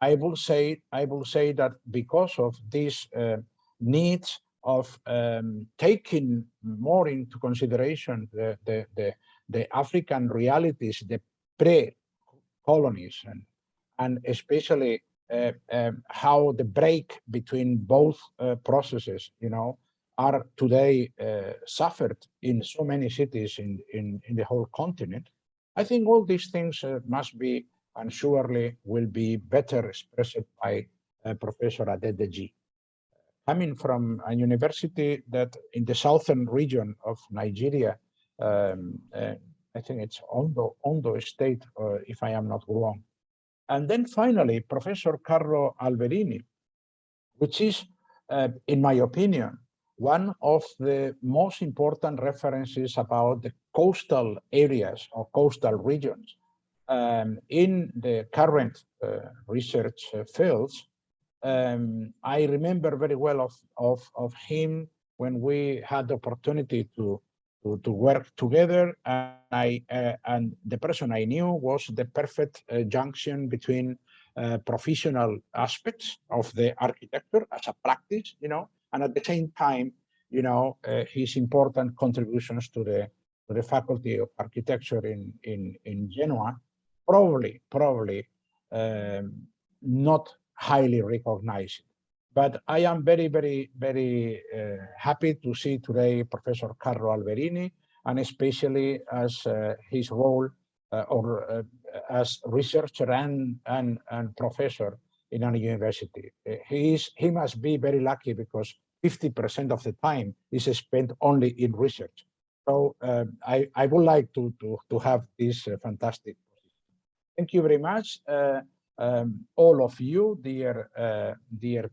I will say that because of these needs of taking more into consideration the African realities, the pre-colonies, and especially how the break between both processes, are today suffered in so many cities in the whole continent. I think all these things must be, and surely will be, better expressed by Professor Adedeji. Coming from a university that in the southern region of Nigeria, I think it's Ondo State, if I am not wrong. And then finally, Professor Carlo Alberini, which is, in my opinion, one of the most important references about the coastal areas or coastal regions in the current research fields. I remember very well of him when we had the opportunity to work together, and the person I knew was the perfect junction between professional aspects of the architecture as a practice, and at the same time, his important contributions to the Faculty of Architecture in Genoa, probably not highly recognized. But I am very, very, very happy to see today Professor Carlo Alberini, and especially as his role as researcher and professor in a university. He must be very lucky because 50% of the time is spent only in research. So I would like to have this fantastic. Thank you very much. All of you, dear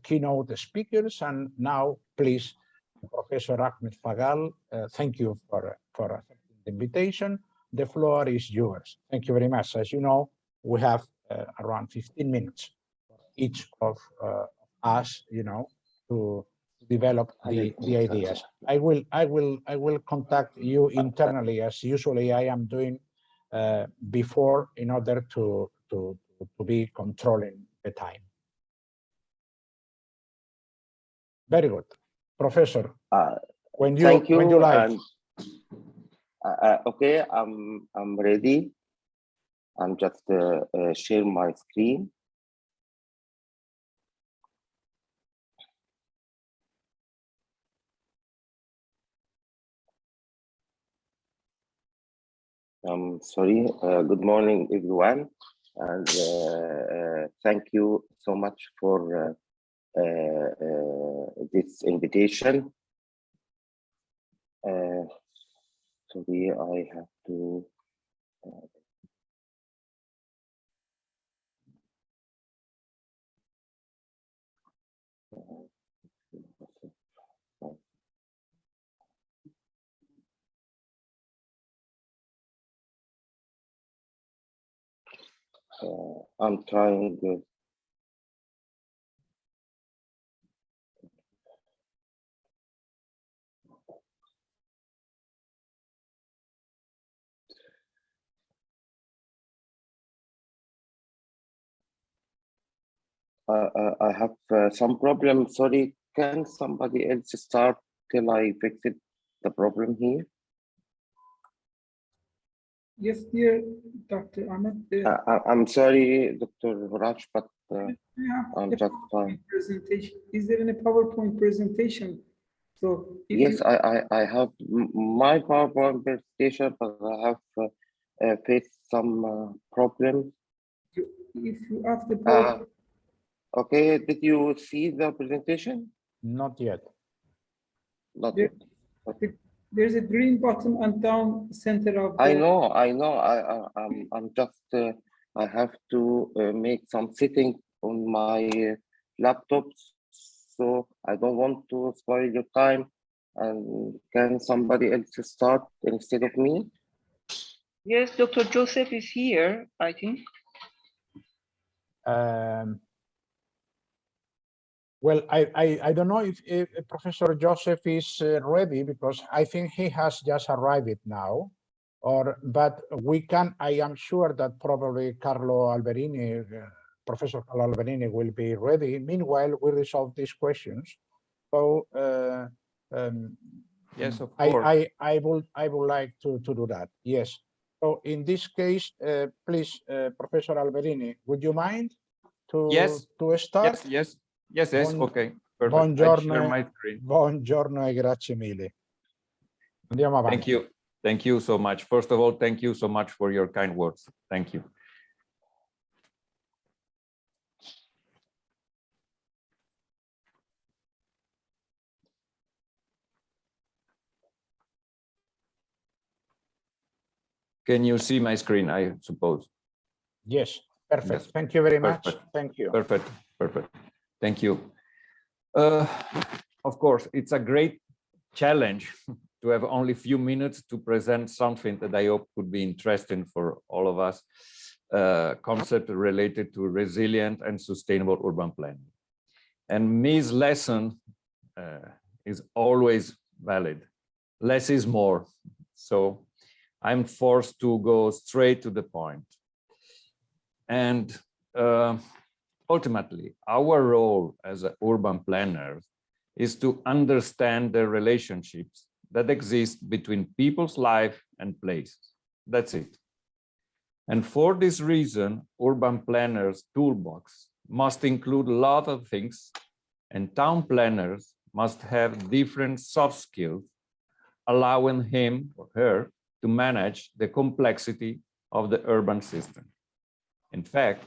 keynote speakers, and now please, Professor Ahmed Fagal, thank you for accepting the invitation. The floor is yours. Thank you very much. As you know, we have around 15 minutes for each of us, to develop the ideas. I will contact you internally, as usually I am doing before, in order to be controlling the time. Very good. Professor, when you like. Okay, I'm ready. I'm just share my screen. Sorry. Good morning, everyone, and thank you so much for this invitation. Sorry, I have to. I'm trying. I have some problem. Sorry, can somebody else start till I fix it, the problem here? Yes, dear Dr. Ahmed. I'm sorry, Dr. Raj, but I'm just fine. Presentation. Is there any PowerPoint presentation? So yes, I have my PowerPoint presentation, but I have faced some problems. If you have the PowerPoint. Okay, did you see the presentation? Not yet. Not yet. Okay. There's a green button and down center of the... I know. I'm just, I have to make some setting on my laptop, so I don't want to spoil your time. And can somebody else start instead of me? Yes, Dr. Joseph is here, I think. Well, I don't know if Professor Joseph is ready, because I think he has just arrived now. But we can, I am sure that probably Carlo Alberini Professor Carlo Alberini will be ready. Meanwhile, we resolve these questions. So yes, of course. I would like to do that. Yes. So in this case, please, Professor Alberini, would you mind Yes. to start? Yes. Okay. Perfect. Buongiorno, I share my screen. buongiorno e grazie mille. Andiamo avanti. Thank you. Thank you so much. First of all, thank you so much for your kind words. Thank you. Can you see my screen, I suppose? Yes, perfect. Yes. Thank you very much. Perfect. Thank you. Perfect. Thank you. Of course, it's a great challenge to have only a few minutes to present something that I hope could be interesting for all of us, concept related to resilient and sustainable urban planning. And Ms. lesson is always valid. Less is more. So I'm forced to go straight to the point. And ultimately, our role as urban planners is to understand the relationships that exist between people's life and places. That's it. And for this reason, urban planners' toolbox must include a lot of things, and town planners must have different soft skills, allowing him or her to manage the complexity of the urban system. In fact,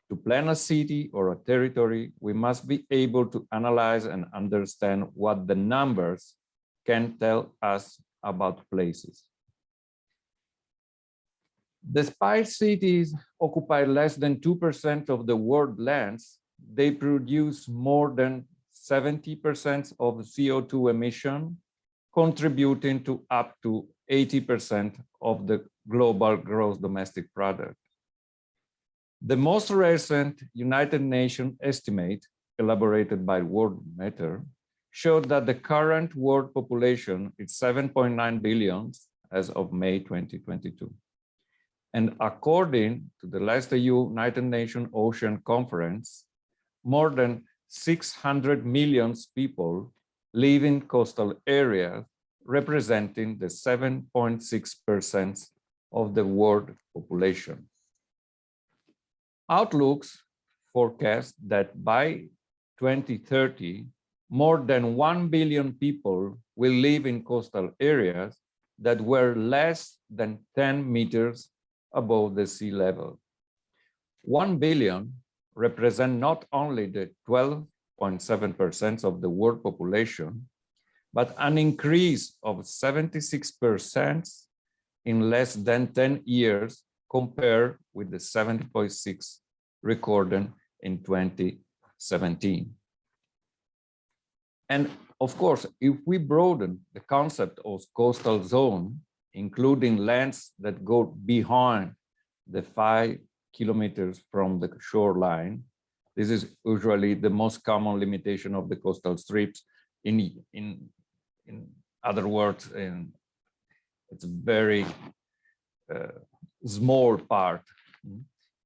to plan a city or a territory, we must be able to analyze and understand what the numbers can tell us about places. Despite cities occupy less than 2% of the world lands, they produce more than 70% of CO2 emission, contributing to up to 80% of the global gross domestic product. The most recent United Nations estimate, elaborated by World Matter, showed that the current world population is 7.9 billion as of May 2022. And according to the last United Nations Ocean Conference, more than 600 million people live in coastal areas, representing the 7.6% of the world population. Outlooks forecast that by 2030, more than 1 billion people will live in coastal areas that were less than 10 meters above the sea level. 1 billion represent not only the 12.7% of the world population, but an increase of 76% in less than 10 years compared with the 70.6 recorded in 2017. And of course, if we broaden the concept of coastal zone, including lands that go behind the 5 kilometers from the shoreline, this is usually the most common limitation of the coastal strips. In other words, it's a very small part.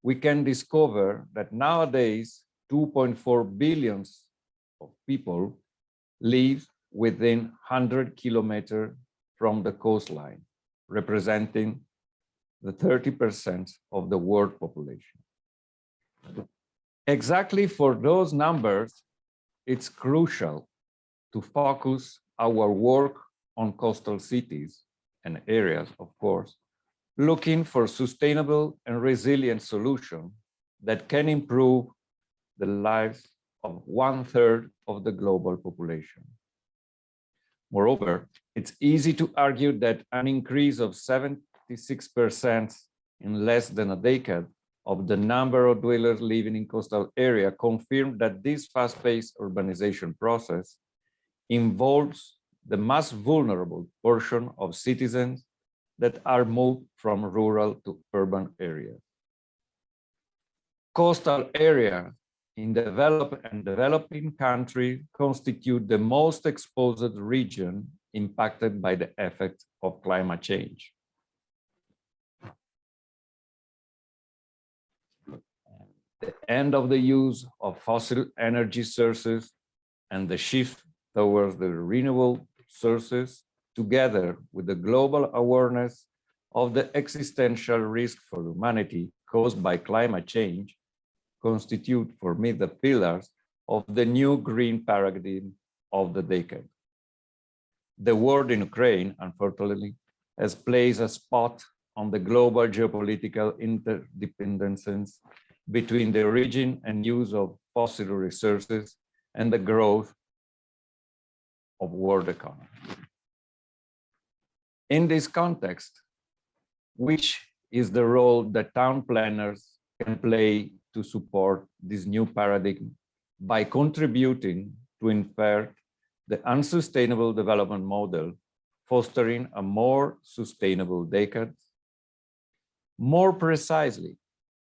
We can discover that nowadays 2.4 billion of people live within 100 kilometers from the coastline, representing the 30% of the world population. Exactly for those numbers, it's crucial to focus our work on coastal cities and areas, of course, looking for sustainable and resilient solutions that can improve the lives of 1/3 of the global population. Moreover, it's easy to argue that an increase of 76% in less than a decade of the number of dwellers living in coastal area confirmed that this fast-paced urbanization process involves the most vulnerable portion of citizens that are moved from rural to urban areas. Coastal areas in developed and developing countries constitute the most exposed region impacted by the effects of climate change. the end of the use of fossil energy sources and the shift towards the renewable sources, together with the global awareness of the existential risk for humanity caused by climate change, constitute for me the pillars of the new green paradigm of the decade. The war in Ukraine, unfortunately, has placed a spot on the global geopolitical interdependencies between the origin and use of fossil resources and the growth of world economy. In this context, which is the role that town planners can play to support this new paradigm by contributing to invert the unsustainable development model, fostering a more sustainable decade? More precisely,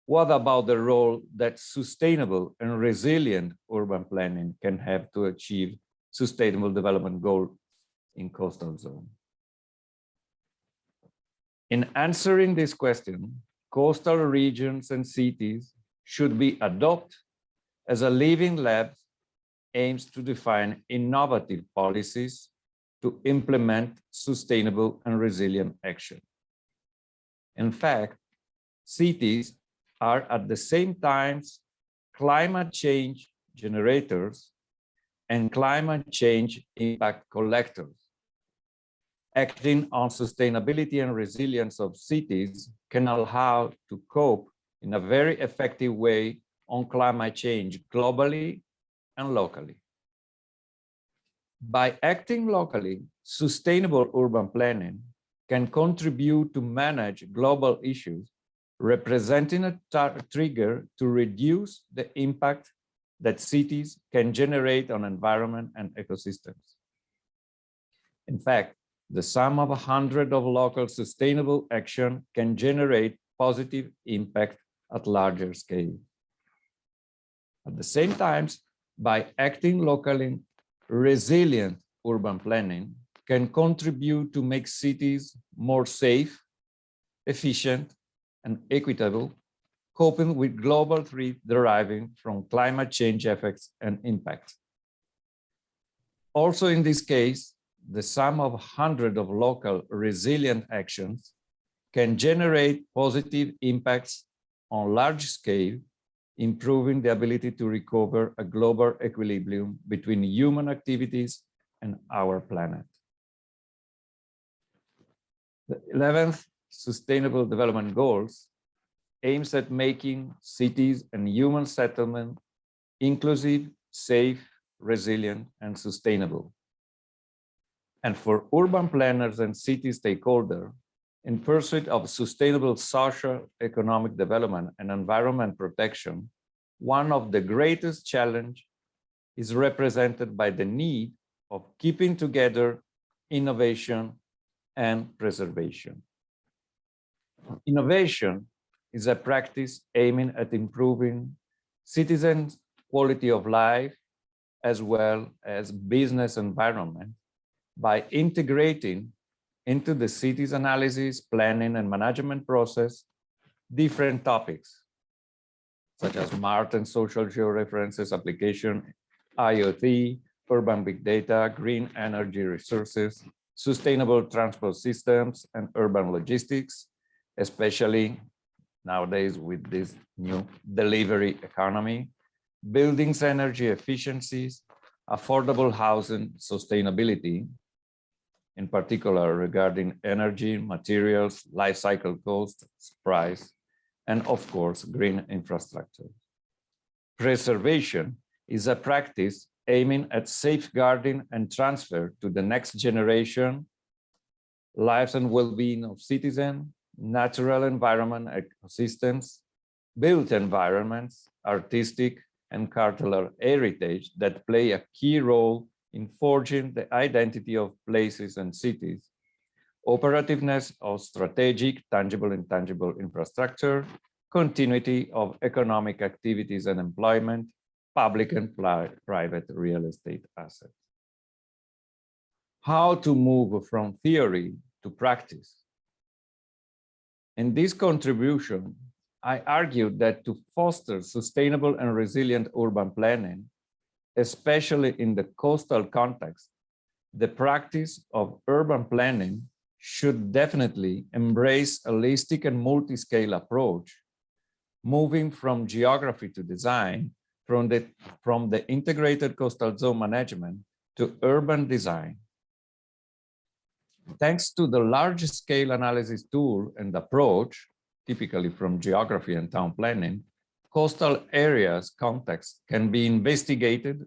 what about the role that sustainable and resilient urban planning can have to achieve sustainable development goals in coastal zones? In answering this question, coastal regions and cities should be adopted as a living lab aims to define innovative policies to implement sustainable and resilient action. In fact, cities are at the same time climate change generators and climate change impact collectors. Acting on sustainability and resilience of cities can allow to cope in a very effective way on climate change globally and locally. By acting locally, sustainable urban planning can contribute to manage global issues, representing a trigger to reduce the impact that cities can generate on environment and ecosystems. In fact, the sum of 100 of local sustainable action can generate positive impact at larger scale. At the same time, by acting locally, resilient urban planning can contribute to make cities more safe, efficient, and equitable, coping with global threats deriving from climate change effects and impacts. Also in this case, the sum of 100 of local resilient actions can generate positive impacts on large scale, improving the ability to recover a global equilibrium between human activities and our planet. The 11th Sustainable Development Goals aims at making cities and human settlement inclusive, safe, resilient, and sustainable. And for urban planners and city stakeholders, in pursuit of sustainable social, economic development and environment protection, one of the greatest challenges is represented by the need of keeping together innovation and preservation. Innovation is a practice aiming at improving citizens' quality of life as well as business environment by integrating into the city's analysis, planning, and management process different topics, such as smart and social georeferences application, IoT, urban big data, green energy resources, sustainable transport systems, and urban logistics, especially nowadays with this new delivery economy, buildings energy efficiencies, affordable housing sustainability, in particular regarding energy, materials, life cycle cost, price, and of course, green infrastructure. Preservation is a practice aiming at safeguarding and transfer to the next generation lives and well-being of citizens, natural environment ecosystems, built environments, artistic and cultural heritage that play a key role in forging the identity of places and cities, operativeness of strategic, tangible, and intangible infrastructure, continuity of economic activities and employment, public and private real estate assets. How to move from theory to practice? In this contribution, I argued that to foster sustainable and resilient urban planning, especially in the coastal context, the practice of urban planning should definitely embrace a holistic and multi-scale approach, moving from geography to design, from the integrated coastal zone management to urban design. Thanks to the large-scale analysis tool and approach, typically from geography and town planning, coastal areas context can be investigated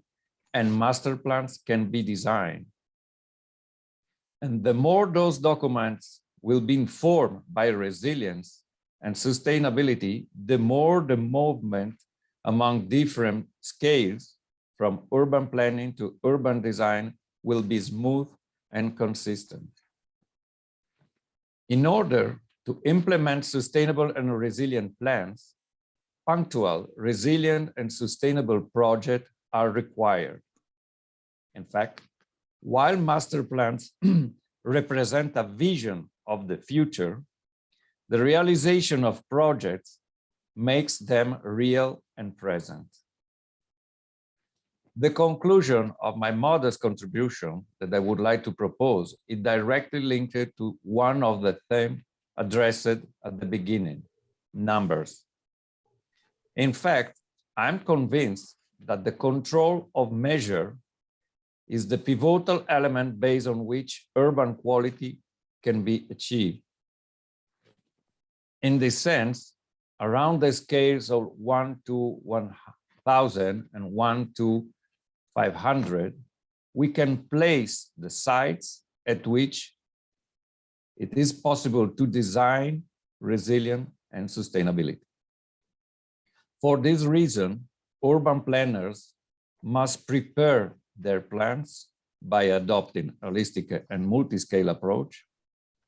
and master plans can be designed. And the more those documents will be informed by resilience and sustainability, the more the movement among different scales from urban planning to urban design will be smooth and consistent. In order to implement sustainable and resilient plans, punctual, resilient, and sustainable projects are required. In fact, while master plans represent a vision of the future, the realization of projects makes them real and present. The conclusion of my modest contribution that I would like to propose is directly linked to one of the themes addressed at the beginning, numbers. In fact, I'm convinced that the control of measure is the pivotal element based on which urban quality can be achieved. In this sense, around the scales of 1 to 1,000 and 1 to 500, we can place the sites at which it is possible to design resilient and sustainability. For this reason, urban planners must prepare their plans by adopting a holistic and multi-scale approach,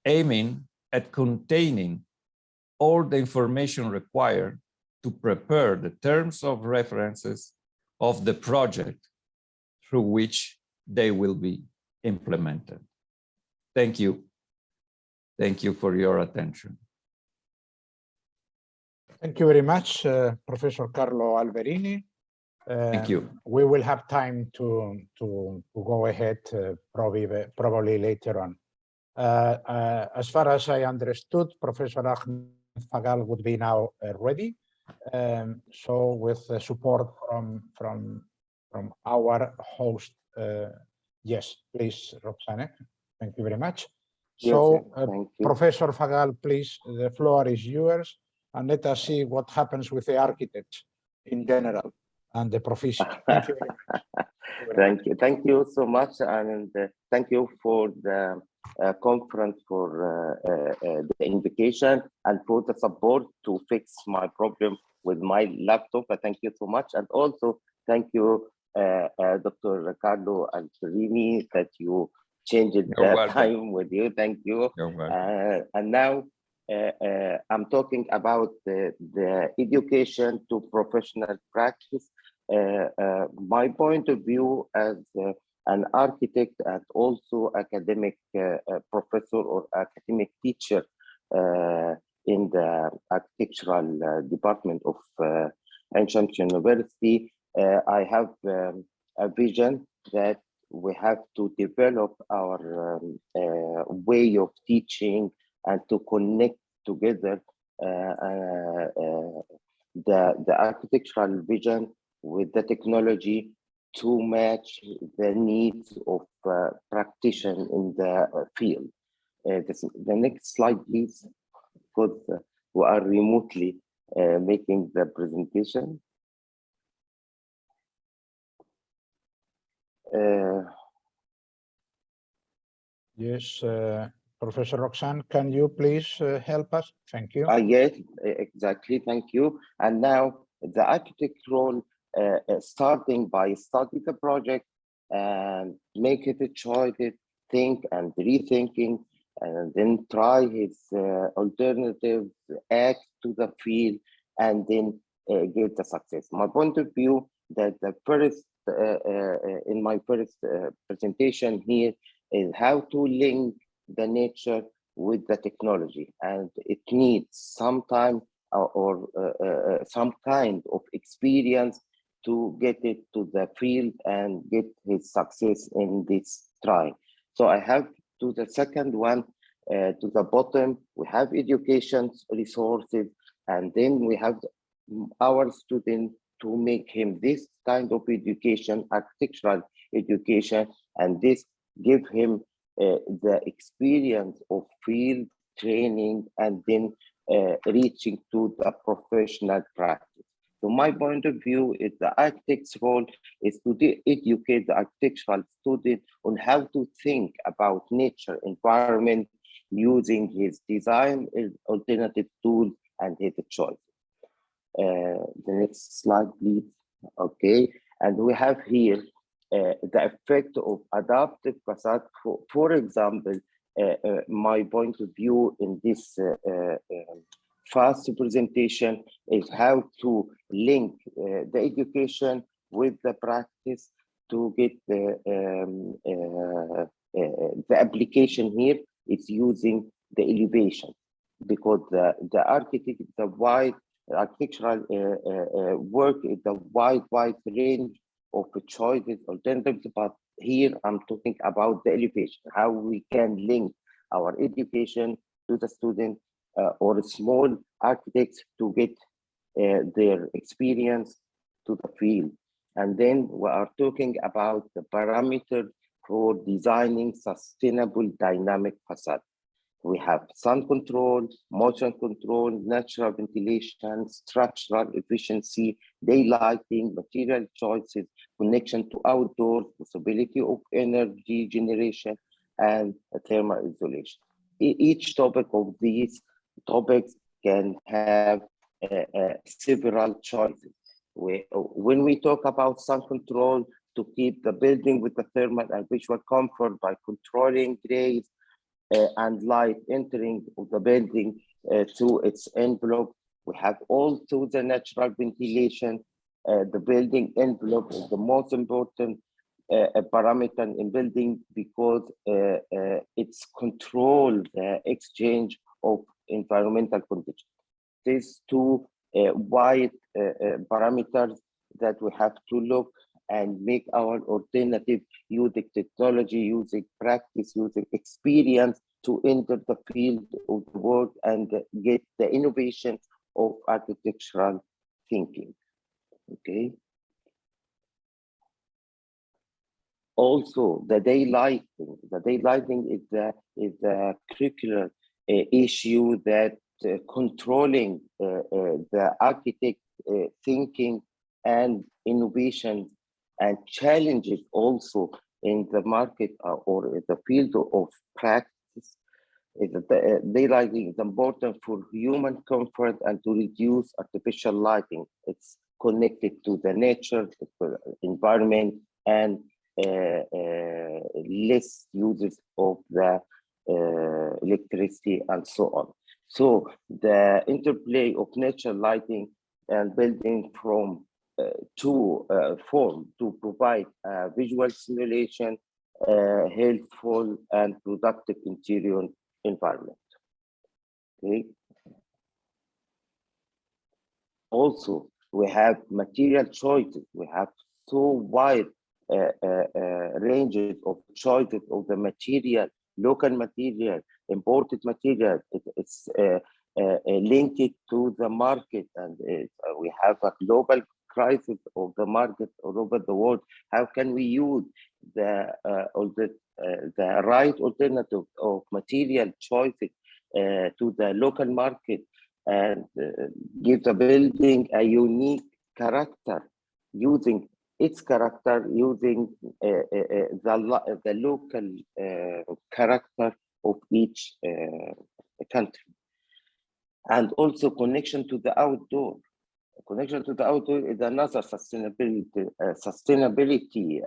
aiming at containing all the information required to prepare the terms of references of the project through which they will be implemented. Thank you. Thank you for your attention. Thank you very much, Professor Carlo Alberini. Thank you. We will have time to go ahead probably later on. As far as I understood, Professor Ahmed Fagal would be now ready. So with the support from our host, yes, please, Roxanne. Thank you very much. So, thank you. Professor Fagal, please, the floor is yours, and let us see what happens with the architects in general and the profession. Thank you very much. Thank you so much, and thank you for the conference, for the invitation, and for the support to fix my problem with my laptop. Thank you so much, and also thank you, Dr. Ricardo Alberini, that you changed the time with you. Thank you. And now I'm talking about the education to professional practice. My point of view as an architect and also academic professor or academic teacher in the architectural department of Ain Shams University, I have a vision that we have to develop our way of teaching and to connect together the architectural vision with the technology to match the needs of practitioners in the field. The next slide, please, because we are remotely making the presentation. Yes, Professor Roxanne, can you please help us? Thank you. Yes, exactly. Thank you. And now the architect role, starting by study the project and make it a choice, think and rethinking, and then try his alternatives, act to the field, and then get the success. My point of view that the first, in my first presentation here is how to link the nature with the technology, and it needs some time some kind of experience to get it to the field and get his success in this try. So I have to the second one, to the bottom, we have education resources, and then we have our student to make him this kind of education, architectural education, and this give him the experience of field training and then reaching to the professional practice. So my point of view is the architect's role is to educate the architectural student on how to think about nature, environment, using his design, his alternative tools, and his choice. The next slide, please. Okay, and we have here the effect of adaptive facade. For example, my point of view in this fast presentation is how to link the education with the practice to get the application here. It's using the elevation, because the architect, the wide architectural work is the wide range of choices, alternatives, but here I'm talking about the elevation, how we can link our education to the student or small architects to get their experience to the field. And then we are talking about the parameter for designing sustainable dynamic facade. We have sun control, motion control, natural ventilation, structural efficiency, daylighting, material choices, connection to outdoors, possibility of energy generation, and thermal isolation. Each topic of these topics can have several choices. When we talk about sun control, to keep the building with the thermal and visual comfort by controlling rays and light entering the building through its envelope. We have also the natural ventilation. The building envelope is the most important parameter in building, because it's control the exchange of environmental conditions. These two wide parameters that we have to look and make our alternative using technology, using practice, using experience to enter the field of the work and get the innovation of architectural thinking. Okay. Also, the daylighting is the curricular issue that controlling the architect thinking and innovation and challenges also in the market or the field of practice. Daylighting is important for human comfort and to reduce artificial lighting. It's connected to the nature, the environment, and less uses of the electricity and so on. So the interplay of nature, lighting, and building from to form to provide visual simulation, helpful and productive interior environment. Okay. Also, we have material choices. We have so wide ranges of choices of the material, local material, imported material. It's linked to the market, and we have a global crisis of the market all over the world. How can we use the right alternative of material choices to the local market and give the building a unique character, using its character, using the local character of each country. And also connection to the outdoor. Connection to the outdoor is another sustainability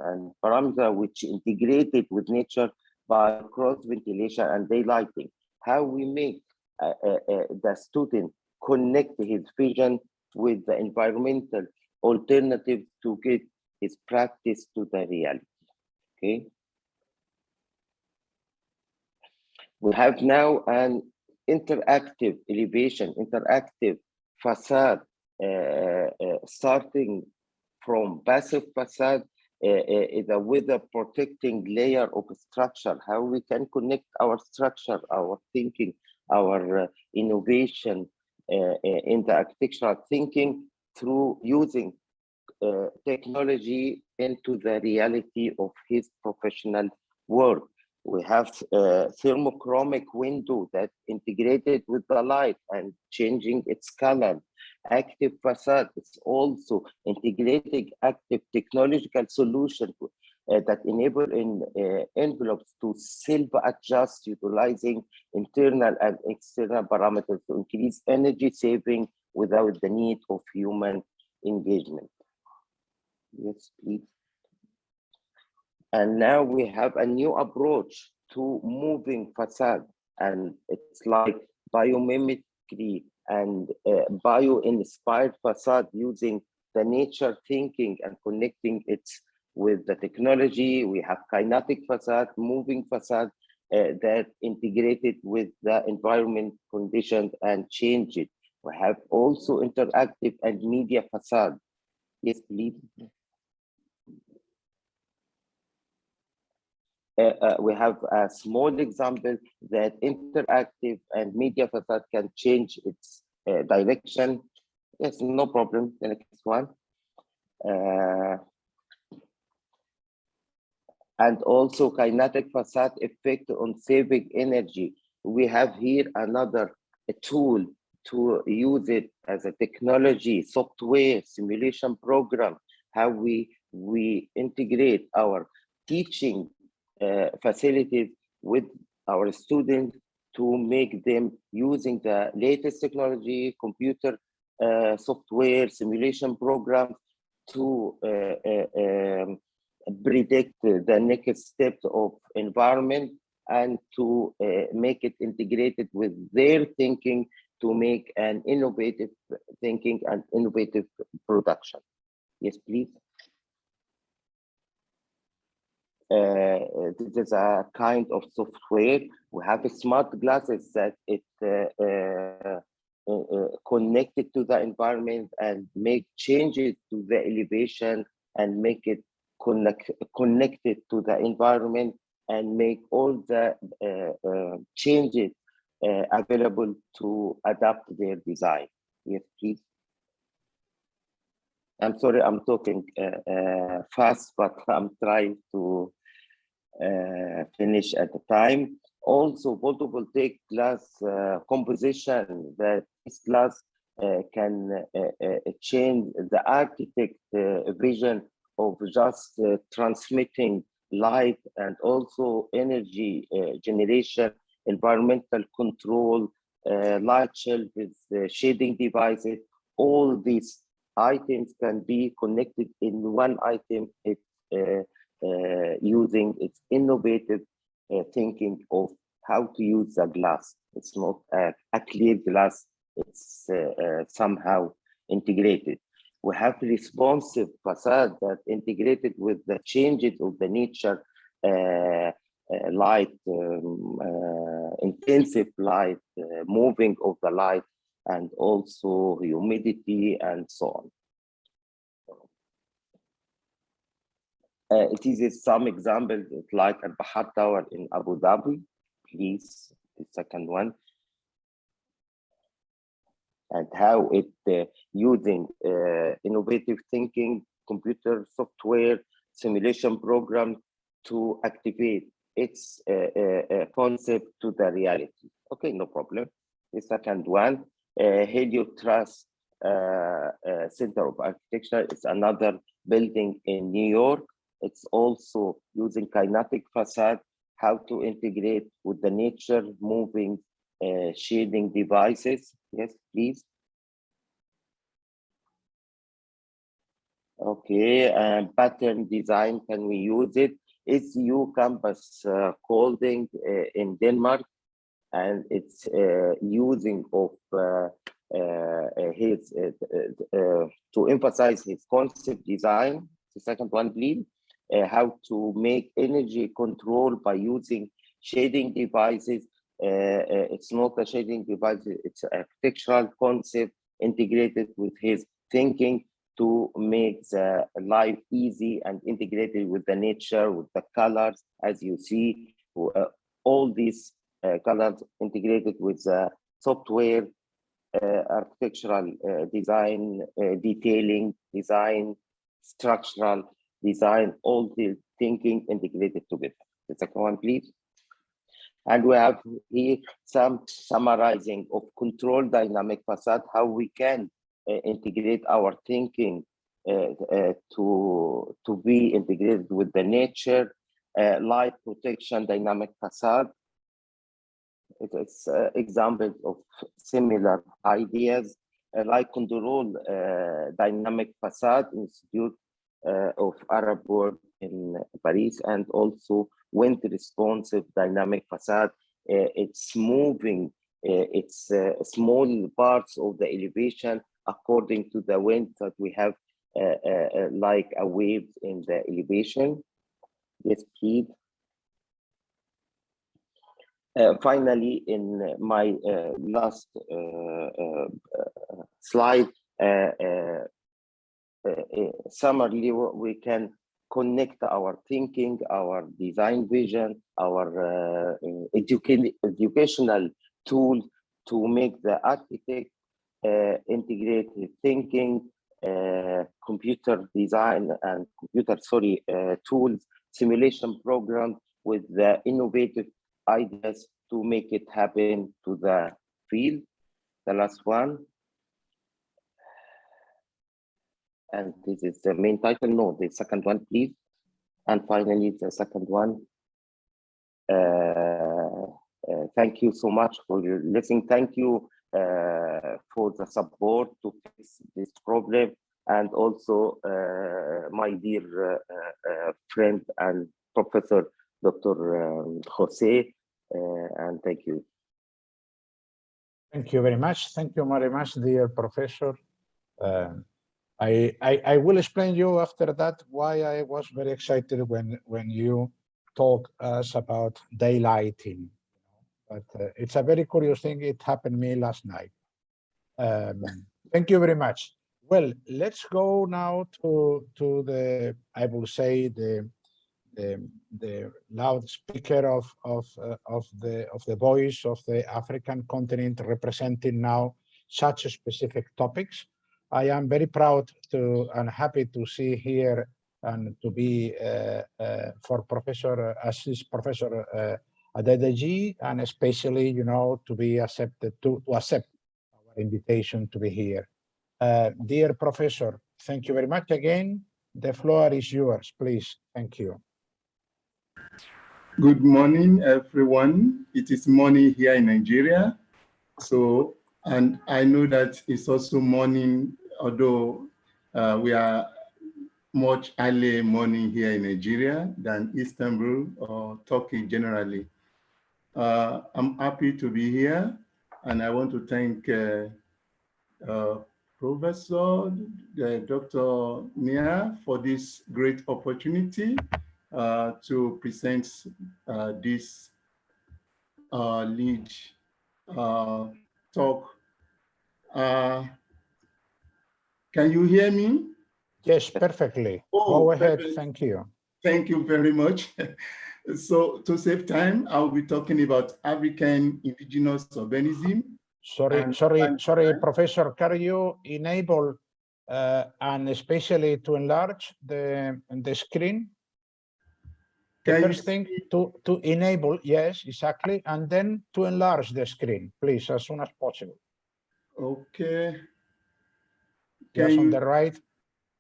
and parameter which integrated with nature by cross ventilation and daylighting. How we make the student connect his vision with the environmental alternative to get his practice to the reality. Okay. We have now an interactive elevation, interactive facade, starting from passive facade, is a weather protecting layer of structure, how we can connect our structure, our thinking, our innovation in the architectural thinking through using technology into the reality of his professional work. We have a thermochromic window that integrated with the light and changing its color. Active facade is also integrating active technological solution that enable envelopes to self-adjust, utilizing internal and external parameters to increase energy saving without the need of human engagement. Yes, please. And now we have a new approach to moving facade, and it's like biomimicry and bio-inspired facade using the nature thinking and connecting it with the technology. We have kinetic facade, moving facade that integrated with the environment conditions and change it. We have also interactive and media facade. Yes, please. We have a small example that interactive and media facade can change its direction. Yes, no problem. The next one. And also kinetic facade effect on saving energy. We have here another tool to use it as a technology, software, simulation program, how we integrate our teaching facilities with our students to make them using the latest technology, computer software, simulation programs to predict the next steps of environment and to make it integrated with their thinking to make an innovative thinking and innovative production. Yes, please. This is a kind of software. We have smart glasses that it connected to the environment and make changes to the elevation and make it connected to the environment and make all the changes available to adapt their design. Yes, please. I'm sorry, I'm talking fast, but I'm trying to finish at the time. Also, photovoltaic glass composition, that this glass can change the architect vision of just transmitting light and also energy generation, environmental control, light shelf with shading devices. All these items can be connected in one item using its innovative thinking of how to use the glass. It's not a clear glass, it's somehow integrated. We have responsive facade that integrated with the changes of the nature, light, intensive light, moving of the light, and also humidity and so on. It is some examples like Al Bahar Tower in Abu Dhabi, please, the second one. And how it using innovative thinking, computer software, simulation program to activate its concept to the reality. Okay, no problem. The second one, Heliotrust Center of Architecture is another building in New York. It's also using kinetic facade, how to integrate with the nature, moving shading devices. Yes, please. Okay, pattern design, can we use it? It's U Campus Holding in Denmark, and it's using of his to emphasize his concept design. The second one, please. How to make energy control by using shading devices. It's not a shading device, it's an architectural concept integrated with his thinking to make the life easy and integrated with the nature, with the colors, as you see, all these colors integrated with the software, architectural design, detailing design, structural design, all the thinking integrated together. The second one, please. And we have here some summarizing of control dynamic facade, how we can integrate our thinking to be integrated with the nature, light protection dynamic facade. It's examples of similar ideas, like control dynamic facade Institute of Arab World in Paris, and also wind responsive dynamic facade. It's moving, it's small parts of the elevation according to the wind that we have, like a wave in the elevation. Yes, please. Finally, in my last slide, summarily, we can connect our thinking, our design vision, our educational tool to make the architect integrated thinking, computer design and tools, simulation program with the innovative ideas to make it happen to the field. The last one. And this is the main title. No, the second one, please. And finally, the second one. Thank you so much for your listening. Thank you for the support to fix this problem. And also my dear friend and Professor Dr. Jose, and thank you. Thank you very much. Thank you very much, dear Professor. I will explain you after that why I was very excited when you talk us about daylighting. But it's a very curious thing. It happened to me last night. Thank you very much. Well, let's go now to the, I will say, the loudspeaker of the voice of the African continent, representing now such specific topics. I am very proud to and happy to see here and to be for Professor Adedeji, and especially, you know, to be accepted to accept our invitation to be here. Dear Professor, thank you very much again. The floor is yours, please. Thank you. Good morning, everyone. It is morning here in Nigeria. So, and I know that it's also morning, although we are much early morning here in Nigeria than Istanbul or Turkey generally. I'm happy to be here, and I want to thank Professor Dr. Nia for this great opportunity to present this lead talk. Can you hear me? Yes, perfectly. Oh, go ahead. perfect. Thank you. Thank you very much. So to save time, I'll be talking about African indigenous urbanism. Sorry, Professor, can you enable and especially to enlarge the screen? The first thing to enable, yes, exactly, and then to enlarge the screen, please, as soon as possible. Okay. Just on the right,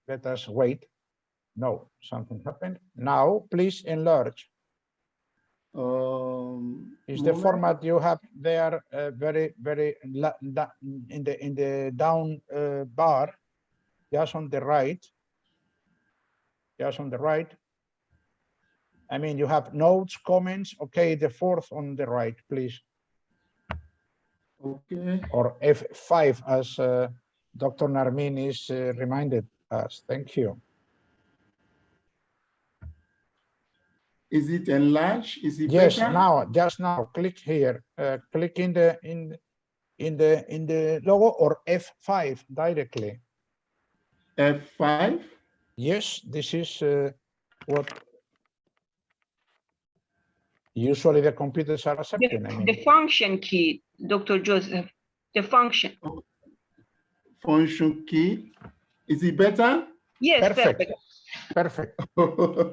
let us wait. No, something happened. Now, please enlarge. Is the format you have there very in the down bar, just on the right, I mean, you have notes, comments. Okay, the fourth on the right, please. Okay. Or F5, as Dr. Narmin is reminded us. Thank you. Is it enlarged? Is it yes, better? now, just now, click here. Click in the in the logo, or F5 directly? F5? Yes, this is what usually the computers are accepting. I mean, The function key, Dr. Joseph, the function. Function key. Is it better? Yes, perfect. Perfect.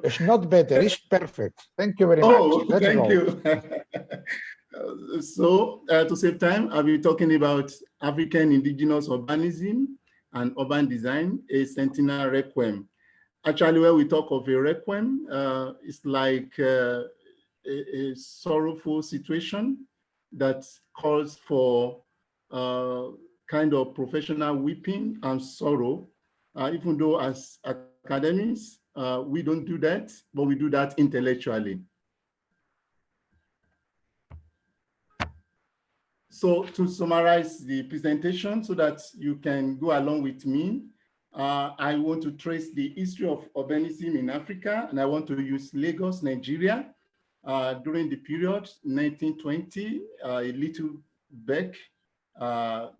It's not better, it's perfect. Thank you very much. Oh, Let's thank go. you. So, to save time, I'll be talking about African indigenous urbanism and urban design, a sentinel requiem. Actually, when we talk of a requiem, it's like a sorrowful situation that calls for kind of professional weeping and sorrow, even though as academics, we don't do that, but we do that intellectually. So to summarize the presentation so that you can go along with me, I want to trace the history of urbanism in Africa, and I want to use Lagos, Nigeria, during the period 1920, a little back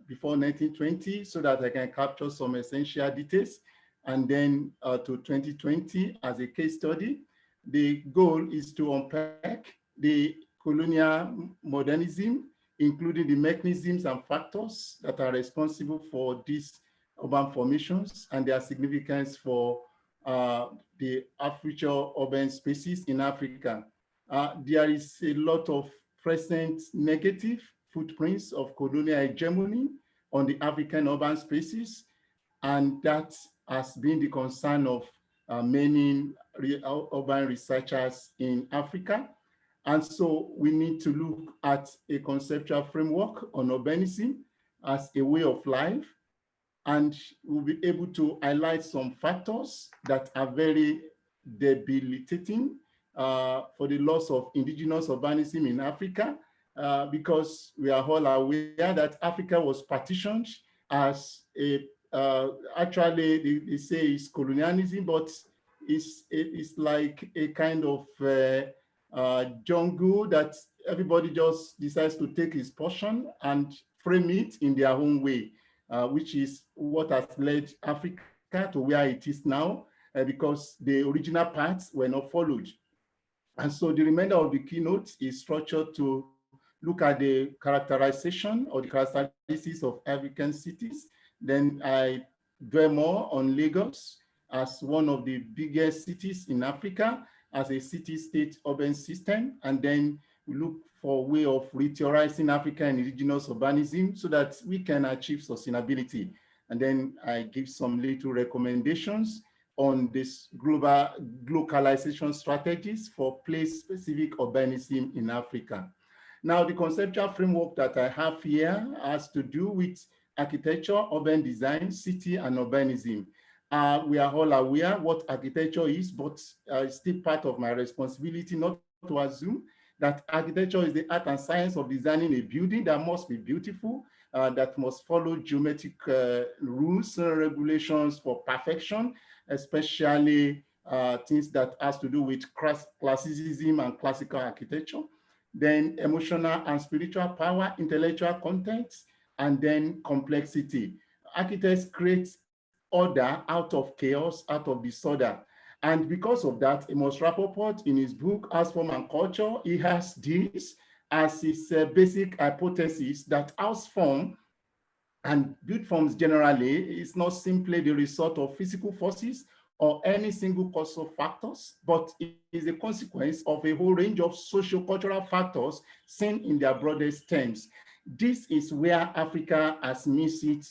before 1920, so that I can capture some essential details, and then to 2020 as a case study. The goal is to unpack the colonial modernism, including the mechanisms and factors that are responsible for these urban formations and their significance for the future urban spaces in Africa. There is a lot of present negative footprints of colonial hegemony on the African urban spaces, and that has been the concern of many urban researchers in Africa. And so we need to look at a conceptual framework on urbanism as a way of life, and we'll be able to highlight some factors that are very debilitating for the loss of indigenous urbanism in Africa, because we are all aware that Africa was partitioned as a, actually they say it's colonialism, but it's like a kind of jungle that everybody just decides to take his portion and frame it in their own way, which is what has led Africa to where it is now, because the original paths were not followed. And so the remainder of the keynote is structured to look at the characterization or the characteristics of African cities. Then I dwell more on Lagos as one of the biggest cities in Africa, as a city-state urban system, and then we look for a way of retheorizing African indigenous urbanism so that we can achieve sustainability. And then I give some little recommendations on this global localization strategies for place-specific urbanism in Africa. Now, the conceptual framework that I have here has to do with architecture, urban design, city, and urbanism. We are all aware what architecture is, but it's still part of my responsibility not to assume that architecture is the art and science of designing a building that must be beautiful, that must follow geometric rules and regulations for perfection, especially things that has to do with classicism and classical architecture, then emotional and spiritual power, intellectual content, and then complexity. Architects create order out of chaos, out of disorder. And because of that, Amos Rappaport, in his book, House Form and Culture, he has this as his basic hypothesis that house form and built forms generally is not simply the result of physical forces or any single causal factors, but it is a consequence of a whole range of socio-cultural factors seen in their broadest terms. This is where Africa has missed it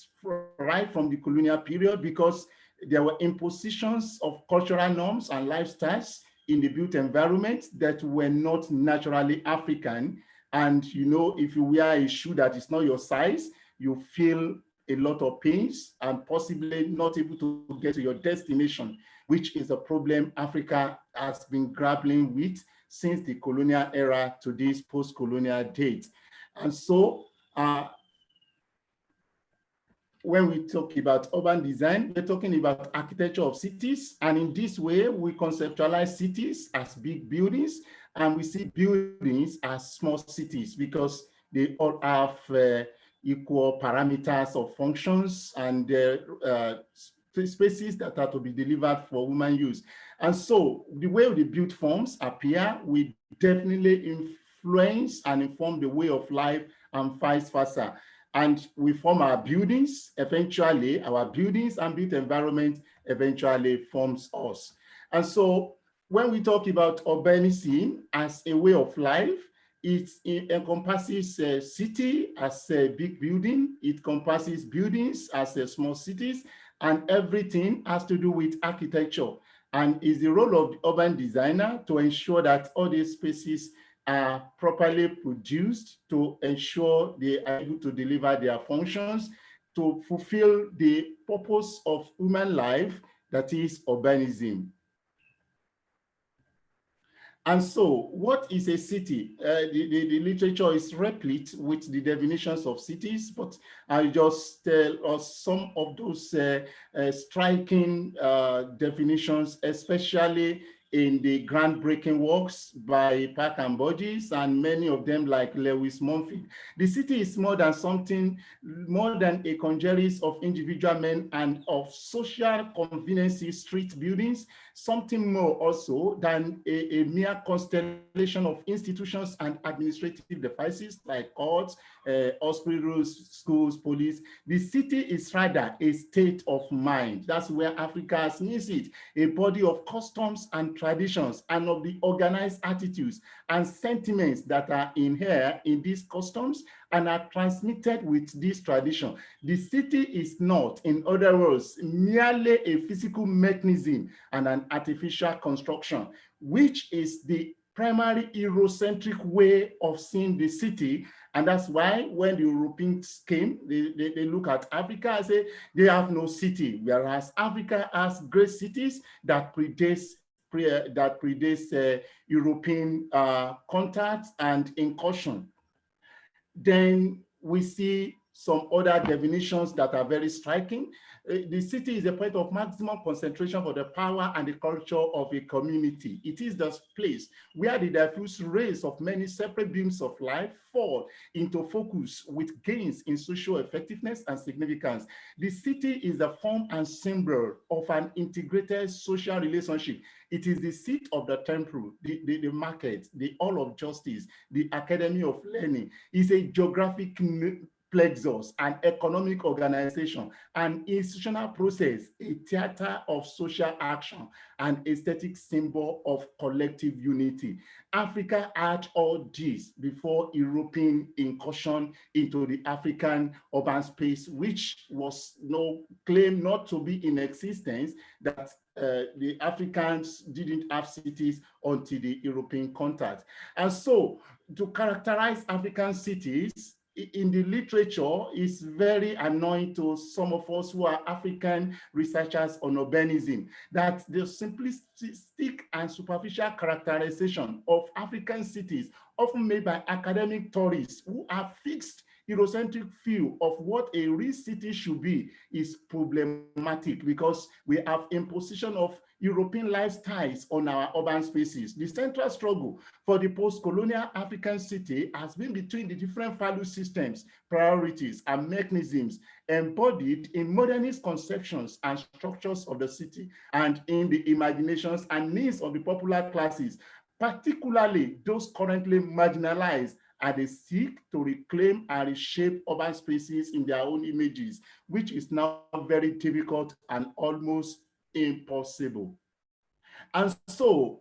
right from the colonial period, because there were impositions of cultural norms and lifestyles in the built environment that were not naturally African. And you know, if you wear a shoe that is not your size, you feel a lot of pains and possibly not able to get to your destination, which is a problem Africa has been grappling with since the colonial era to this post-colonial date. And so when we talk about urban design, we're talking about architecture of cities. And in this way, we conceptualize cities as big buildings, and we see buildings as small cities because they all have equal parameters of functions and spaces that are to be delivered for human use. And so the way the built forms appear will definitely influence and inform the way of life and vice versa. And we form our buildings, eventually our buildings and built environment eventually forms us. And so when we talk about urbanism as a way of life, it encompasses a city as a big building, it encompasses buildings as a small cities, and everything has to do with architecture. And is the role of the urban designer to ensure that all these spaces are properly produced to ensure they are able to deliver their functions to fulfill the purpose of human life, that is urbanism. And so what is a city? The literature is replete with the definitions of cities, but I'll just tell us some of those striking definitions, especially in the groundbreaking works by Park and Burgess and many of them like Lewis Mumford. The city is more than something, more than a congeries of individual men and of social conveniences, street buildings, something more also than a mere constellation of institutions and administrative devices like courts, hospitals, schools, police. The city is rather a state of mind. That's where Africa has missed it, a body of customs and traditions and of the organized attitudes and sentiments that are inherent in these customs and are transmitted with this tradition. The city is not, in other words, merely a physical mechanism and an artificial construction, which is the primary Eurocentric way of seeing the city. And that's why when the Europeans came, they look at Africa and say they have no city, whereas Africa has great cities that predates European contact and incursion. Then we see some other definitions that are very striking. The city is a point of maximum concentration for the power and the culture of a community. It is the place where the diffuse rays of many separate beams of life fall into focus with gains in social effectiveness and significance. The city is the form and symbol of an integrated social relationship. It is the seat of the temple, the market, the hall of justice, the academy of learning. It's a geographic plexus, an economic organization, an institutional process, a theater of social action, an aesthetic symbol of collective unity. Africa had all this before European incursion into the African urban space, which was claimed not to be in existence, that the Africans didn't have cities until the European contact. And so to characterize African cities in the literature is very annoying to some of us who are African researchers on urbanism, that the simplistic and superficial characterization of African cities, often made by academic tourists who have fixed Eurocentric view of what a real city should be, is problematic because we have imposition of European lifestyles on our urban spaces. The central struggle for the post-colonial African city has been between the different value systems, priorities, and mechanisms embodied in modernist conceptions and structures of the city and in the imaginations and needs of the popular classes, particularly those currently marginalized, and they seek to reclaim and reshape urban spaces in their own images, which is now very difficult and almost impossible. And so,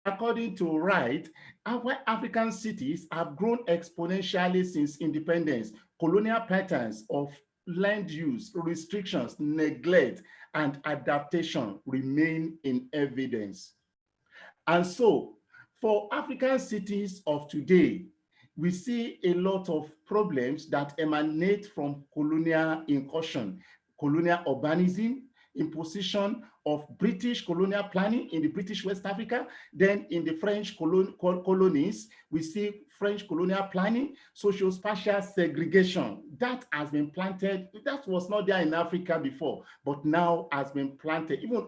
according to Wright, African cities have grown exponentially since independence. Colonial patterns of land use, restrictions, neglect, and adaptation remain in evidence. And so, for African cities of today, we see a lot of problems that emanate from colonial incursion, colonial urbanism, imposition of British colonial planning in the British West Africa. Then in the French colonies, we see French colonial planning, social-spatial segregation. That has been planted, that was not there in Africa before, but now has been planted. Even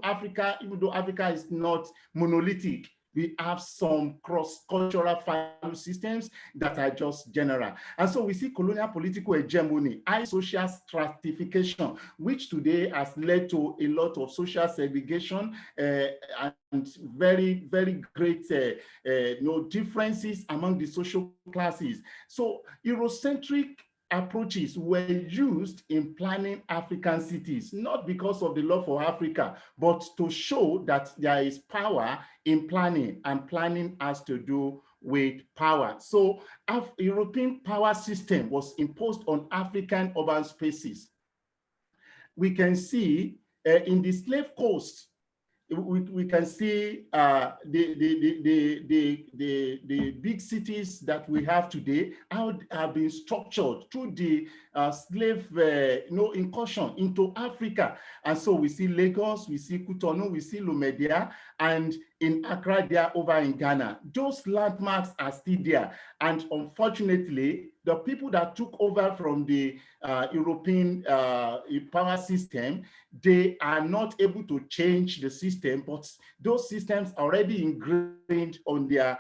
though Africa is not monolithic, we have some cross-cultural value systems that are just general. And so we see colonial political hegemony, high social stratification, which today has led to a lot of social segregation and very, very great differences among the social classes. So Eurocentric approaches were used in planning African cities, not because of the love for Africa, but to show that there is power in planning, and planning has to do with power. So European power system was imposed on African urban spaces. We can see in the slave coast, we can see the big cities that we have today, how have been structured through the slave incursion into Africa. And so we see Lagos, we see Cotonou, we see Lumedia, and in Accra, they are over in Ghana. Those landmarks are still there. And unfortunately, the people that took over from the European power system, they are not able to change the system, but those systems are already ingrained on their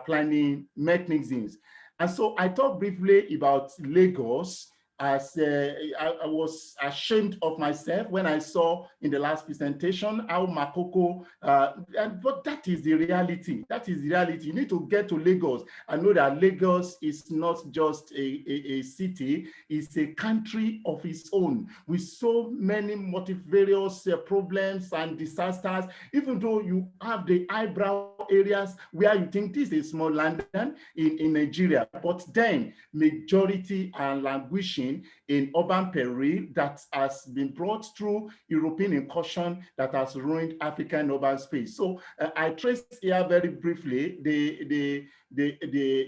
planning mechanisms. And so I talked briefly about Lagos, as I was ashamed of myself when I saw in the last presentation how Makoko, but that is the reality. That is the reality. You need to get to Lagos and know that Lagos is not just a city, it's a country of its own with so many multifarious problems and disasters. Even though you have the eyebrow areas where you think this is small London in Nigeria, but then majority are languishing in urban peril that has been brought through European incursion that has ruined African urban space. So I trace here very briefly the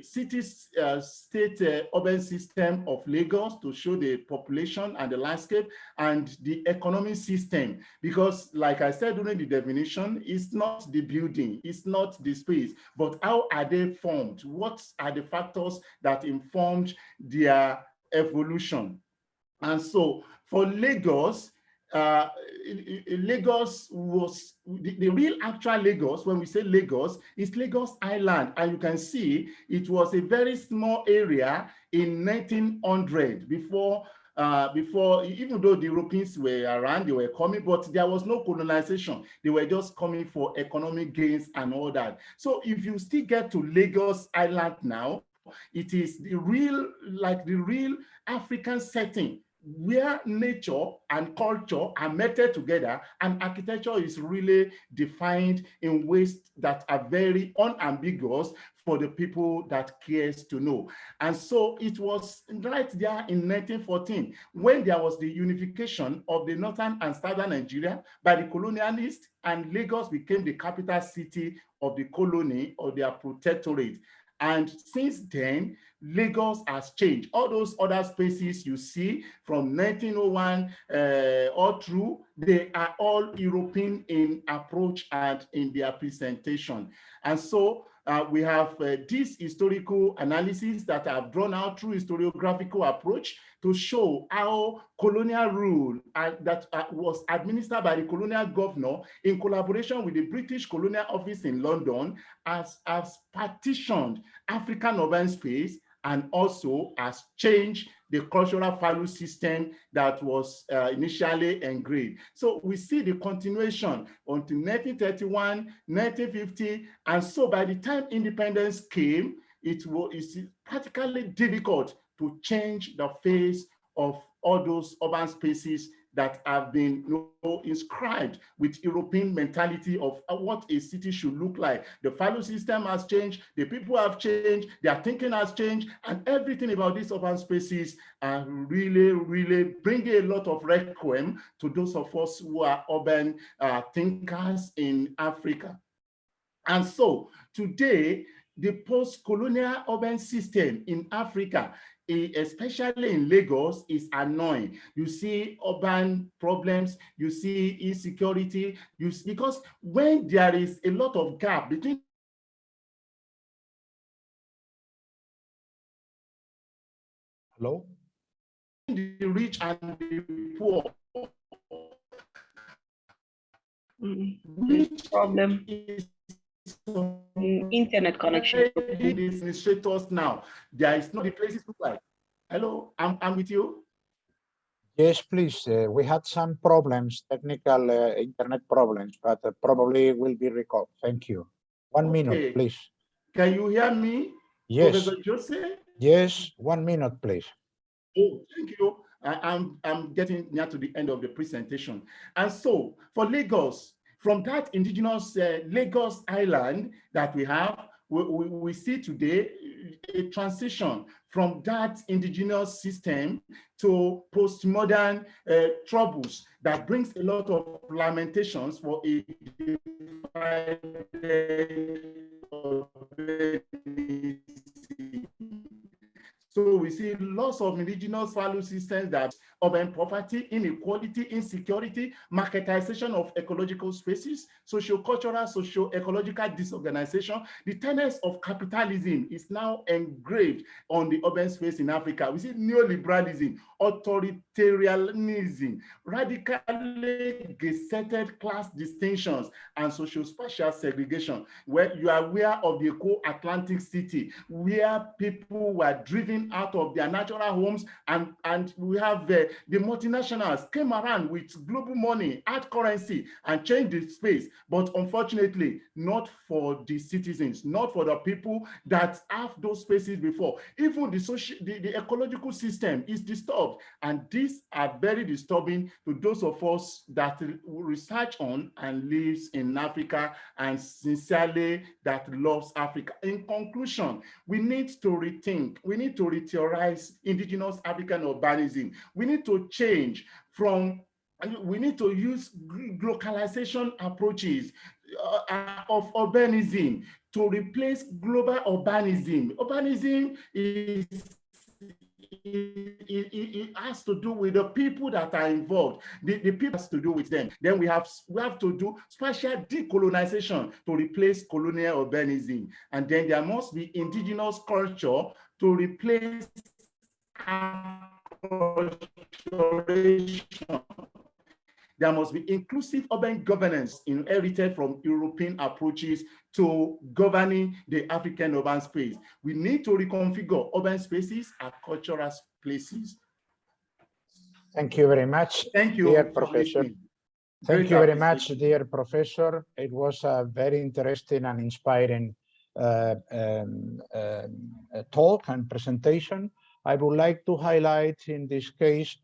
city-state urban system of Lagos to show the population and the landscape and the economic system, because like I said during the definition, it's not the building, it's not the space, but how are they formed? What are the factors that informed their evolution? And so for Lagos, Lagos was the real actual Lagos. When we say Lagos, is Lagos Island, and you can see it was a very small area in 1900 before even though the Europeans were around, they were coming, but there was no colonization. They were just coming for economic gains and all that. So if you still get to Lagos Island now, it is the real African setting where nature and culture are meted together, and architecture is really defined in ways that are very unambiguous for the people that cares to know. And so it was right there in 1914 when there was the unification of the northern and southern Nigeria by the colonialists, and Lagos became the capital city of the colony or their protectorate. And since then, Lagos has changed. All those other spaces you see from 1901 all through, they are all European in approach and in their presentation. And so we have this historical analysis that I've drawn out through historiographical approach to show how colonial rule that was administered by the colonial governor in collaboration with the British Colonial Office in London has partitioned African urban space and also has changed the cultural value system that was initially engraved. So we see the continuation until 1931, 1950, and so by the time independence came, it's practically difficult to change the face of all those urban spaces that have been inscribed with European mentality of what a city should look like. The value system has changed, the people have changed, their thinking has changed, and everything about these urban spaces are really bringing a lot of requiem to those of us who are urban thinkers in Africa. And so today, the post-colonial urban system in Africa, especially in Lagos, is annoying. You see urban problems, you see insecurity, because when there is a lot of gap between Hello? the rich and the poor, Which problem? is internet connection. the administrators now. There is not the places to like. Hello, I'm with you. Yes, please. We had some problems, technical internet problems, but probably will be recalled. Thank you. 1 minute, please. Can you hear me? Yes. Professor Jose? Yes, 1 minute, please. Oh, thank you. I'm getting near to the end of the presentation. And so for Lagos, from that indigenous Lagos Island that we have, we see today a transition from that indigenous system to postmodern troubles that brings a lot of lamentations for a So we see lots of indigenous value systems that urban poverty, inequality, insecurity, marketization of ecological spaces, socio-cultural, socio-ecological disorganization. The tenets of capitalism is now engraved on the urban space in Africa. We see neoliberalism, authoritarianism, radically gazetted class distinctions, and socio-spatial segregation, where you are aware of the Atlantic city, where people were driven out of their natural homes, and we have the multinationals came around with global money, hard currency, and changed the space. But unfortunately, not for the citizens, not for the people that have those spaces before. Even the ecological system is disturbed, and these are very disturbing to those of us that research on and lives in Africa and sincerely that loves Africa. In conclusion, we need to rethink, we need to retheorize indigenous African urbanism. We need to change from, we need to use localization approaches of urbanism to replace global urbanism. Urbanism is it has to do with the people that are involved. The people has to do with them. Then we have to do spatial decolonization to replace colonial urbanism. And then there must be indigenous culture to replace acculturation. There must be inclusive urban governance inherited from European approaches to governing the African urban space. We need to reconfigure urban spaces as cultural places. Thank you very much, Thank you, dear Professor. Thank you very much, dear Professor. It was a very interesting and inspiring talk and presentation. I would like to highlight in this case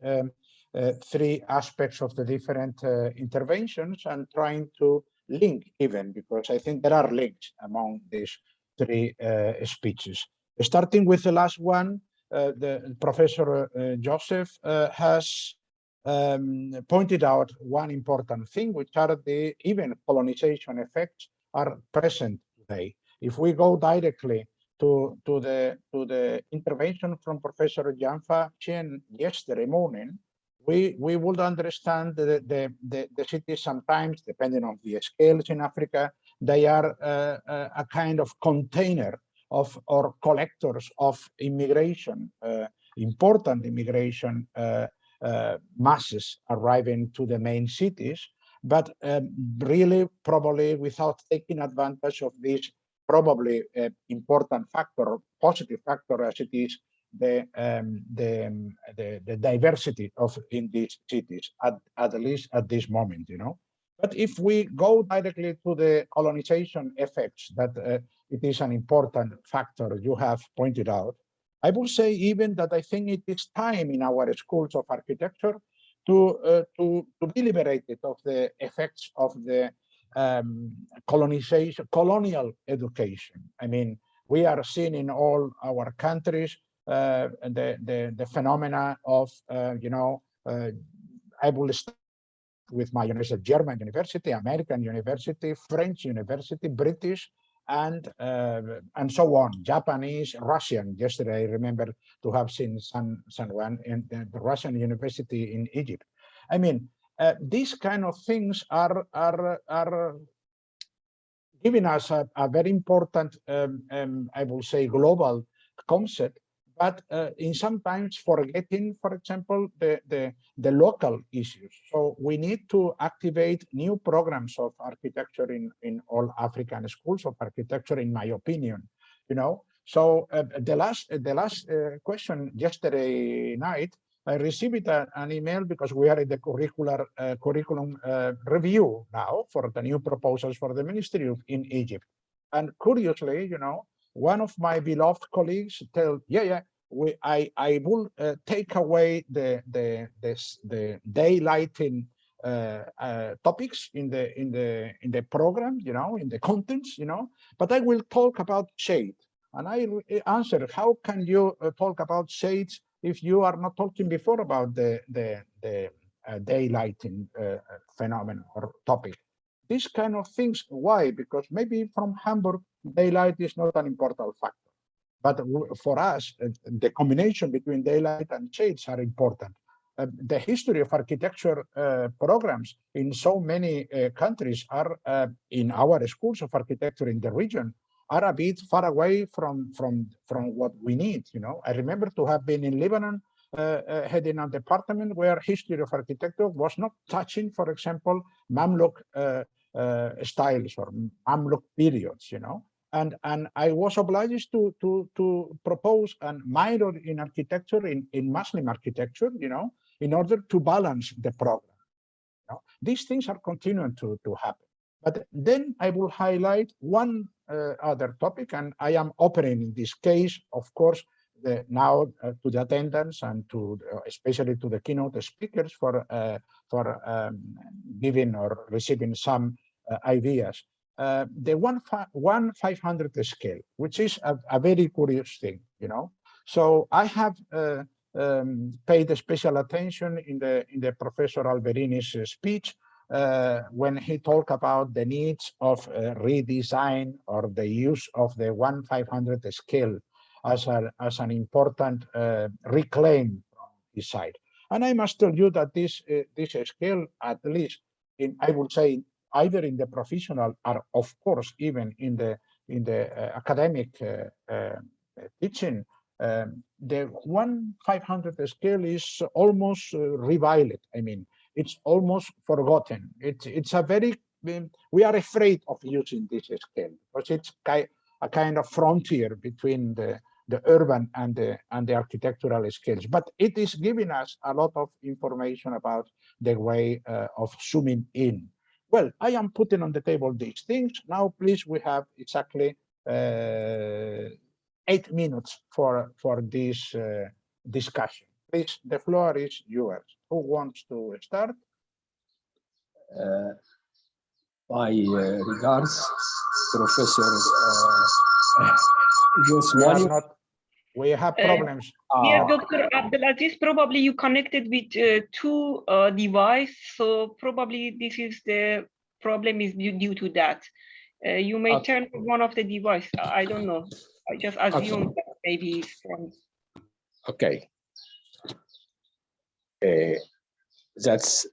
3 aspects of the different interventions and trying to link even, because I think there are links among these 3 speeches. Starting with the last one, the Professor Joseph has pointed out one important thing, which are the even colonization effects are present today. If we go directly to the intervention from Professor Janfa Chen yesterday morning, we would understand the cities sometimes, depending on the scales in Africa, they are a kind of container of or collectors of immigration, important immigration masses arriving to the main cities, but really probably without taking advantage of this probably important factor, positive factor as it is the diversity of in these cities, at least at this moment, you know. But if we go directly to the colonization effects, that it is an important factor you have pointed out, I will say even that I think it is time in our schools of architecture to be liberated of the effects of the colonial education. I mean, we are seeing in all our countries the phenomena of, you know, I will start with my university, German university, American university, French university, British, and so on, Japanese, Russian. Yesterday, I remember to have seen someone in the Russian university in Egypt. I mean, these kind of things are giving us a very important, I will say, global concept but in sometimes forgetting, for example, the local issues. So we need to activate new programs of architecture in all African schools of architecture, in my opinion. You know, so the last question yesterday night, I received an email because we are in the curriculum review now for the new proposals for the ministry in Egypt. And curiously, you know, one of my beloved colleagues told, I will take away the daylighting topics in the program, you know, in the contents, you know, but I will talk about shade. And I answered, how can you talk about shades if you are not talking before about the daylighting phenomenon or topic? These kind of things. Why? Because maybe from Hamburg, daylight is not an important factor. But for us, the combination between daylight and shades are important. The history of architecture programs in so many countries are in our schools of architecture in the region are a bit far away from what we need. You know, I remember to have been in Lebanon, heading a department where history of architecture was not touching, for example, Mamluk styles or Mamluk periods. You know, and I was obliged to propose a minor in architecture in Muslim architecture. You know, in order to balance the program. You know, these things are continuing to happen. But then I will highlight one other topic, and I am opening in this case, of course, now to the attendance and to especially to the keynote speakers for giving or receiving some ideas. The 1/500 scale, which is a very curious thing, you know. So I have paid special attention in the Professor Alberini's speech when he talked about the needs of redesign or the use of the 1/500 scale as an important reclaim from his side. And I must tell you that this scale, at least I would say, either in the professional or of course even in the academic teaching, the 1/500 scale is almost reviled. I mean, it's almost forgotten. It's a very, we are afraid of using this scale because it's a kind of frontier between the urban and the architectural scales. But it is giving us a lot of information about the way of zooming in. Well, I am putting on the table these things. Now, please, we have exactly 8 minutes for this discussion. Please, the floor is yours. Who wants to start? My regards, Professor Josmani. We have problems. Dear Dr. Abdelaziz, probably you connected with two devices, so probably this is the problem is due to that. You may turn one of the device. I don't know. I just assume that maybe it's from. Okay. That's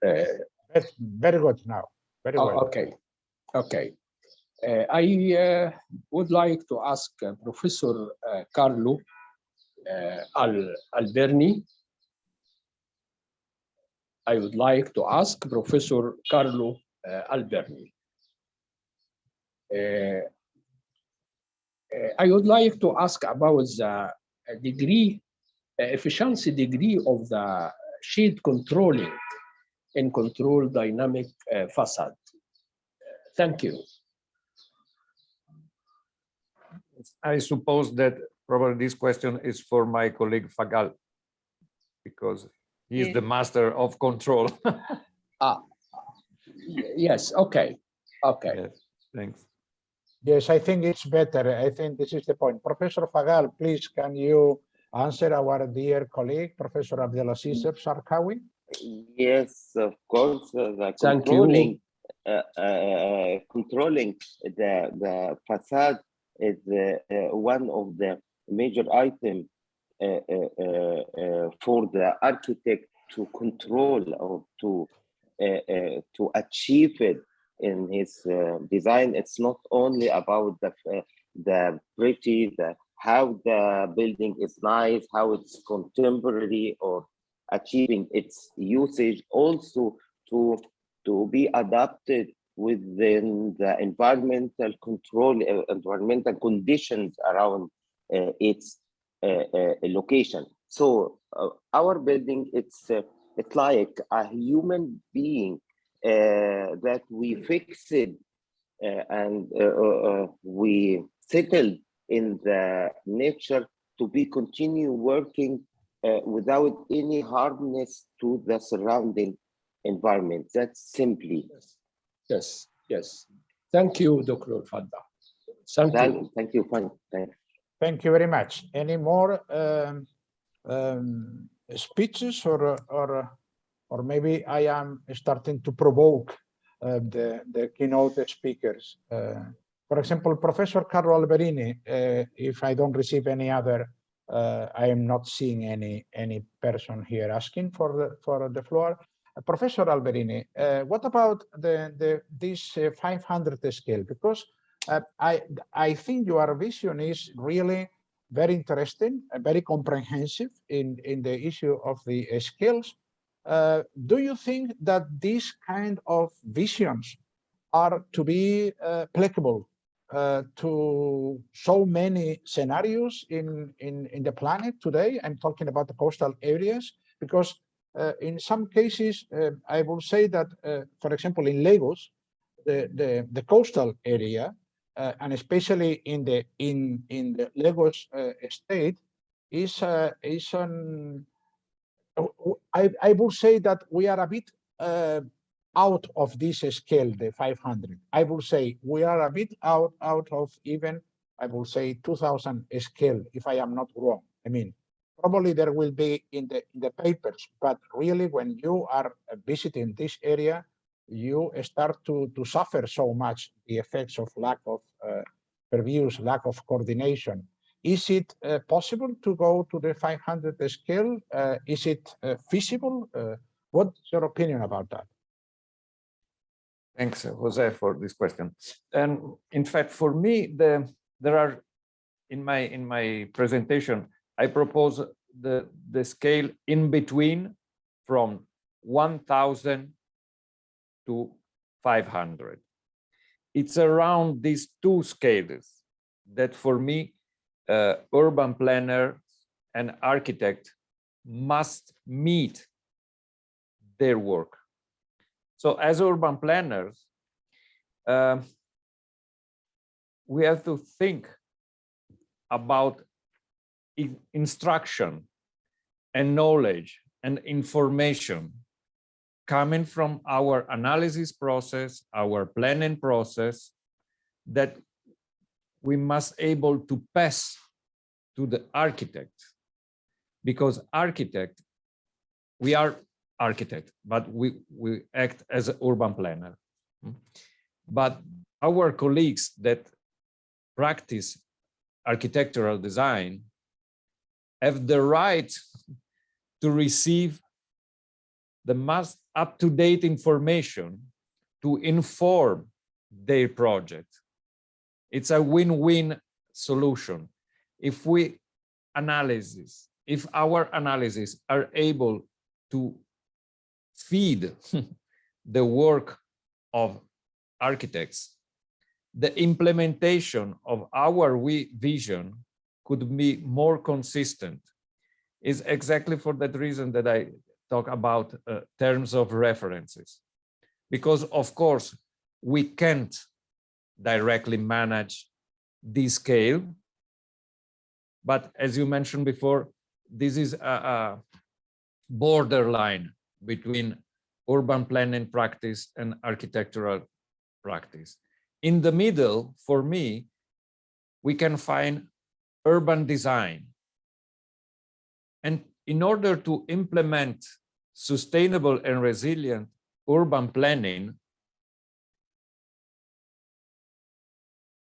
very good now. Very well. Okay. Okay. I would like to ask Professor Carlo Alberni. I would like to ask Professor Carlo Alberni. I would like to ask about the degree, efficiency degree of the shade controlling in control dynamic facade. Thank you. I suppose that probably this question is for my colleague Fagal, because he is the master of control. Yes, okay. Okay. Yes, thanks. Yes, I think it's better. I think this is the point. Professor Fagal, please, can you answer our dear colleague, Professor Abdelaziz Sarkawi? Yes, of course. Thank you. Controlling the facade is one of the major items for the architect to control or to achieve it in his design. It's not only about the pretty, the how the building is nice, how it's contemporary or achieving its usage, also to be adapted within the environmental control, environmental conditions around its location. So our building, it's like a human being that we fixed and we settled in the nature to be continue working without any harmness to the surrounding environment. That's simply. Yes, yes. Thank you, Dr. Fadda. Thank you. Fine. Thank you very much. Any more speeches, or maybe I am starting to provoke the keynote speakers? For example, Professor Carlo Alberini, if I don't receive any other, I am not seeing any person here asking for the floor. Professor Alberini, what about this 500 scale? Because I think your vision is really very interesting, very comprehensive in the issue of the scales. Do you think that these kind of visions are to be applicable to so many scenarios in the planet today? I'm talking about the coastal areas, because in some cases, I will say that, for example, in Lagos, the coastal area, and especially in the Lagos state, is on. I will say that we are a bit out of this scale, the 500. I will say we are a bit out of even, I will say, 2000 scale, if I am not wrong. I mean, probably there will be in the papers, but really when you are visiting this area, you start to suffer so much the effects of lack of purviews, lack of coordination. Is it possible to go to the 500 scale? Is it feasible? What's your opinion about that? Thanks, Jose, for this question. And in fact, for me, there are in my presentation, I propose the scale in between from 1,000 to 500. It's around these two scales that, for me, urban planner and architect must meet their work. So as urban planners, we have to think about instruction and knowledge and information coming from our analysis process, our planning process, that we must able to pass to the architect, because we are architect, but we act as an urban planner. But our colleagues that practice architectural design have the right to receive the most up-to-date information to inform their project. It's a win-win solution. If our analysis are able to feed the work of architects, the implementation of our vision could be more consistent. Is exactly for that reason that I talk about terms of references, because of course we can't directly manage this scale, but as you mentioned before, this is a borderline between urban planning practice and architectural practice. In the middle, for me, we can find urban design. And in order to implement sustainable and resilient urban planning,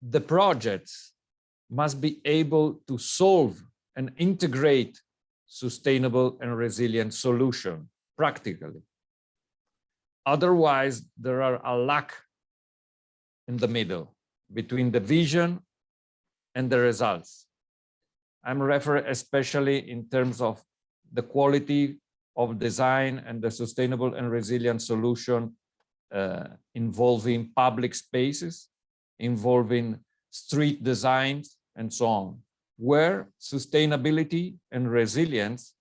the projects must be able to solve and integrate sustainable and resilient solution practically. Otherwise, there are a lack in the middle between the vision and the results. I'm referring especially in terms of the quality of design and the sustainable and resilient solution involving public spaces, involving street designs, and so on, where sustainability and resilience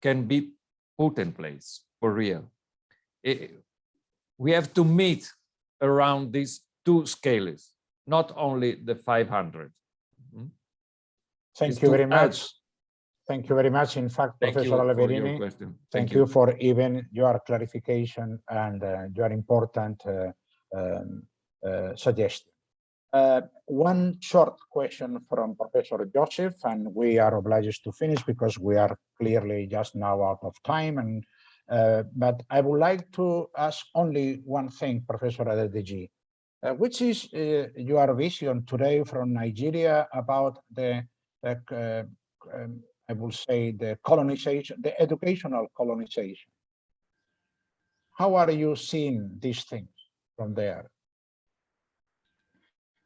can be put in place for real. We have to meet around these two scales, not only the 500. Thank you very much. Thank you very much. In fact, Professor Alberini, thank you for even your clarification and your important suggestion. One short question from Professor Joseph, and we are obliged to finish because we are clearly just now out of time. And but I would like to ask only one thing, Professor Adedeji, which is your vision today from Nigeria about the I will say the colonization, the educational colonization. How are you seeing these things from there?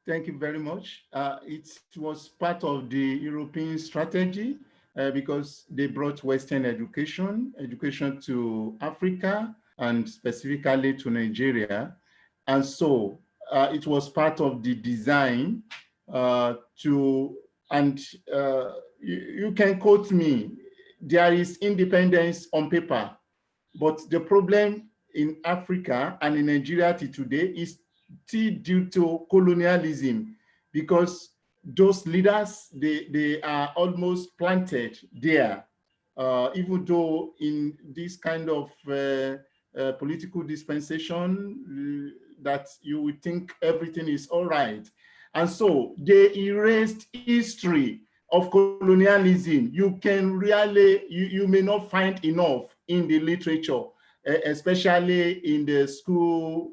Thank you very much. It was part of the European strategy because they brought Western education to Africa and specifically to Nigeria. And so it was part of the design you can quote me, there is independence on paper, but the problem in Africa and in Nigeria today is still due to colonialism, because those leaders, they are almost planted there, even though in this kind of political dispensation that you would think everything is all right. And so they erased history of colonialism. You can really, you may not find enough in the literature, especially in the school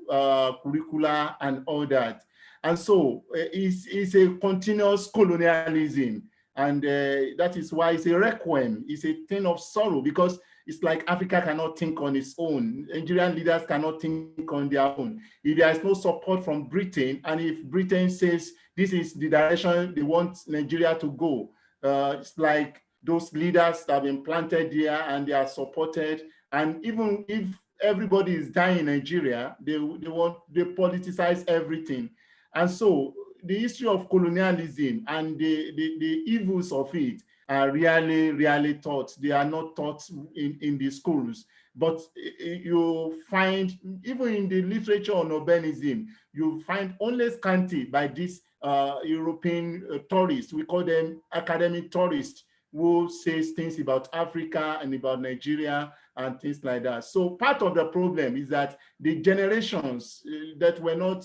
curricula and all that. And so it's a continuous colonialism. And that is why it's a requiem, it's a thing of sorrow, because it's like Africa cannot think on its own. Nigerian leaders cannot think on their own. If there is no support from Britain, and if Britain says this is the direction they want Nigeria to go, it's like those leaders that have been planted there and they are supported. And even if everybody is dying in Nigeria, they politicize everything. And so the history of colonialism and the evils of it are really taught. They are not taught in the schools. But you find, even in the literature on urbanism, you find only scanty by these European tourists. We call them academic tourists, who says things about Africa and about Nigeria and things like that. So part of the problem is that the generations that were not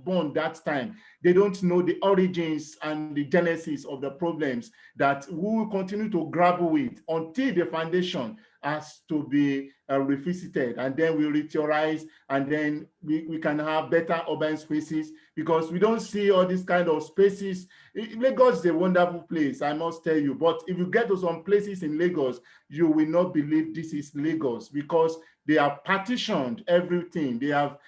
born that time, they don't know the origins and the genesis of the problems that we will continue to grapple with until the foundation has to be revisited, and then we re-theorize, and then we can have better urban spaces, because we don't see all these kind of spaces. Lagos is a wonderful place, I must tell you, but if you get to some places in Lagos, you will not believe this is Lagos, because they have partitioned everything. They have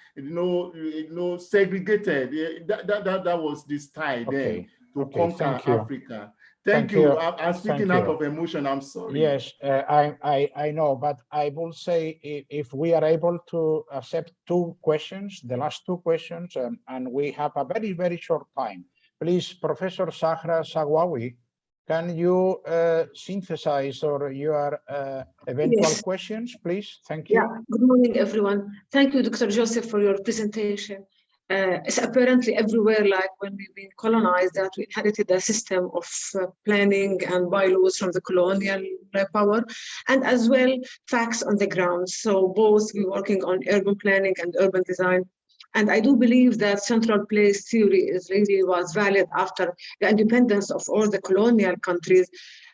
segregated. That was the style then to conquer Africa. Thank you. I'm speaking out of emotion. I'm sorry. Yes, I know, but I will say if we are able to accept two questions, the last two questions, and we have a very short time. Please, Professor Zahra Sagwawi, can you synthesize or your eventual questions, please? Thank you. Yeah, good morning, everyone. Thank you, Dr. Joseph, for your presentation. It's apparently everywhere, like when we've been colonized, that we inherited a system of planning and bylaws from the colonial power, and as well facts on the ground. So both we're working on urban planning and urban design. And I do believe that central place theory was valid after the independence of all the colonial countries.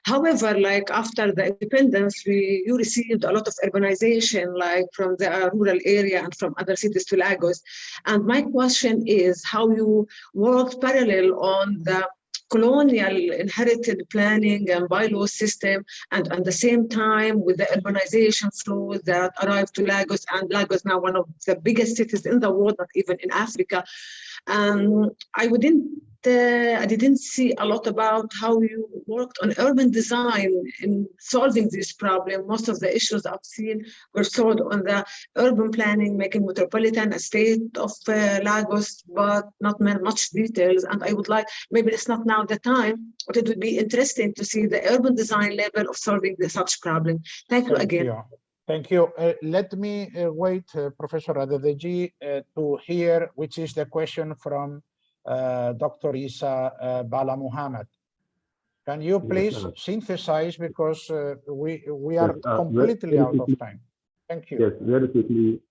However, like after the independence, you received a lot of urbanization, like from the rural area and from other cities to Lagos. And my question is how you worked parallel on the colonial inherited planning and bylaw system, and at the same time with the urbanization flows that arrived to Lagos, and Lagos now one of the biggest cities in the world, not even in Africa. I didn't see a lot about how you worked on urban design in solving this problem. Most of the issues I've seen were solved on the urban planning, making metropolitan a state of Lagos, but not much details. And I would like, maybe it's not now the time, but it would be interesting to see the urban design level of solving such problem. Thank you again. Thank you. Let me wait, Professor Adedeji, to hear which is the question from Dr. Isa Bala Muhammad. Can you please synthesize, because we are completely out of time. Thank you. Yes,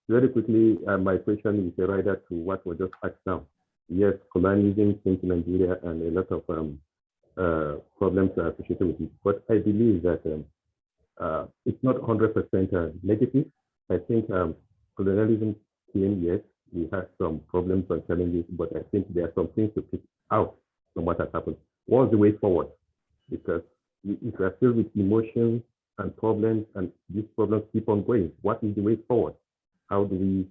very quickly, my question is related to what was just asked now. Yes, colonialism came to Nigeria and a lot of problems are associated with it. But I believe that it's not 100% negative. I think colonialism came, yes, we had some problems and challenges, but I think there are some things to pick out from what has happened. What's the way forward? Because if we are filled with emotions and problems, and these problems keep on going, what is the way forward? How do we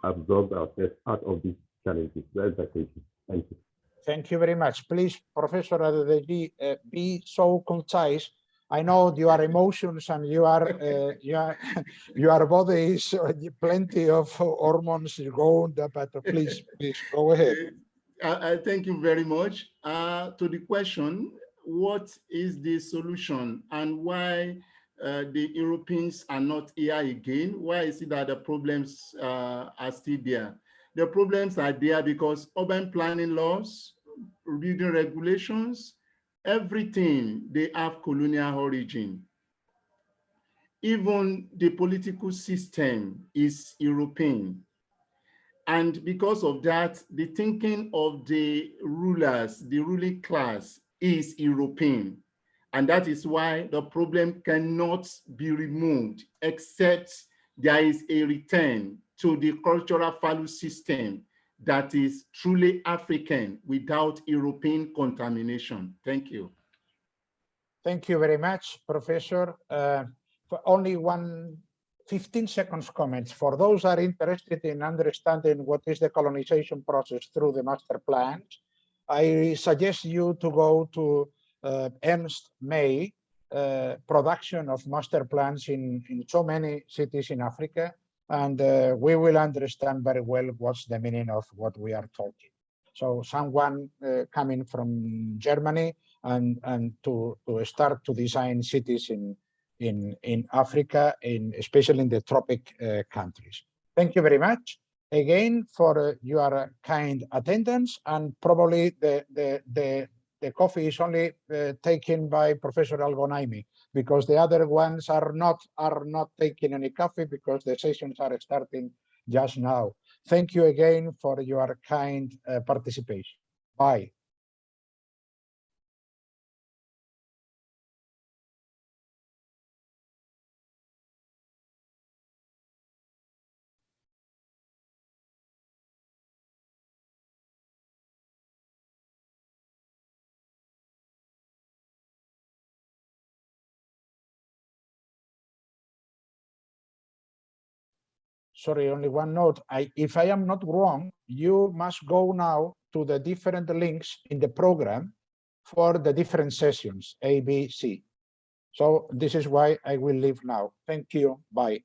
absorb ourselves out of these challenges? That's the question. Thank you. Thank you very much. Please, Professor Adedeji, be so concise. I know your emotions and your body is plenty of hormones going, but please go ahead. I thank you very much. To the question, what is the solution and why the Europeans are not here again? Why is it that the problems are still there? The problems are there because urban planning laws, building regulations, everything, they have colonial origin. Even the political system is European. And because of that, the thinking of the rulers, the ruling class, is European. And that is why the problem cannot be removed except there is a return to the cultural value system that is truly African without European contamination. Thank you. Thank you very much, Professor. For only 15 seconds comments. For those that are interested in understanding what is the colonization process through the master plans, I suggest you to go to Ernst May production of master plans in so many cities in Africa, and we will understand very well what's the meaning of what we are talking. So someone coming from Germany and to start to design cities in Africa, especially in the tropic countries. Thank you very much again for your kind attendance, and probably the coffee is only taken by Professor Algonaimi, because the other ones are not taking any coffee because the sessions are starting just now. Thank you again for your kind participation. Bye. Sorry, only one note. If I am not wrong, you must go now to the different links in the program for the different sessions, A, B, C. So this is why I will leave now. Thank you. Bye.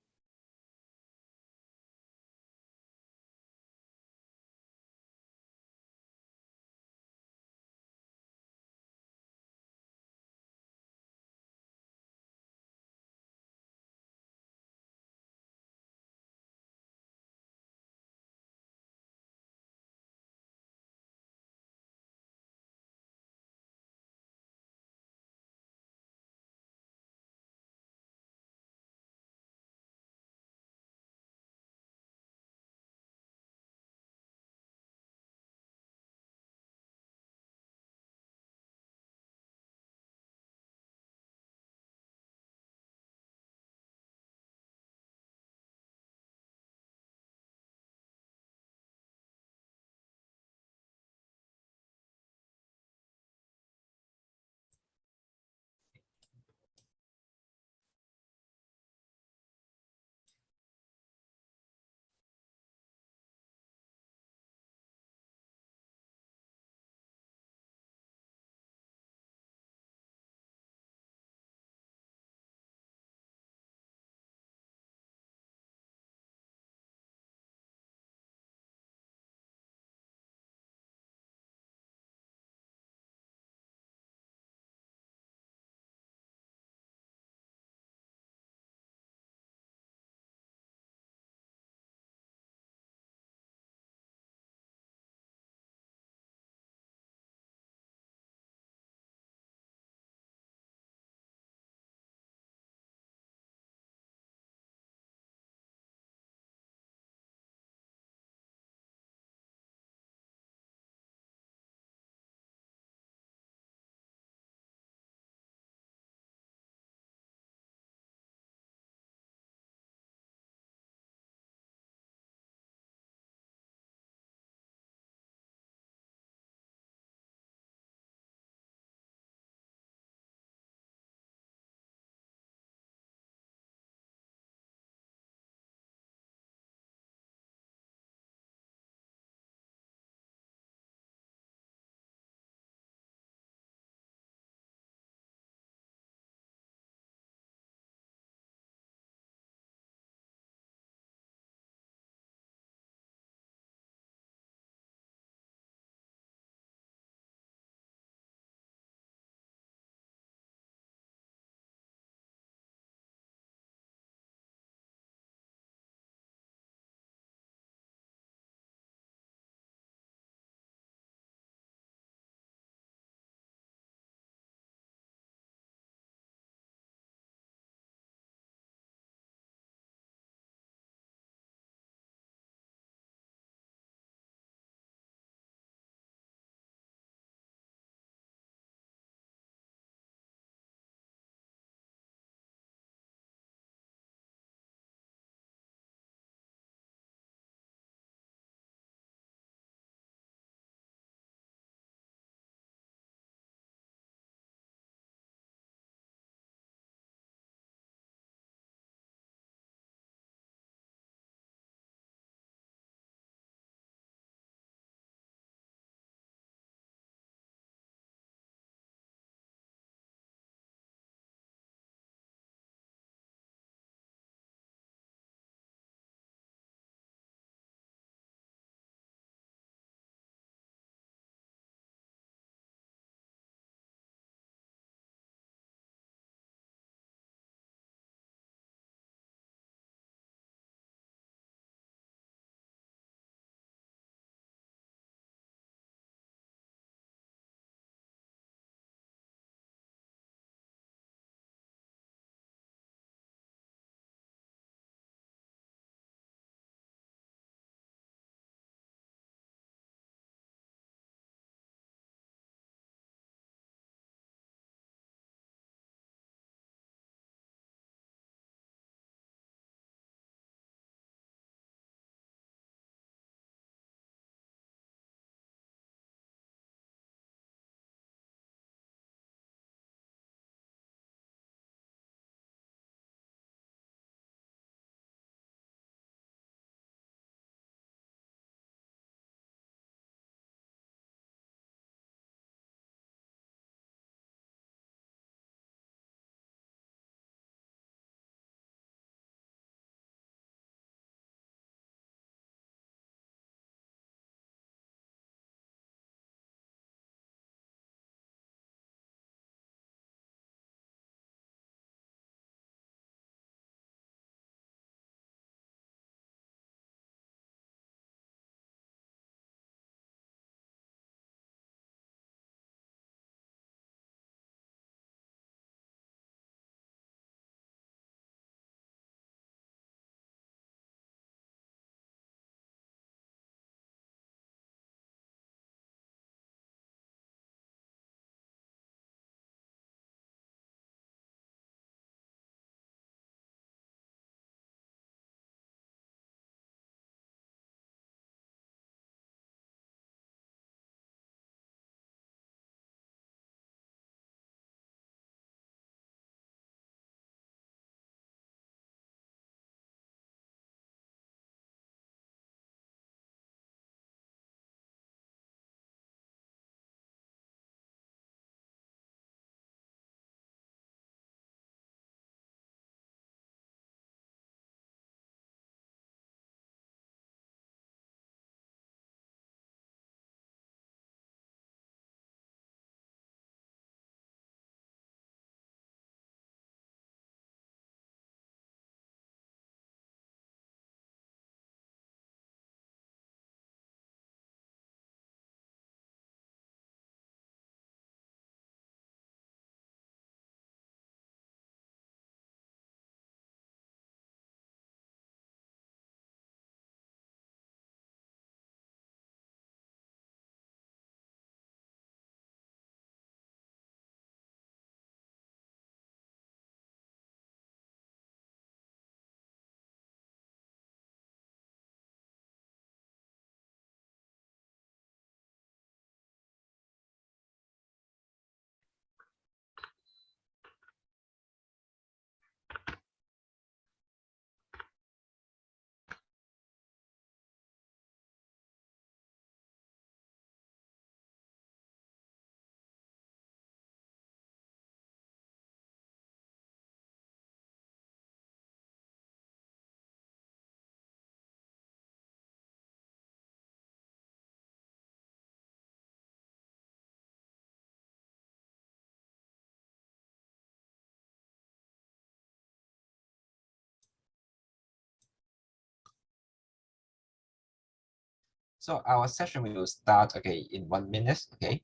So our session will start, okay, in 1 minute, okay.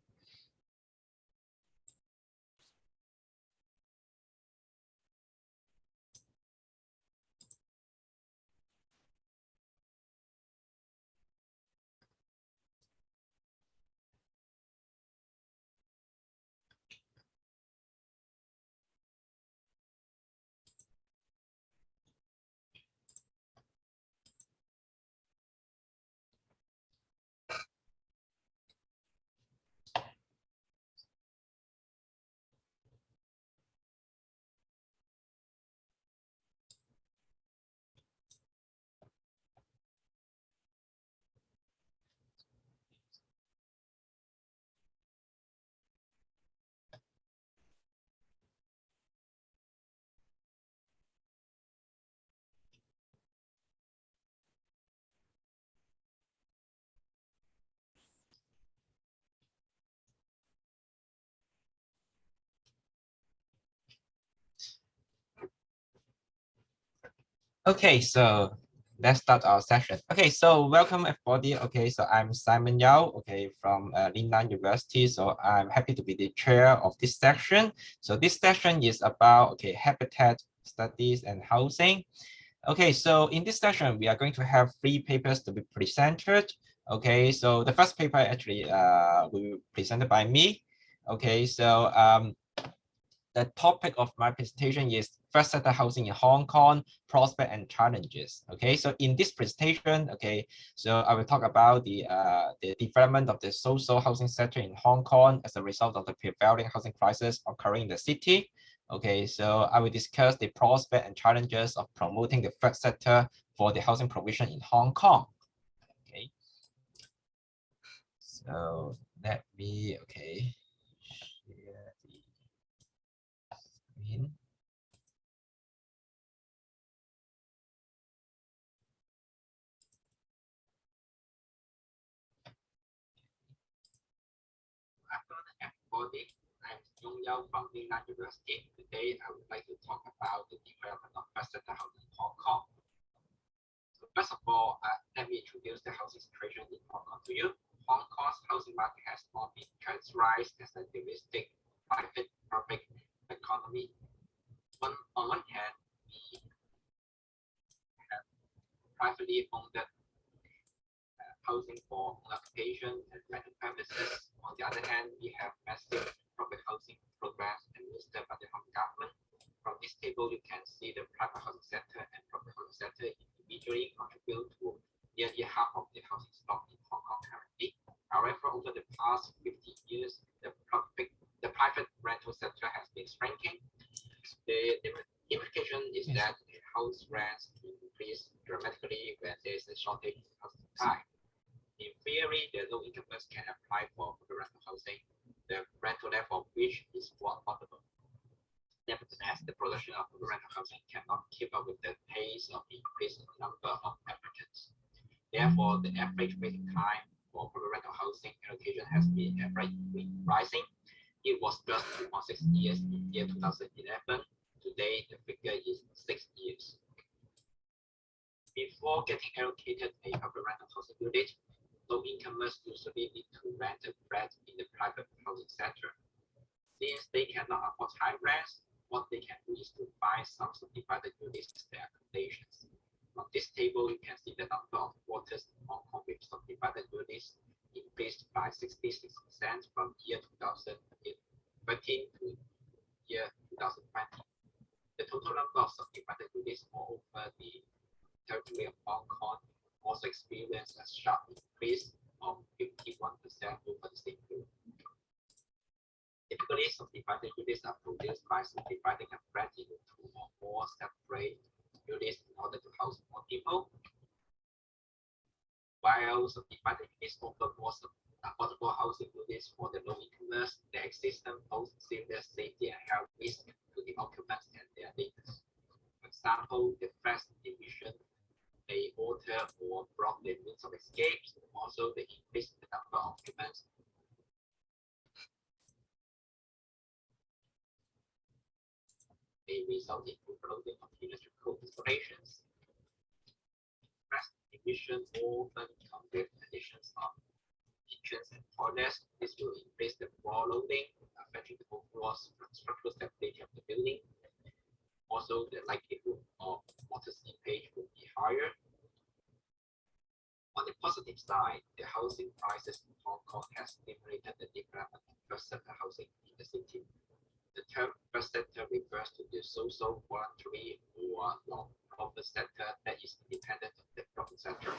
Okay, so let's start our session. Okay, so welcome everybody. Okay, so I'm Simon Yao, okay, from Lingnan University. So I'm happy to be the chair of this section. So this session is about, okay, habitat studies and housing. Okay, so in this session, we are going to have 3 papers to be presented. Okay, so the first paper actually will be presented by me. Okay, so the topic of my presentation is first sector housing in Hong Kong, prospects and challenges. Okay, so in this presentation, okay, so I will talk about the development of the social housing sector in Hong Kong as a result of the prevailing housing crisis occurring in the city. Okay, so I will discuss the prospects and challenges of promoting the first sector for the housing provision in Hong Kong. Okay, so let me, okay, share the screen. Everybody, I'm Yong Yao from Lingnan University. Today, I would like to talk about the development of first sector housing in Hong Kong. So first of all, let me introduce the housing situation in Hong Kong to you. Hong Kong's housing market has not been characterized as a domestic, private, public economy. On one hand, we have privately owned housing for occupation and rental purposes. On the other hand, we have massive public housing programs administered by the Hong Kong government. From this table, you can see the private housing sector and public housing sector individually contribute to nearly half of the housing stock in Hong Kong currently. However, over the past 50 years, the private rental sector has been shrinking. The implication is that the house rents increase dramatically when there is a shortage in housing supply. In theory, the low-incomers can apply for the rental housing, the rental level of which is more affordable. Nevertheless, the production of the rental housing cannot keep up with the pace of the increased number of applicants. Therefore, the average waiting time for rental housing allocation has been rising. It was just 2.6 years in year 2011. Today, the figure is 6 years. Before getting allocated a public rental housing unit, low-incomers usually need to rent a flat in the private housing sector. Since they cannot afford high rents, what they can do is to buy some subdivided units as their accommodations. On this table, you can see the number of quarters in Hong Kong with subdivided units increased by 66% from year 2013 to year 2020. The total number of subdivided units all over the territory of Hong Kong also experienced a sharp increase of 51% over the same period. Typically, subdivided units are produced by subdividing a flat into 2 or more separate units in order to house more people. While subdivided units offer more affordable housing units for the low-incomers, their existence poses serious safety and health risks to the occupants and their neighbors. For example, the flat division may alter or block the means of escape. Also, they increase the number of occupants. May result in overloading of electrical installations. Flat division often come with additions of kitchens and toilets. This will increase the floor loading, affecting the overall structural stability of the building. Also, the likelihood of water seepage will be higher. On the positive side, the housing prices in Hong Kong has stimulated the development of first sector housing in the city. The term first sector refers to the social, voluntary, or non-profit sector that is independent of the profit sector.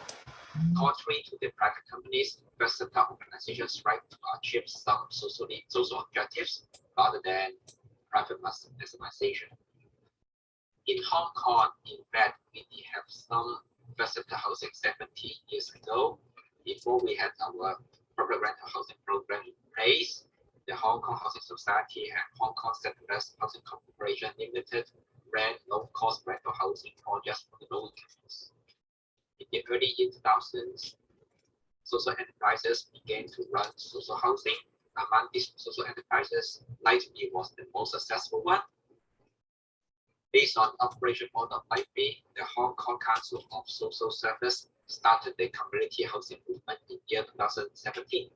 Contrary to the private companies, first sector organizations strive to achieve some social objectives rather than private maximization. In Hong Kong, in fact, we have some first sector housing 70 years ago. Before we had our public rental housing program in place, the Hong Kong Housing Society and Hong Kong Settlers Housing Corporation Limited ran low-cost rental housing projects for the lower income. In the early 2000s, social enterprises began to run social housing. Among these social enterprises, Lightbe was the most successful one. Based on operation model of Lightbe, the Hong Kong Council of Social Service started the community housing movement in year 2017.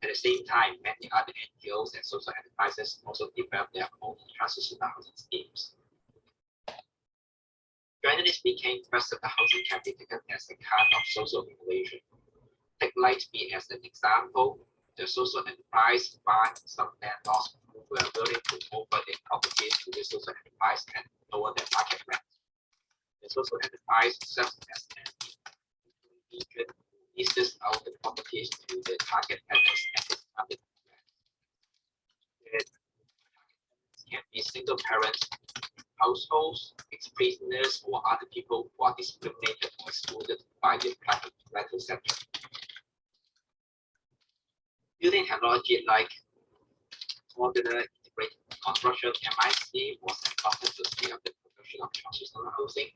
At the same time, many other NGOs and social enterprises also developed their own transitional housing schemes. Generally speaking, first sector housing can be taken as a kind of social innovation. Take Lightbe as an example. The social enterprise found some landlords who were willing to offer their properties to the social enterprise and lower their market rent. The social enterprise serves as an intermediary who leases out the properties to the target tenants at its target rent. The target can be single parents, households, ex-prisoners, or other people who are discriminated or excluded by the private rental sector. Building technology like modular integrated construction (MIC) was adopted to scale up the production of transitional housing.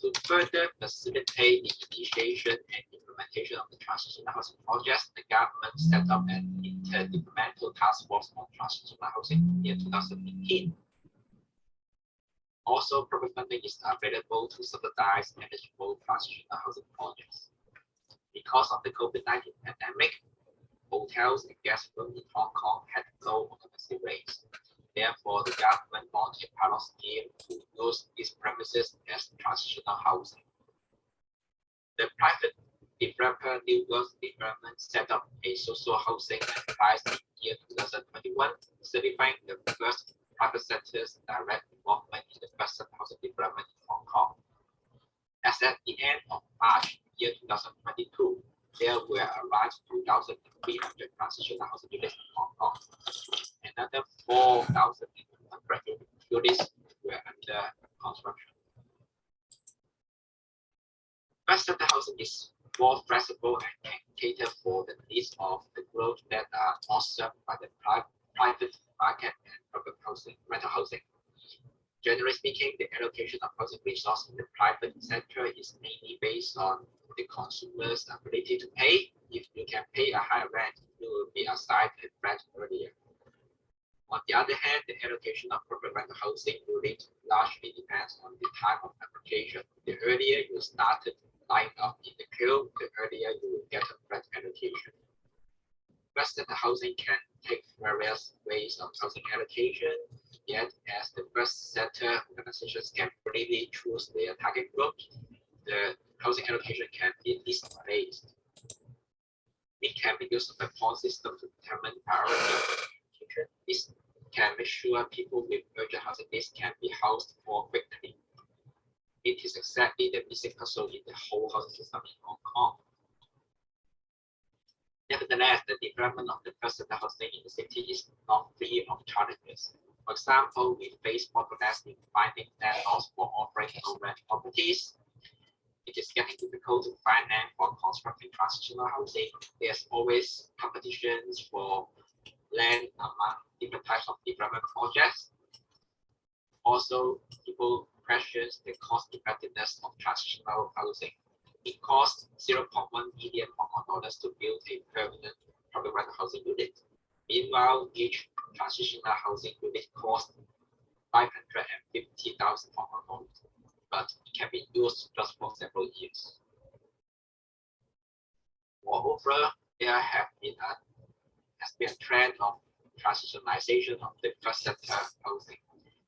To further facilitate the initiation and implementation of the transitional housing projects, the government set up an interdepartmental task force on transitional housing in 2018. Also, public funding is available to subsidize eligible transitional housing projects. Because of the COVID-19 pandemic, hotels and guest rooms in Hong Kong had low occupancy rates. Therefore, the government launched a pilot scheme to use these premises as transitional housing. The private developer New World Development set up a social housing enterprise in year 2021, certifying the first private sector's direct involvement in the first housing development in Hong Kong. As at the end of March year 2022, there were around 2,300 transitional housing units in Hong Kong. Another 4,100 units were under construction. First sector housing is more flexible and can cater for the needs of the growth that are not served by the private market and public housing, rental housing. Generally speaking, the allocation of housing resources in the private sector is mainly based on the consumer's ability to pay. If you can pay a higher rent, you will be assigned a flat earlier. On the other hand, the allocation of public rental housing unit largely depends on the time of application. The earlier you started lining up in the queue, the earlier you will get a flat allocation. First sector housing can take various ways of housing allocation, yet as the first sector organizations can freely choose their target group, the housing allocation can be list-based. It can be used as a point system to determine priority. This can make sure people with urgent housing needs can be housed more quickly. It is exactly the missing puzzle in the whole housing system in Hong Kong. Nevertheless, the development of the first sector housing in the city is not free of challenges. For example, we face bottlenecks in finding landlords for offering no-rent properties. It is getting difficult to find land for constructing transitional housing. There's always competitions for land among different types of development projects. Also, people question the cost effectiveness of transitional housing. It costs 0.1 million Hong Kong dollars to build a permanent public rental housing unit. Meanwhile, each transitional housing unit costs 550,000 Hong Kong dollars, but it can be used just for several years. Moreover, there has been a trend of transitionalization of the first sector housing.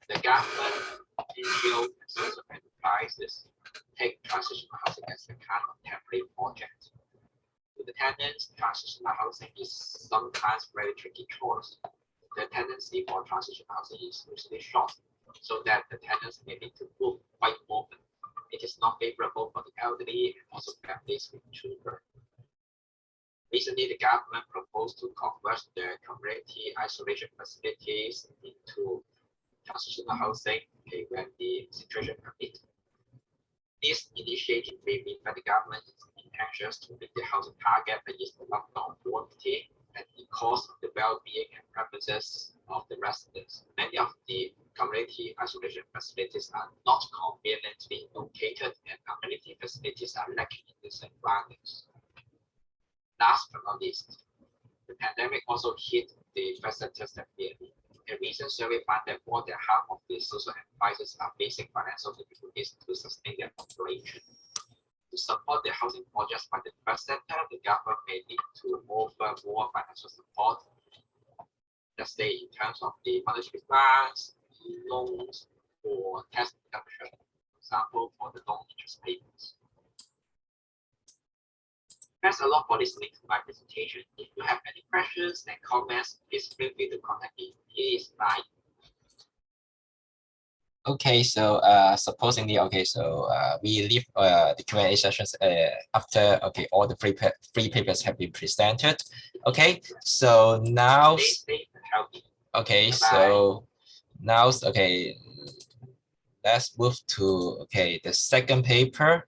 The government, NGOs, and social enterprises take transitional housing as a kind of temporary project. To the tenants, transitional housing is sometimes very tricky choice. The tendency for transitional housing is usually short, so that the tenants may need to move quite often. It is not favorable for the elderly and also families with children. Recently, the government proposed to convert the community isolation facilities into transitional housing when the situation permits. This initiative may mean that the government is anxious to meet the housing target that is the lockdown quantity at the cost of the well-being and preferences of the residents. Many of the community isolation facilities are not conveniently located, and community facilities are lacking in this environment. Last but not least, the pandemic also hit the first sector severely. A recent survey found that more than half of the social enterprises are facing financial difficulties to sustain their operation. To support the housing projects by the first sector, the government may need to offer more financial support, let's say in terms of the monetary grants, loans, or tax deduction, for example, for the loan interest payments. Thanks a lot for listening to my presentation. If you have any questions and comments, please feel free to contact me. Here is mine. Okay, so supposedly, okay, so we leave the Q&A sessions after all the free papers have been presented. Okay, so now okay, so now let's move to the second paper.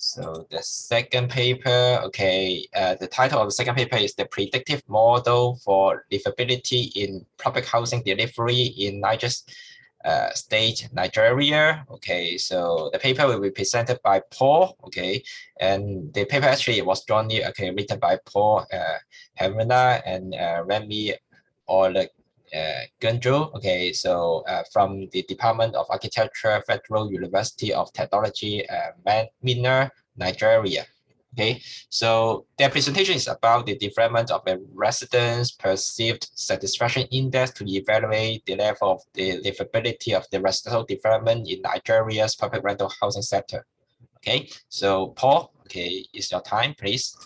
So the second paper, the title of the second paper is the predictive model for livability in public housing delivery in Niger State, Nigeria. Okay, so the paper will be presented by Paul. Okay, and the paper actually was jointly written by Paul Hermina and Remy Gunjo. Okay, so from the Department of Architecture, Federal University of Technology, Minna, Nigeria. Okay, so their presentation is about the development of a residents' perceived satisfaction index to evaluate the level of the livability of the residential development in Nigeria's public rental housing sector. Okay, so Paul, it's your time, please.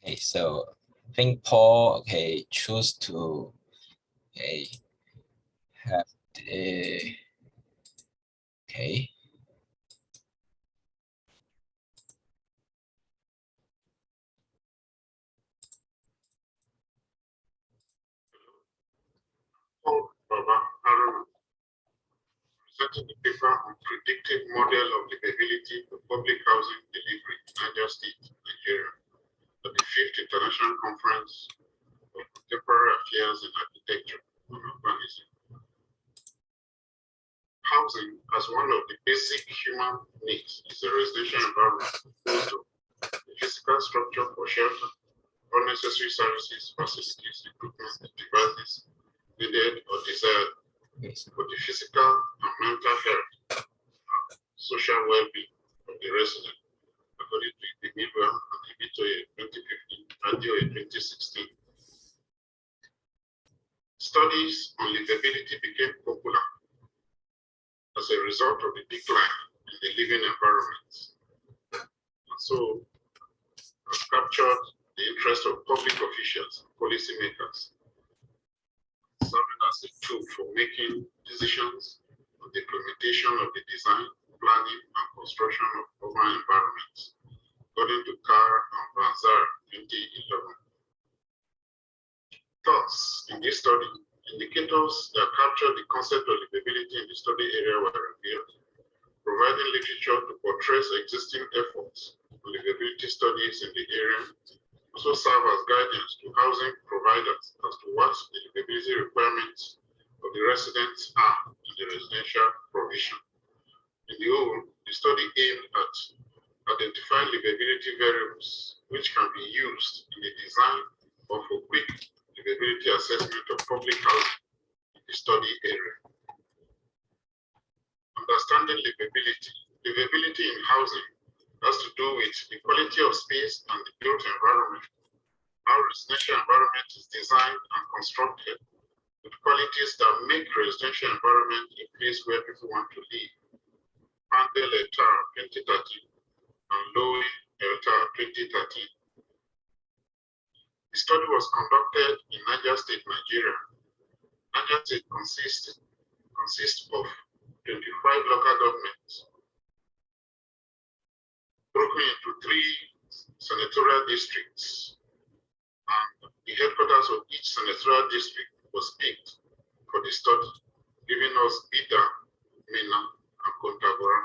Okay, so I think Paul, choose to have the, Presenting the paper on predictive model of livability for public housing delivery in Niger State, Nigeria, at the 5th International Conference of Contemporary Affairs in Architecture and Urbanism. Housing, as one of the basic human needs, is a residential environment composed of the physical structure for shelter, all necessary services, facilities, equipment, and devices needed or desired for the physical and mental health and social well-being of the resident, according to individual and Ibitoye 2015 and DOA 2016. Studies on livability became popular as a result of the decline in the living environments, and so captured the interest of public officials and policymakers, serving as a tool for making decisions on the implementation of the design, planning, and construction of urban environments, according to Carr and Banzar 2011. Thus, in this study, indicators that capture the concept of livability in the study area were revealed, providing literature to portray existing efforts to livability studies in the area also serve as guidance to housing providers as to what the livability requirements of the residents are in the residential provision. In the whole, the study aimed at identifying livability variables which can be used in the design of a quick livability assessment of public housing in the study area. Understanding livability. Livability in housing has to do with the quality of space and the built environment, how residential environment is designed and constructed with qualities that make residential environment a place where people want to live. Handel et al. 2013 and Lowy et al. 2013. The study was conducted in Niger State, Nigeria. Niger State consists of 25 local governments broken into 3 senatorial districts, and the headquarters of each senatorial district was picked for the study, giving us Bida, Mina, and Kontagora.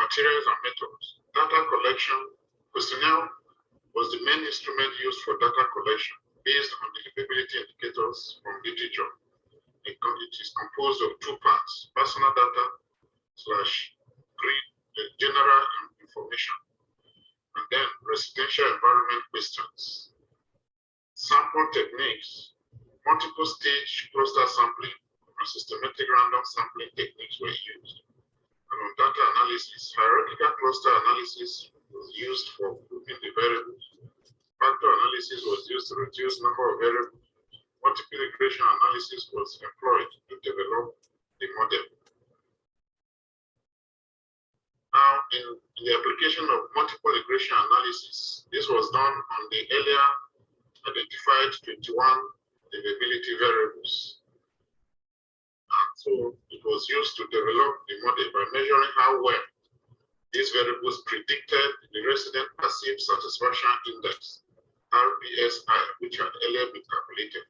Materials and methods. Data collection. Questionnaire was the main instrument used for data collection based on the livability indicators from literature. It is composed of 2 parts: personal data / general information, and then residential environment questions. Sample techniques. Multiple stage cluster sampling and systematic random sampling techniques were used. And on data analysis, hierarchical cluster analysis was used for grouping the variables. Factor analysis was used to reduce number of variables. Multiple regression analysis was employed to develop the model. Now, in the application of multiple regression analysis, this was done on the earlier identified 21 livability variables. And so it was used to develop the model by measuring how well these variables predicted the resident perceived satisfaction index, RPSI, which had earlier been calculated.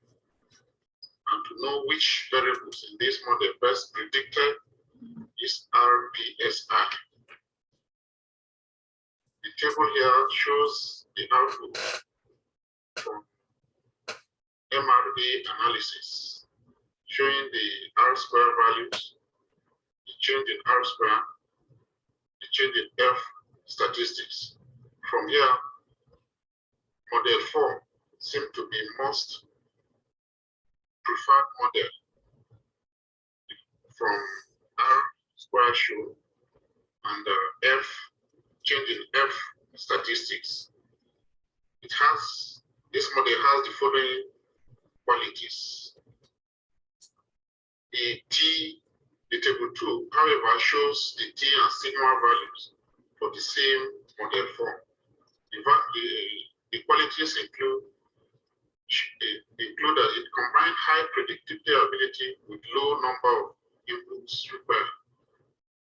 And to know which variables in this model best predicted this RPSI. The table here shows the output from MRA analysis, showing the R-square values, the change in R-square, the change in F statistics. From here, model 4 seemed to be most preferred model from R-square show and F, change in F statistics. This model has the following qualities. The table 2, however, shows the T and sigma values for the same model form. The qualities include that it combines high predictability ability with low number of inputs required.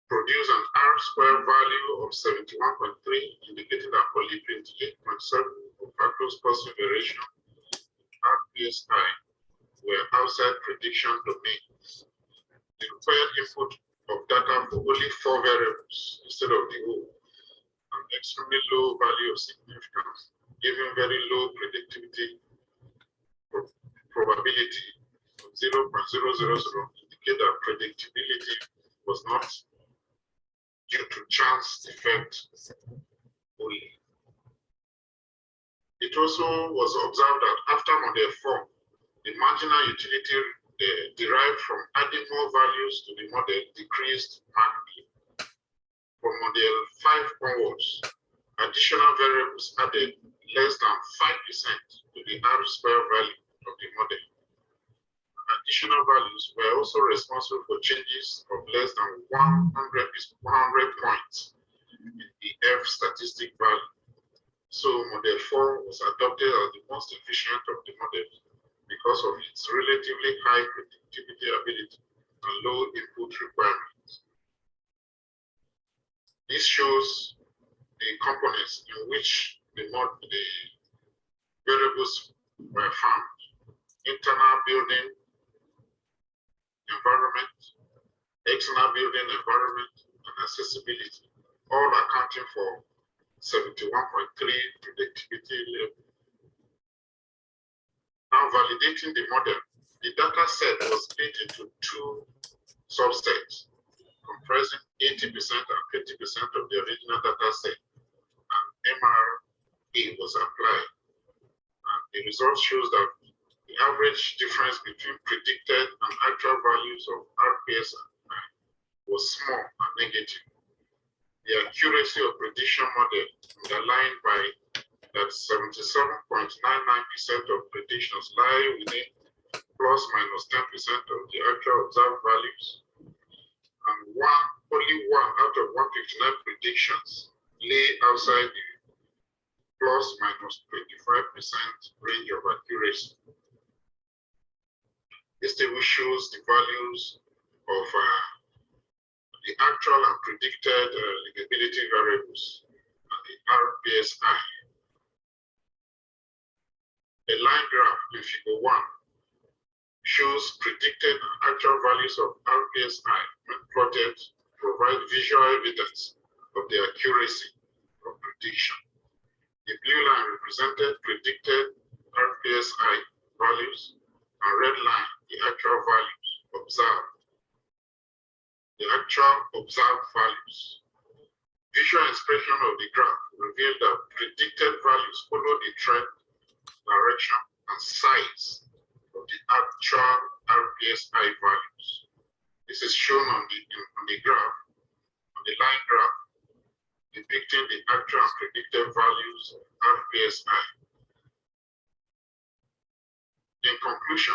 Produce an R-square value of 71.3, indicating that only 28.7 of factors positive variation RPSI were outside prediction domains. The required input of data for only 4 variables instead of the whole, an extremely low value of significance, giving very low predictivity probability of 0.000, indicate that predictability was not due to chance effect only. It also was observed that after model 4, the marginal utility derived from adding more values to the model decreased markedly. From model 5 onwards, additional variables added less than 5% to the R-square value of the model. Additional values were also responsible for changes of less than 100 points in the F statistic value. So model 4 was adopted as the most efficient of the models because of its relatively high predictivity ability and low input requirements. This shows the components in which the variables were found: internal building environment, external building environment, and accessibility. all accounting for 71.3 predictability level. Now validating the model, the data set was split into two subsets, comprising 80% and 50% of the original data set, and MRE was applied. And the result shows that the average difference between predicted and actual values of RPS was small and negative. The accuracy of prediction model underlined by that 77.99% of predictions lie within plus minus 10% of the actual observed values, and only one out of 159 predictions lay outside the plus minus 25% range of accuracy. This table shows the values of the actual and predicted ligability variables and the RPSI. A line graph in figure 1 shows predicted and actual values of RPSI when plotted provide visual evidence of the accuracy of prediction. The blue line represented predicted RPSI values and red line the actual values observed. The actual observed values. Visual expression of the graph revealed that predicted values follow the trend, direction, and size of the actual RPSI values. This is shown on the graph, on the line graph, depicting the actual and predicted values of RPSI. In conclusion,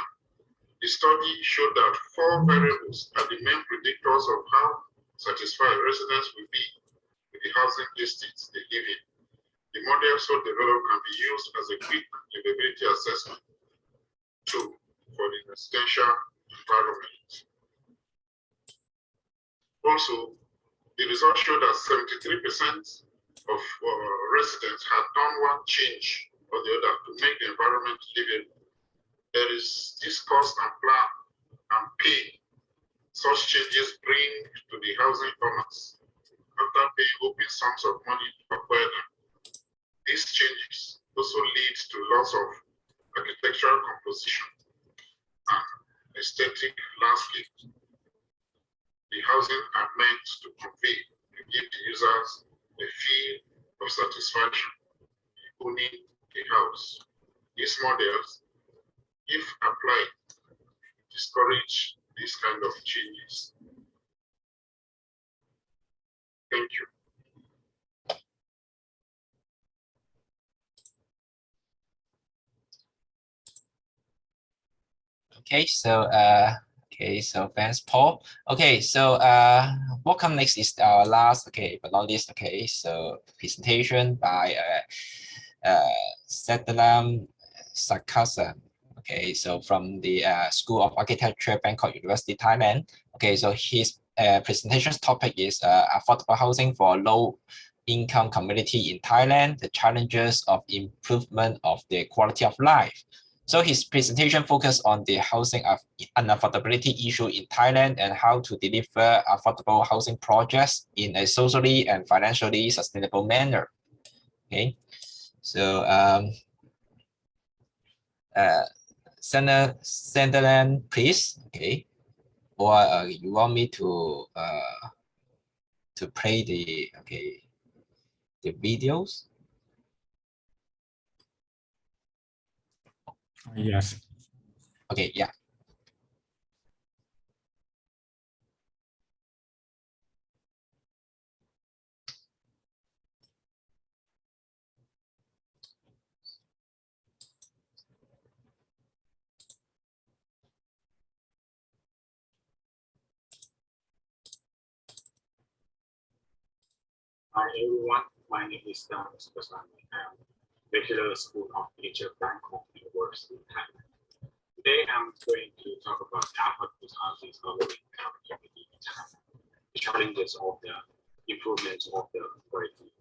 the study showed that 4 variables are the main predictors of how satisfied residents will be with the housing districts they live in. The model so developed can be used as a quick livability assessment tool for the residential environment. Also, the results showed that 73% of residents had done one change or the other to make the environment livable. There is discuss and plan and pay such changes bring to the housing owners after paying open sums of money to acquire them. These changes also lead to loss of architectural composition and aesthetic landscape. The housing are meant to convey to give the users a feel of satisfaction in owning a house. These models, if applied, discourage these kind of changes. Thank you. Okay, so thanks, Paul. Okay, so what comes next is our last, but not least, so presentation by Sedalam Sakasan. Okay, so from the School of Architecture, Bangkok University, Thailand. Okay, so his presentation topic is affordable housing for low-income community in Thailand, the challenges of improvement of the quality of life. So his presentation focused on the housing unaffordability issue in Thailand and how to deliver affordable housing projects in a socially and financially sustainable manner. Okay, so Sunderland, please. Okay, or you want me to play the the videos? Yes. Okay, yeah. Hi everyone, my name is Thomas Basani. I'm lecturer at School of Architecture, Bangkok University, Thailand. Today I'm going to talk about affordable housing for low-income community in Thailand, the challenges of the improvements of the quality.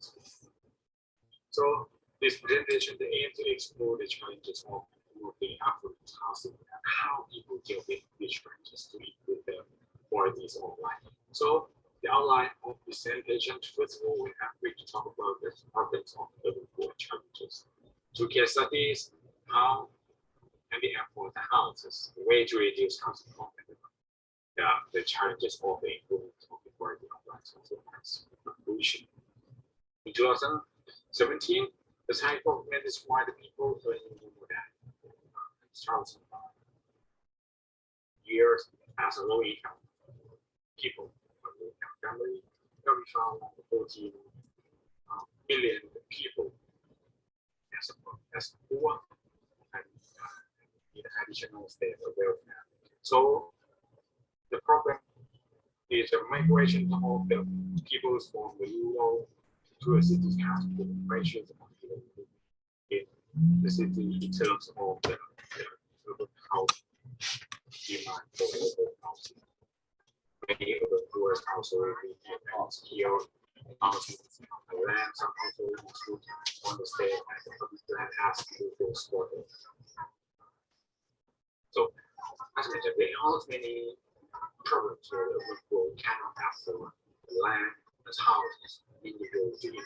So this presentation, the aim to explore the challenges of promoting affordable housing and how people deal with these challenges to improve the qualities of life. So the outline of presentation. First of all, we have to talk about the problems of urban poor challenges. Two case studies, how and the airport houses, the way to reduce housing conflict, the challenges of the improvement of the quality of life as conclusion. In 2017, the Thai government is why the people earning more than 1,000 years as a low income people, low income family, we found 14 million people as poor and in additional state of welfare. So the problem is the migration of the people from the rural to the cities has been ratios in the city in terms of the urban housing demand for urban housing. Many urban poor also here housing land, some also on the state and the public land has to go squatter. So as mentioned, there are many problems where urban poor cannot afford land as houses individually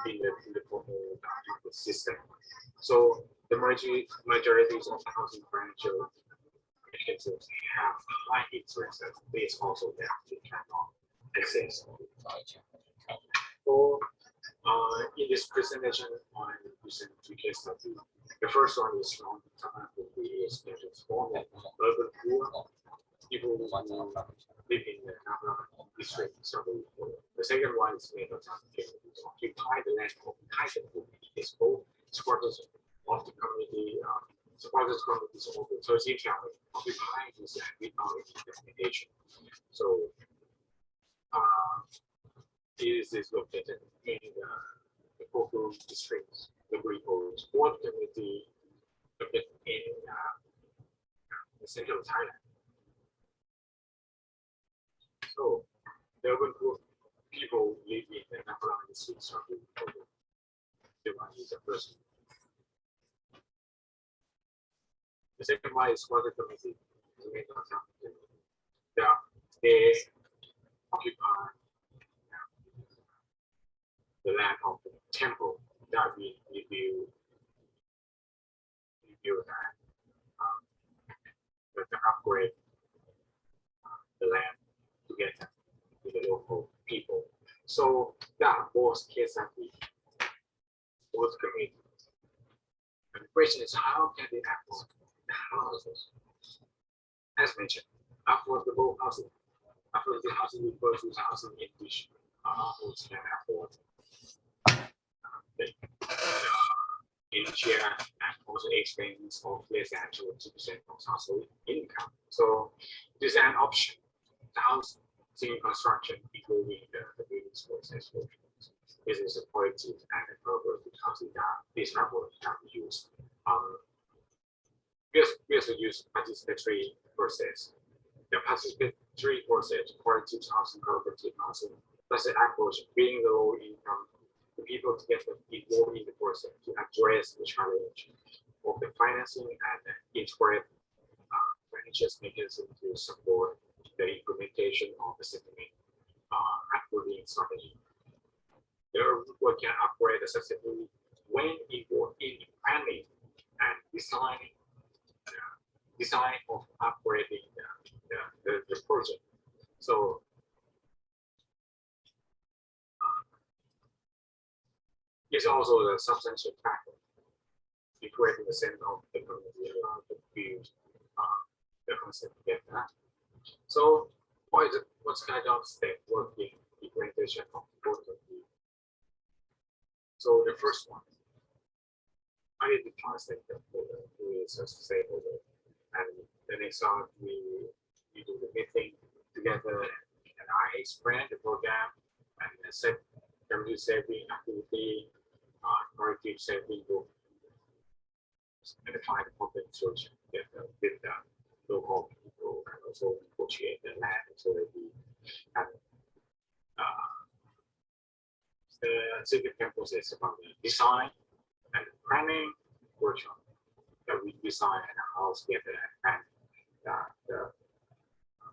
in the formal system. So the majority of the housing furniture initiatives have high interest and this also that they cannot access. So in this presentation, I present two case studies. The first one is from the form urban poor people who live in the district. So the second one is made of occupy the land of entitled is both supporters of the community, supporters communities of the 13 family occupying this land without any documentation. So this is located in the Koku district, the Greenwood Sport Community located in the center of Thailand. So the urban poor people live in the Napalang district of the Koku. The one is the first. The second one is water community. They occupy the land of the temple that we rebuild that to upgrade the land together with the local people. So that was case study for the community. And the question is, how can they afford the houses? As mentioned, affordable housing. Affordable housing refers to housing in which households can afford in share and also expense of less than 20% of household income. So this is an option. The housing construction, including the building process, this is a collective and appropriate housing that this network can be used. We also use participatory process. The participatory process, collective housing, cooperative housing, that's the approach, bringing the low income the people to get involved in the process to address the challenge of the financing and integrate financial mechanism to support the implementation of the settlement upgrading strategy. The work can upgrade successfully when involved in planning and design of upgrading the project. So it's also the substantial factor in creating the center of the community around the field, the concept to get that. So what's kind of step working implementation of both of these? So the first one, identify stakeholder who is a stakeholder, and the next one we do the meeting together, and I explain the program and the set community saving activity, collective saving group, and find the problem solution with the local people and also negotiate the land so that we can the significant process about the design and planning workshop that we design and house together and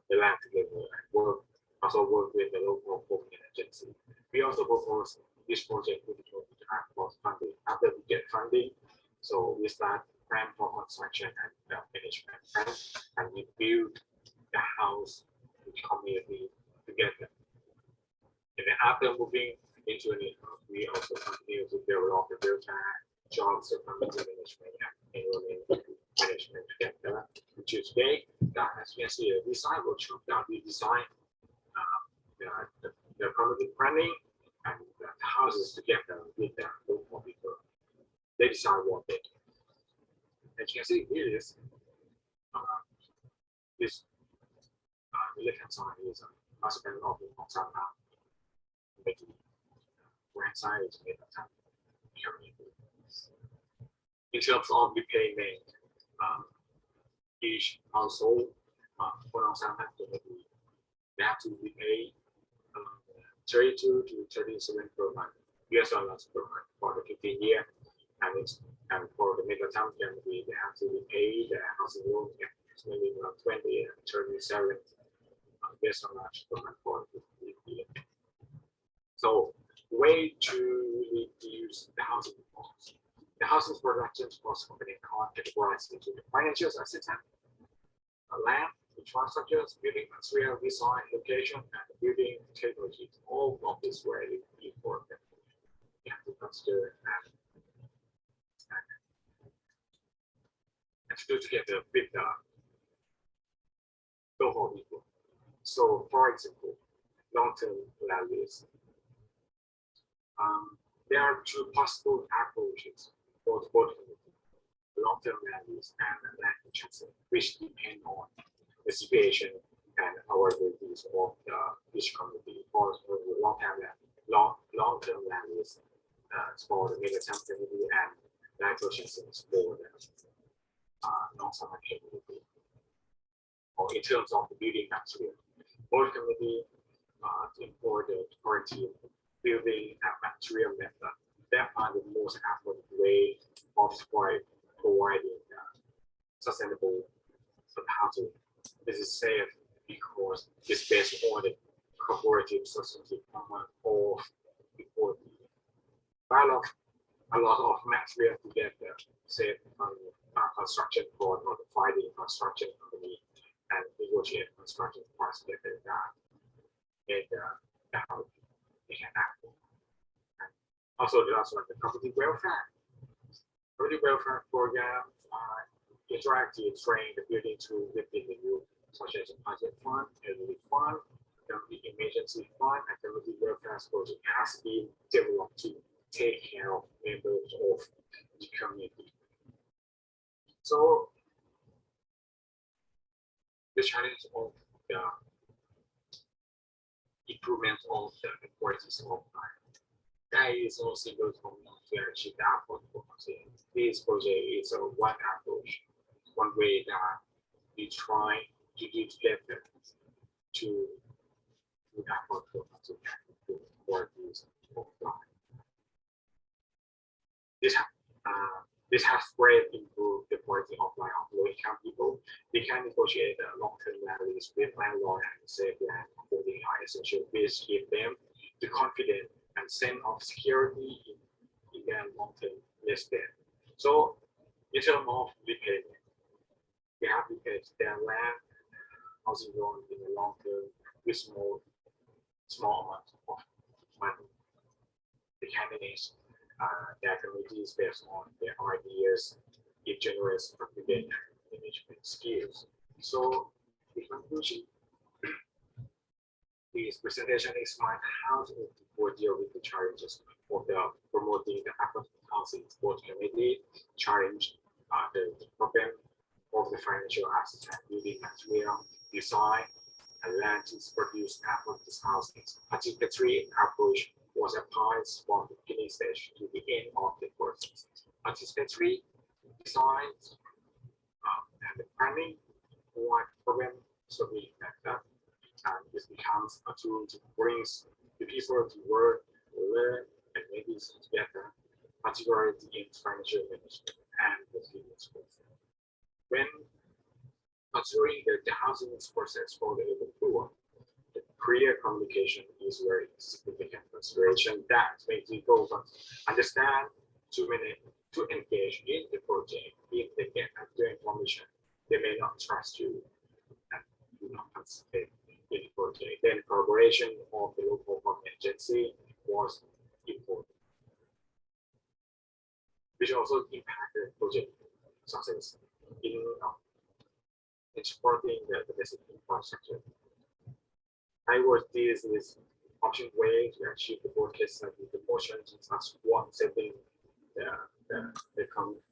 the land together and work also work with the local government agency. We also propose this project with the for funding. After we get funding, so we start plan for construction and management plan, and we build the house with community together. And then after moving into it, we also continue to develop the welfare, jobs, community management, and environment management together. Which is today, as you can see, a design workshop that we design the community planning and the houses together with the local people. They decide what they do. As you can see, here is this the left-hand side is a husband of the Facade. The right side is made of in terms of the payment, each household for they have to be paid 32 to 37 per month US dollars per month for the 15 year, and for the middle term can be they have to be paid the housing loan maybe around 20 and 37 US dollars per month for the 15 year. So way to reduce the housing costs. The housing production cost company categorized into the financial assets, land, infrastructures, building material, design, location, and building technology. All of this very important. You have to consider and to do together with the local people. So, for example, long-term land lease. There are two possible approaches for both long-term land lease and land purchase, which depend on the situation and availabilities of each community. For the long-term land lease for the middle-term community and land purchases for the non-summer community. Or in terms of the building material, both community import the quarantine building and material method that are the most affordable way of providing sustainable housing. This is safe because it's based on the cooperative society common of a lot of material to get the safe construction code or the finding construction company and negotiate construction price together and how they can act. Also, there's also the community welfare. Community welfare programs are interactive, train the building to within the group, such as a budget fund, elderly fund, community emergency fund, and community welfare project has been developed to take care of members of the community. So the challenge of the improvement of the qualities of life. That is also single to achieve the affordable housing. This project is one approach, one way that we try to do together to affordable housing and qualities of life. This has greatly improved the quality of life of low-income people. They can negotiate a long-term land lease with landlord and save land holding high essential which give them the confidence and sense of security in their long-term estate. So, in terms of repayment, they have to pay their land housing loan in the long term with small amount of money. The candidates their committees based on their ideas, it generates confident management skills. So the conclusion, this presentation explains how to deal with the challenges of promoting the affordable housing support committee, challenge the problem of the financial assets and building material, design, and land to produce affordable housing. Participatory approach was applied from the beginning stage to the end of the process. Participatory design and the planning for problem solving method, and this becomes a tool to bring the people to work, learn, and make this together, particularly in financial management and resilience process. When considering the housing process for the poor, the clear communication is very significant consideration that makes people understand to engage in the project. If they get accurate information, they may not trust you and do not participate in the project. Then collaboration of the local government agency was important, which also impacted project success in supporting the basic infrastructure. I was this is option way to achieve the broadcast and the motion as one setting the community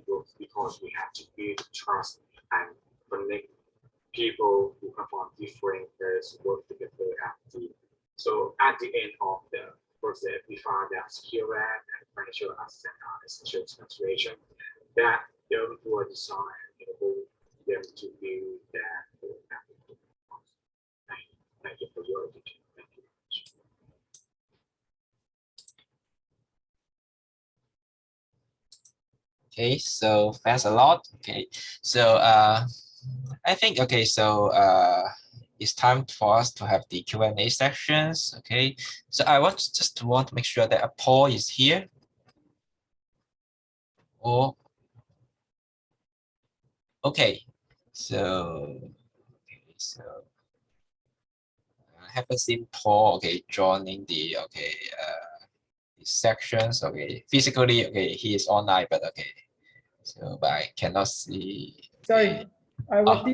group, because we have to build trust and connect people who come from different areas work together as a team. So at the end of the process, we found that skill and financial assets are essential consideration that them who are designed enable them to build that. Thank you for your attention. Thank you. Okay, so thanks a lot. Okay, so I think so it's time for us to have the Q&A sections. Okay, so I want to make sure that Paul is here. Or okay, so I haven't seen Paul joining the sections. Physically he is online, but but I cannot see. Sorry, I was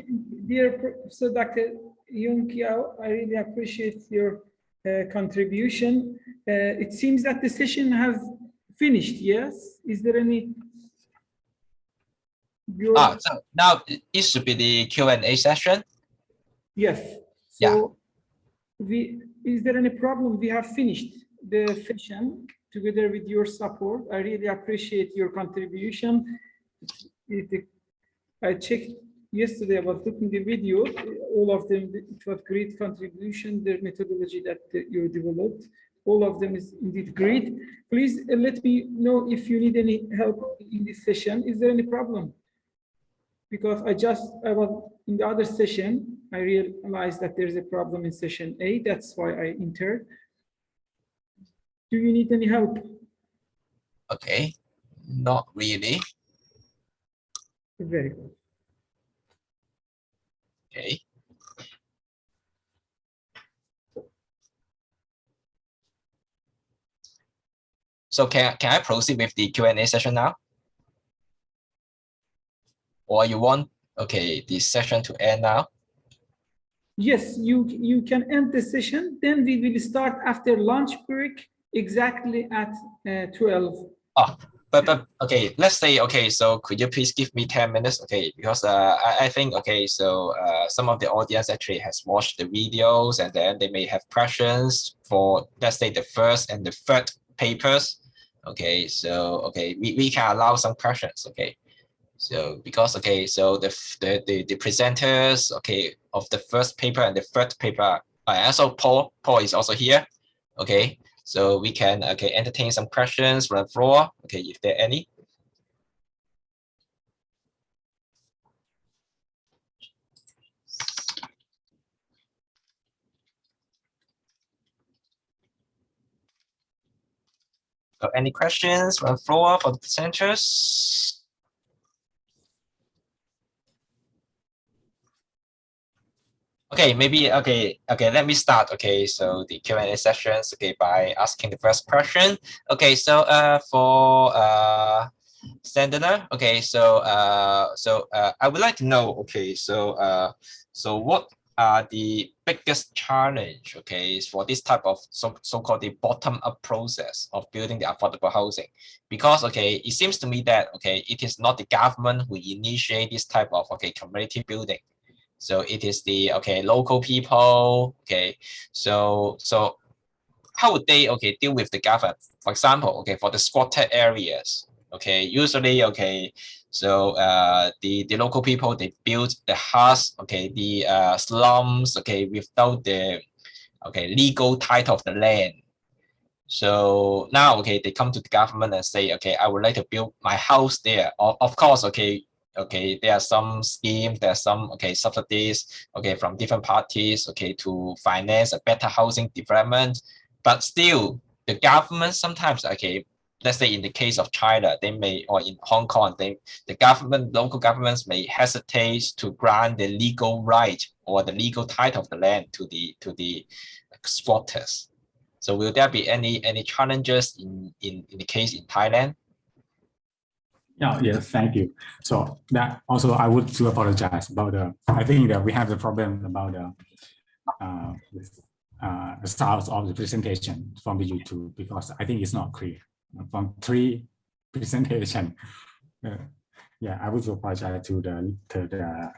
dear Professor Dr. Yung Kiao, I really appreciate your contribution. It seems that the session has finished. Yes, is there any? So now it should be the Q&A session. Yes. So is there any problem? We have finished the session together with your support. I really appreciate your contribution. I checked yesterday, I was looking the video, all of them, it was great contribution, the methodology that you developed, all of them is indeed great. Please let me know if you need any help in this session. Is there any problem? Because I was in the other session, I realized that there's a problem in session A, that's why I entered. Do you need any help? Okay, not really. Very good. Okay. So can I proceed with the Q&A session now? Or you want the session to end now? Yes, you can end the session. Then we will start after lunch break exactly at 12. But let's say so could you please give me 10 minutes? Because I think so some of the audience actually has watched the videos, and then they may have questions for, let's say, the first and the third papers. So we can allow some questions. So because so the presenters of the first paper and the third paper, also Paul is also here. So we can entertain some questions from the floor. If there are any. So any questions from the floor for the presenters? Maybe let me start so the Q&A sessions by asking the first question. So for Sandana, so I would like to know so what are the biggest challenge for this type of so-called the bottom-up process of building the affordable housing? Because it seems to me that it is not the government who initiate this type of community building. So it is the local people. So how would they deal with the government? For example, for the squatter areas, usually so the local people, they build the huts, the slums, without the legal title of the land. So now they come to the government and say, I would like to build my house there. Of course, Okay, there are some schemes, there are some subsidies, from different parties, to finance a better housing development. But still, the government sometimes, let's say in the case of China, they may, or in Hong Kong, local governments may hesitate to grant the legal right or the legal title of the land to the squatters. So will there be any challenges in the case in Thailand? Yes, thank you. So that also I would to apologize about I think that we have the problem about the styles of the presentation from the YouTube, because I think it's not clear from 3 presentation. I would apologize to the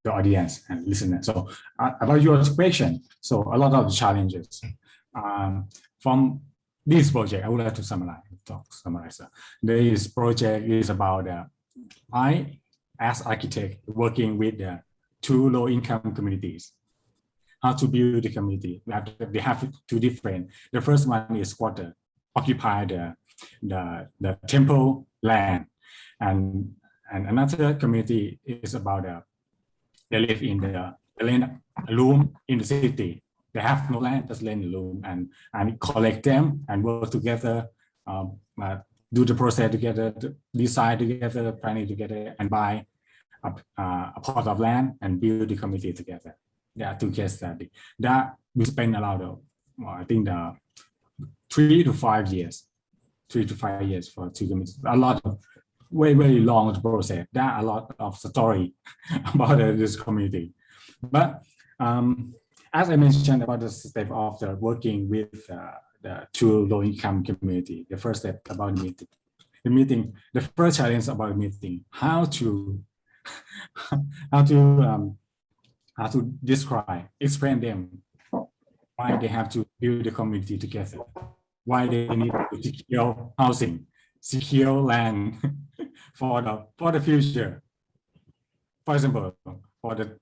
audience and listeners. So about your question, so a lot of the challenges from this project, I would like to summarize. This project is about I, as architect, working with 2 low-income communities. How to build the community? They have 2 different. The first one is squatter, occupy the temple land, and another community is about they live in the land loom in the city. They have no land, just land loom, and collect them and work together, do the process together, decide together, planning together, and buy a plot of land and build the community together. To case study that we spend a lot of, I think 3 to 5 years, 3 to 5 years for 2 communities. A lot of very long process. There are a lot of story about this community, but as I mentioned about the step of the working with the 2 low-income community, the first step about the meeting, the first challenge about meeting, how to describe, explain them why they have to build the community together, why they need to secure housing, secure land for the future. For example, for the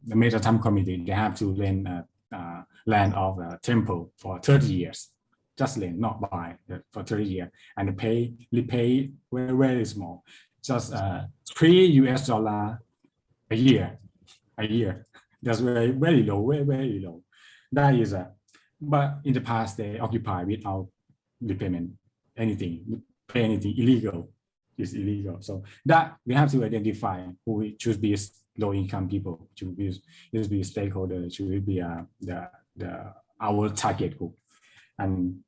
Metatam community, they have to rent land of a temple for 30 years, just rent, not buy, for 30 years, and repay very, very small, just $3 a year. That's very, very low, very, very low. That is but in the past they occupy without repayment, pay anything illegal. Is illegal. So that we have to identify who should be low-income people, should be stakeholders, should be our target group. And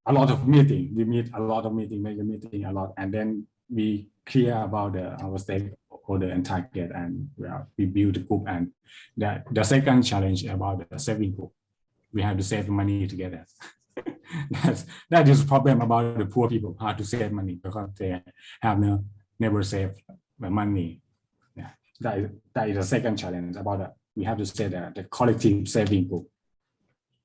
a lot of meeting, we meet a lot of meeting, make a meeting a lot, and then we clear about our stakeholder and target, and we build a group. And the second challenge about the saving group, we have to save money together. That is a problem about the poor people, how to save money, because they have never saved money. That is the second challenge about we have to say that the collective saving group.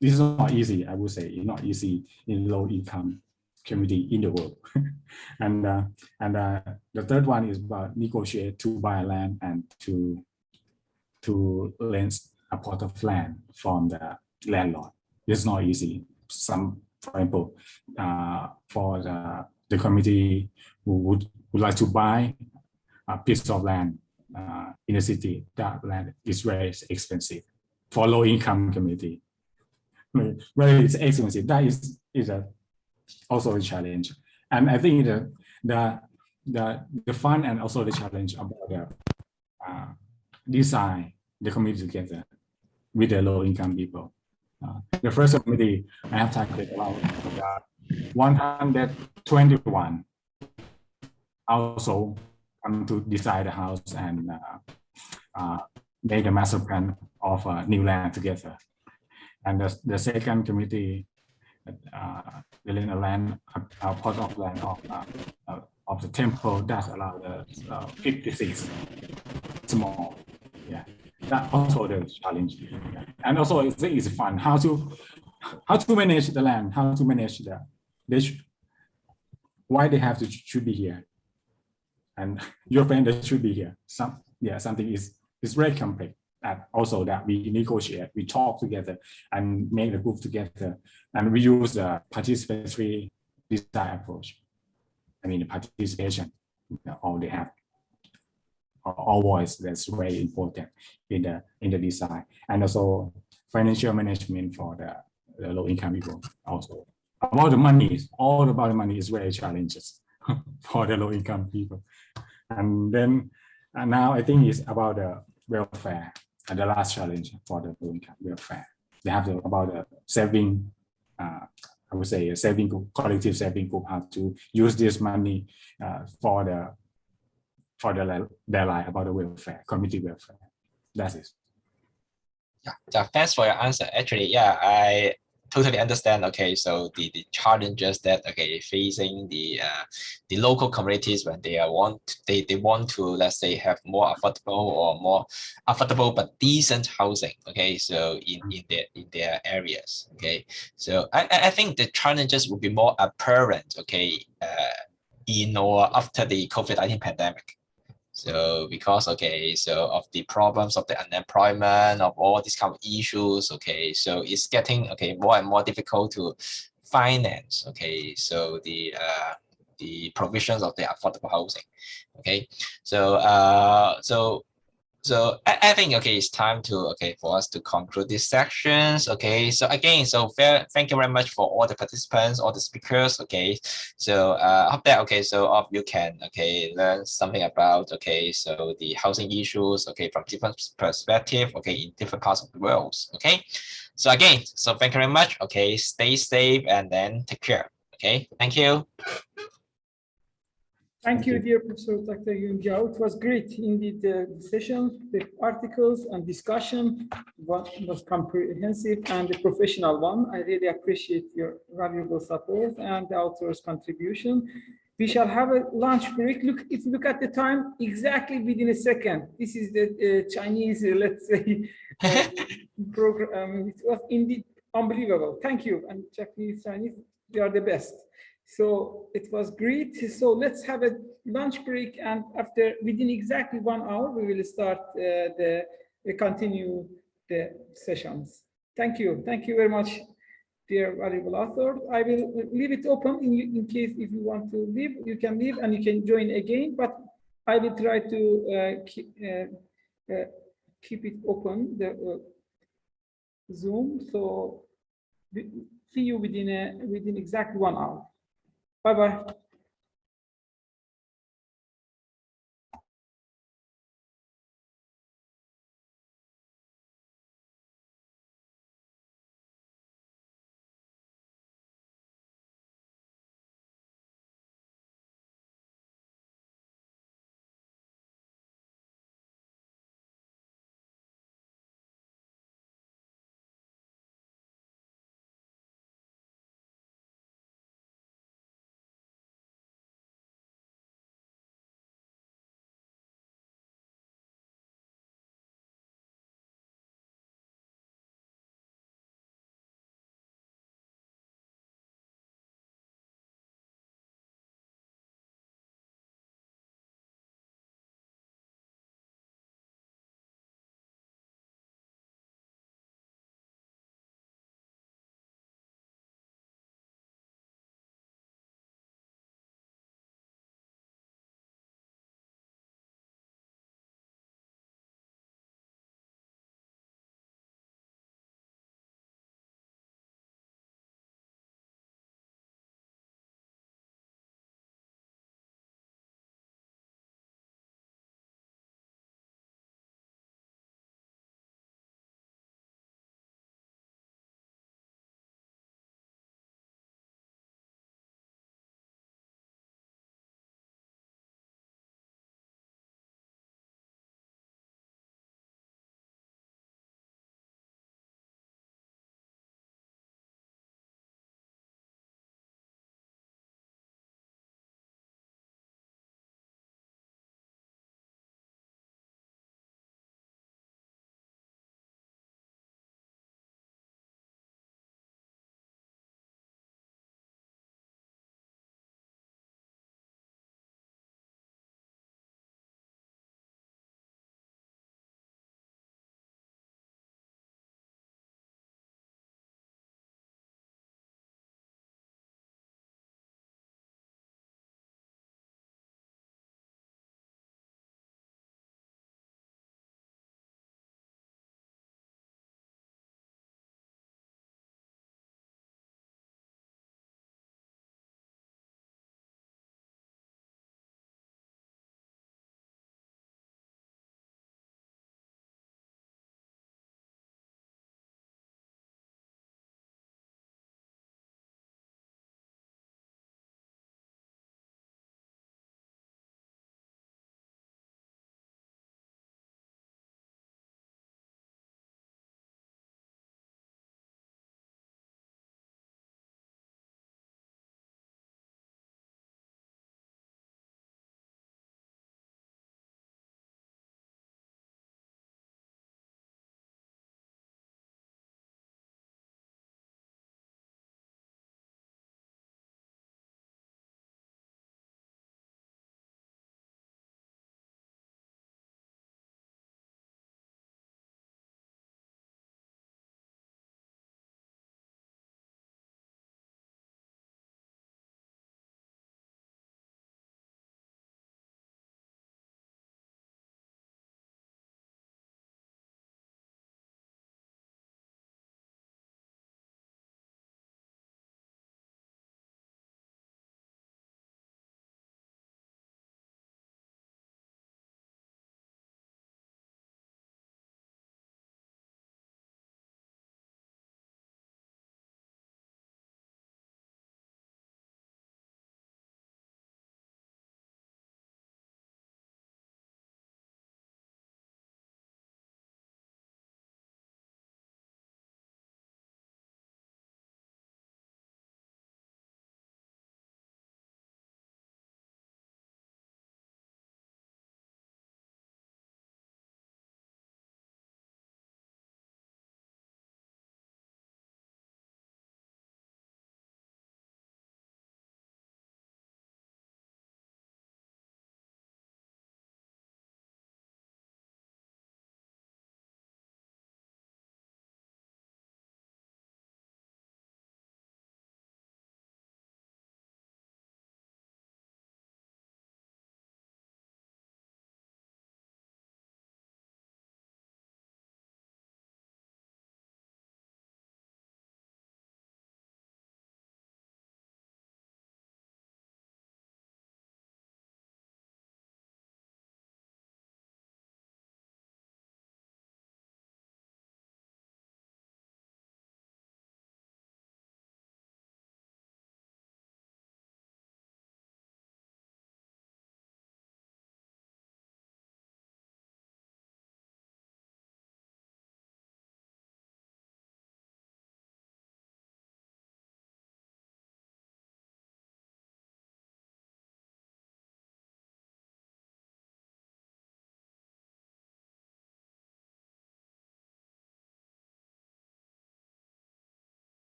This is not easy, I would say. It's not easy in low-income community in the world. and the third one is about negotiate to buy land and to rent a plot of land from the landlord. It's not easy. For example, for the community who would like to buy a piece of land in the city, that land is very expensive for low-income community. Very expensive. That is also a challenge. And I think the fun and also the challenge about the design the community together with the low-income people. The first committee I have targeted about 121 also come to design the house and make a master plan of new land together. And the second committee, the land, a part of land of the temple that allowed 56 small. Yeah, that also the challenge. And also I think it's fun how to manage the land, how to manage why they have to should be here, and your friend that should be here. Something is very complex. And also that we negotiate, we talk together and make the group together, and we use the participatory design approach. I mean, the participation, all they have, all voice, that's very important in the design, and also financial management for the low income people. Also about the money, all about the money is very challenges for the low income people. And then now I think it's about the welfare, and the last challenge for the low income welfare. They have about the saving, I would say a saving group, collective saving group, how to use this money for their life, about the welfare, community welfare. That's it. Yeah, thanks for your answer. Actually, yeah, I totally understand. Okay, so the challenges that facing the local communities when they want to, let's say, have more affordable but decent housing. Okay, so in their areas. Okay, so I think the challenges will be more apparent. Okay, in or after the COVID-19 pandemic. So because so of the problems of the unemployment, of all these kind of issues, so it's getting more and more difficult to finance so the provisions of the affordable housing. So I think it's time to for us to conclude these sections. So again, thank you very much for all the participants, all the speakers. So I hope that so all of you can learn something about so the housing issues from different perspective in different parts of the world. So again, so thank you very much. Stay safe and then take care. Thank you. Thank you, dear Professor Dr. Yun Jiao. It was great indeed. The session, the articles and discussion was comprehensive and a professional one. I really appreciate your valuable support and the author's contribution. We shall have a lunch break. Look, if you look at the time, exactly within a second. This is the Chinese, let's say, program. It was indeed unbelievable. Thank you. And Japanese, Chinese, they are the best. So it was great. So let's have a lunch break, and after within exactly 1 hour, we will start continue the sessions. Thank you. Thank you very much, dear valuable author. I will leave it open in case if you want to leave, you can leave and you can join again. But I will try to keep it open, the Zoom. So see you within exactly 1 hour. Bye-bye.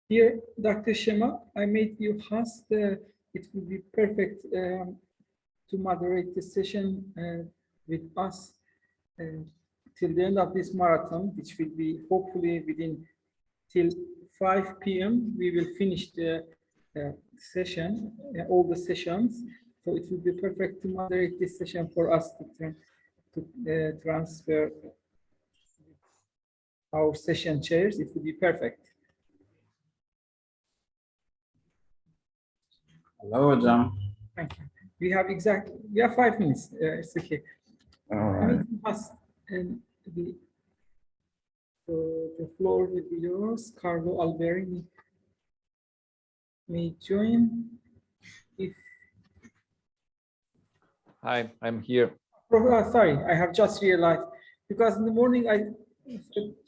Dear Dr. Shema, I made you host. It would be perfect to moderate the session with us till the end of this marathon, which will be hopefully within till 5 p.m. We will finish the session, all the sessions. So it will be perfect to moderate this session for us to transfer our session chairs. It would be perfect. Hello, John. Thank you. We have 5 minutes. It's okay. All right. And the floor will be yours. Carlo Alberi may join. If Hi, I'm here. sorry, I have just realized because in the morning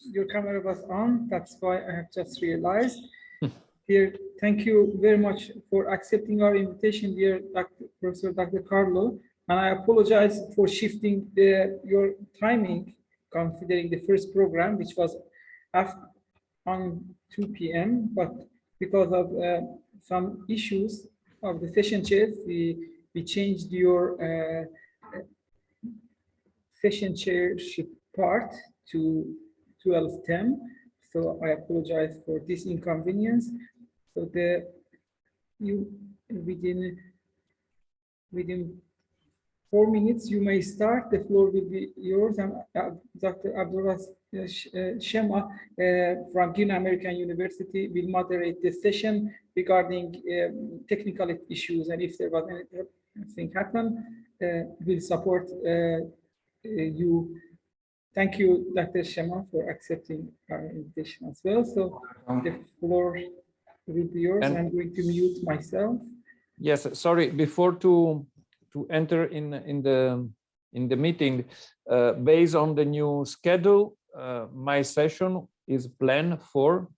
your camera was on. That's why I have just realized. Here, thank you very much for accepting our invitation, dear Professor Dr. Carlo. And I apologize for shifting your timing, considering the first program, which was on 2 p.m. But because of some issues of the session chairs, we changed your session chairship part to 12:10. So I apologize for this inconvenience. So within 4 minutes, you may start. The floor will be yours. And Dr. Abdullah Shema from Guinea American University will moderate the session regarding technical issues. And if there was anything happen, we'll support you. Thank you, Dr. Shema, for accepting our invitation as well. So the floor will be yours. And I'm going to mute myself. Yes, sorry. Before to enter in the meeting, based on the new schedule, my session is planned for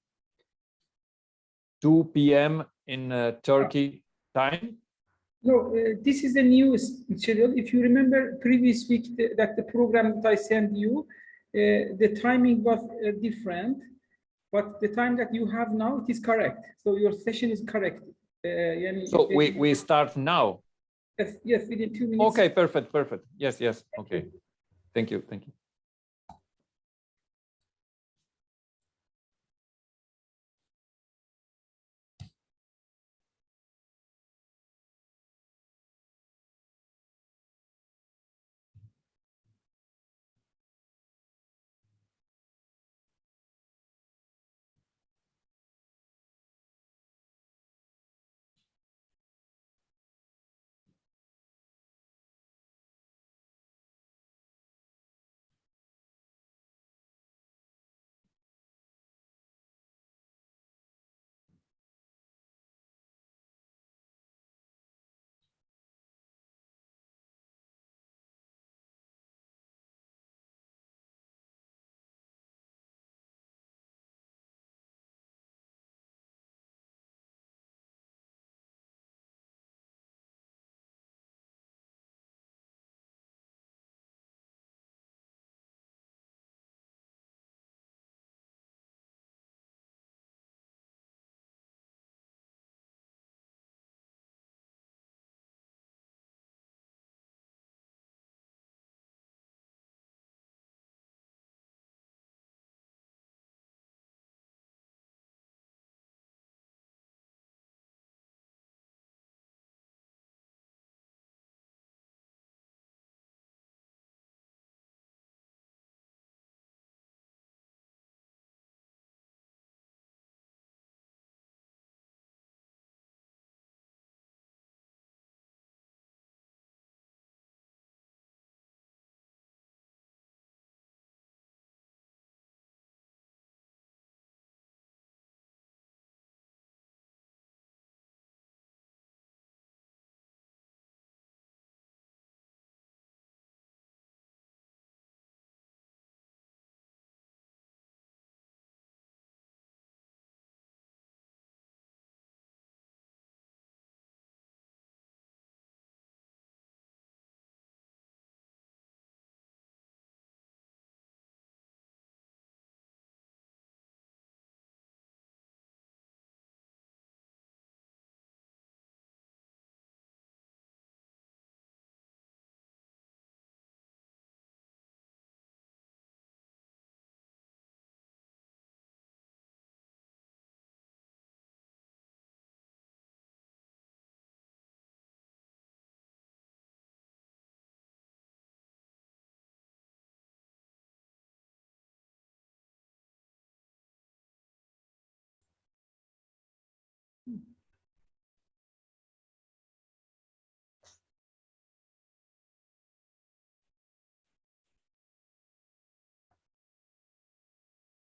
2 p.m. in Turkey time. No, this is the new schedule. If you remember previous week that the program that I sent you, the timing was different, but the time that you have now, it is correct. So your session is correct. So we start now. Yes, within 2 minutes. Okay, perfect. Yes. Okay. Thank you.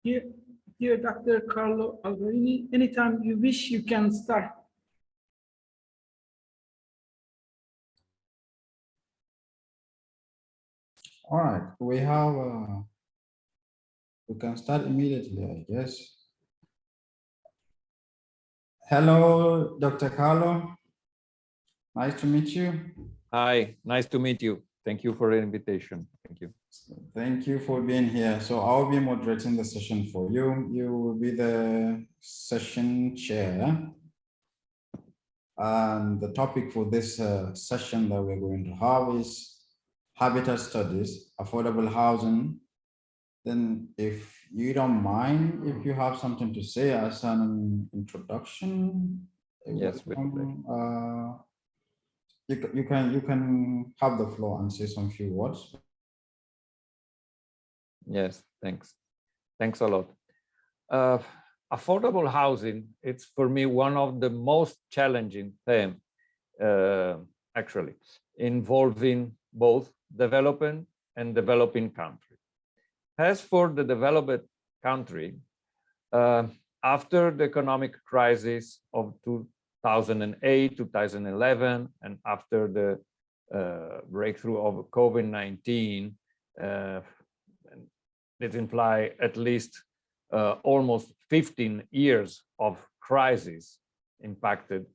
Dear Dr. Carlo Alvarini, anytime you wish, you can start. All right, we can start immediately, I guess. Hello, Dr. Carlo. Nice to meet you. Hi, nice to meet you. Thank you for the invitation. Thank you. Thank you for being here. So I'll be moderating the session for you. You will be the session chair. And the topic for this session that we're going to have is habitat studies, affordable housing. Then if you don't mind, if you have something to say as an introduction, yes, you can have the floor and say some few words. Yes, thanks. Thanks a lot. Affordable housing, it's for me one of the most challenging themes, actually, involving both developing and developing countries. As for the developed country, after the economic crisis of 2008, 2011, and after the breakthrough of COVID-19, it implies at least almost 15 years of crisis impacted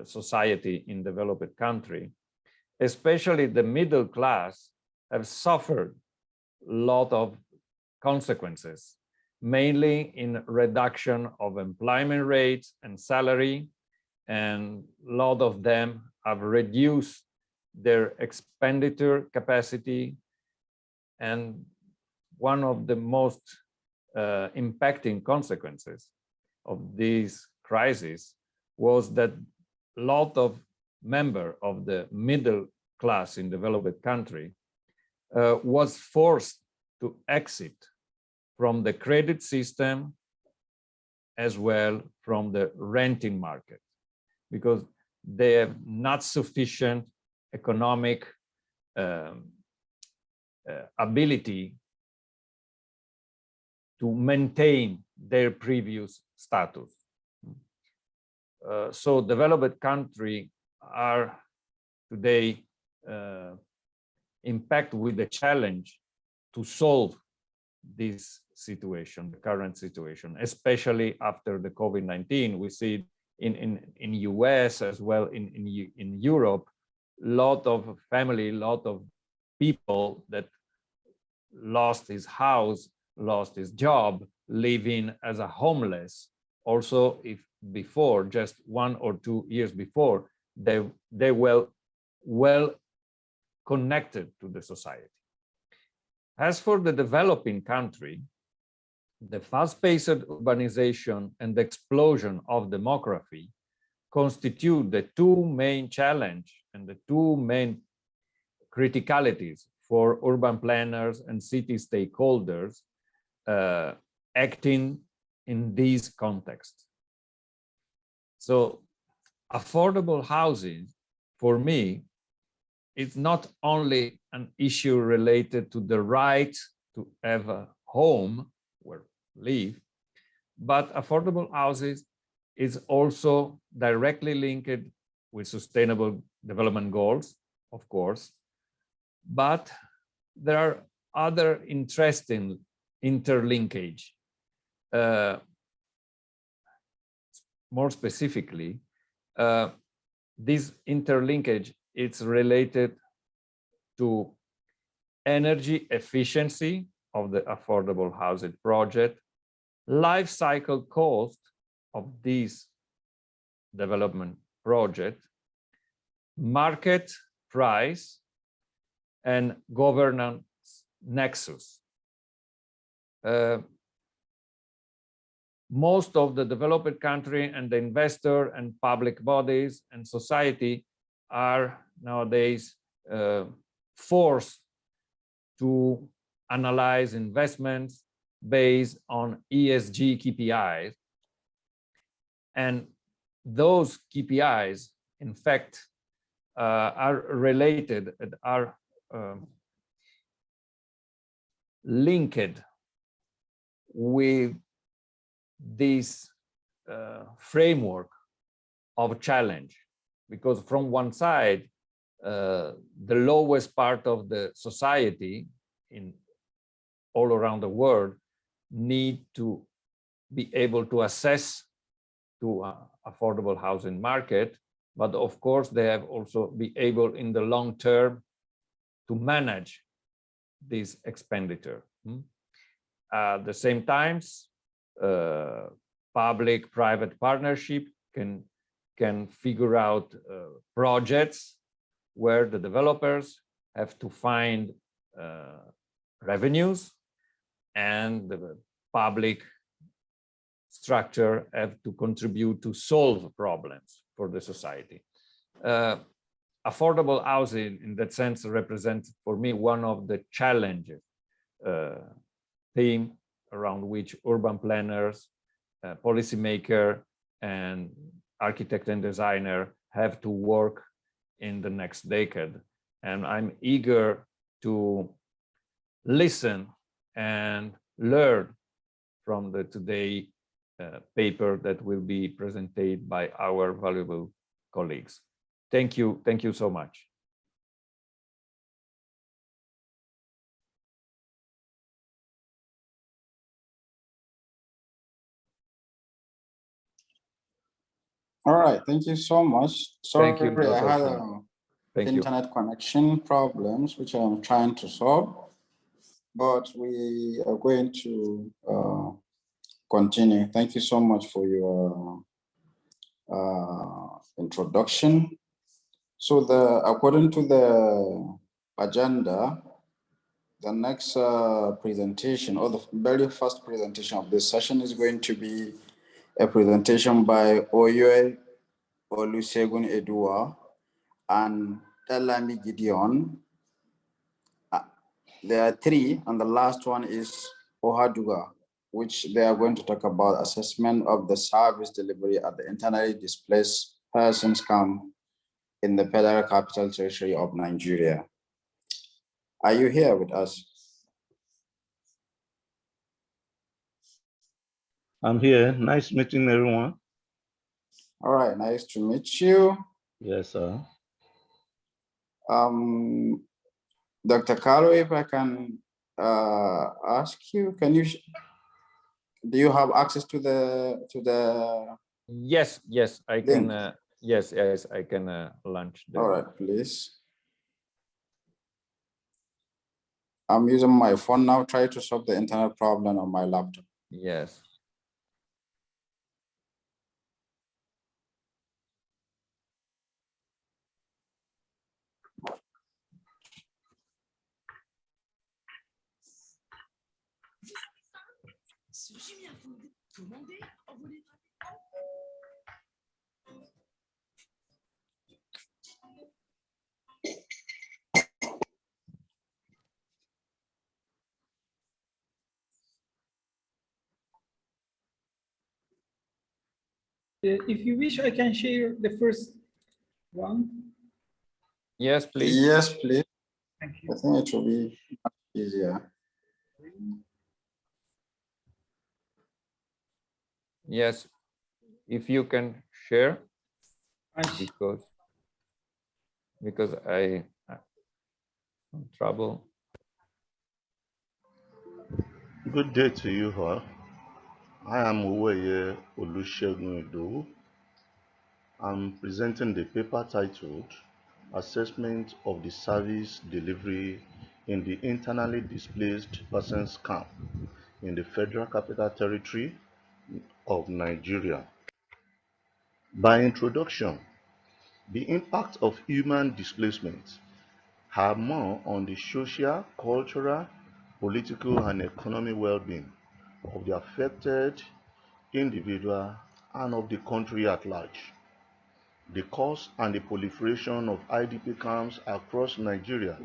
society in developed country. Especially the middle class have suffered a lot of consequences, mainly in reduction of employment rates and salary, and a lot of them have reduced their expenditure capacity. And one of the most impacting consequences of this crisis was that a lot of members of the middle class in developed country was forced to exit from the credit system as well from the renting market, because they have not sufficient economic ability to maintain their previous status. So developed countries are today impacted with the challenge to solve this situation, the current situation, especially after the COVID-19. We see in US as well in Europe, a lot of family, a lot of people that lost his house, lost his job, living as a homeless. Also, if before, just 1 or 2 years before, they were well connected to the society. As for the developing country, the fast-paced urbanization and the explosion of demography constitute the two main challenges and the two main criticalities for urban planners and city stakeholders acting in this context. So affordable housing, for me, is not only an issue related to the right to have a home where live, but affordable houses is also directly linked with sustainable development goals, of course, but there are other interesting interlinkage. More specifically, this interlinkage is related to energy efficiency of the affordable housing project, life cycle cost of this development project, market price, and governance nexus. Most of the developed country and the investor and public bodies and society are nowadays forced to analyze investments based on ESG KPIs. And those KPIs, in fact, are related and are linked with this framework of challenge, because from one side, the lowest part of the society in all around the world need to be able to access to affordable housing market, but of course they have also be able in the long term to manage this expenditure. At the same times, public-private partnership can figure out projects where the developers have to find revenues and the public structure have to contribute to solve problems for the society. Affordable housing in that sense represents for me one of the challenges theme around which urban planners, policymaker and architect and designer have to work in the next decade. And I'm eager to listen and learn from the today paper that will be presented by our valuable colleagues. Thank you so much. All right, thank you so much. Sorry, Thank you, I had internet connection problems, which I'm trying to solve, but we are going to continue. Thank you so much for your introduction. So according to the agenda, the next presentation, or the very first presentation of this session, is going to be a presentation by Oyoe Olusegun Edua and Elami Gideon. There are three, and the last one is Ohaduga, which they are going to talk about assessment of the service delivery at the internally displaced persons camp in the Federal Capital Territory of Nigeria. Are you here with us? I'm here. Nice meeting everyone. All right, nice to meet you. Yes, sir. Dr. Carlo, if I can ask you, do you have access to the? Yes, I can. Yes, I can launch. All right, please. I'm using my phone now. Try to solve the internet problem on my laptop. Yes. If you wish, I can share the first one. Yes, please. Yes, please. Thank you. I think it will be much easier. Yes, if you can share, because I have trouble. Good day to you all. I am Oyoe Olusegun Edua. I'm presenting the paper titled Assessment of the Service Delivery in the Internally Displaced Persons Camp in the Federal Capital Territory of Nigeria. By introduction, the impact of human displacement are more on the social, cultural, political, and economic well-being of the affected individual and of the country at large. The cause and the proliferation of IDP camps across Nigeria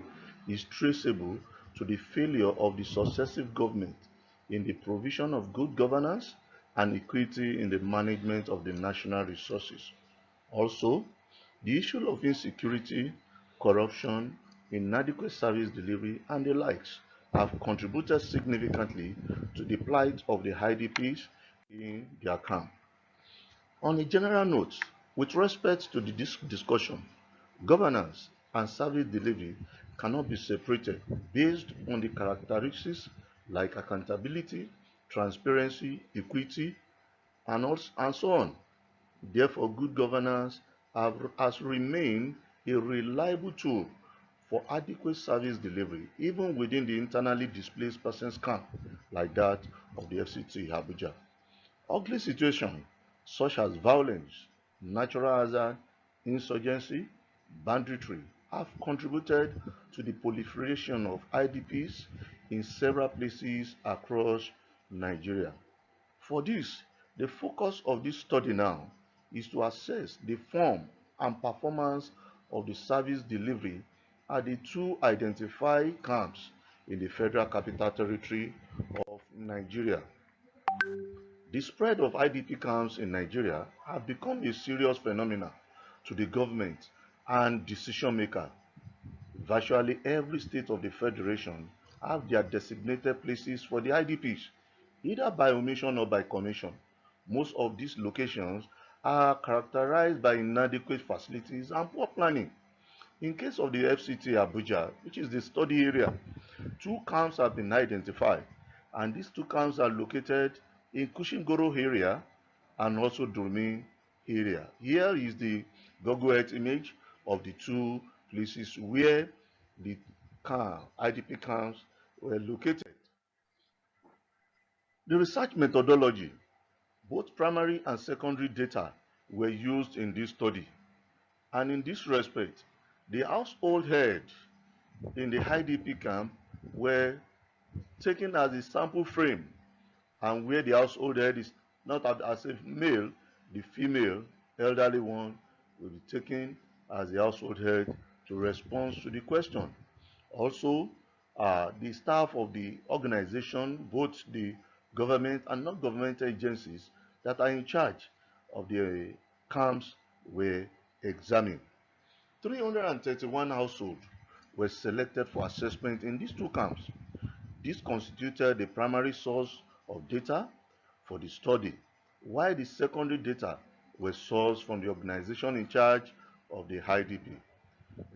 is traceable to the failure of the successive government in the provision of good governance and equity in the management of the national resources. Also, the issue of insecurity, corruption, inadequate service delivery, and the likes have contributed significantly to the plight of the IDPs in their camp. On a general note, with respect to the discussion, governance and service delivery cannot be separated based on the characteristics like accountability, transparency, equity, and so on. Therefore, good governance has remained a reliable tool for adequate service delivery, even within the internally displaced persons camp, like that of the FCT Abuja. Ugly situations such as violence, natural hazard, insurgency, banditry have contributed to the proliferation of IDPs in several places across Nigeria. For this, the focus of this study now is to assess the form and performance of the service delivery at the two identified camps in the Federal Capital Territory of Nigeria. The spread of IDP camps in Nigeria have become a serious phenomenon to the government and decision makers. Virtually every state of the Federation have their designated places for the IDPs, either by omission or by commission. Most of these locations are characterized by inadequate facilities and poor planning. In case of the FCT Abuja, which is the study area, two camps have been identified, and these two camps are located in Kushingoro area and also Durmi area. Here is the Google Earth image of the two places where the IDP camps were located. The research methodology, both primary and secondary data were used in this study. And in this respect, the household head in the IDP camp were taken as a sample frame, and where the household head is not as a male, the female elderly one will be taken as the household head to respond to the question. Also, the staff of the organization, both the government and non-governmental agencies that are in charge of the camps, were examined. 331 households were selected for assessment in these two camps. This constituted the primary source of data for the study, while the secondary data were sourced from the organization in charge of the IDP.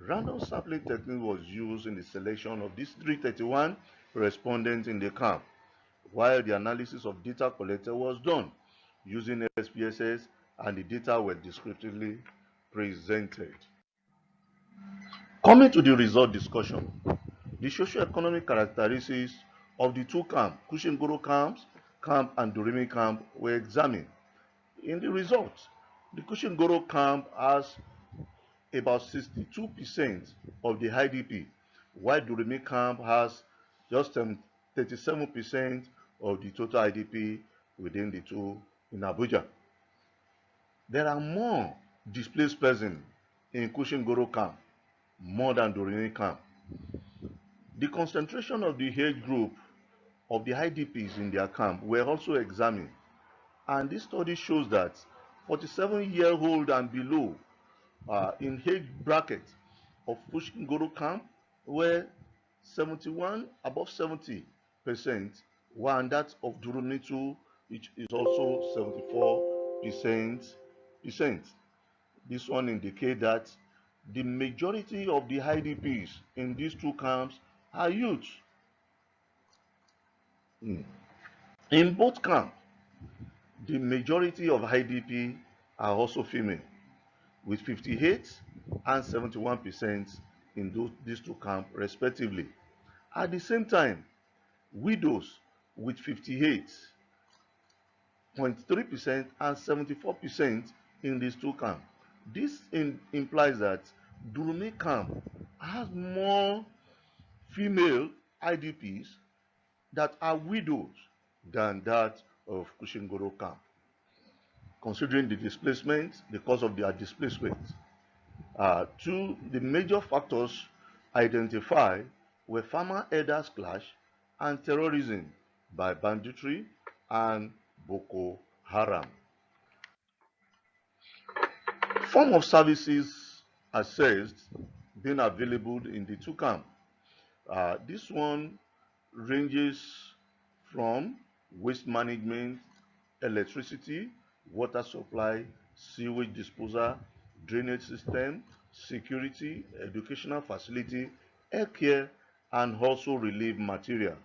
Random sampling technique was used in the selection of these 331 respondents in the camp, while the analysis of data collected was done using SPSS, and the data were descriptively presented. Coming to the result discussion, the socio-economic characteristics of the two camps, Kushingoro camp and Durimi camp, were examined. In the results, the Kushingoro camp has about 62% of the IDP, while Durimi camp has just 37% of the total IDP within the two in Abuja. There are more displaced persons in Kushingoro camp, more than Durimi camp. The concentration of the age group of the IDPs in their camp were also examined, and this study shows that 47-year-old and below in age bracket of Kushingoro camp were 71, above 70%, while that of Durumitu, which is also 74%. This one indicates that the majority of the IDPs in these two camps are youth. In both camps, the majority of IDP are also female, with 58 and 71% in these two camps respectively. At the same time, widows with 58.3% and 74% in these two camps. This implies that Durumi camp has more female IDPs that are widows than that of Kushingoro camp. Considering the displacement, the cause of their displacement, two the major factors identified were farmer-herders clash and terrorism by banditry and Boko Haram. Form of services assessed being available in the two camps. This one ranges from waste management, electricity, water supply, sewage disposal, drainage system, security, educational facility, healthcare, and also relief material.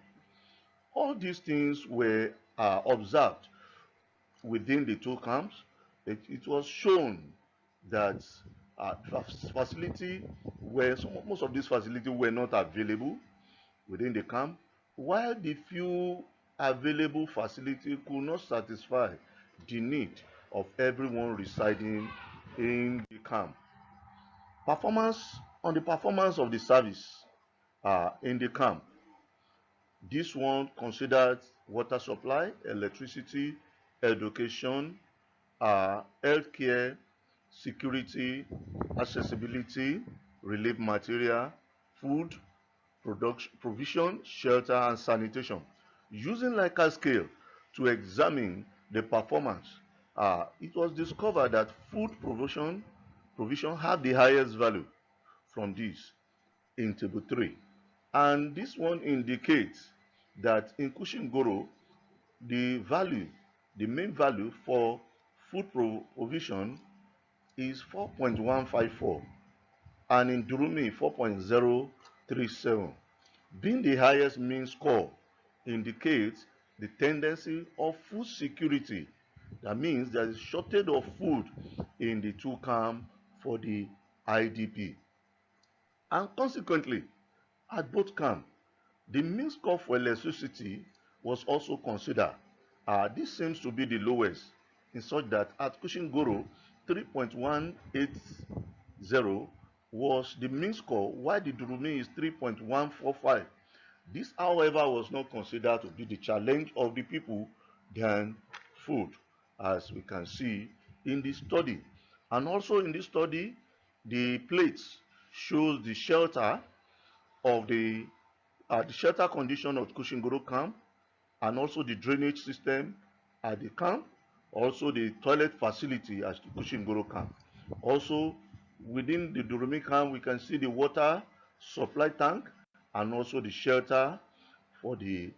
All these things were observed within the two camps. It was shown that most of these facilities were not available within the camp, while the few available facilities could not satisfy the need of everyone residing in the camp. On the performance of the service in the camp, this one considered water supply, electricity, education, healthcare, security, accessibility, relief material, food, provision, shelter, and sanitation. Using Likert scale to examine the performance, it was discovered that food provision had the highest value from this in table 3. And this one indicates that in Kushingoro, the main value for food provision is 4.154, and in Durumi 4.037. Being the highest mean score indicates the tendency of food security. That means there is shortage of food in the two camps for the IDP. And consequently, at both camps, the mean score for electricity was also considered. This seems to be the lowest, in such that at Kushingoro, 3.180 was the mean score, while the Durumi is 3.145. This, however, was not considered to be the challenge of the people than food, as we can see in the study. And also in this study, the plates shows the shelter of the shelter condition of Kushingoro camp, and also the drainage system at the camp, also the toilet facility at the Kushingoro camp. Also, within the Durumi camp, we can see the water supply tank and also the shelter for the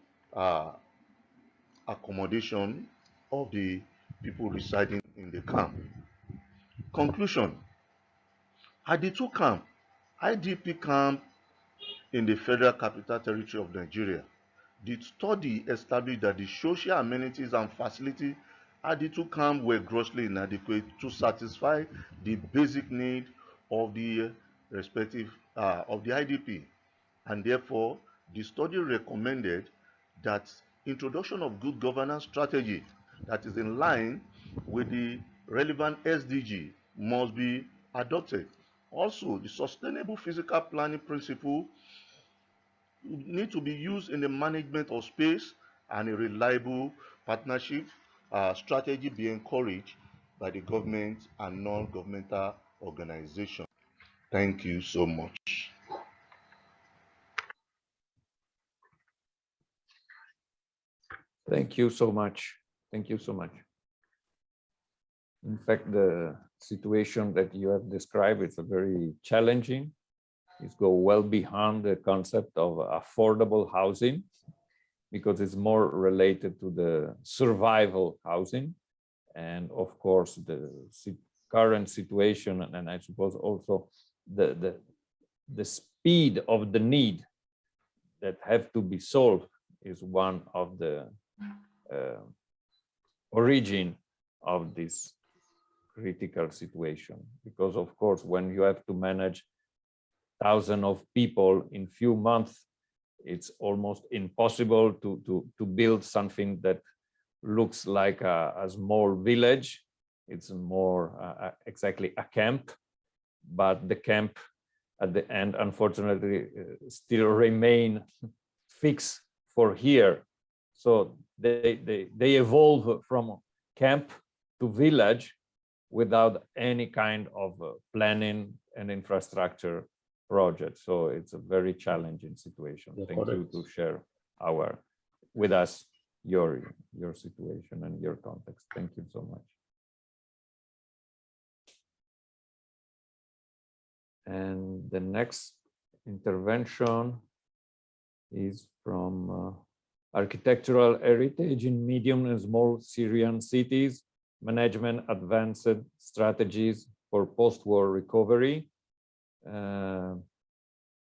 accommodation of the people residing in the camp. Conclusion: at the two camps, IDP camp in the Federal Capital Territory of Nigeria, the study established that the social amenities and facilities at the two camps were grossly inadequate to satisfy the basic need of the respective of the IDP, and therefore the study recommended that introduction of good governance strategy that is in line with the relevant SDG must be adopted. Also, the sustainable physical planning principle need to be used in the management of space, and a reliable partnership strategy be encouraged by the government and non-governmental organizations. Thank you so much. Thank you so much. Thank you so much. In fact, the situation that you have described is a very challenging. It goes well beyond the concept of affordable housing, because it's more related to the survival housing. And of course, the current situation, and I suppose also the speed of the need that have to be solved, is one of the origin of this critical situation. Because of course, when you have to manage thousands of people in few months, it's almost impossible to build something that looks like a small village. It's more exactly a camp, but the camp at the end, unfortunately, still remain fixed for here. So they evolve from camp to village without any kind of planning and infrastructure project. So it's a very challenging situation. Thank you to share with us your situation and your context. Thank you so much. And the next intervention is from architectural heritage in medium and small Syrian cities, management advanced strategies for post-war recovery.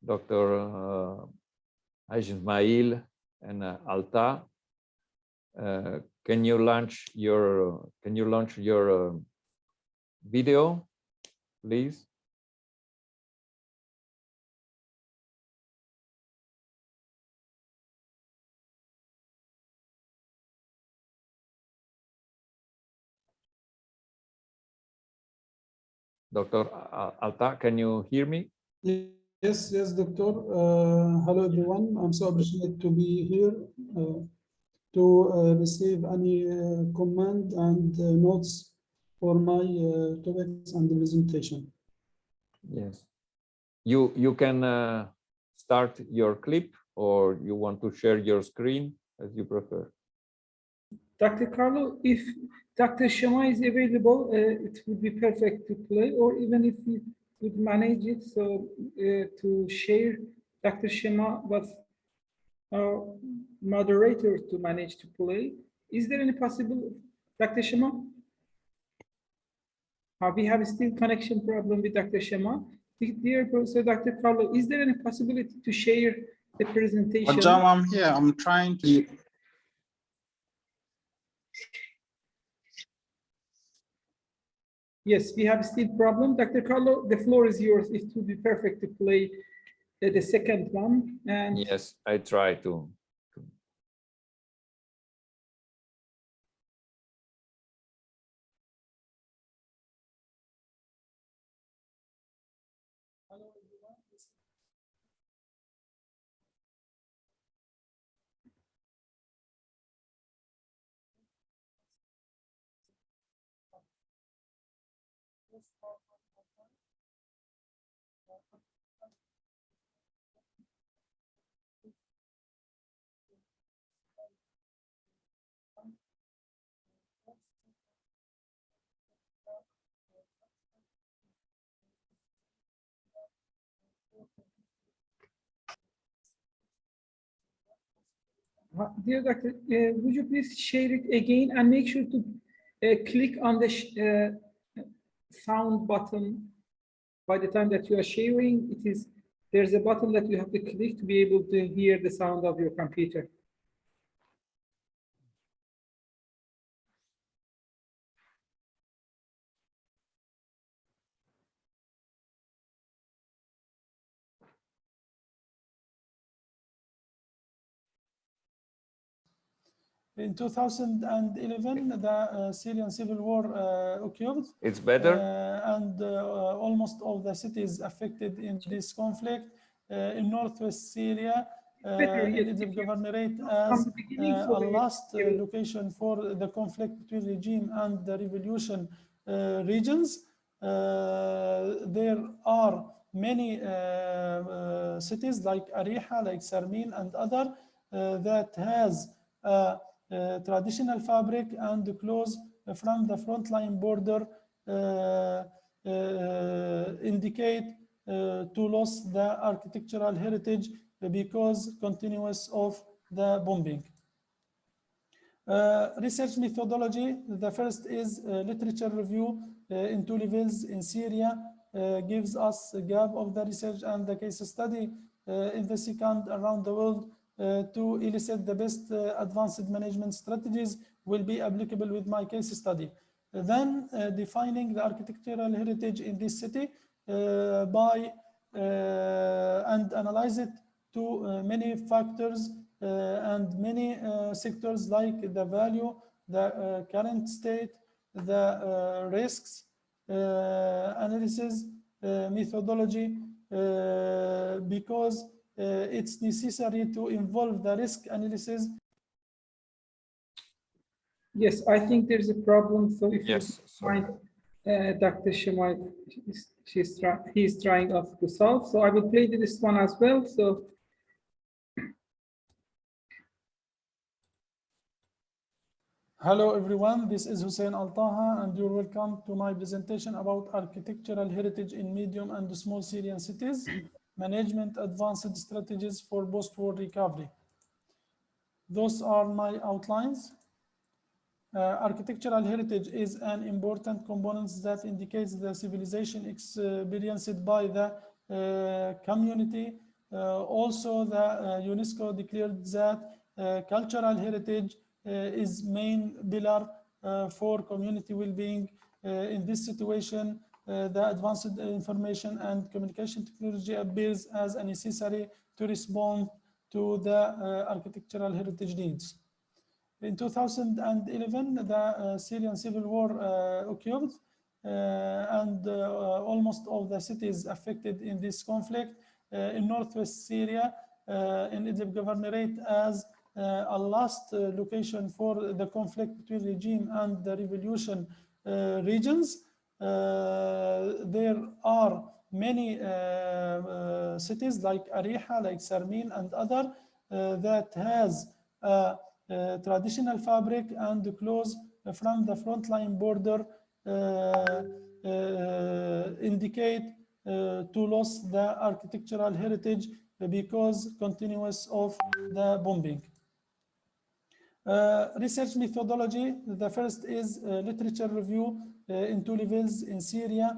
Dr. Ismail and Alta, can you launch your video, please? Dr. Alta, can you hear me? Yes, Doctor. Hello, everyone. I'm so appreciated to be here to receive any comment and notes for my topics and the presentation. Yes. You can start your clip, or you want to share your screen as you prefer. Dr. Carlo, if Dr. Shema is available, it would be perfect to play, or even if you could manage it, so to share Dr. Shema with our moderator to manage to play. Is there any possible, Dr. Shema? We have still connection problem with Dr. Shema. Dear Professor Dr. Carlo, is there any possibility to share the presentation? I'm here. I'm trying to. Yes, we have still problem. Dr. Carlo, the floor is yours. It would be perfect to play the second one. And yes, I try to. Dear Doctor, would you please share it again and make sure to click on the sound button by the time that you are sharing. There's a button that you have to click to be able to hear the sound of your computer. In 2011, the Syrian civil war occurred. It's better. And almost all the cities affected in this conflict in northwest Syria, Idlib Governorate as a last location for the conflict between regime and the revolution regions. There are many cities like Ariha, like Sarmin and other that has traditional fabric and clothes from the frontline border indicate to lose the architectural heritage because continuous of the bombing. Research methodology, the first is literature review in 2 levels in Syria, gives us a gap of the research and the case study in the second around the world to elicit the best advanced management strategies will be applicable with my case study. Then defining the architectural heritage in this city by and analyze it to many factors and many sectors like the value, the current state, the risks, analysis, methodology, because it's necessary to involve the risk analysis. Yes, I think there's a problem. So if yes, you find Dr. Shemai, he's trying to solve. So I will play this one as well. So hello everyone, this is Hussein Al-Taha and you're welcome to my presentation about architectural heritage in medium and small Syrian cities, management advanced strategies for post-war recovery. Those are my outlines. Architectural heritage is an important component that indicates the civilization experienced by the community. Also, the UNESCO declared that cultural heritage is main pillar for community well-being. In this situation, the advanced information and communication technology appears as a necessary to respond to the architectural heritage needs. In 2011, the Syrian civil war occurred, and almost all the cities affected in this conflict in northwest Syria, in Idlib governorate, as a last location for the conflict between regime and the revolution regions. There are many cities like Ariha, like Sarmin, and other that has traditional fabric and clothes from the frontline border indicate to lose the architectural heritage because continuous of the bombing. Research methodology. The first is literature review in 2 levels in Syria,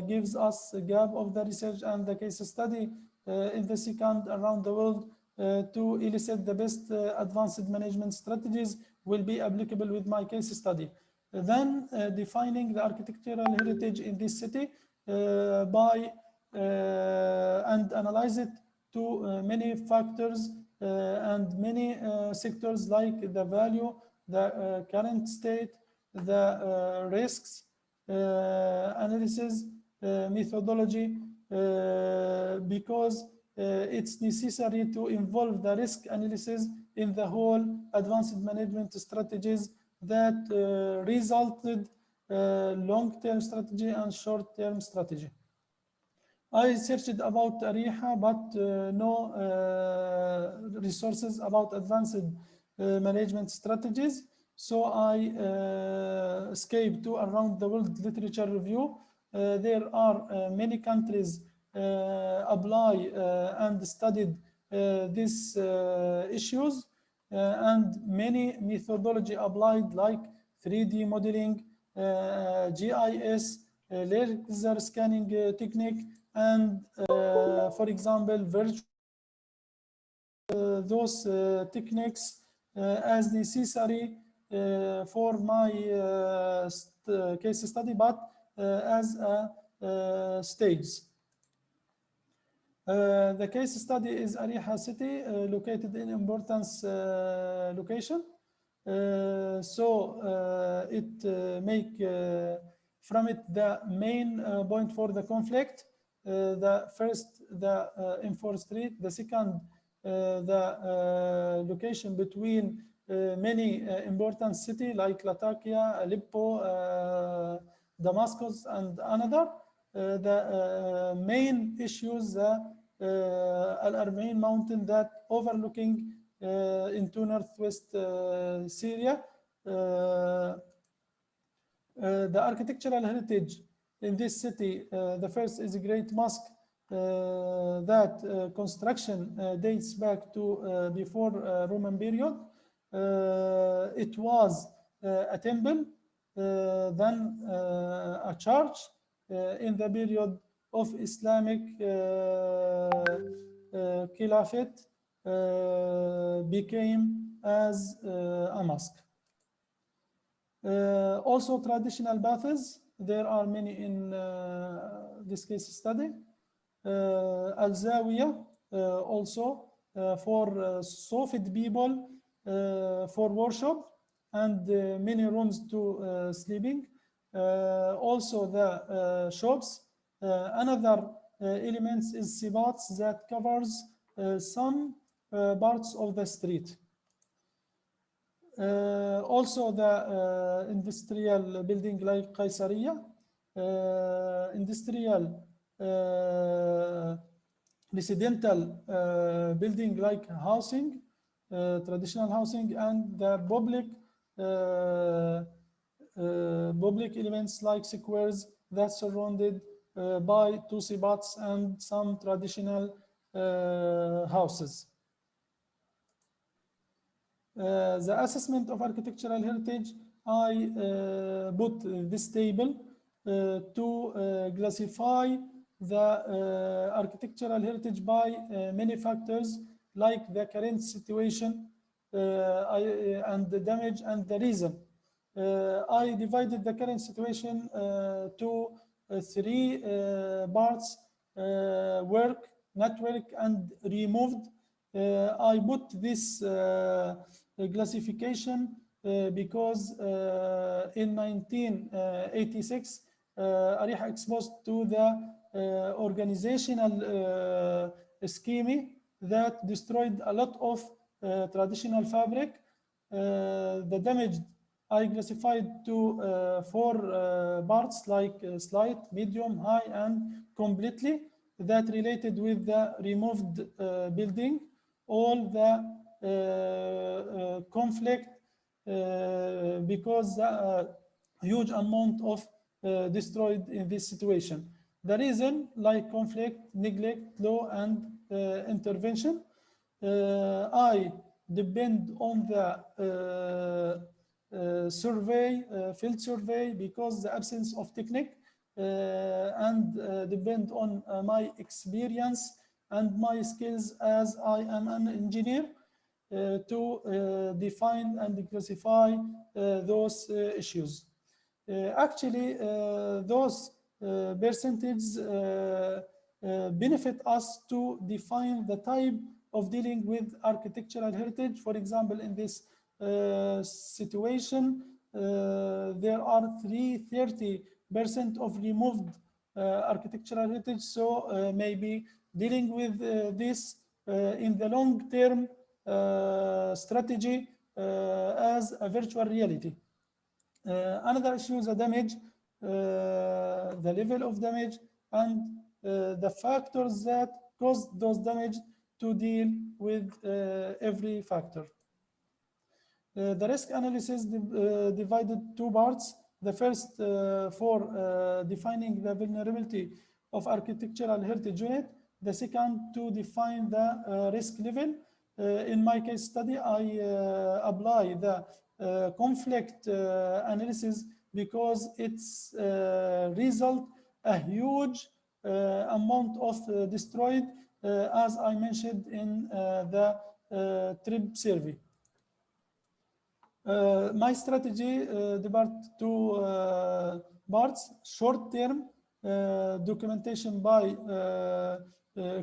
gives us a gap of the research and the case study in the second around the world to elicit the best advanced management strategies will be applicable with my case study. Then defining the architectural heritage in this city by and analyze it to many factors and many sectors like the value, the current state, the risks, analysis, methodology, because it's necessary to involve the risk analysis in the whole advanced management strategies that resulted long-term strategy and short-term strategy. I searched about Ariha, but no resources about advanced management strategies. So I escaped to around the world literature review. There are many countries apply and studied these issues, and many methodology applied like 3D modeling, GIS, laser scanning technique, and for example, virtual those techniques as necessary for my case study, but as a stage. The case study is Ariha city, located in importance location. So it make from it the main point for the conflict. The first, the M4 Street. The second, the location between many important cities like Latakia, Aleppo, Damascus, and another. The main issues, Al-Arbain mountain that overlooking into northwest Syria. The architectural heritage in this city, the first is a great mosque that construction dates back to before Roman period. It was a temple, then a church in the period of Islamic Caliphate became as a mosque. Also traditional baths, there are many in this case study. Al-Zawiya also for Sufid people for worship, and many rooms to sleeping. Also the shops. Another elements is sibats that covers some parts of the street. Also the industrial building like Qaisariya, industrial residential building like housing, traditional housing, and the public elements like squares that surrounded by two sibats and some traditional houses. The assessment of architectural heritage, I put this table to classify the architectural heritage by many factors like the current situation and the damage and the reason. I divided the current situation to three parts: work, network, and removed. I put this classification because in 1986, Ariha exposed to the organizational scheme that destroyed a lot of traditional fabric. The damage I classified to four parts like slight, medium, high, and completely, that related with the removed building. All the conflict because huge amount of destroyed in this situation. The reason like conflict, neglect, law, and intervention. I depend on the survey, field survey, because the absence of technique, and depend on my experience and my skills as I am an engineer to define and classify those issues. Actually, those percentages benefit us to define the type of dealing with architectural heritage. For example, in this situation, there are 30% of removed architectural heritage. So maybe dealing with this in the long-term strategy as a virtual reality. Another issue is the damage, the level of damage, and the factors that cause those damage to deal with every factor. The risk analysis divided two parts. The first for defining the vulnerability of architectural heritage unit. The second to define the risk level. In my case study, I apply the conflict analysis because it's result a huge amount of destroyed, as I mentioned in the trip survey. My strategy divided two parts: short-term documentation by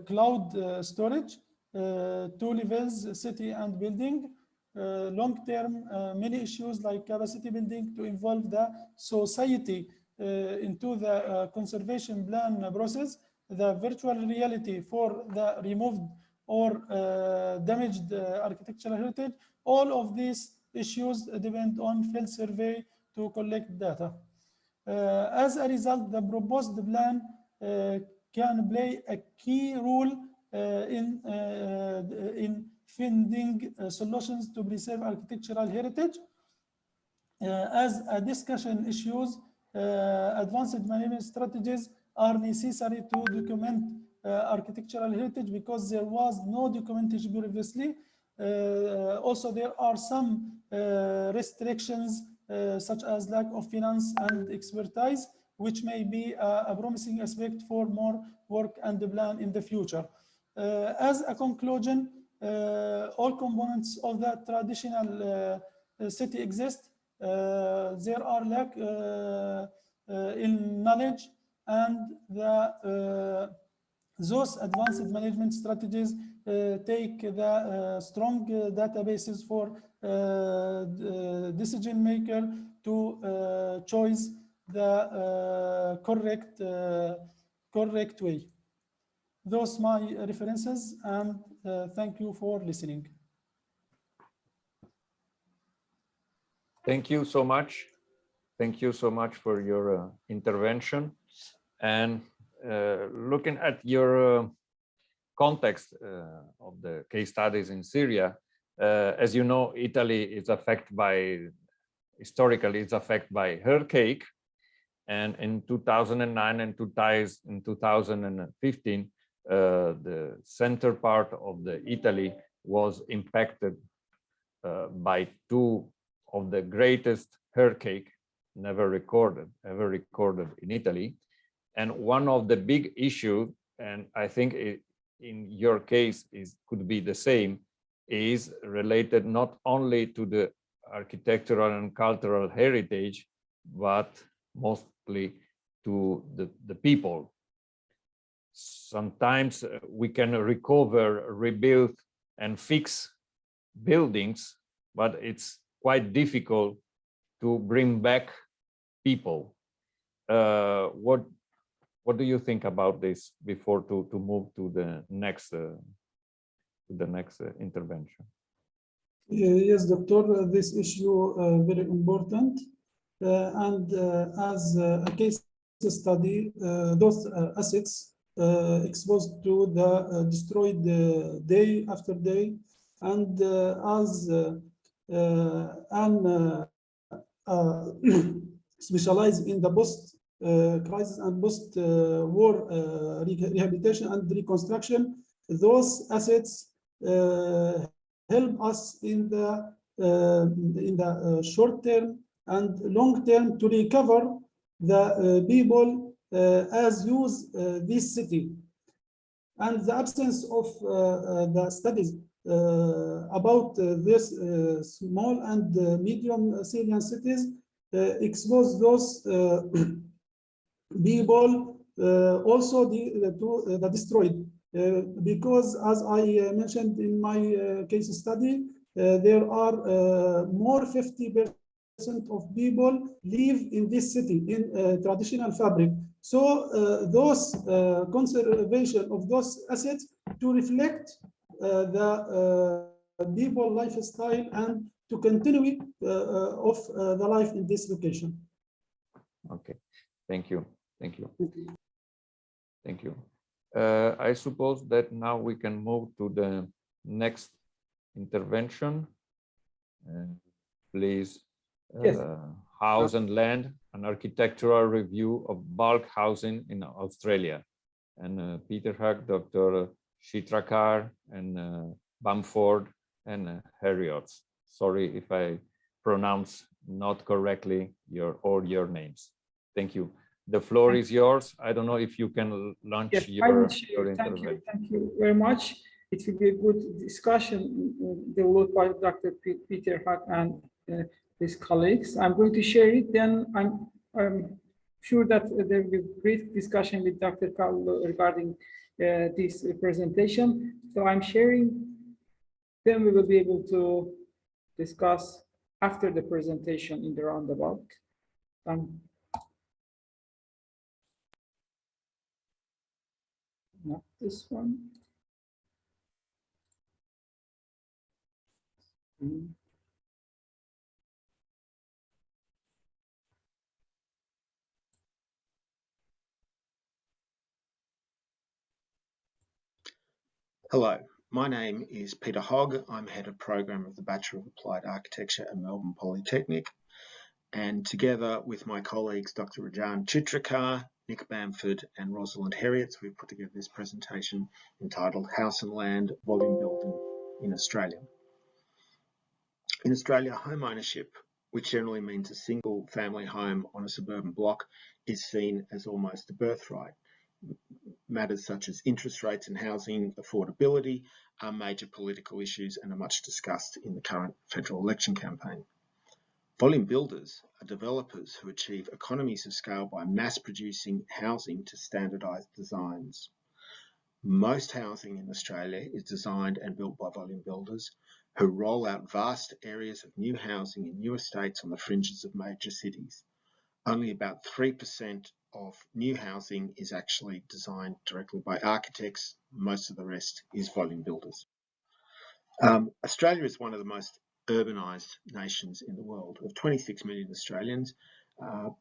cloud storage, 2 levels, city and building. Long-term, many issues like capacity building to involve the society into the conservation plan process, the virtual reality for the removed or damaged architectural heritage. All of these issues depend on field survey to collect data. As a result, the proposed plan can play a key role in finding solutions to preserve architectural heritage. As a discussion issues, advanced management strategies are necessary to document architectural heritage because there was no documentation previously. Also, there are some restrictions such as lack of finance and expertise, which may be a promising aspect for more work and plan in the future. As a conclusion, all components of the traditional city exist. There are lack in knowledge, and those advanced management strategies take the strong databases for decision maker to choose the correct way. Those my references, and thank you for listening. Thank you so much. Thank you so much for your intervention. And looking at your context of the case studies in Syria, as you know, Italy is affected by, historically, it's affected by hurricane. And in 2009 and 2015, the center part of the Italy was impacted by two of the greatest earthquake ever recorded in Italy. And one of the big issue, and I think in your case could be the same, is related not only to the architectural and cultural heritage, but mostly to the people. Sometimes we can recover, rebuild, and fix buildings, but it's quite difficult to bring back people. What do you think about this before to move to the next intervention? Yes, Doctor, this issue very important. As a case study, those assets exposed to the destroyed day after day, and as specialized in the post-crisis and post-war rehabilitation and reconstruction, those assets help us in the short term and long term to recover the people as use this city. And the absence of the studies about this small and medium Syrian cities expose those people also to the destroyed. Because as I mentioned in my case study, there are more 50% of people live in this city in traditional fabric. So those conservation of those assets to reflect the people lifestyle and to continue of the life in this location. Okay, thank you. I suppose that now we can move to the next intervention. Please, yes. House and Land, an architectural review of bulk housing in Australia. And Peter Huck, Dr. Chitrakar, and Bamford, and Harriot. Sorry if I pronounce not correctly your names. Thank you. The floor is yours. I don't know if you can launch your intervention. Thank you very much. It will be a good discussion developed by Dr. Peter Huck and his colleagues. I'm going to share it. Then I'm sure that there will be great discussion with Dr. Carlo regarding this presentation. So I'm sharing. Then we will be able to discuss after the presentation in the roundabout. Not this one. Hello, my name is Peter Hogg. I'm Head of Program of the Bachelor of Applied Architecture at Melbourne Polytechnic. And together with my colleagues, Dr. Rajan Chitrakar, Nick Bamford, and Rosalind Herriotts, we've put together this presentation entitled House and Land Volume Building in Australia. In Australia, home ownership, which generally means a single family home on a suburban block, is seen as almost a birthright. Matters such as interest rates and housing affordability are major political issues and are much discussed in the current federal election campaign. Volume builders are developers who achieve economies of scale by mass producing housing to standardised designs. Most housing in Australia is designed and built by volume builders who roll out vast areas of new housing in new estates on the fringes of major cities. Only about 3% of new housing is actually designed directly by architects. Most of the rest is volume builders. Australia is one of the most urbanised nations in the world. Of 26 million Australians,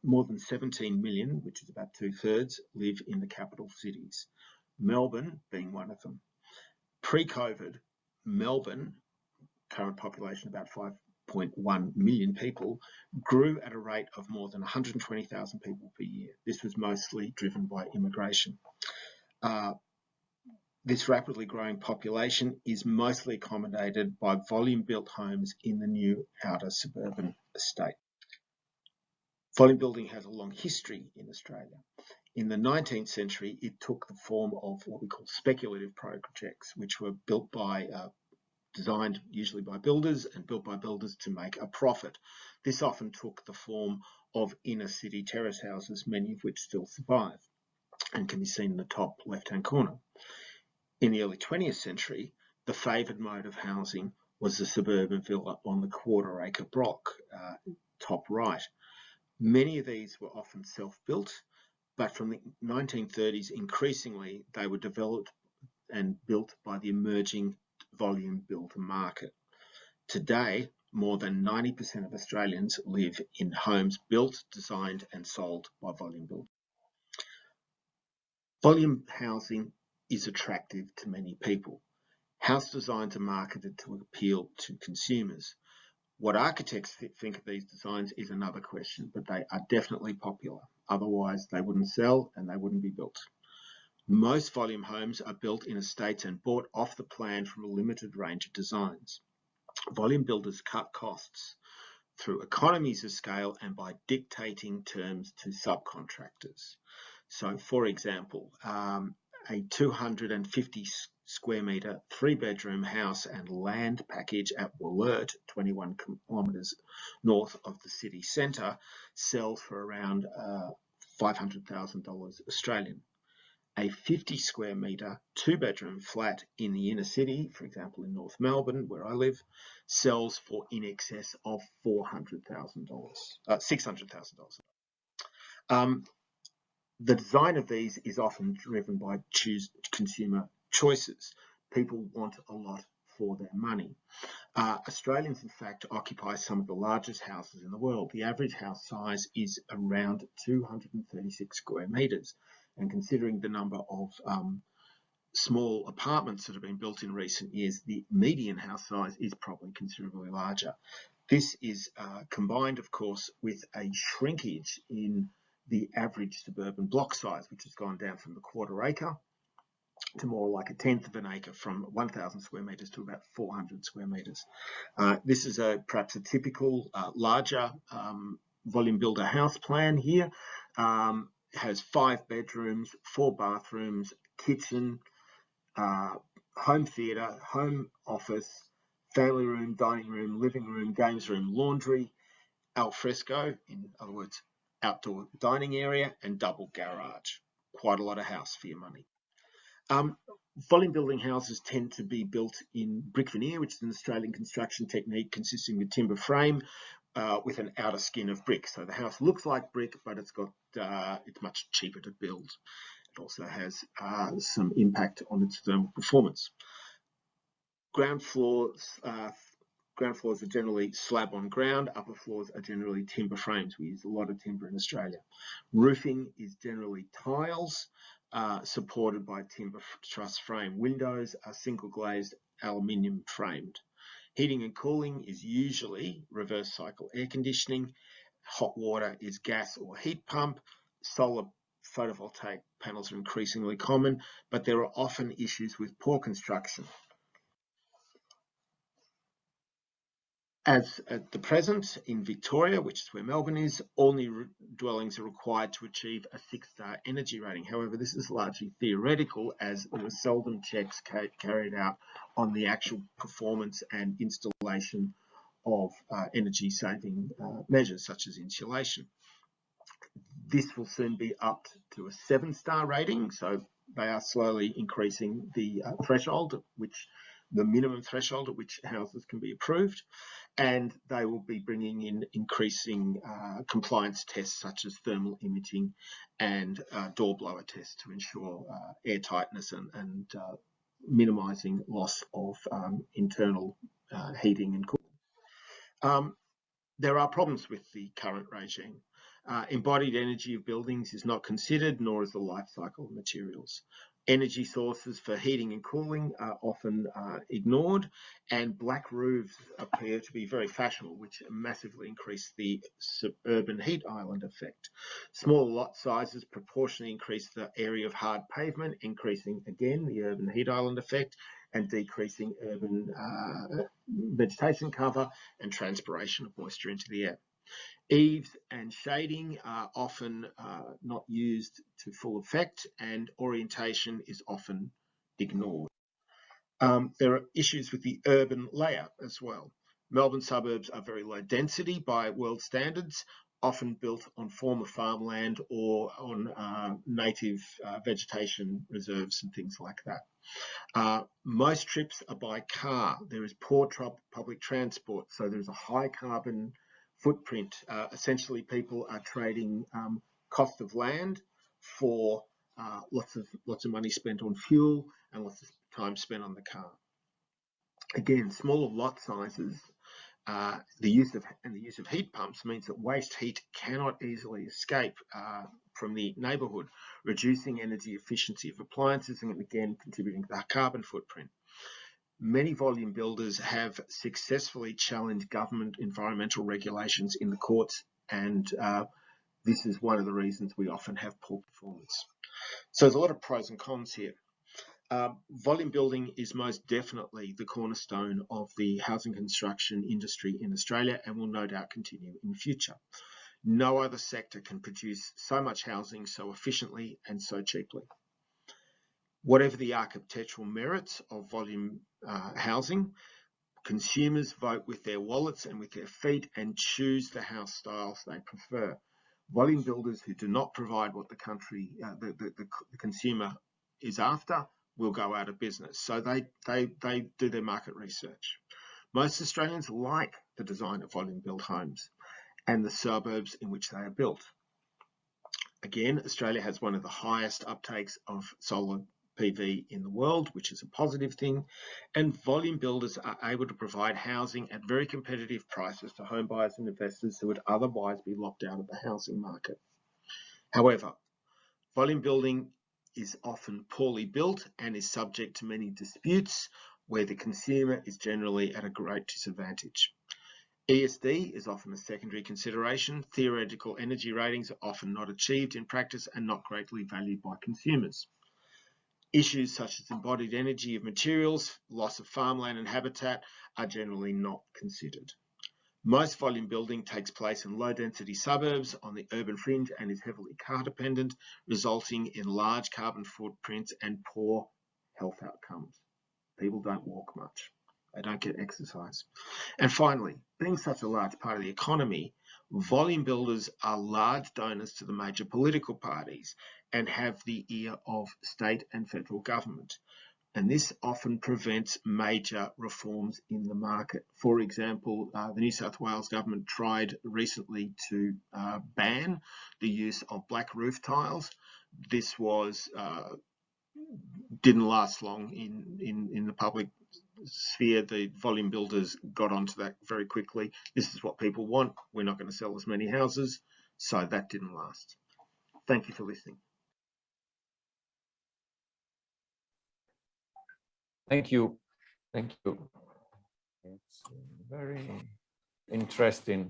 more than 17 million, which is about 2/3, live in the capital cities, Melbourne being one of them. Pre-COVID, Melbourne, current population about 5.1 million people, grew at a rate of more than 120,000 people per year. This was mostly driven by immigration. This rapidly growing population is mostly accommodated by volume-built homes in the new outer suburban estate. Volume building has a long history in Australia. In the 19th century, it took the form of what we call speculative projects, which were built by, designed usually by builders and built by builders to make a profit. This often took the form of inner city terrace houses, many of which still survive and can be seen in the top left-hand corner. In the early 20th century, the favoured mode of housing was the suburban villa on the quarter-acre block, top right. Many of these were often self-built, but from the 1930s, increasingly, they were developed and built by the emerging volume builder market. Today, more than 90% of Australians live in homes built, designed and sold by volume builders. Volume housing is attractive to many people. House designs are marketed to appeal to consumers. What architects think of these designs is another question, but they are definitely popular. Otherwise, they wouldn't sell and they wouldn't be built. Most volume homes are built in estates and bought off the plan from a limited range of designs. Volume builders cut costs through economies of scale and by dictating terms to subcontractors. So, for example, a 250 square metre, 3-bedroom house and land package at Wollert, 21 kilometres north of the city centre, sells for around $500,000 Australian. A 50 square metre, 2-bedroom flat in the inner city, for example in North Melbourne, where I live, sells for in excess of $600,000. The design of these is often driven by consumer choices. People want a lot for their money. Australians, in fact, occupy some of the largest houses in the world. The average house size is around 236 square metres. And considering the number of small apartments that have been built in recent years, the median house size is probably considerably larger. This is combined, of course, with a shrinkage in the average suburban block size, which has gone down from the quarter acre to more like a tenth of an acre, from 1,000 square metres to about 400 square metres. This is perhaps a typical larger volume builder house plan here. It has 5 bedrooms, 4 bathrooms, kitchen, home theatre, home office, family room, dining room, living room, games room, laundry, al fresco, in other words, outdoor dining area, and double garage. Quite a lot of house for your money. Volume building houses tend to be built in brick veneer, which is an Australian construction technique consisting of a timber frame with an outer skin of brick. So the house looks like brick, but it's much cheaper to build. It also has some impact on its thermal performance. Ground floors are generally slab on ground. Upper floors are generally timber frames. We use a lot of timber in Australia. Roofing is generally tiles supported by timber truss frame. Windows are single glazed aluminium framed. Heating and cooling is usually reverse cycle air conditioning. Hot water is gas or heat pump. Solar photovoltaic panels are increasingly common, but there are often issues with poor construction. As at the present, in Victoria, which is where Melbourne is, all new dwellings are required to achieve a 6-star energy rating. However, this is largely theoretical, as there are seldom checks carried out on the actual performance and installation of energy-saving measures, such as insulation. This will soon be upped to a 7-star rating, so they are slowly increasing the threshold, the minimum threshold at which houses can be approved, and they will be bringing in increasing compliance tests such as thermal imaging and door blower tests to ensure air tightness and minimising loss of internal heating and cooling. There are problems with the current regime. Embodied energy of buildings is not considered, nor is the life cycle of materials. Energy sources for heating and cooling are often ignored, and black roofs appear to be very fashionable, which massively increase the suburban heat island effect. Smaller lot sizes proportionally increase the area of hard pavement, increasing again the urban heat island effect and decreasing urban vegetation cover and transpiration of moisture into the air. Eaves and shading are often not used to full effect, and orientation is often ignored. There are issues with the urban layout as well. Melbourne suburbs are very low density by world standards, often built on former farmland or on native vegetation reserves and things like that. Most trips are by car. There is poor public transport, so there's a high carbon footprint. Essentially, people are trading cost of land for lots of money spent on fuel and lots of time spent on the car. Again, smaller lot sizes, the use of heat pumps means that waste heat cannot easily escape from the neighbourhood, reducing energy efficiency of appliances and again contributing to the carbon footprint. Many volume builders have successfully challenged government environmental regulations in the courts, and this is one of the reasons we often have poor performance. So there's a lot of pros and cons here. Volume building is most definitely the cornerstone of the housing construction industry in Australia and will no doubt continue in the future. No other sector can produce so much housing so efficiently and so cheaply. Whatever the architectural merits of volume housing, consumers vote with their wallets and with their feet and choose the house styles they prefer. Volume builders who do not provide what the consumer is after will go out of business. So they do their market research. Most Australians like the design of volume built homes and the suburbs in which they are built. Again, Australia has one of the highest uptakes of solar PV in the world, which is a positive thing, and volume builders are able to provide housing at very competitive prices to home buyers and investors who would otherwise be locked out of the housing market. However, volume building is often poorly built and is subject to many disputes where the consumer is generally at a great disadvantage. ESD is often a secondary consideration. Theoretical energy ratings are often not achieved in practice and not greatly valued by consumers. Issues such as embodied energy of materials, loss of farmland and habitat are generally not considered. Most volume building takes place in low-density suburbs on the urban fringe and is heavily car-dependent, resulting in large carbon footprints and poor health outcomes. People don't walk much. They don't get exercise. And finally, being such a large part of the economy, volume builders are large donors to the major political parties and have the ear of state and federal government. And this often prevents major reforms in the market. For example, the New South Wales government tried recently to ban the use of black roof tiles. This was didn't last long in the public sphere. The volume builders got onto that very quickly. This is what people want. We're not going to sell as many houses. So that didn't last. Thank you for listening. Thank you. Thank you. It's very interesting,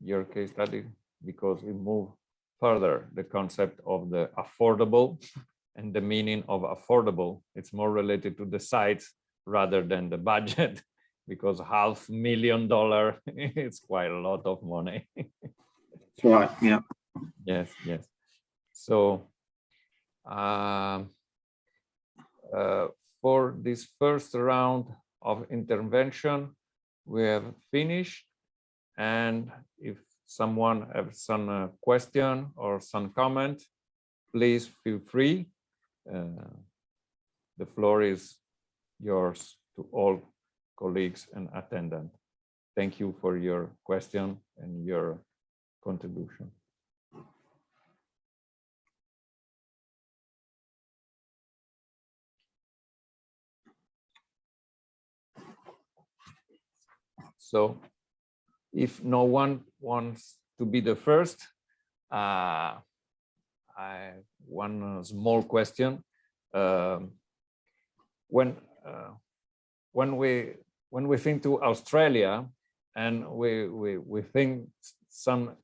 your case study, because it moved further the concept of the affordable and the meaning of affordable. It's more related to the size rather than the budget, because $500,000 it's quite a lot of money. That's right. Yeah. Yes. Yes. So for this first round of intervention, we have finished. And if someone has some question or some comment, please feel free. The floor is yours to all colleagues and attendants. Thank you for your question and your contribution. So if no one wants to be the first, one small question. When we think to Australia, and we think some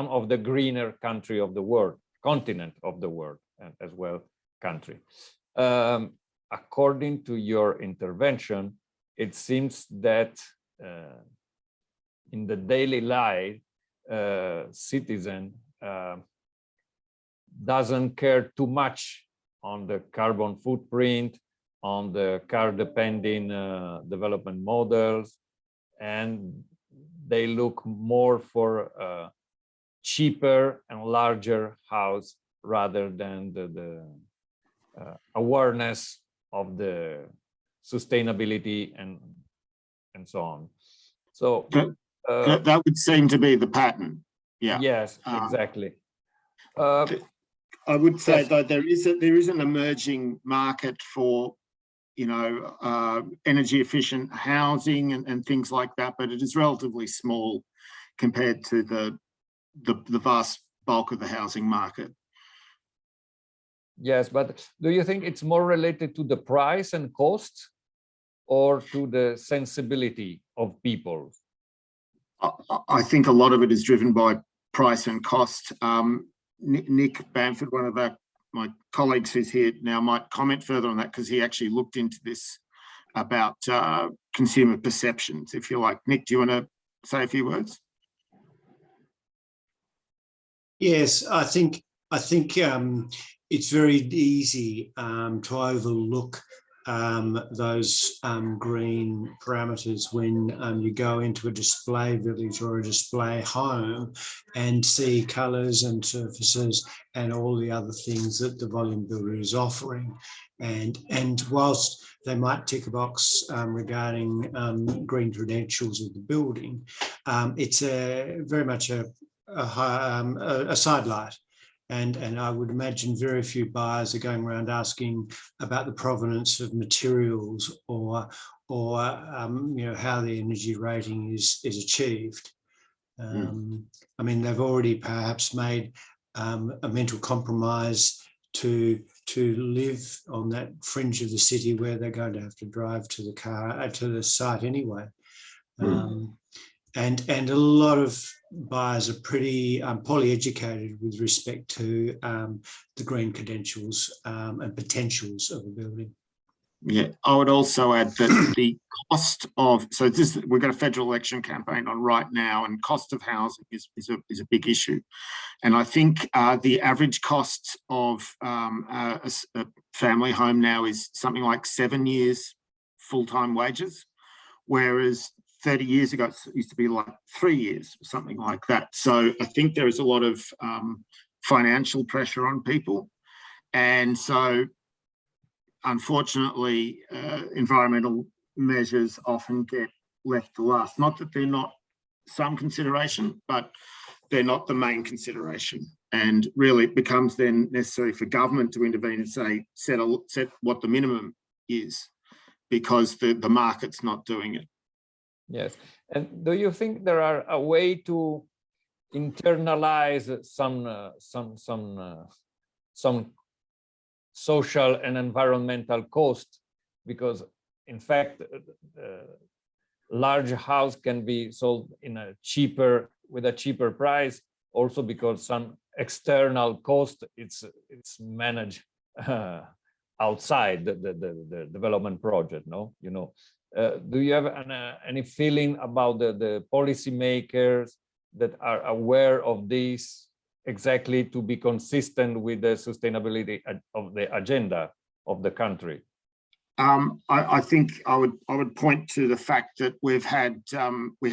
of the greener country of the world, continent of the world, and as well country. According to your intervention, it seems that in the daily life, citizen doesn't care too much on the carbon footprint, on the car-depending development models, and they look more for cheaper and larger house rather than the awareness of the sustainability and so on. So that would seem to be the pattern. Yeah. Yes, exactly. I would say yes. though there is an emerging market for, you know, energy efficient housing and things like that, but it is relatively small compared to the vast bulk of the housing market. Yes, but do you think it's more related to the price and cost or to the sensibility of people? I think a lot of it is driven by price and cost. Nick Bamford, one of my colleagues who's here now, might comment further on that because he actually looked into this about consumer perceptions, if you like. Nick, do you want to say a few words? Yes, I think it's very easy to overlook those green parameters when you go into a display village or a display home and see colours and surfaces and all the other things that the volume builder is offering. And whilst they might tick a box regarding green credentials of the building, it's very much a sidelight. And I would imagine very few buyers are going around asking about the provenance of materials or you know, how the energy rating is achieved. I mean, they've already perhaps made a mental compromise to live on that fringe of the city where they're going to have to drive to the site anyway. And a lot of buyers are pretty poorly educated with respect to the green credentials and potentials of a building. Yeah, I would also add that the cost of, so we've got a federal election campaign on right now, and cost of housing is a big issue. And I think the average cost of a family home now is something like 7 years full-time wages, whereas 30 years ago, it used to be like 3 years, or something like that. So I think there is a lot of financial pressure on people. And so, unfortunately, environmental measures often get left to last. Not that they're not some consideration, but they're not the main consideration. And really it becomes then necessary for government to intervene and say, set what the minimum is, because the market's not doing it. Yes, and do you think there are a way to internalize some social and environmental cost? Because in fact, large house can be sold with a cheaper price, also because some external cost it's managed outside the development project. No, you know. Do you have any feeling about the policymakers that are aware of this exactly to be consistent with the sustainability of the agenda of the country? I think I would point to the fact that we had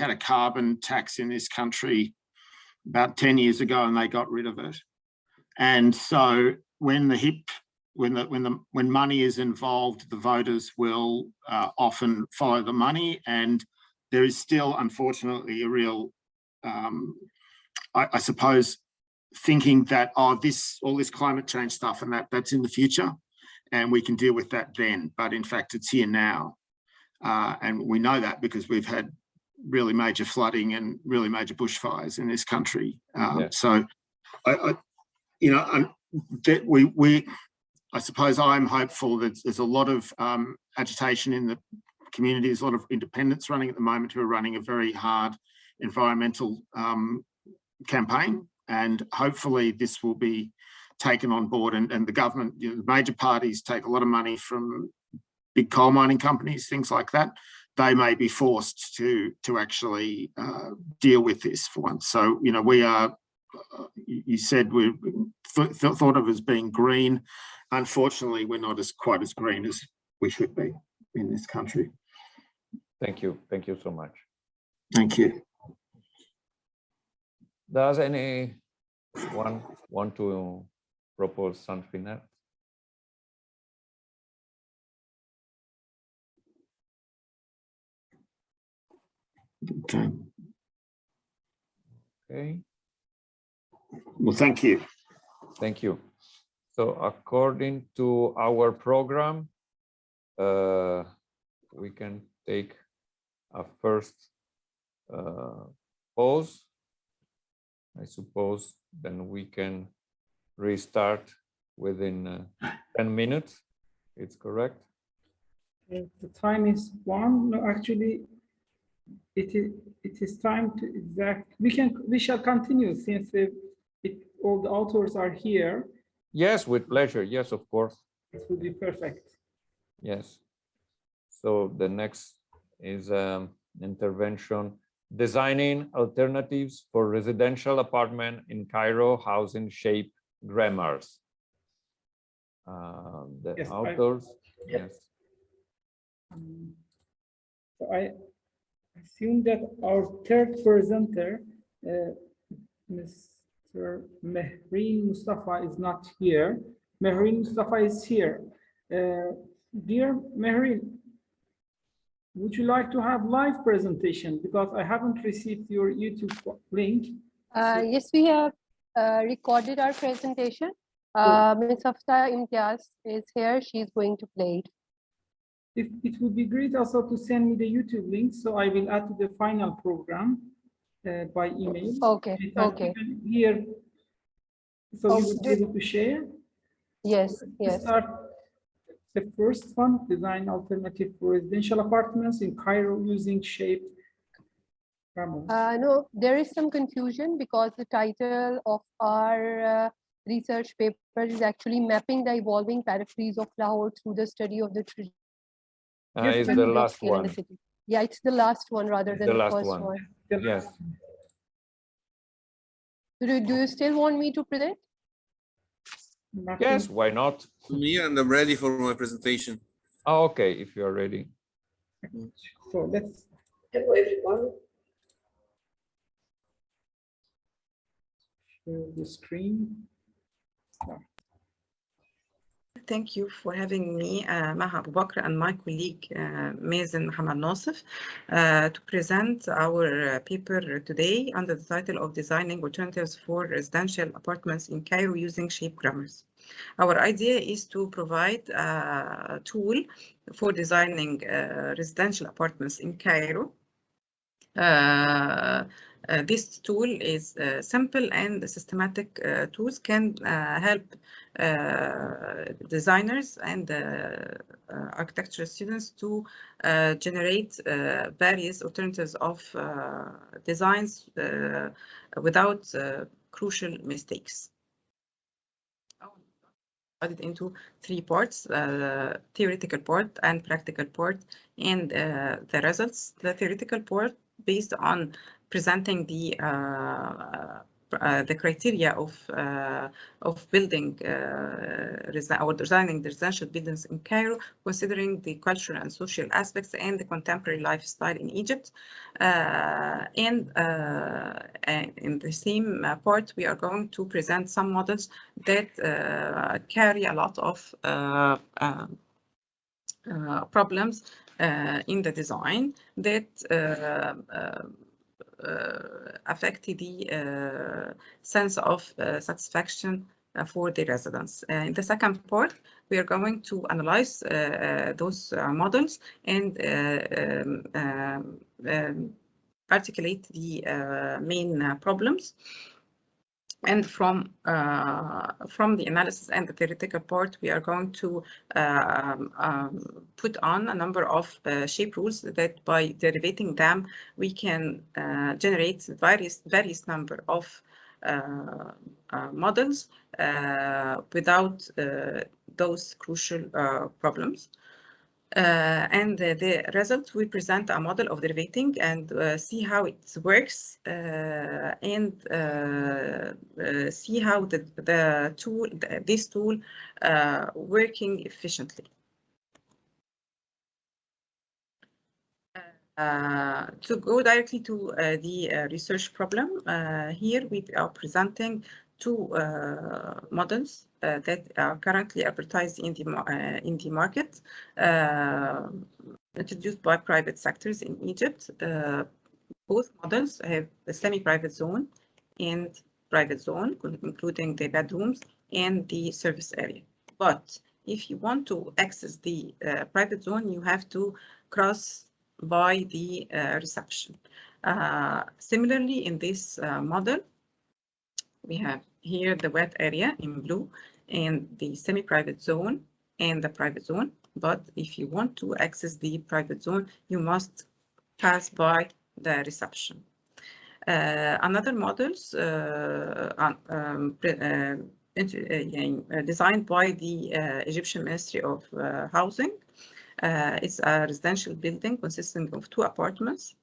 a carbon tax in this country about 10 years ago, and they got rid of it. And so when money is involved, the voters will often follow the money, and there is still, unfortunately, a real, I suppose, thinking that all this climate change stuff and that's in the future, and we can deal with that then. But in fact, it's here now, and we know that because we've had really major flooding and really major bushfires in this country. So, I suppose I'm hopeful that there's a lot of agitation in the community. There's a lot of independents running at the moment who are running a very hard environmental campaign, and hopefully this will be taken on board, and the government, you know, the major parties take a lot of money from big coal mining companies, things like that. They may be forced to actually deal with this for once. So, you know, we are, you said we're thought of as being green. Unfortunately, we're not quite as green as we should be in this country. Thank you. Thank you so much. Thank you. Does anyone want to propose something else? Okay. Okay. Well, thank you. Thank you. So according to our program, we can take a first pause, I suppose. Then we can restart within 10 minutes. It's correct? The time is 1. No, actually, it is time to exact. We shall continue since all the authors are here. Yes, with pleasure. Yes, of course. It would be perfect. Yes. So the next is intervention, designing alternatives for residential apartment in Cairo housing shape grammars. The Yes, authors. Yes. So I assume that our third presenter, Mr. Mehreen Mustafa, is not here. Mehreen Mustafa is here. Dear Mehreen, would you like to have live presentation? Because I haven't received your YouTube link. Yes, we have recorded our presentation. Ms. Hafsa Imtiaz is here. She's going to play it. It would be great also to send me the YouTube link, so I will add to the final program by email. Okay. Okay. Here, so you will be good. able to share. Yes. Yes. Start the first one: design alternative for residential apartments in Cairo using shaped grammars. No, there is some confusion because the title of our research paper is actually mapping the evolving peripheries of Lahore through the study of the tradition. It's the last one. Yeah, it's the last one rather than the first one. Yes. Do you still want me to present? Yes, why not? Me, and I'm ready for my presentation. Oh, okay, if you're ready. So let's. Hello, everyone. Share the screen. Thank you for having me, Maha Abu Bakr, and my colleague, Mazen Mohamed Nassif, to present our paper today under the title of Designing Alternatives for Residential Apartments in Cairo Using Shape Grammars. Our idea is to provide a tool for designing residential apartments in Cairo. This tool is simple, and the systematic tools can help designers and architecture students to generate various alternatives of designs without crucial mistakes. Divided into 3 parts: theoretical part and practical part, and the results. The theoretical part based on presenting the criteria of building or designing the residential buildings in Cairo, considering the cultural and social aspects and the contemporary lifestyle in Egypt. And in the same part, we are going to present some models that carry a lot of problems in the design that affect the sense of satisfaction for the residents. In the second part, we are going to analyze those models and articulate the main problems And from the analysis and the theoretical part, we are going to put on a number of shape rules that by derivating them, we can generate various number of models without those crucial problems. And the result, we present a model of derivating and see how it works and see how this tool working efficiently. To go directly to the research problem, here we are presenting two models that are currently advertised in the market, introduced by private sectors in Egypt. Both models have a semi-private zone and private zone, including the bedrooms and the service area. But if you want to access the private zone, you have to cross by the reception. Similarly, in this model, we have here the wet area in blue and the semi-private zone and the private zone. But if you want to access the private zone, you must pass by the reception. Another models designed by the Egyptian Ministry of Housing. It's a residential building consisting of 2 apartments.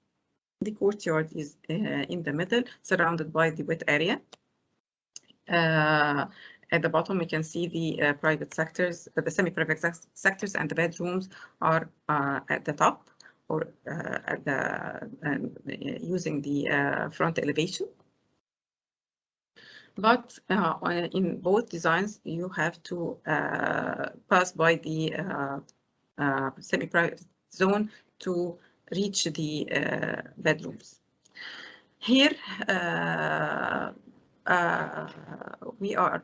The courtyard is in the middle, surrounded by the wet area. At the bottom, we can see the private sectors, the semi-private sectors, and the bedrooms are at the top or at the using the front elevation. But in both designs, you have to pass by the semi-private zone to reach the bedrooms. Here, we are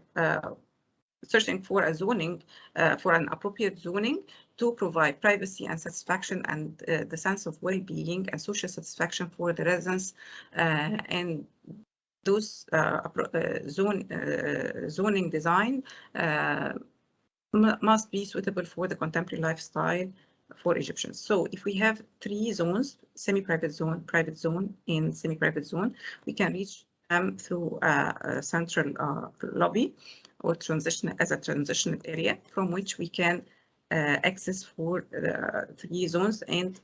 searching for a zoning, for an appropriate zoning to provide privacy and satisfaction and the sense of well-being and social satisfaction for the residents, and those zoning design must be suitable for the contemporary lifestyle for Egyptians. So if we have 3 zones, semi-private zone, private zone, and semi-private zone, we can reach them through a central lobby or transitional area from which we can access for 3 zones, and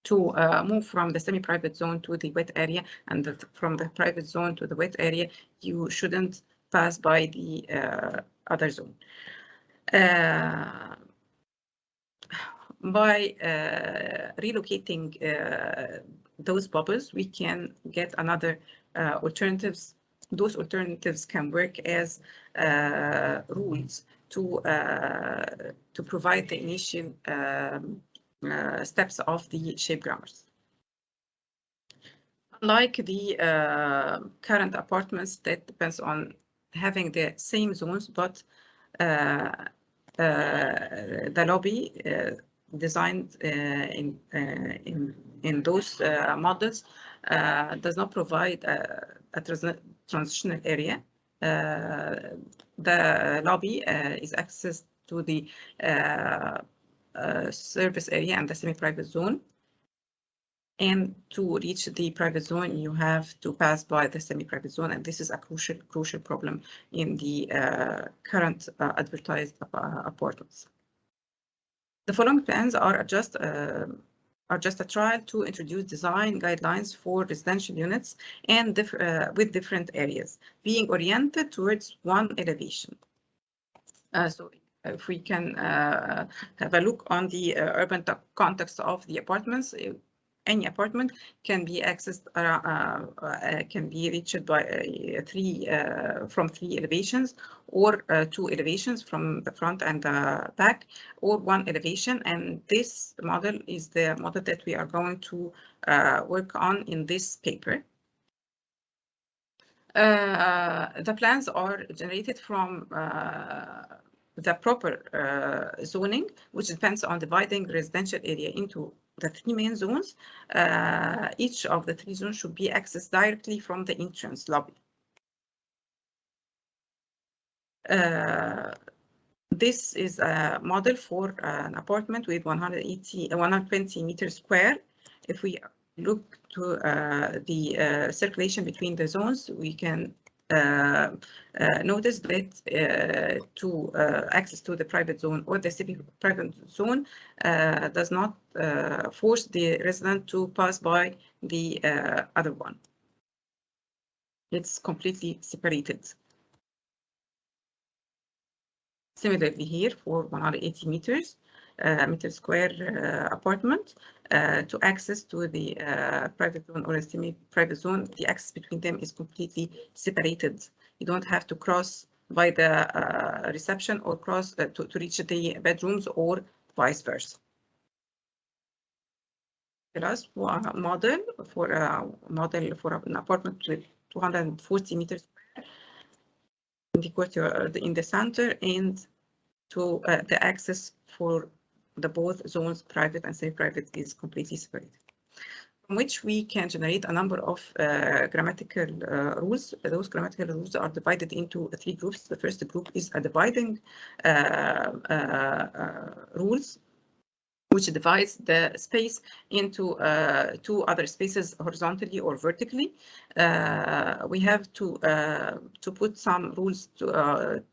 to move from the semi-private zone to the wet area, and from the private zone to the wet area, you shouldn't pass by the other zone. By relocating those bubbles, we can get another alternatives. Those alternatives can work as rules to provide the initial steps of the shape grammars. Unlike the current apartments that depends on having the same zones, but the lobby designed in those models does not provide a transitional area. The lobby is accessed to the service area and the semi-private zone. And to reach the private zone, you have to pass by the semi-private zone, and this is a crucial problem in the current advertised apartments. The following plans are just a trial to introduce design guidelines for residential units and with different areas, being oriented towards one elevation. So if we can have a look on the urban context of the apartments, any apartment can be accessed, can be reached by from 3 elevations, or 2 elevations from the front and the back, or 1 elevation. And this model is the model that we are going to work on in this paper. The plans are generated from the proper zoning, which depends on dividing residential area into the 3 main zones. Each of the 3 zones should be accessed directly from the entrance lobby. This is a model for an apartment with 120 meters square. If we look to the circulation between the zones, we can notice that to access to the private zone or the semi-private zone does not force the resident to pass by the other one. It's completely separated. Similarly here for 180 meters square apartment, to access to the private zone or a semi-private zone, the access between them is completely separated. You don't have to cross by the reception or cross to reach the bedrooms or vice versa. The last model for an apartment with 240 meters square in the courtyard in the center, and to the access for the both zones, private and semi-private, is completely separated, from which we can generate a number of grammatical rules. Those grammatical rules are divided into 3 groups. The first group is a dividing rules, which divides the space into 2 other spaces horizontally or vertically. We have to put some rules to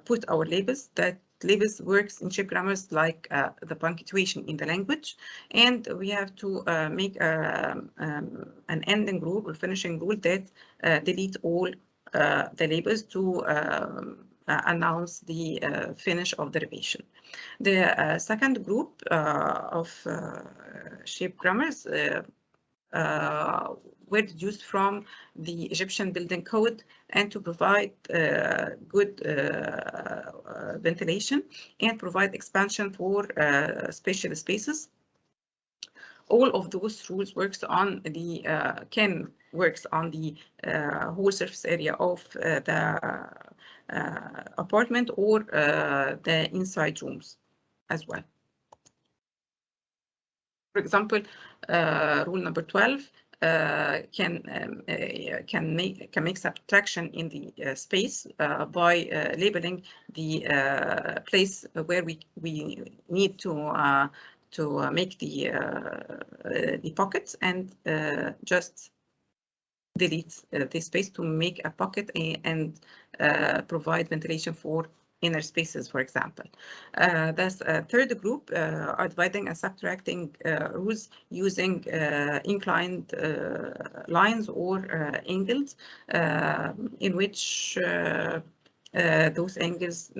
put our labels. That labels works in shape grammars like the punctuation in the language, and we have to make an ending rule or finishing rule that delete all the labels to announce the finish of derivation. The second group of shape grammars were deduced from the Egyptian building code, and to provide good ventilation and provide expansion for spatial spaces. All of those rules works on the whole surface area of the apartment or the inside rooms as well. For example, rule number 12 can make subtraction in the space by labeling the place where we need to make the pockets, and just delete the space to make a pocket and provide ventilation for inner spaces, for example. That's a third group are dividing and subtracting rules using inclined lines or angles, in which those angles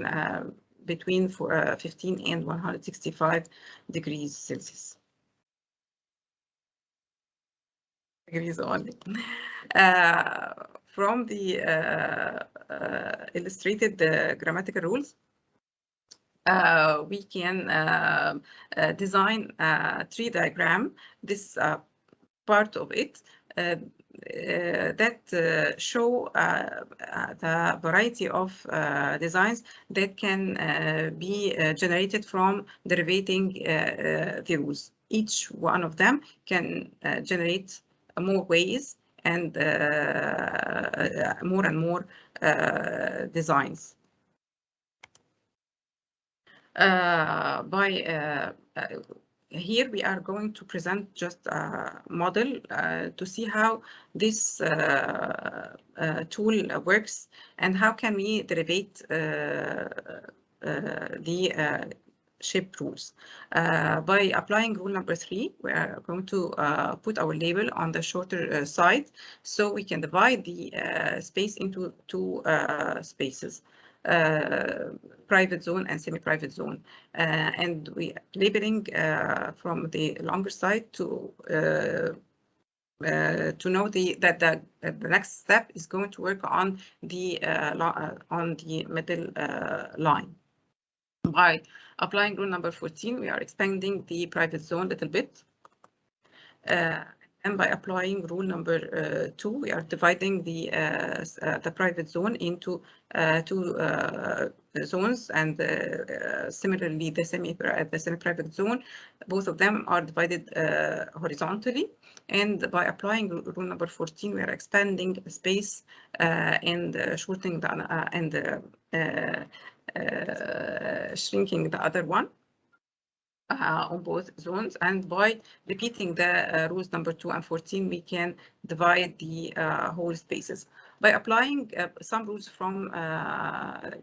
between 15 and 165 degrees Celsius. Degrees only. From the illustrated grammatical rules, we can design a tree diagram. This part of it that show the variety of designs that can be generated from deriving the rules. Each one of them can generate more ways and more designs. Here we are going to present just a model to see how this tool works and how can we derive the shape rules. By applying rule number 3, we are going to put our label on the shorter side, so we can divide the space into 2 spaces. Private zone and semi-private zone, and we labeling from the longer side to know that the next step is going to work on the middle line. By applying rule number 14, we are expanding the private zone a little bit, and And by applying rule number 2, we are dividing the private zone into two zones, and similarly the semi-private zone, both of them are divided horizontally. And by applying rule number 14, we are expanding space and shortening shrinking the other one on both zones. And by repeating the rules number 2 and 14, we can divide the whole spaces. By applying some rules from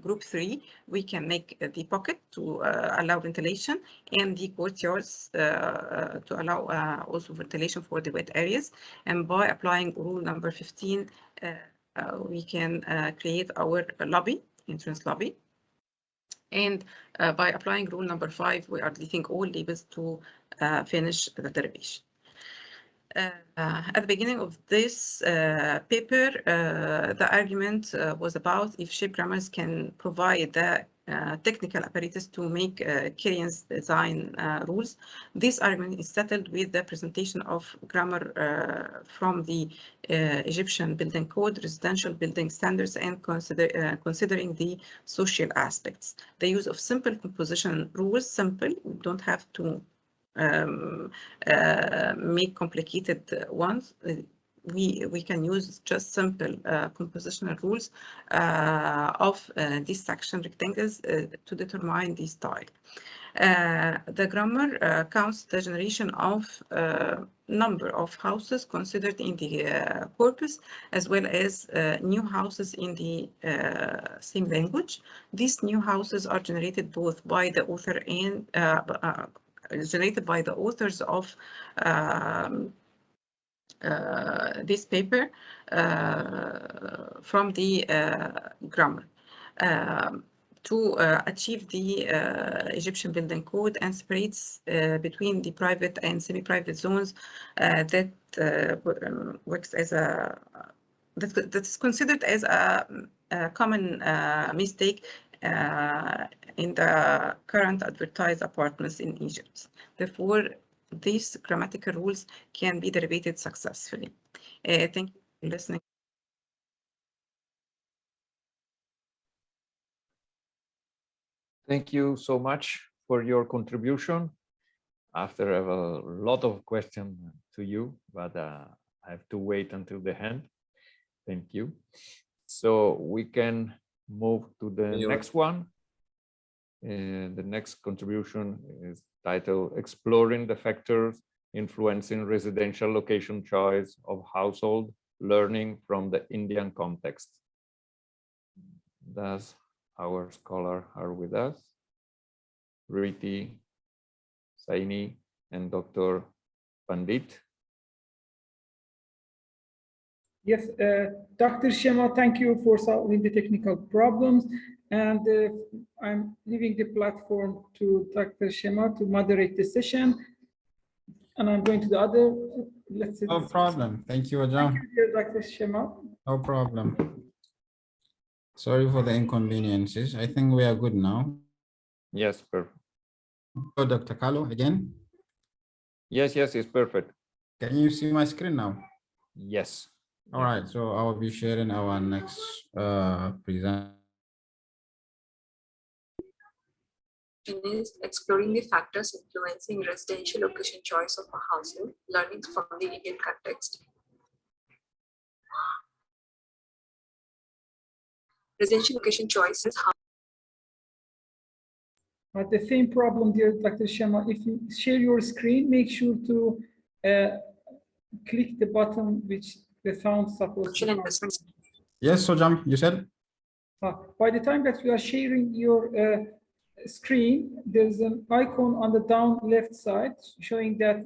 group 3, we can make the pocket to allow ventilation, and the courtyards to allow also ventilation for the wet areas. And by applying rule number 15, we can create our lobby, entrance lobby. And by applying rule number 5, we are deleting all labels to finish the derivation. At the beginning of this paper, the argument was about if shape grammars can provide the technical apparatus to make Kirian's design rules. This argument is settled with the presentation of grammar from the Egyptian building code, residential building standards, and considering the social aspects. The use of simple composition rules, simple, we don't have to make complicated ones. We can use just simple compositional rules of these section rectangles to determine the style. The grammar counts the generation of number of houses considered in the corpus, as well as new houses in the same language. These new houses are generated both by the author and generated by the authors of this paper from the grammar to achieve the Egyptian building code, and separates between the private and semi-private zones that works as a that's considered as a common mistake in the current advertised apartments in Egypt. Therefore, these grammatical rules can be derivated successfully. Thank you for listening. Thank you so much for your contribution. After I have a lot of questions to you, but I have to wait until the end. Thank you. So we can move to the next one. The next contribution is titled Exploring the Factors Influencing Residential Location Choice of Household Learning from the Indian Context. Does our scholar are with us, Riti, Saini, and Dr. Pandit. Yes, Dr. Shema, thank you for solving the technical problems. And I'm leaving the platform to Dr. Shema to moderate the session. And I'm going to the other. Let's see. No problem. Thank you, Ajam. Thank you, Dr. Shema. No problem. Sorry for the inconveniences. I think we are good now. Yes, perfect. So, Dr. Carlo, again? Yes, it's perfect. Can you see my screen now? Yes. All right, so I will be sharing our next present. Is exploring the factors influencing residential location choice of a household, learning from the Indian context. Residential location choices. But the same problem, dear Dr. Shema, if you share your screen, make sure to click the button which the sound supposed to come. Yes, Sojam, you said? By the time that you are sharing your screen, there's an icon on the down left side showing that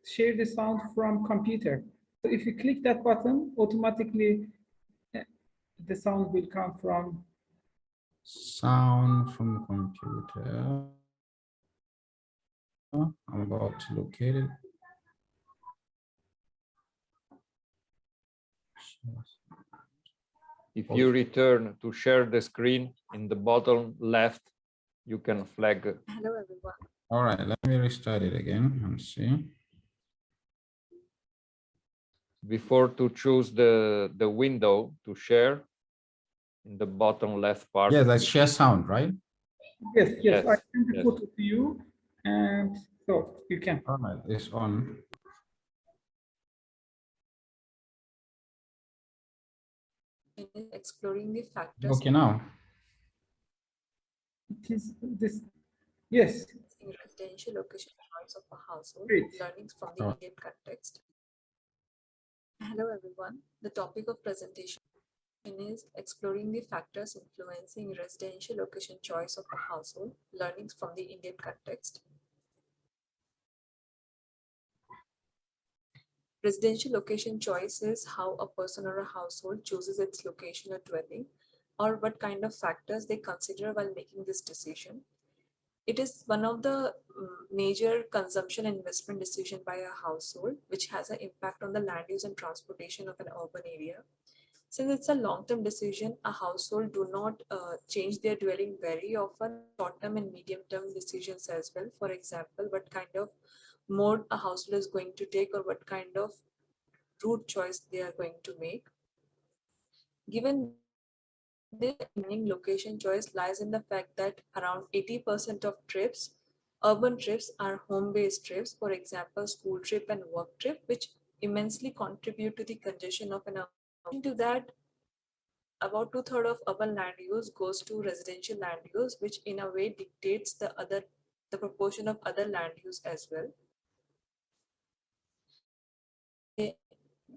share the sound from computer. So if you click that button, automatically the sound will come from computer. I'm about to locate it. If you return to share the screen in the bottom left, you can flag. Hello, everyone. All right, let me restart it again and see. before to choose the window to share in the bottom left part. Yeah, that's share sound, right? Yes, yes, I sent the yes. photo to you, and so you can. All right, it's on. Exploring the factors. Okay, now. It is this, yes. In residential location choice of a household, Great. learnings from the Oh. Indian context. Hello everyone. The topic of presentation is exploring the factors influencing residential location choice of a household, learnings from the Indian context. Residential location choice is how a person or a household chooses its location or dwelling, or what kind of factors they consider while making this decision. It is one of the major consumption and investment decision by a household, which has an impact on the land use and transportation of an urban area. Since it's a long-term decision, a household do not change their dwelling very often, short-term and medium-term decisions as well. For example, what kind of mode a household is going to take or what kind of route choice they are going to make. Given the location choice lies in the fact that around 80% of trips, urban trips, are home-based trips, for example, school trip and work trip, which immensely contribute to the congestion of an urban. Into that, about 2/3 of urban land use goes to residential land use, which in a way dictates the proportion of other land use as well. They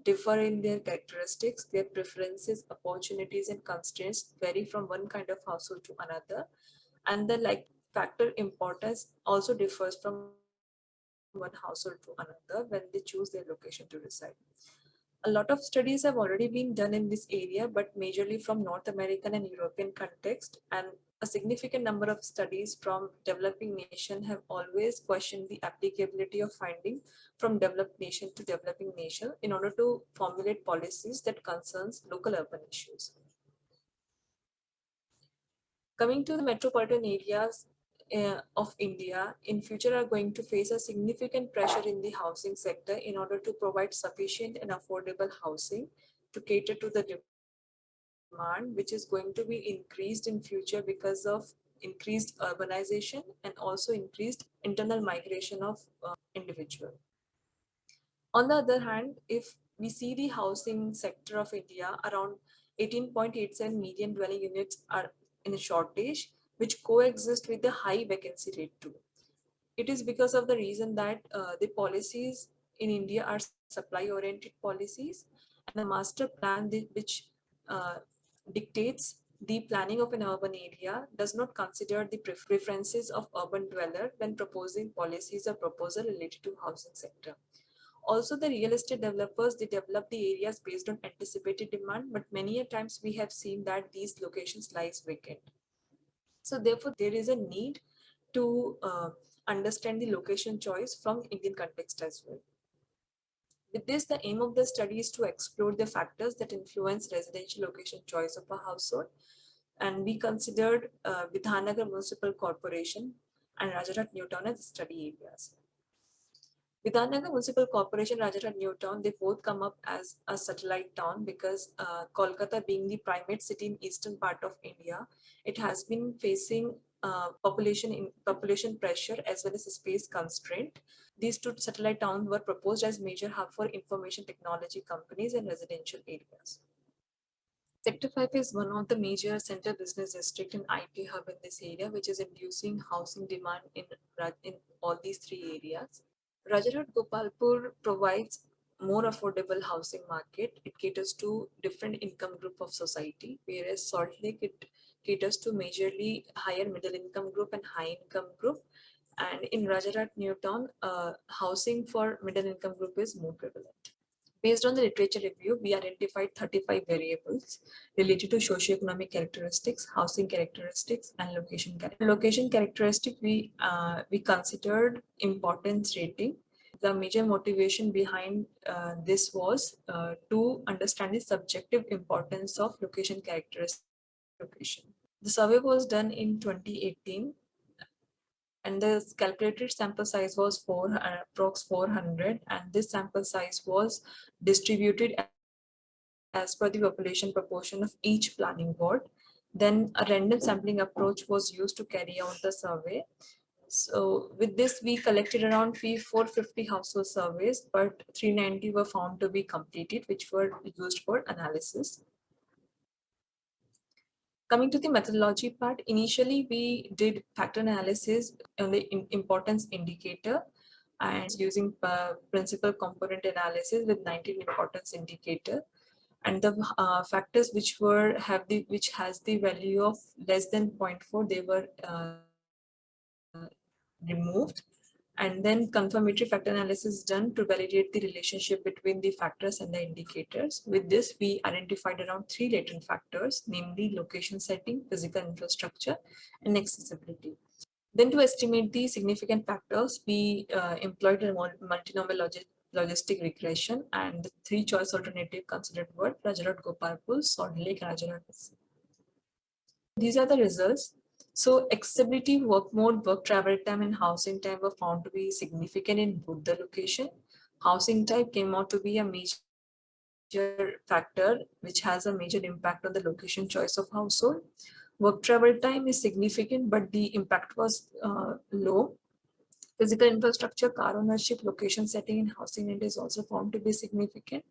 differ in their characteristics, their preferences, opportunities, and constraints vary from one kind of household to another, and the factor importance also differs from one household to another when they choose their location to reside. A lot of studies have already been done in this area, but majorly from North American and European context, and a significant number of studies from developing nation have always questioned the applicability of finding from developed nation to developing nation in order to formulate policies that concerns local urban issues. Coming to the metropolitan areas of India in future are going to face a significant pressure in the housing sector in order to provide sufficient and affordable housing to cater to the demand, which is going to be increased in future because of increased urbanization and also increased internal migration of individual. On the other hand, if we see the housing sector of India, around 18.87 million dwelling units are in a shortage, which coexist with the high vacancy rate too. It is because of the reason that the policies in India are supply-oriented policies, and the master plan which dictates the planning of an urban area does not consider the preferences of urban dweller when proposing policies or proposal related to housing sector. Also, the real estate developers, they develop the areas based on anticipated demand, but many a times we have seen that these locations lies vacant. So therefore, there is a need to understand the location choice from Indian context as well. With this, the aim of the study is to explore the factors that influence residential location choice of a household. And we considered Vidhannagar Municipal Corporation and Rajarhat Newtown as study areas. Vidhannagar Municipal Corporation, Rajarhat Newtown, they both come up as a satellite town because Kolkata being the primate city in eastern part of India, it has been facing population pressure as well as a space constraint. These two satellite towns were proposed as major hub for information technology companies and residential areas. Sector 5 is one of the major center business district and IT hub in this area, which is inducing housing demand in all these three areas. Rajarhat Gopalpur provides more affordable housing market. It caters to different income group of society, whereas Salt Lake, it caters to majorly higher middle income group and high income group. And in Rajarhat Newtown, housing for middle income group is more prevalent. Based on the literature review, we identified 35 variables related to socioeconomic characteristics, housing characteristics, and location characteristics. Location characteristic, we considered importance rating. The major motivation behind this was to understand the subjective importance of location characteristics. The survey was done in 2018. and the calculated sample size was approx 400, and this sample size was distributed as per the population proportion of each planning ward. Then a random sampling approach was used to carry out the survey. So with this, we collected around 450 household surveys, but 390 were found to be completed, which were used for analysis. Coming to the methodology part, initially we did factor analysis on the importance indicator and using principal component analysis with 19 importance indicator. And the factors which has the value of less than 0.4, they were removed, and then confirmatory factor analysis done to validate the relationship between the factors and the indicators. With this, we identified around 3 latent factors, namely location setting, physical infrastructure, and accessibility. Then to estimate the significant factors, we employed a multinomial logistic regression, and the 3 choice alternative considered were Rajarhat, Gopalpur, Salt Lake, and Rajarhat. These are the results. So accessibility, work mode, work travel time, and housing time were found to be significant in both the location. Housing type came out to be a major factor which has a major impact on the location choice of household. Work travel time is significant, but the impact was low. Physical infrastructure, car ownership, location setting, and housing need is also found to be significant.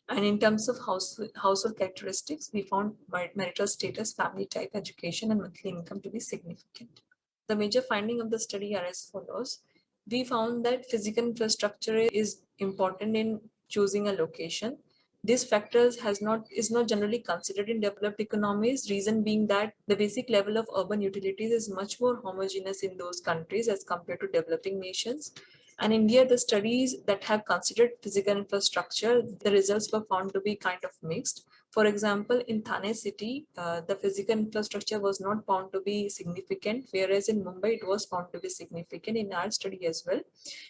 And in terms of household characteristics, we found marital status, family type, education, and monthly income to be significant. The major finding of the study are as follows. We found that physical infrastructure is important in choosing a location. This factor is not generally considered in developed economies, reason being that the basic level of urban utilities is much more homogeneous in those countries as compared to developing nations. And India, the studies that have considered physical infrastructure, the results were found to be kind of mixed. For example, in Thane city, the physical infrastructure was not found to be significant, whereas in Mumbai, it was found to be significant. In our study as well,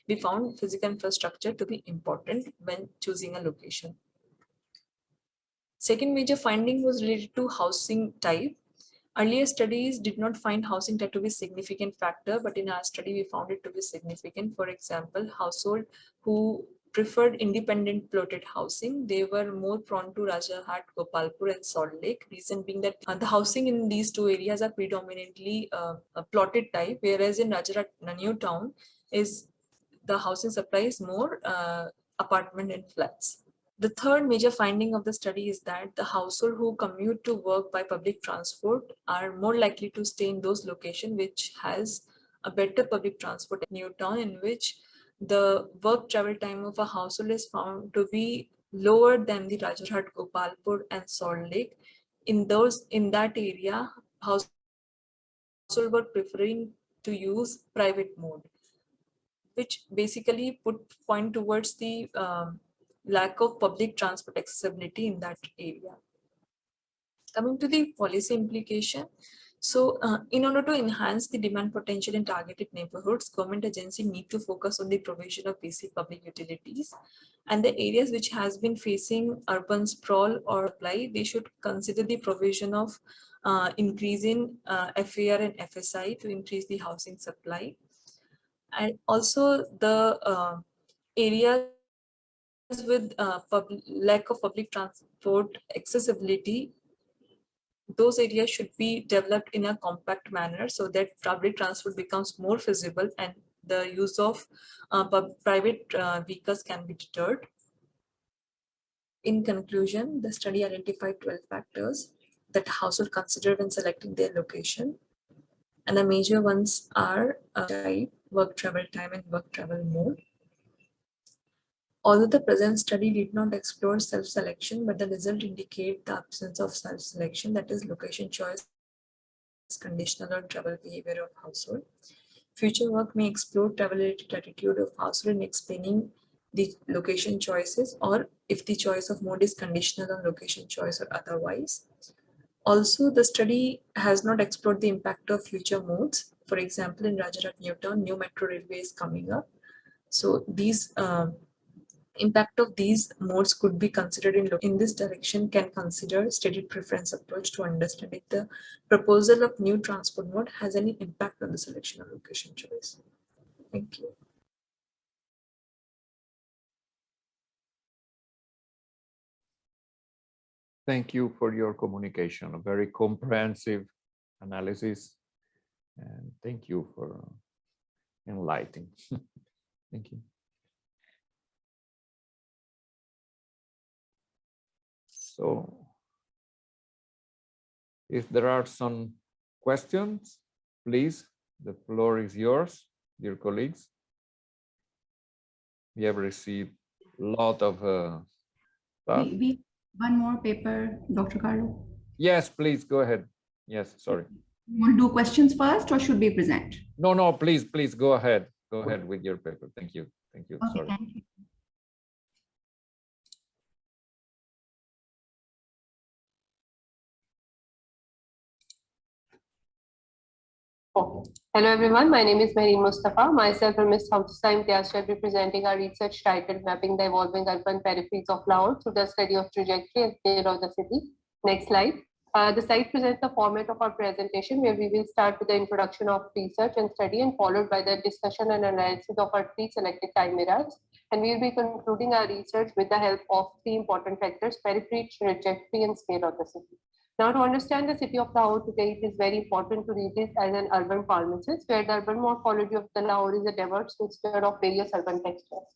we found physical infrastructure to be important when choosing a location. Second major finding was related to housing type. Earlier studies did not find housing type to be a significant factor, but in our study, we found it to be significant. For example, household who preferred independent plotted housing, they were more prone to Rajarhat, Gopalpur, and Salt Lake. Reason being that the housing in these 2 areas are predominantly a plotted type, whereas in Rajarhat, New Town, the housing supply is more apartment and flats. The third major finding of the study is that the household who commute to work by public transport are more likely to stay in those locations which has a better public transport in New Town, in which the work travel time of a household is found to be lower than the Rajarhat, Gopalpur, and Salt Lake. In that area, household were preferring to use private mode, which basically point towards the lack of public transport accessibility in that area. Coming to the policy implication. So in order to enhance the demand potential in targeted neighborhoods, government agencies need to focus on the provision of basic public utilities, and the areas which has been facing urban sprawl or supply, they should consider the provision of increasing FAR and FSI to increase the housing supply. And also the areas with lack of public transport accessibility, those areas should be developed in a compact manner so that public transport becomes more feasible and the use of private vehicles can be deterred. In conclusion, the study identified 12 factors that household consider when selecting their location. And the major ones are type, work travel time, and work travel mode. Although the present study did not explore self-selection, but the result indicate the absence of self-selection, that is location choice, conditional or travel behavior of household. Future work may explore travel-related attitude of household in explaining the location choices, or if the choice of mode is conditional on location choice or otherwise. Also, the study has not explored the impact of future modes. For example, in Rajarhat, New Town, new metro railway is coming up. So these Impact of these modes could be considered in this direction can consider stated preference approach to understand if the proposal of new transport mode has any impact on the selection of location choice. Thank you. Thank you for your communication, a very comprehensive analysis, and thank you for enlightening. Thank you. So, if there are some questions, please, the floor is yours, dear colleagues. We have received a lot of stuff. One more paper, Dr. Carlo. Yes, please go ahead. Yes, sorry. You want to do questions first or should we present? No, please go ahead. Go ahead with your paper. Thank you. Thank you. Okay, Sorry. thank you. Okay. Hello everyone, my name is Mehreen Mustafa. Myself and Ms. Hamza Imtiaz shall be presenting our research titled Mapping the Evolving Urban Peripheries of Lahore through the Study of Trajectory and Scale of the City. Next slide. The slide presents the format of our presentation where we will start with the introduction of research and study and followed by the discussion and analysis of our pre-selected time eras. And we will be concluding our research with the help of three important factors: periphery, trajectory, and scale of the city. Now, to understand the city of Lahore today, it is very important to read this as an urban pharmacist, where the urban morphology of the Lahore is a diverse mixture of various urban textures.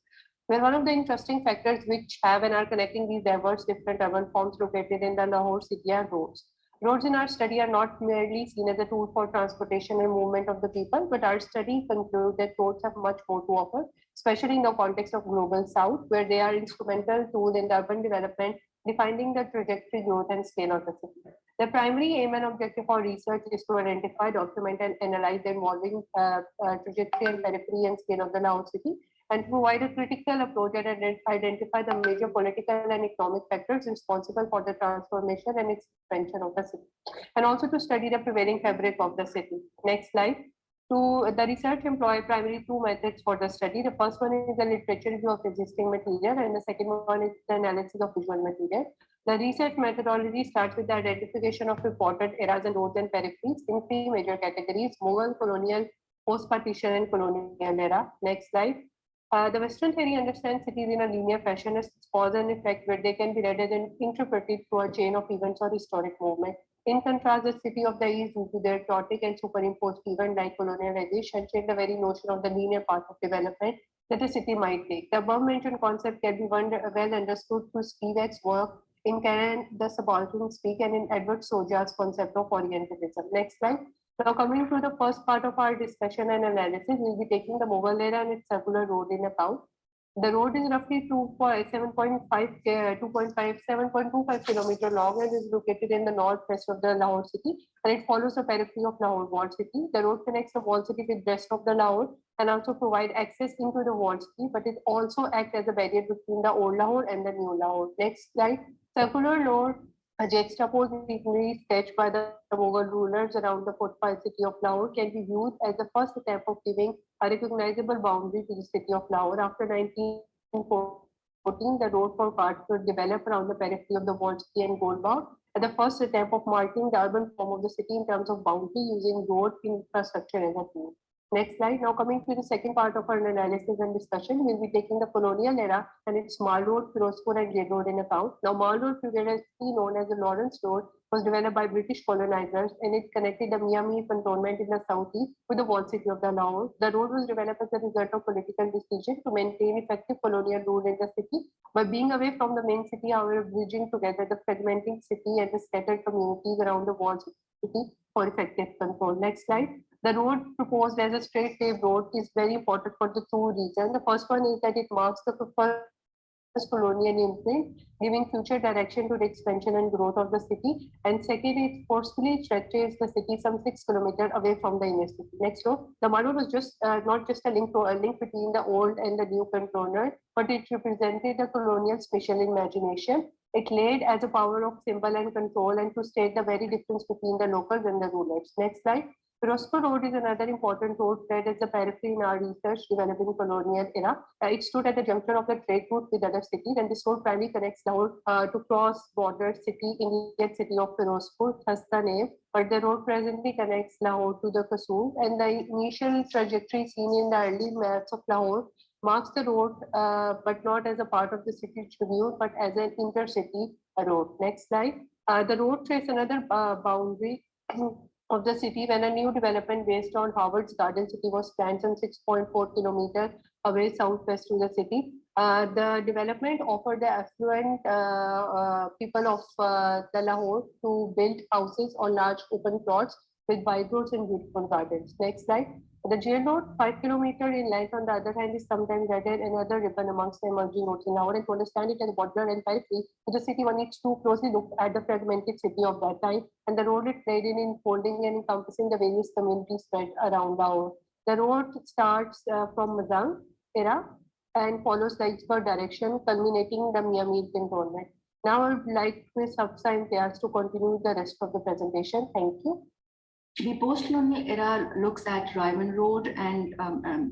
Where one of the interesting factors which have and are connecting these diverse different urban forms located in the Lahore city are roads. Roads in our study are not merely seen as a tool for transportation and movement of the people, but our study concludes that roads have much more to offer, especially in the context of global south, where they are instrumental tool in the urban development, defining the trajectory, growth, and scale of the city. The primary aim and objective for research is to identify, document, and analyze the evolving trajectory and periphery and scale of the Lahore city, and provide a critical approach and identify the major political and economic factors responsible for the transformation and expansion of the city, and also to study the prevailing fabric of the city. Next slide. The research employ primarily two methods for the study. The first one is the literature review of existing material, and the second one is the analysis of visual material. The research methodology starts with the identification of reported eras and roads and peripheries in three major categories: Mughal, colonial, post-partition, and colonial era. Next slide. The Western theory understands cities in a linear fashion as cause and effect, where they can be read and interpreted through a chain of events or historic movement. In contrast, the city of the East, due to their chaotic and superimposed event like colonialization, changed the very notion of the linear path of development that a city might take. The above-mentioned concept can be well understood through Spivak's work, in Can the Subaltern Speak, and in Edward Soja's concept of Orientalism. Next slide. Now, coming to the first part of our discussion and analysis, we'll be taking the Mughal era and its circular road in account. The road is roughly 7.25 kilometer long and is located in the northwest of the Lahore city, and it follows the periphery of Lahore walled city. The road connects the walled city with the rest of the Lahore and also provide access into the walled city, but it also acts as a barrier between the old Lahore and the new Lahore. Next slide. Circular road, a juxtaposed scenery sketched by the Mughal rulers around the fortified city of Lahore, can be viewed as the first attempt of giving a recognizable boundary to the city of Lahore. After 1914, the road for carts was developed around the periphery of the walled city and Goldbaum, and the first attempt of marking the urban form of the city in terms of boundary using road infrastructure as a tool. Next slide. Now, coming to the second part of our analysis and discussion, we'll be taking the colonial era and its Mall Road, Firozpur, and Jade Road in account. Now, Mall Road, previously known as the Lawrence Road, was developed by British colonizers, and it connected the Miami cantonment in the southeast with the walled city of the Lahore. The road was developed as a result of political decision to maintain effective colonial rule in the city by being away from the main city, however, bridging together the fragmenting city and the scattered communities around the walled city for effective control. Next slide. The road proposed as a straight paved road is very important for the two reasons. The first one is that it marks the first colonial imprint, giving future direction to the expansion and growth of the city. And second, it forcefully stretches the city some 6 kilometers away from the inner city. Next road, the Mall Road was just not just a link between the old and the new cantonment, but it represented the colonial spatial imagination. It laid as a power of symbol and control, and to state the very difference between the locals and the rulers. Next slide. Firozpur Road is another important road that is the periphery in our research developing colonial era. It stood at the junction of the trade route with other cities, and this road primarily connects Lahore to cross-border city, immediate city of Firozpur, thus the name. But the road presently connects Lahore to the Kasool, and the initial trajectory seen in the early maps of Lahore marks the road, but not as a part of the city tribute, but as an intercity road. Next slide. The road traces another boundary of the city when a new development based on Howard's Garden City was planned some 6.4 kilometers away southwest to the city. The development offered the affluent people of the Lahore to build houses on large open plots with wide roads and beautiful gardens. Next slide. The jail road, 5 kilometers in length, on the other hand, is sometimes rated another ribbon amongst the emerging roads in Lahore. And to understand it as border and periphery to the city, one needs to closely look at the fragmented city of that time and the role it played in enfolding and encompassing the various communities spread around Lahore. The road starts from Mazang era and follows the eastward direction, culminating the Miamir cantonment. Now I would like Ms. Hafsa Imtiaz to continue the rest of the presentation. Thank you. The post-colonial era looks at Raivan Road and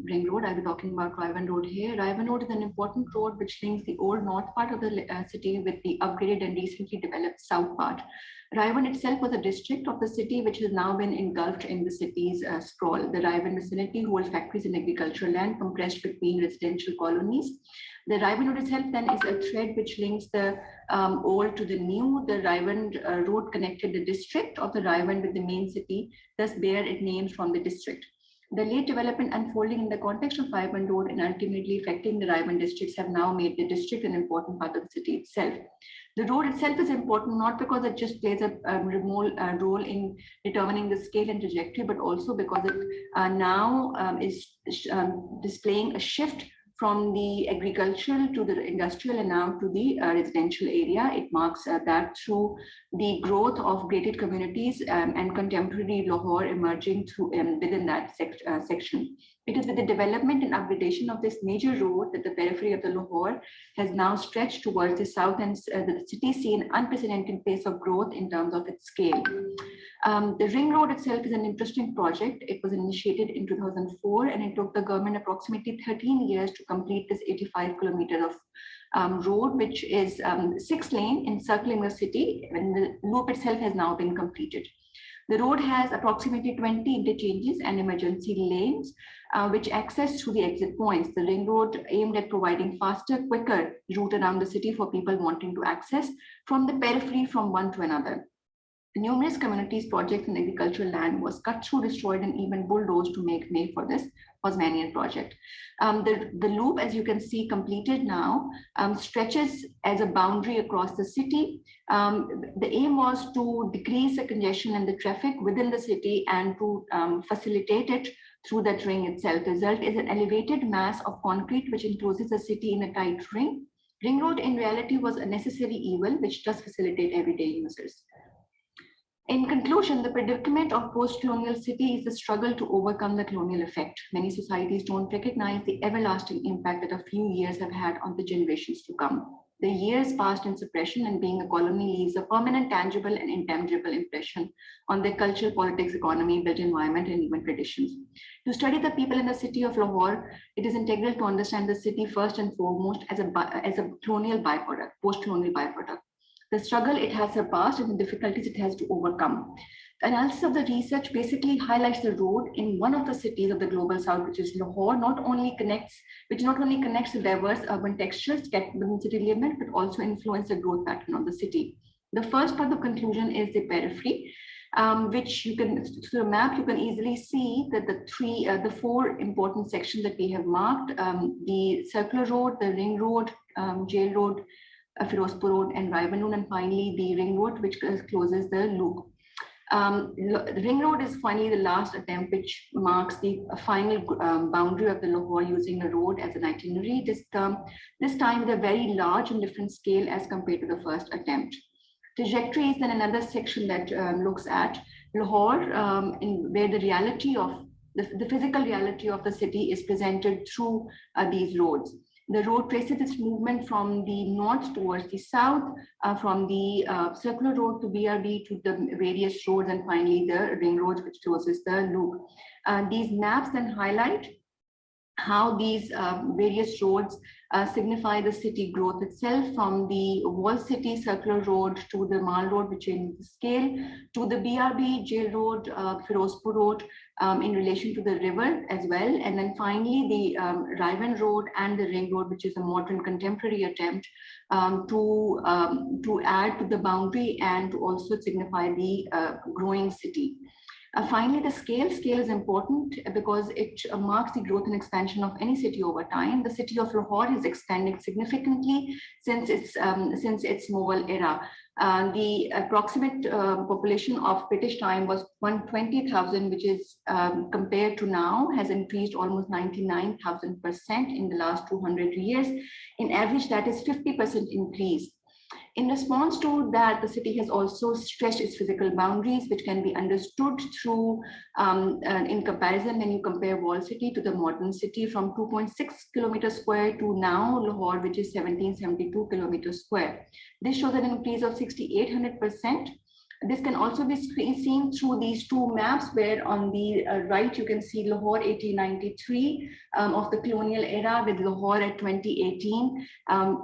Ring Road. I'll be talking about Raivan Road here. Raivan Road is an important road which links the old north part of the city with the upgraded and recently developed south part. Raivan itself was a district of the city which has now been engulfed in the city's sprawl. The Raivan vicinity holds factories and agricultural land compressed between residential colonies. The Raivan Road itself then is a thread which links the old to the new. The Raivan road connected the district of the Raivan with the main city, thus bear its names from the district. The late development unfolding in the context of Raivan Road and ultimately affecting the Raivan districts have now made the district an important part of the city itself. The road itself is important not because it just plays a role in determining the scale and trajectory, but also because it now is displaying a shift from the agricultural to the industrial and now to the residential area. It marks that through the growth of gated communities and contemporary Lahore emerging through within that section. It is with the development and upgradation of this major road that the periphery of the Lahore has now stretched towards the south, and the city seen an unprecedented pace of growth in terms of its scale. The Ring Road itself is an interesting project. It was initiated in 2004 and it took the government approximately 13 years to complete this 85 kilometers of road, which is 6-lane encircling the city, and the loop itself has now been completed. The road has approximately 20 interchanges and emergency lanes, which access through the exit points. The Ring Road aimed at providing faster, quicker route around the city for people wanting to access from the periphery from one to another. Numerous communities, projects, and agricultural land was cut through, destroyed, and even bulldozed to make way for this Osmanian project. The loop, as you can see, completed now, stretches as a boundary across the city. The aim was to decrease the congestion and the traffic within the city and to facilitate it through that ring itself. The result is an elevated mass of concrete which encloses the city in a tight ring. Ring Road in reality was a necessary evil which does facilitate everyday users. In conclusion, the predicament of post-colonial city is the struggle to overcome the colonial effect. Many societies don't recognize the everlasting impact that a few years have had on the generations to come. The years passed in suppression and being a colony leaves a permanent, tangible, and intangible impression on their cultural, politics, economy, built environment, and even traditions. To study the people in the city of Lahore, it is integral to understand the city first and foremost as a colonial byproduct, post-colonial byproduct. The struggle it has surpassed and the difficulties it has to overcome. The analysis of the research basically highlights the road in one of the cities of the global south, which is Lahore, which not only connects the diverse urban textures kept within city limits, but also influence the growth pattern of the city. The first part of the conclusion is the periphery, which you can, through the map, you can easily see that the four important sections that we have marked, the Circular Road, the Ring Road, Jail Road, Firozpur Road, and Raivan Road, and finally the Ring Road, which closes the loop. The Ring Road is finally the last attempt, which marks the final boundary of the Lahore using the road as an itinerary. This time with a very large and different scale as compared to the first attempt. Trajectory is then another section that looks at Lahore, where the reality of the physical reality of the city is presented through these roads. The road traces its movement from the north towards the south, from the circular road to BRB to the various roads, and finally the ring road, which closes the loop. These maps then highlight how these various roads signify the city growth itself, from the Wall City Circular Road to the Mall Road, which in scale, to the BRB Jail Road, Firozpur Road, in relation to the river as well. And then finally the Riven Road and the Ring Road, which is a modern contemporary attempt to add to the boundary and to also signify the growing city. Finally, the scale is important because it marks the growth and expansion of any city over time. The city of Lahore has expanded significantly since its Mughal era. The approximate population of British time was 120,000, which is compared to now has increased almost 99,000% in the last 200 years. In average, that is 50% increase. In response to that, the city has also stretched its physical boundaries, which can be understood through, in comparison, when you compare Wall City to the modern city, from 2.6 kilometers square to now Lahore, which is 1772 kilometers square. This shows an increase of 6,800%. This can also be seen through these two maps, where on the right you can see Lahore 1893 of the colonial era with Lahore at 2018.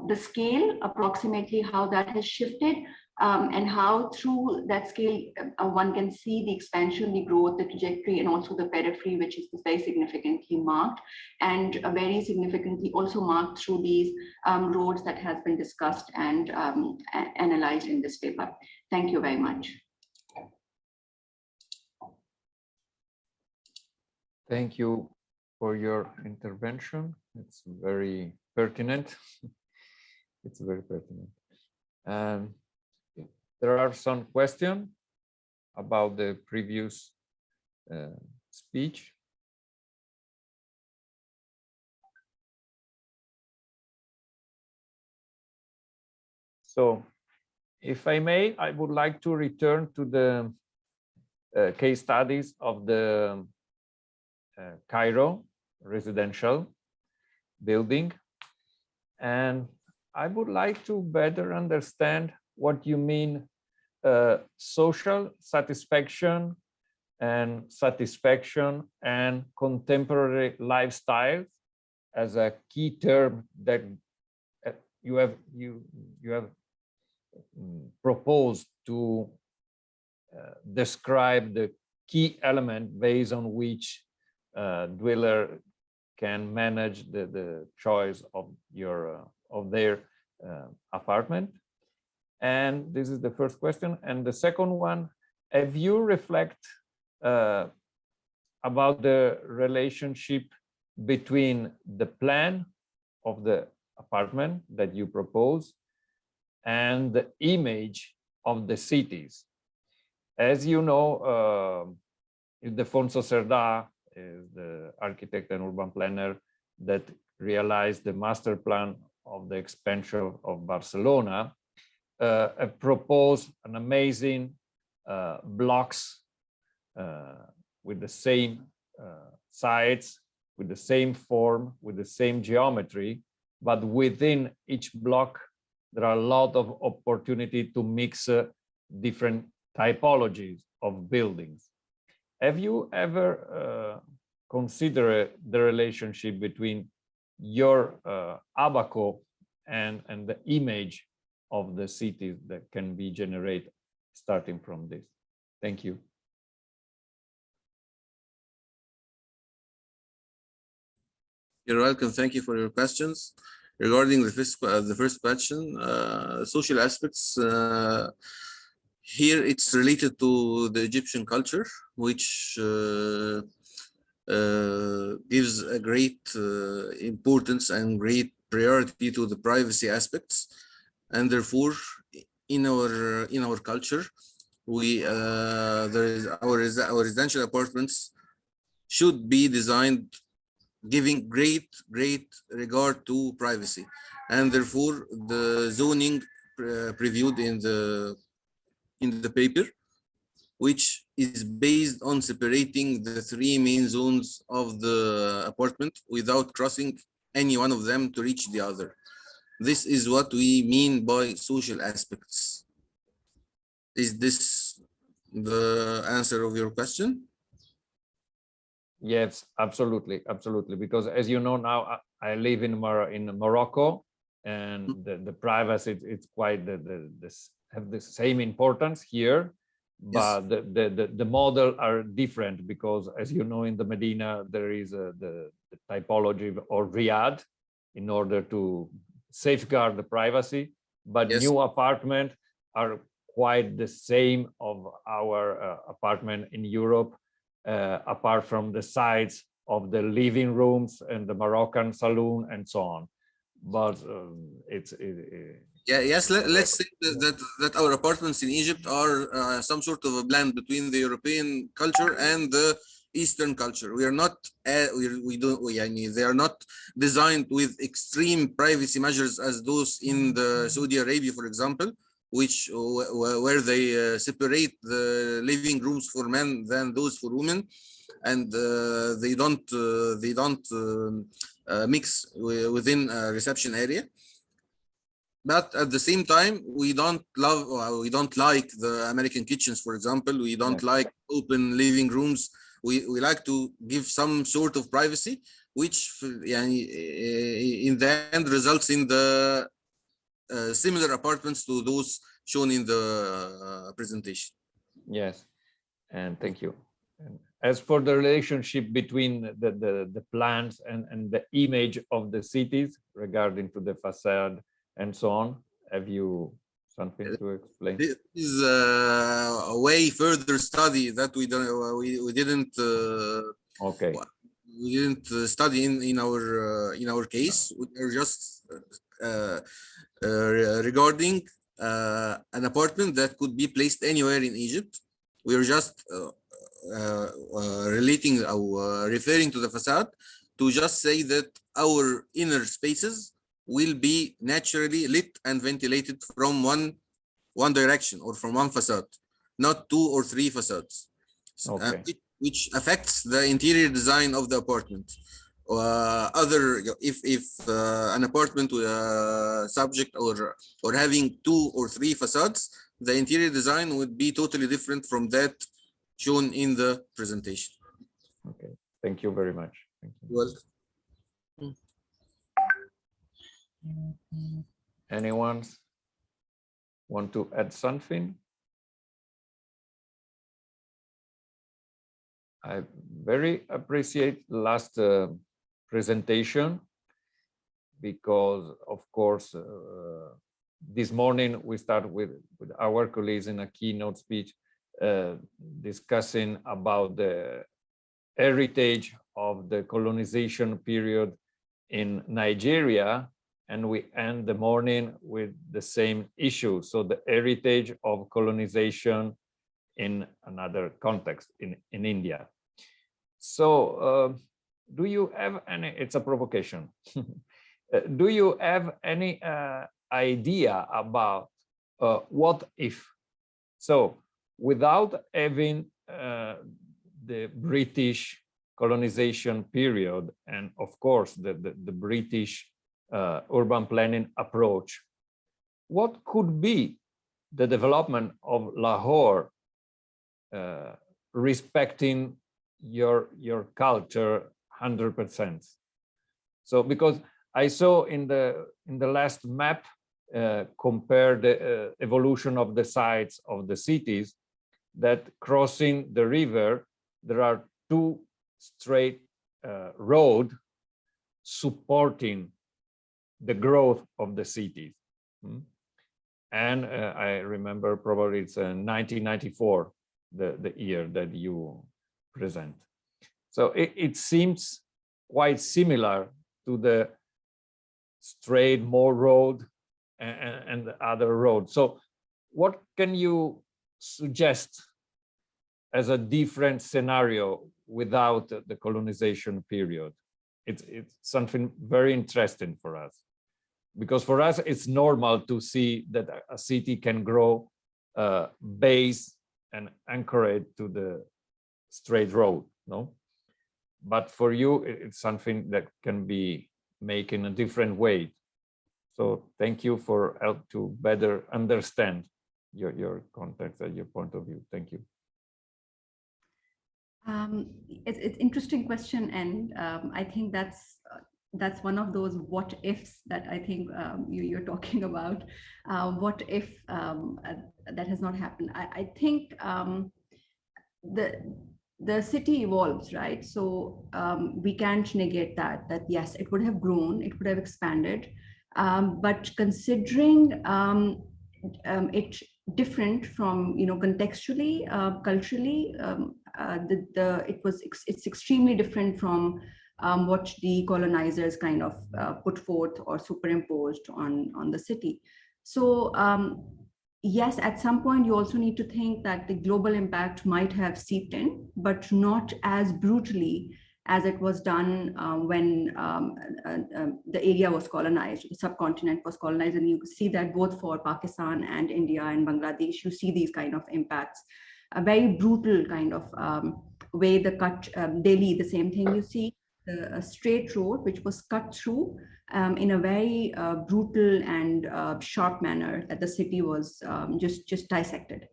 The scale, approximately how that has shifted, and how through that scale one can see the expansion, the growth, the trajectory, and also the periphery, which is very significantly marked, and very significantly also marked through these roads that has been discussed and analyzed in this paper. Thank you very much. Thank you for your intervention. It's very pertinent. It's very pertinent. There are some questions about the previous speech. So, if I may, I would like to return to the case studies of the Cairo residential building. And I would like to better understand what you mean social satisfaction and contemporary lifestyle as a key term that you have proposed to describe the key element based on which dweller can manage the choice of their apartment. And this is the first question. And the second one, have you reflect about the relationship between the plan of the apartment that you propose and the image of the cities? As you know, Ildefonso Cerdà is the architect and urban planner that realized the master plan of the expansion of Barcelona, proposed an amazing blocks with the same sides, with the same form, with the same geometry, but within each block there are a lot of opportunity to mix different typologies of buildings. Have you ever considered the relationship between your Abaco and the image of the cities that can be generated starting from this? Thank you. You're welcome. Thank you for your questions. Regarding the first question, social aspects, here it's related to the Egyptian culture, which gives a great importance and great priority to the privacy aspects, and therefore in our culture, our residential apartments should be designed giving great regard to privacy, and therefore the zoning previewed in the paper, which is based on separating the three main zones of the apartment without crossing any one of them to reach the other. This is what we mean by social aspects. Is this the answer of your question? Yes, absolutely, absolutely. Because as you know now, I live in Morocco, and the privacy it's quite have the same importance here, but yes. the model are different because, as you know, in the Medina there is the typology or Riyadh in order to safeguard the privacy, but yes. New apartment are quite the same of our apartment in Europe, apart from the size of the living rooms and the Moroccan saloon and so on. But let's say that our apartments in Egypt are some sort of a blend between the European culture and the Eastern culture. We are not they are not designed with extreme privacy measures as those in the Saudi Arabia, for example, where they separate the living rooms for men than those for women, and they don't mix within a reception area. But at the same time, we don't like the American kitchens, for example. We don't like open living rooms. We like to give some sort of privacy, which in the end results in the similar apartments to those shown in the presentation. Yes, and thank you. And as for the relationship between the plans and the image of the cities regarding to the facade and so on, have you something to explain? This is a way further study that we didn't study in our case. We are just regarding an apartment that could be placed anywhere in Egypt. We are just referring to the facade to just say that our inner spaces will be naturally lit and ventilated from one direction or from one facade, not 2 or 3 facades, which affects the interior design of the apartment. If an apartment subject or having 2 or 3 facades, the interior design would be totally different from that shown in the presentation. Okay, thank you very much. Thank you. You're welcome. Anyone want to add something? I very appreciate the last presentation, because of course this morning we start with our colleagues in a keynote speech discussing about the heritage of the colonization period in Nigeria, and we end the morning with the same issue. So the heritage of colonization in another context in India. So do you have any, it's a provocation, do you have any idea about what if? So without having the British colonization period, and of course the British urban planning approach, what could be the development of Lahore respecting your culture 100%? So because I saw in the last map compare the evolution of the sites of the cities, that crossing the river there are 2 straight roads supporting the growth of the cities. And I remember probably it's 1994, the year that you present. So it seems quite similar to the straight more road and the other road. So what can you suggest as a different scenario without the colonization period? It's something very interesting for us, because for us it's normal to see that a city can grow based and anchored to the straight road, no? But for you it's something that can be make in a different way. So thank you for help to better understand your context and your point of view. Thank you. It's interesting question, and I think that's one of those what ifs that I think you're talking about. What if that has not happened? I think the city evolves, right? So we can't negate that yes, it would have grown, it would have expanded, but considering it different from, contextually, culturally, it's extremely different from what the colonizers kind of put forth or superimposed on the city. So yes, at some point you also need to think that the global impact might have seeped in, but not as brutally as it was done when the area was colonized, the subcontinent was colonized. And you see that both for Pakistan and India and Bangladesh, you see these kind of impacts, a very brutal kind of way the cut, Delhi, the same thing you see, a straight road which was cut through in a very brutal and sharp manner, that the city was just dissected.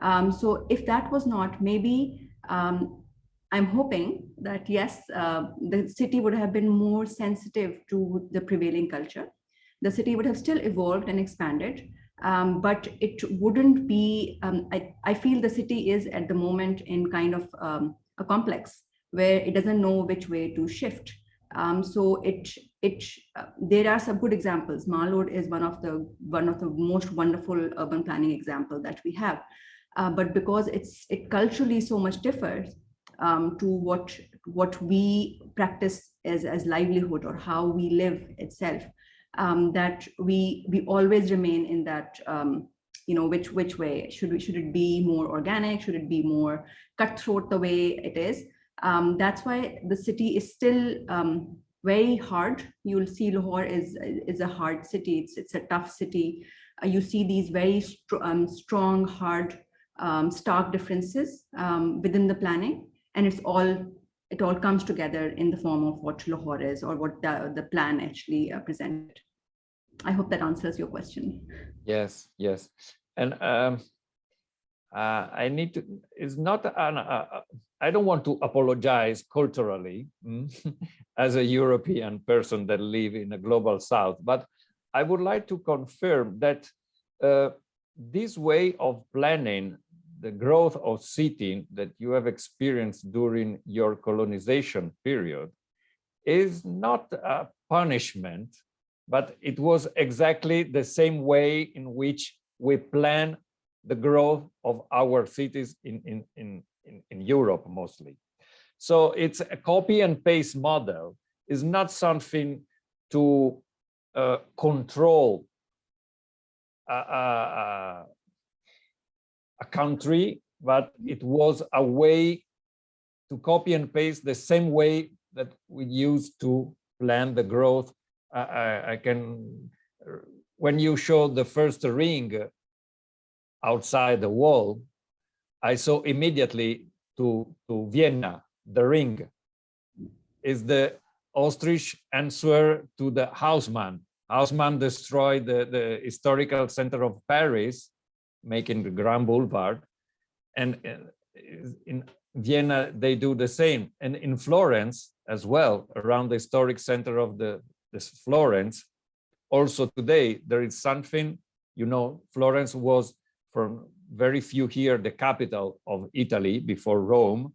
So if that was not, maybe I'm hoping that yes, the city would have been more sensitive to the prevailing culture. The city would have still evolved and expanded, but it wouldn't be, I feel the city is at the moment in kind of a complex where it doesn't know which way to shift. So there are some good examples. Malur is one of the most wonderful urban planning example that we have. But because it culturally so much differs to what we practice as livelihood or how we live itself, that we always remain in that, which way should it be more organic? Should it be more cutthroat the way it is? That's why the city is still very hard. You'll see Lahore is a hard city. It's a tough city. You see these very strong, hard, stark differences within the planning, and it all comes together in the form of what Lahore is, or what the plan actually presented. I hope that answers your question. Yes, and I need to. It's not an. I don't want to apologize culturally as a European person that live in a global South, but I would like to confirm that this way of planning the growth of city that you have experienced during your colonization period is not a punishment, but it was exactly the same way in which we plan the growth of our cities in Europe mostly. So it's a copy and paste model. It's not something to control a country, but it was a way to copy and paste the same way that we used to plan the growth. I can, when you show the first ring outside the wall, I saw immediately to Vienna. The ring is the ostrich answer to the Haussmann. Haussmann destroyed the historical center of Paris, making the Grand Boulevard. And in Vienna, they do the same. And in Florence as well, around the historic center of this Florence, also today, there is something, Florence was, for very few here, the capital of Italy before Rome.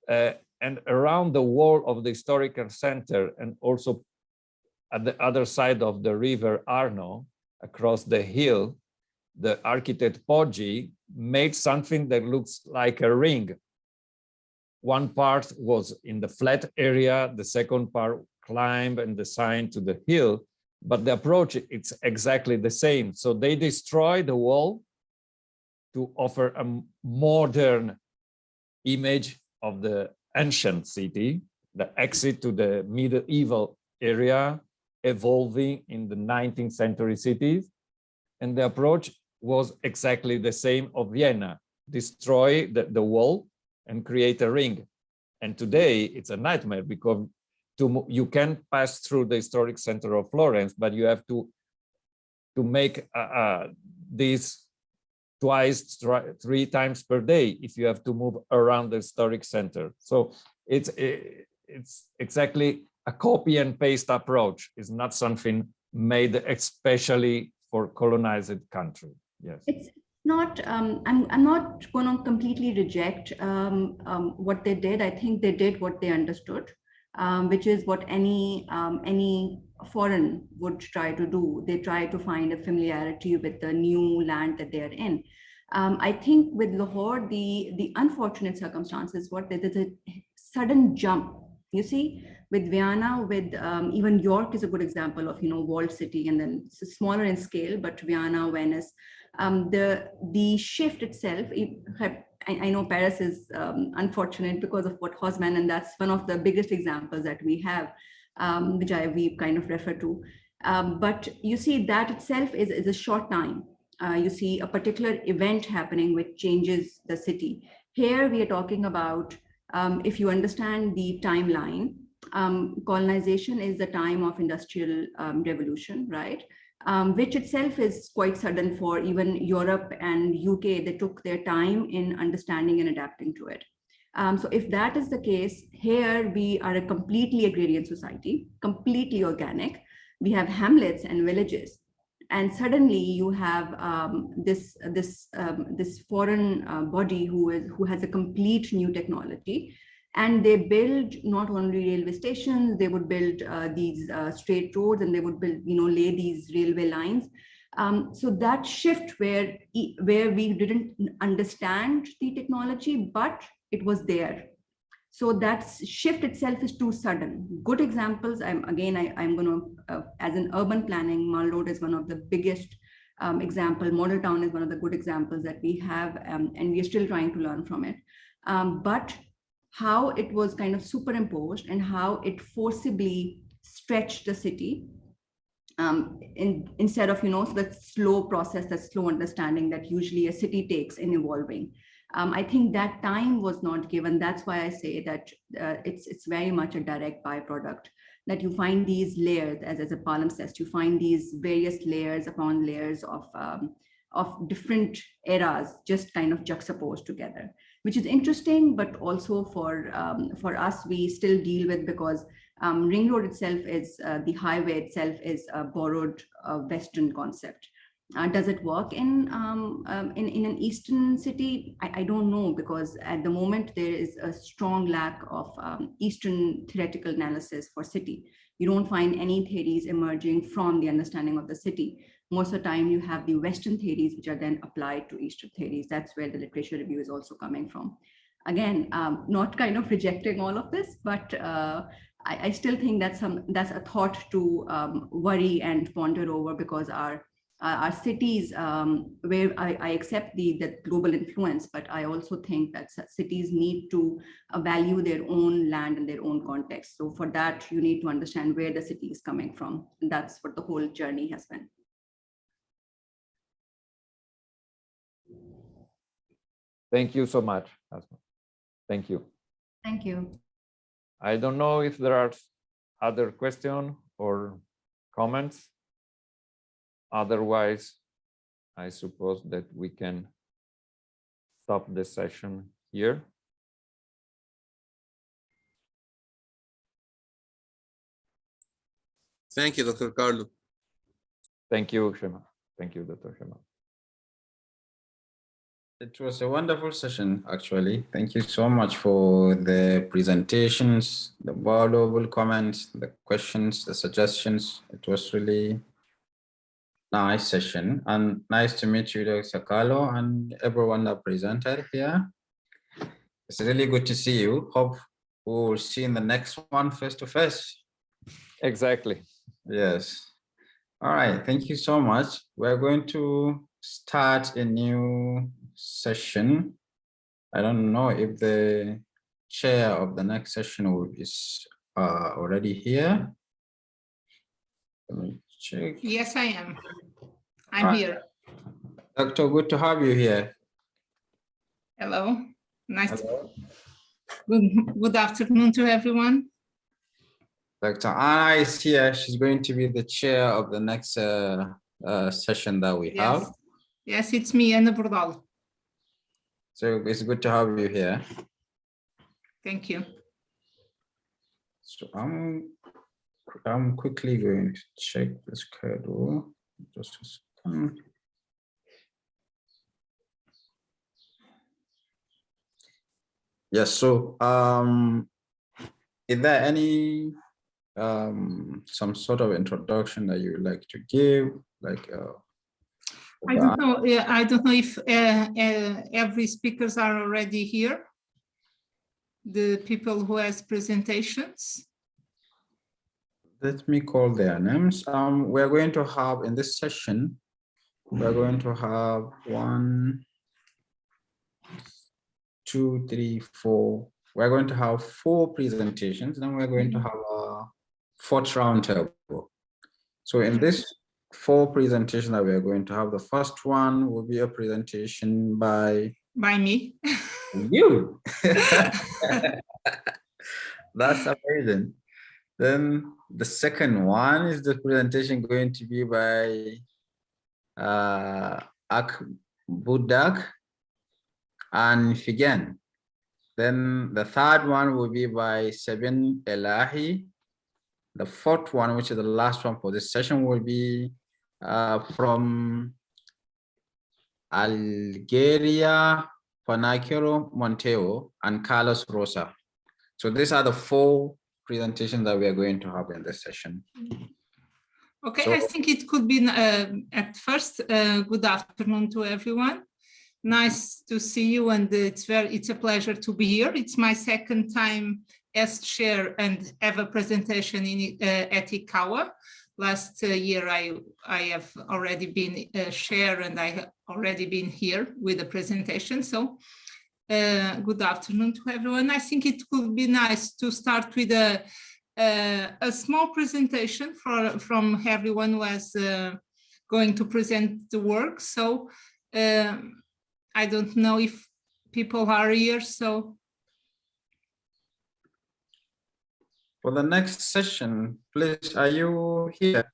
And around the wall of the historical center, and also at the other side of the river Arno, across the hill, the architect Poggi made something that looks like a ring. One part was in the flat area, the second part climbed and designed to the hill, but the approach, it's exactly the same. So they destroyed the wall to offer a modern image of the ancient city, the exit to the medieval area, evolving in the 19th century cities. And the approach was exactly the same of Vienna, destroy the wall and create a ring. And today it's a nightmare because you can pass through the historic center of Florence, but you have to make this twice, 3 times per day if you have to move around the historic center. So it's exactly a copy and paste approach. It's not something made especially for colonized country. Yes. It's not, I'm not going to completely reject what they did. I think they did what they understood, which is what any foreign would try to do. They try to find a familiarity with the new land that they are in. I think with Lahore, the unfortunate circumstances, there's a sudden jump. You see, with Vienna, with even York is a good example of, walled city, and then it's smaller in scale, but Vienna, Venice, the shift itself, I know Paris is unfortunate because of what Haussmann, and that's one of the biggest examples that we have, which we kind of refer to. But you see that itself is a short time. You see a particular event happening which changes the city. Here we are talking about, if you understand the timeline, colonization is the time of industrial revolution, right? Which itself is quite sudden for even Europe and UK. They took their time in understanding and adapting to it. So if that is the case, here we are a completely agrarian society, completely organic. We have hamlets and villages. And suddenly you have this foreign body who has a complete new technology, and they build not only railway stations, they would build these straight roads, and they would build, lay these railway lines. So that shift where we didn't understand the technology, but it was there. So that shift itself is too sudden. Good examples, I'm going to, as in urban planning, Mall Road is one of the biggest example. Model Town is one of the good examples that we have, and we are still trying to learn from it. But how it was kind of superimposed and how it forcibly stretched the city, instead of, the slow process, the slow understanding that usually a city takes in evolving. I think that time was not given. That's why I say that it's very much a direct byproduct, that you find these layers, as a palimpsest, you find these various layers upon layers of different eras just kind of juxtaposed together, which is interesting, but also for us, we still deal with, because Ring Road itself is, the highway itself is a borrowed Western concept. Does it work in an Eastern city? I don't know, because at the moment there is a strong lack of Eastern theoretical analysis for city. You don't find any theories emerging from the understanding of the city. Most of the time you have the Western theories which are then applied to Eastern theories. That's where the literature review is also coming from. Again, not kind of rejecting all of this, but I still think that's a thought to worry and ponder over, because our cities, where I accept the global influence, but I also think that cities need to value their own land and their own context. So for that, you need to understand where the city is coming from. And that's what the whole journey has been. Thank you so much, Asma. Thank you. Thank you. I don't know if there are other questions or comments. Otherwise, I suppose that we can stop the session here. Thank you, Dr. Carlo. Thank you, Shema. Thank you, Dr. Shema. It was a wonderful session, actually. Thank you so much for the presentations, the valuable comments, the questions, the suggestions. It was really nice session, and nice to meet you, Dr. Carlo, and everyone that presented here. It's really good to see you. Hope we'll see in the next one face to face. Exactly. Yes. All right. Thank you so much. We're going to start a new session. I don't know if the chair of the next session is already here. Let me check. Yes, I am. I'm here. Doctor, good to have you here. Hello. Nice. Hello. Good afternoon to everyone. Dr. Anna is here. She's going to be the chair of the next session that we have. Yes. Yes, it's me, Ana Bordal. So it's good to have you here. Thank you. So I'm quickly going to check the schedule. Just a second. Yes, so is there any some sort of introduction that you would like to give, like I don't know. I don't know if every speakers are already here. The people who has presentations. Let me call their names. We're going to have in this session, we're going to have 1, 2, 3, 4. We're going to have 4 presentations, then we're going to have a 4th round table. So in this 4 presentations that we're going to have, the first one will be a presentation by me. You. That's amazing. Then the second one is the presentation going to be by Budak and Figen. Then the third one will be by Sabin Elahi. The 4th one, which is the last one for this session, will be from Algeria, Panacero Monteo, and Carlos Rosa. So these are the 4 presentations that we are going to have in this session. Okay, So, I think it could be at first, good afternoon to everyone. Nice to see you, and it's a pleasure to be here. It's my second time as chair and have a presentation at ICCAUA. Last year I have already been a chair and I have already been here with a presentation. So good afternoon to everyone. I think it could be nice to start with a small presentation from everyone who is going to present the work. So I don't know if people are here, so. For the next session, please, are you here?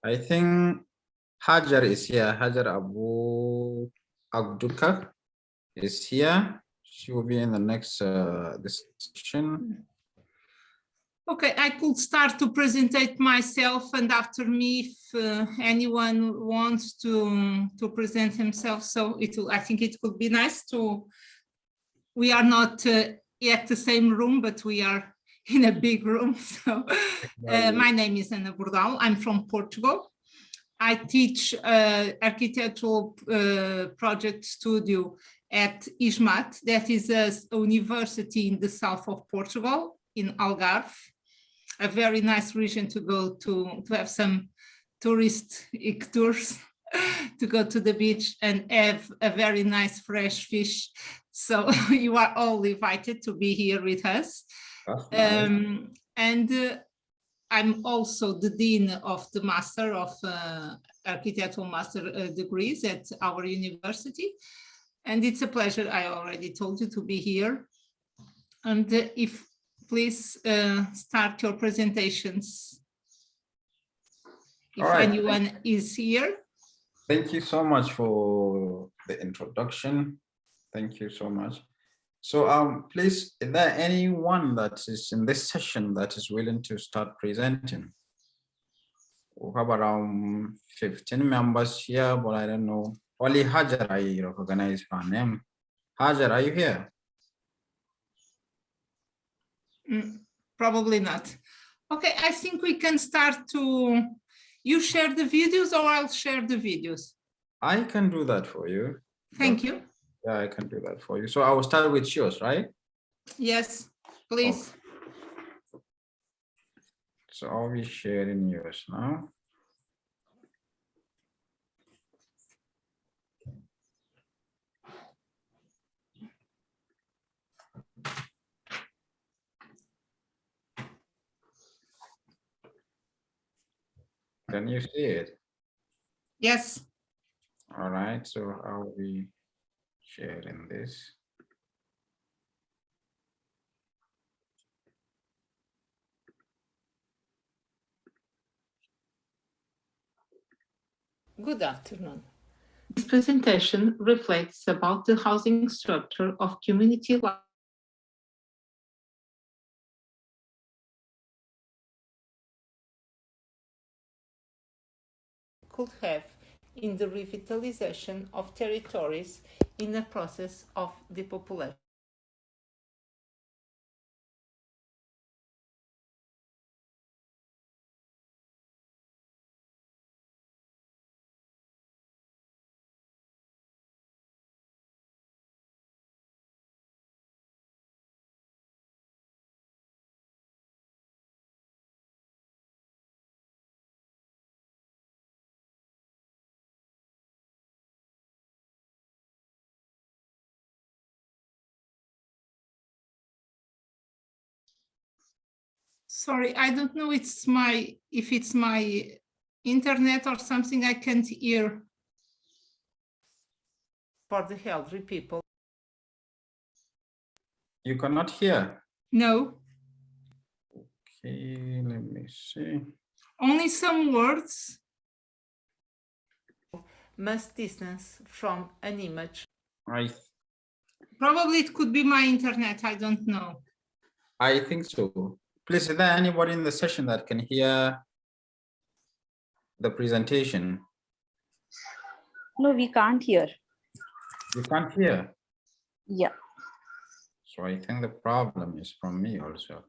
I think Hajar is here. Hajar Abu Abduka is here. She will be in the next discussion. Okay, I could start to present myself, and after me, if anyone wants to present himself, so I think it could be nice to. We are not at the same room, but we are in a big room. So my name is Ana Bordal. I'm from Portugal. I teach architectural project studio at ISMAT. That is a university in the south of Portugal, in Algarve. A very nice region to go to have some touristic tours, to go to the beach and have a very nice fresh fish. So you are all invited to be here with us. Nice. And I'm also the Dean of the Master of Architectural Master degrees at our university. And it's a pleasure, I already told you, to be here. And if please start your presentations. If anyone is here. Thank you so much for the introduction. Thank you so much. So please, is there anyone that is in this session that is willing to start presenting? We have around 15 members here, but I don't know. Only Hajar I recognize her name. Hajar, are you here? Probably not. Okay, I think we can start to, you share the videos or I'll share the videos? I can do that for you. Thank you. Yeah, I can do that for you. So I will start with yours, right? Yes, please. Okay. So I'll be sharing yours now. Can you see it? Yes. All right, so I'll be sharing this. Good afternoon. This presentation reflects about the housing structure of community life could have in the revitalization of territories in the process of depopulation. Sorry, I don't know if it's my internet or something. I can't hear. For the elderly people. You cannot hear? No. Okay, let me see. Only some words. Must distance from an image. Probably it could be my internet, I don't know. I think so. Please, is there anybody in the session that can hear the presentation? No, we can't hear. You can't hear? Yeah. So I think the problem is from me also.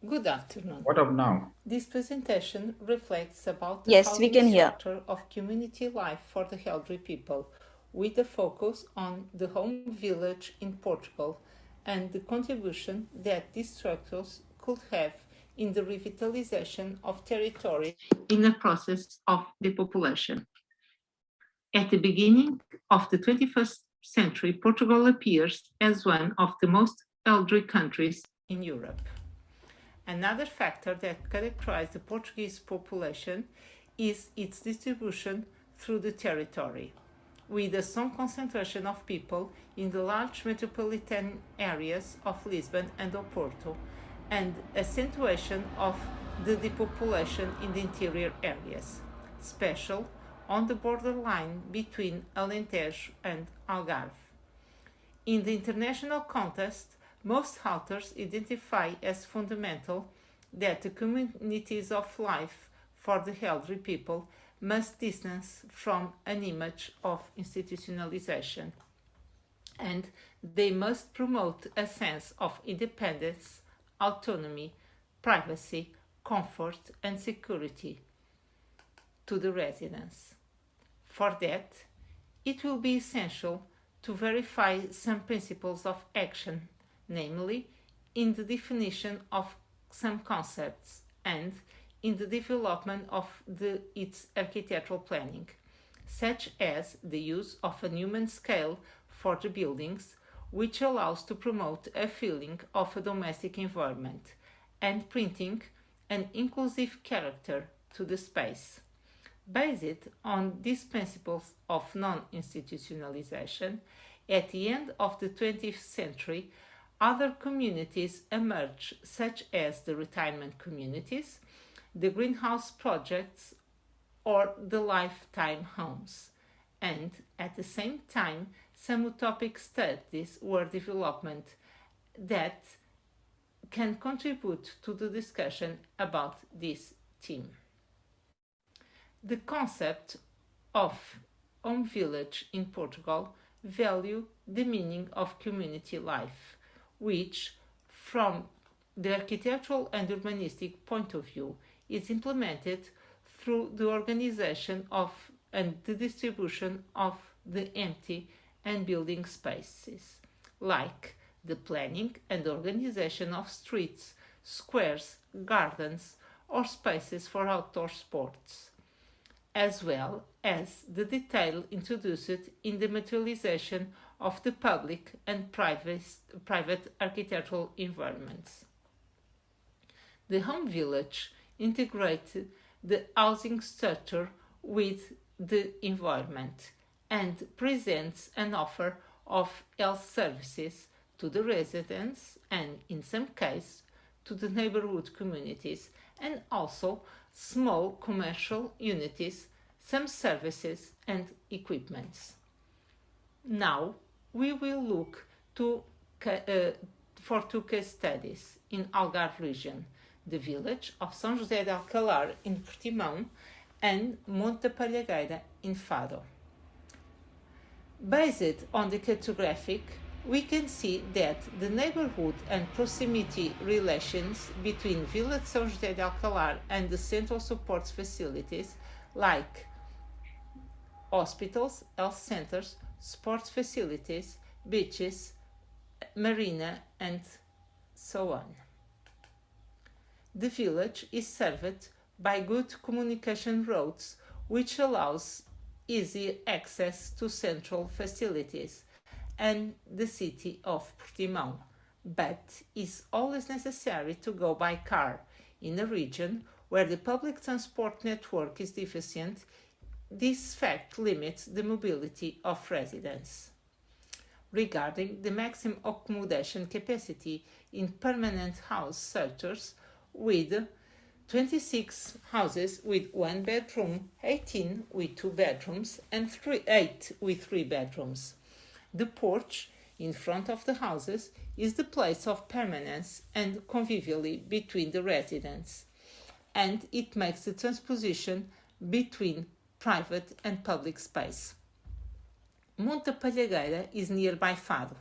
Good afternoon. What of now? This presentation reflects about the Yes, we can hear. structure of community life for the elderly people, with a focus on the home village in Portugal and the contribution that these structures could have in the revitalization of territory in the process of depopulation. At the beginning of the 21st century, Portugal appears as one of the most elderly countries in Europe. Another factor that characterizes the Portuguese population is its distribution through the territory, with a strong concentration of people in the large metropolitan areas of Lisbon and Oporto, and accentuation of the depopulation in the interior areas, especially on the borderline between Alentejo and Algarve. In the international context, most authors identify as fundamental that the communities of life for the elderly people must distance from an image of institutionalization, and they must promote a sense of independence, autonomy, privacy, comfort, and security to the residents. For that, it will be essential to verify some principles of action, namely in the definition of some concepts and in the development of its architectural planning, such as the use of a human scale for the buildings, which allows to promote a feeling of a domestic environment and printing an inclusive character to the space. Based on these principles of non-institutionalization, at the end of the 20th century, other communities emerged, such as the retirement communities, the greenhouse projects, or the lifetime homes. And at the same time, some utopic studies were developed that can contribute to the discussion about this theme. The concept of home village in Portugal value the meaning of community life, which, from the architectural and urbanistic point of view, is implemented through the organization of and the distribution of the empty and building spaces, like the planning and organization of streets, squares, gardens, or spaces for outdoor sports, as well as the detail introduced in the materialization of the public and private architectural environments. The home village integrates the housing structure with the environment and presents an offer of health services to the residents and, in some cases, to the neighborhood communities, and also small commercial unities, some services and equipments. Now we will look for two case studies in Algarve region, the village of São José de Alcalar in Portimão and Monte da Palhagueira in Fado. Based on the cartographic, we can see that the neighborhood and proximity relations between Village São José de Alcalar and the central support facilities like hospitals, health centers, sports facilities, beaches, marina, and so on. The village is served by good communication roads, which allows easy access to central facilities and the city of Portimão, but is always necessary to go by car. In a region where the public transport network is deficient, this fact limits the mobility of residents. Regarding the maximum accommodation capacity in permanent house structures, with 26 houses with 1 bedroom, 18 with 2 bedrooms, and 8 with 3 bedrooms. The porch in front of the houses is the place of permanence and conviviality between the residents, and it makes the transposition between private and public space. Monte da Palhagueira is nearby Fado,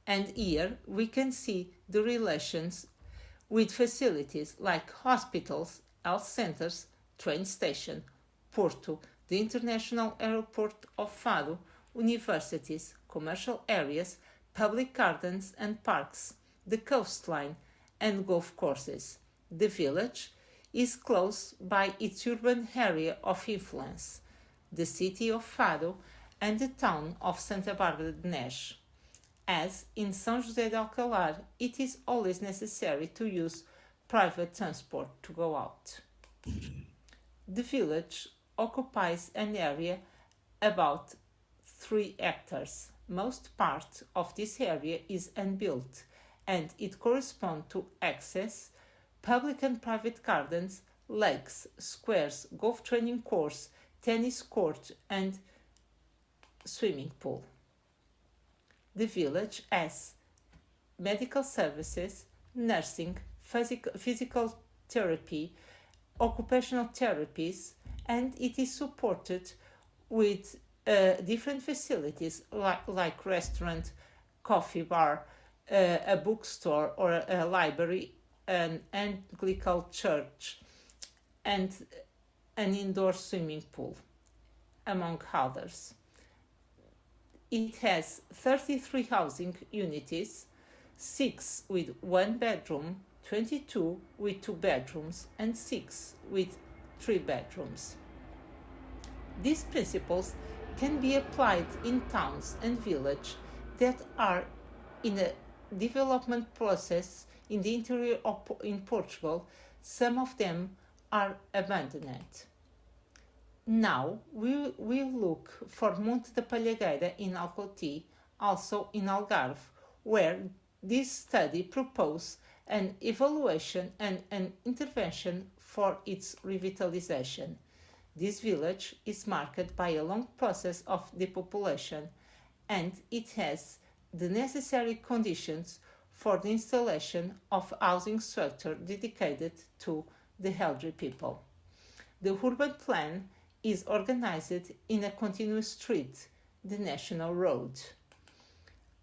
and here we can see the relations with facilities like hospitals, health centers, train station, Porto, the international airport of Fado, universities, commercial areas, public gardens and parks, the coastline, and golf courses. The village is close by its urban area of influence, the city of Fado and the town of Santa Bárbara de Neves. As in São José de Alcalar, it is always necessary to use private transport to go out. The village occupies an area about 3 hectares. Most part of this area is unbuilt, and it corresponds to access, public and private gardens, lakes, squares, golf training course, tennis court, and swimming pool. The village has medical services, nursing, physical therapy, occupational therapies, and it is supported with different facilities like restaurant, coffee bar, a bookstore or a library, an Anglican church, and an indoor swimming pool, among others. It has 33 housing units, 6 with 1 bedroom, 22 with 2 bedrooms, and 6 with 3 bedrooms. These principles can be applied in towns and villages that are in a development process in the interior in Portugal. Some of them are abandoned. Now we will look for Monte da Palhagueira in Alcoti, also in Algarve, where this study proposed an evaluation and an intervention for its revitalization. This village is marked by a long process of depopulation, and it has the necessary conditions for the installation of housing structure dedicated to the elderly people. The urban plan is organized in a continuous street, the National Road.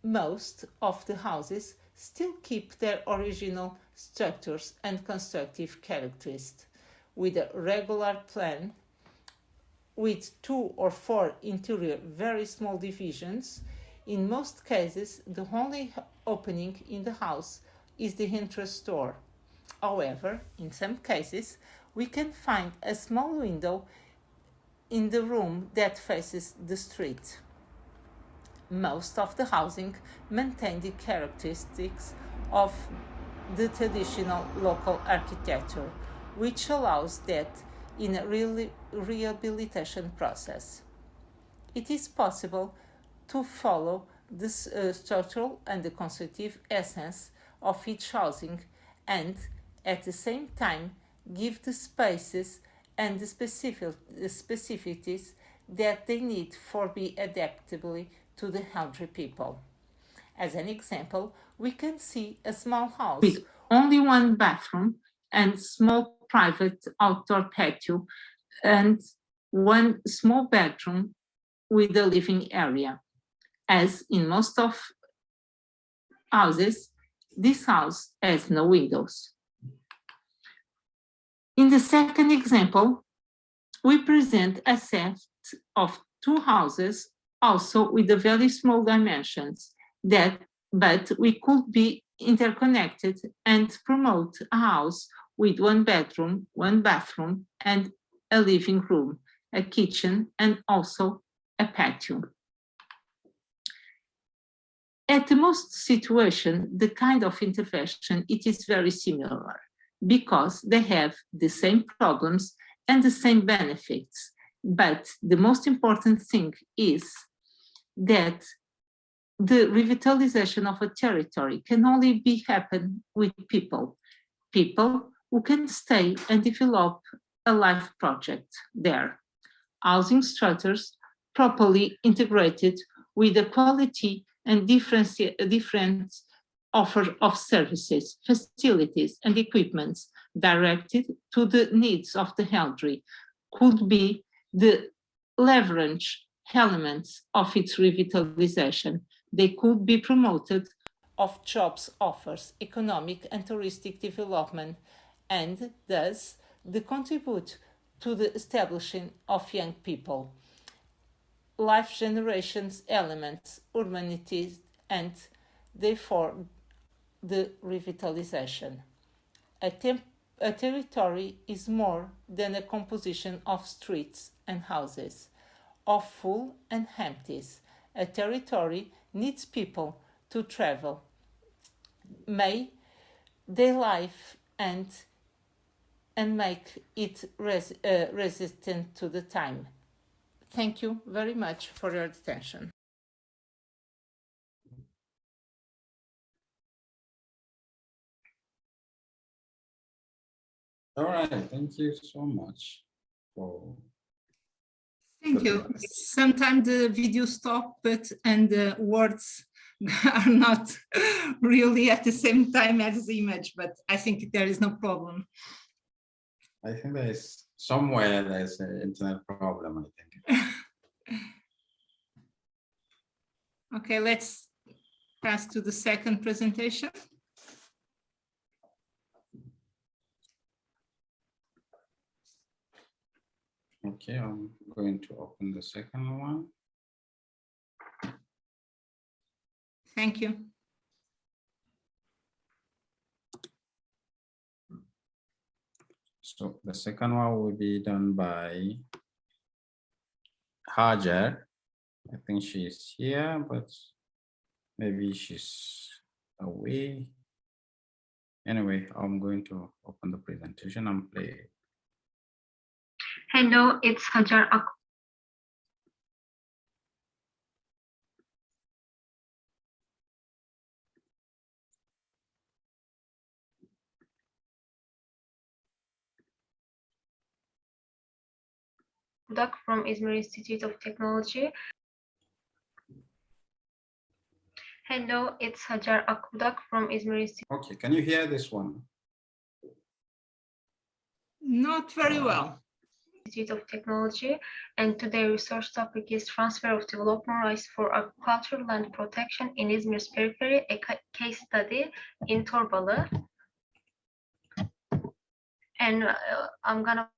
Most of the houses still keep their original structures and constructive characteristics, with a regular plan, with 2 or 4 interior very small divisions. In most cases, the only opening in the house is the entrance door. However, in some cases, we can find a small window in the room that faces the street. Most of the housing maintain the characteristics of the traditional local architecture, which allows that in a rehabilitation process. It is possible to follow the structural and the constructive essence of each housing and, at the same time, give the spaces and the specificities that they need for be adaptable to the elderly people. As an example, we can see a small house with only one bathroom and small private outdoor patio and one small bedroom with a living area. As in most of houses, this house has no windows. In the second example, we present a set of two houses, also with the very small dimensions, but we could be interconnected and promote a house with one bedroom, one bathroom, and a living room, a kitchen, and also a patio. At the most situation, the kind of intervention, it is very similar because they have the same problems and the same benefits. But the most important thing is that the revitalization of a territory can only be happen with people who can stay and develop a life project there. Housing structures properly integrated with the quality and different offer of services, facilities, and equipments directed to the needs of the elderly could be the leverage elements of its revitalization. They could be promoted of jobs offers, economic and touristic development, and thus they contribute to the establishing of young people, life generations elements, urbanity, and therefore the revitalization. A territory is more than a composition of streets and houses, of full and empties. A territory needs people to travel, may their life and make it resistant to the time. Thank you very much for your attention. All right, thank you so much for. Thank you. Sometimes the video stops, and the words are not really at the same time as the image, but I think there is no problem. I think there's somewhere there's an internet problem, I think. Okay, let's pass to the second presentation. Okay, I'm going to open the second one. Thank you. So the second one will be done by Hajar. I think she's here, but maybe she's away. Anyway, I'm going to open the presentation and play it. Hello, it's Hajar. From Izmir Institute of Technology. Hello, it's Hajar Akudak from Izmir Institute. Okay, can you hear this one? Not very well. Institute of Technology, and today's research topic is transfer of development rights for agricultural land protection in Izmir's periphery, a case study in Torbalı. And I'm gonna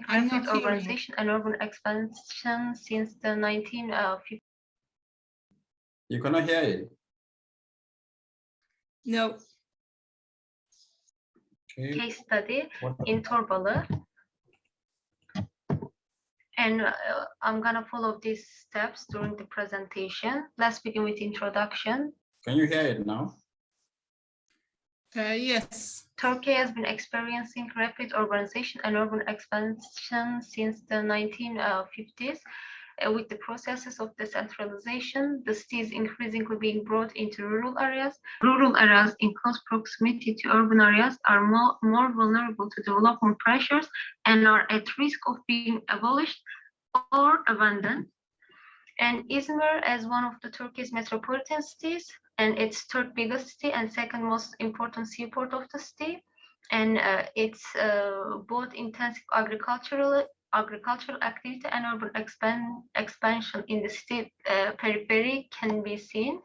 rapid urbanization and urban expansion since the 1950s. You cannot hear it? No. Okay. Case study in Torbalı. And I'm gonna follow these steps during the presentation. Let's begin with introduction. Can you hear it now? Yes. Turkey has been experiencing rapid urbanization and urban expansion since the 1950s. with the processes of decentralization, the city is increasingly being brought into rural areas. Rural areas in close proximity to urban areas are more vulnerable to development pressures and are at risk of being abolished or abandoned. And Izmir, as one of the Turkey's metropolitan cities, and its third biggest city and second most important seaport of the city, and it's both intensive agricultural activity and urban expansion in the city periphery can be seen.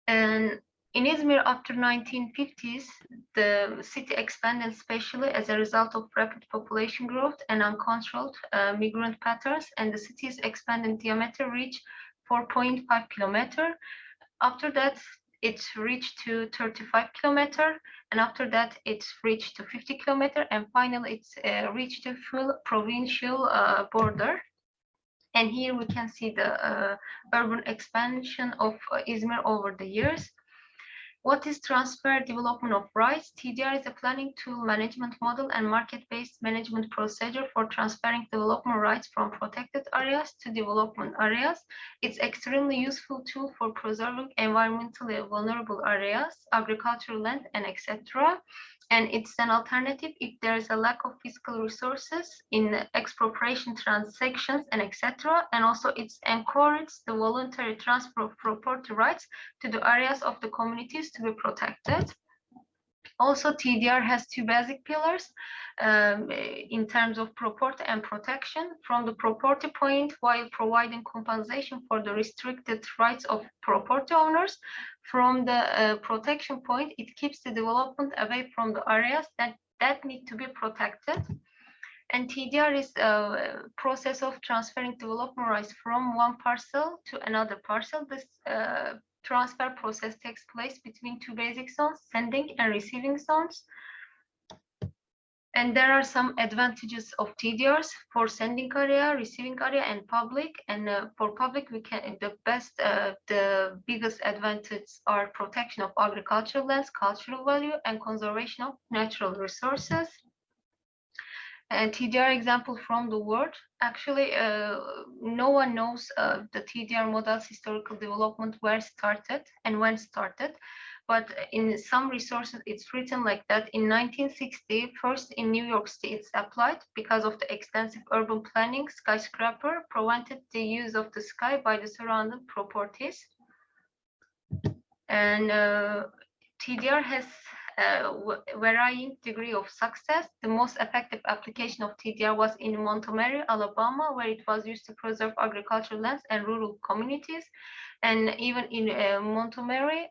And in Izmir, after 1950s, the city expanded especially as a result of rapid population growth and uncontrolled migrant patterns, and the city's expanded diameter reached 4.5 kilometers. After that, it reached to 35 kilometers, and after that, it reached to 50 kilometers, and finally, it's reached to full provincial border. And here we can see the urban expansion of Izmir over the years. What is transfer development of rights? TDR is a planning tool, management model, and market-based management procedure for transferring development rights from protected areas to development areas. It's extremely useful tool for preserving environmentally vulnerable areas, agricultural land, and etc. And it's an alternative if there is a lack of fiscal resources in expropriation transactions and etc. And also it's encouraged the voluntary transfer of property rights to the areas of the communities to be protected. Also, TDR has two basic pillars in terms of property and protection. From the property point, while providing compensation for the restricted rights of property owners, from the protection point, it keeps the development away from the areas that need to be protected. And TDR is a process of transferring development rights from one parcel to another parcel. This transfer process takes place between two basic zones, sending and receiving zones. And there are some advantages of TDRs for sending area, receiving area, and public. And for public, we can the biggest advantages are protection of agricultural lands, cultural value, and conservation of natural resources. And TDR example from the world, actually, no one knows the TDR model's historical development, where started and when started. But in some resources, it's written like that in 1960, first in New York City, it's applied because of the extensive urban planning. Skyscraper prevented the use of the sky by the surrounding properties. And TDR has varying degree of success. The most effective application of TDR was in Montgomery, Alabama, where it was used to preserve agricultural lands and rural communities. And even in Montgomery,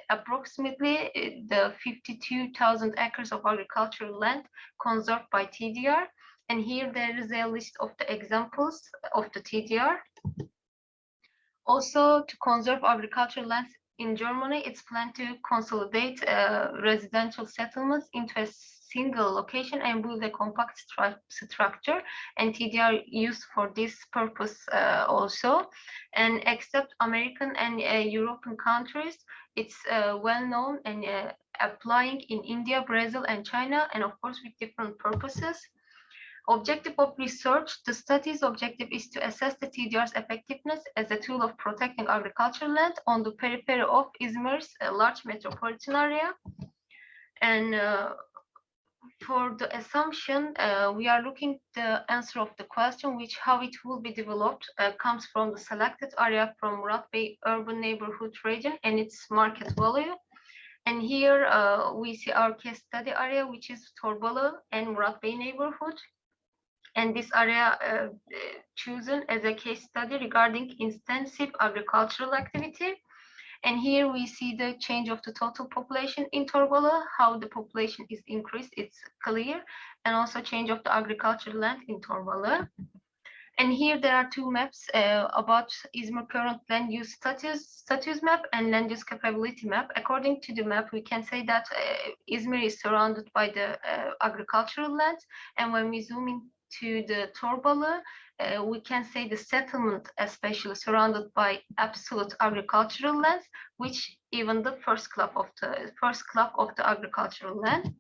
approximately the 52,000 acres of agricultural land conserved by TDR. And here there is a list of the examples of the TDR. Also, to conserve agricultural lands in Germany, it's planned to consolidate residential settlements into a single location and build a compact structure, and TDR used for this purpose also. And except American and European countries, it's well known and applying in India, Brazil, and China, and of course with different purposes. Objective of research, the study's objective is to assess the TDR's effectiveness as a tool of protecting agricultural land on the periphery of Izmir's large metropolitan area. And for the assumption, we are looking the answer of the question, which how it will be developed, comes from the selected area from Murat Bey urban neighborhood region and its market value. And here we see our case study area, which is Torbalı and Murat Bey neighborhood. And this area chosen as a case study regarding intensive agricultural activity. And here we see the change of the total population in Torbalı, how the population is increased, it's clear, and also change of the agricultural land in Torbalı. And here there are two maps about Izmir current land use status map and land use capability map. According to the map, we can say that Izmir is surrounded by the agricultural land. And when we zoom in to the Torbalı, we can say the settlement especially surrounded by absolute agricultural lands, which even the first club of the agricultural land.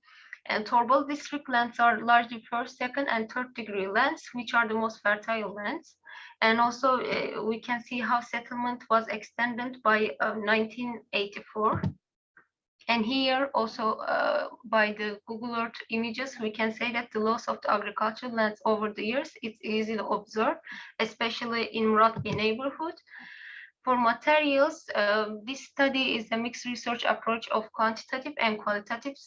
And Torbal district lands are largely first, second, and third degree lands, which are the most fertile lands. And also we can see how settlement was extended by 1984. And here also by the Google Earth images, we can say that the loss of the agricultural lands over the years is easily observed, especially in Muratbey neighborhood. For materials, this study is a mixed research approach of quantitative and qualitative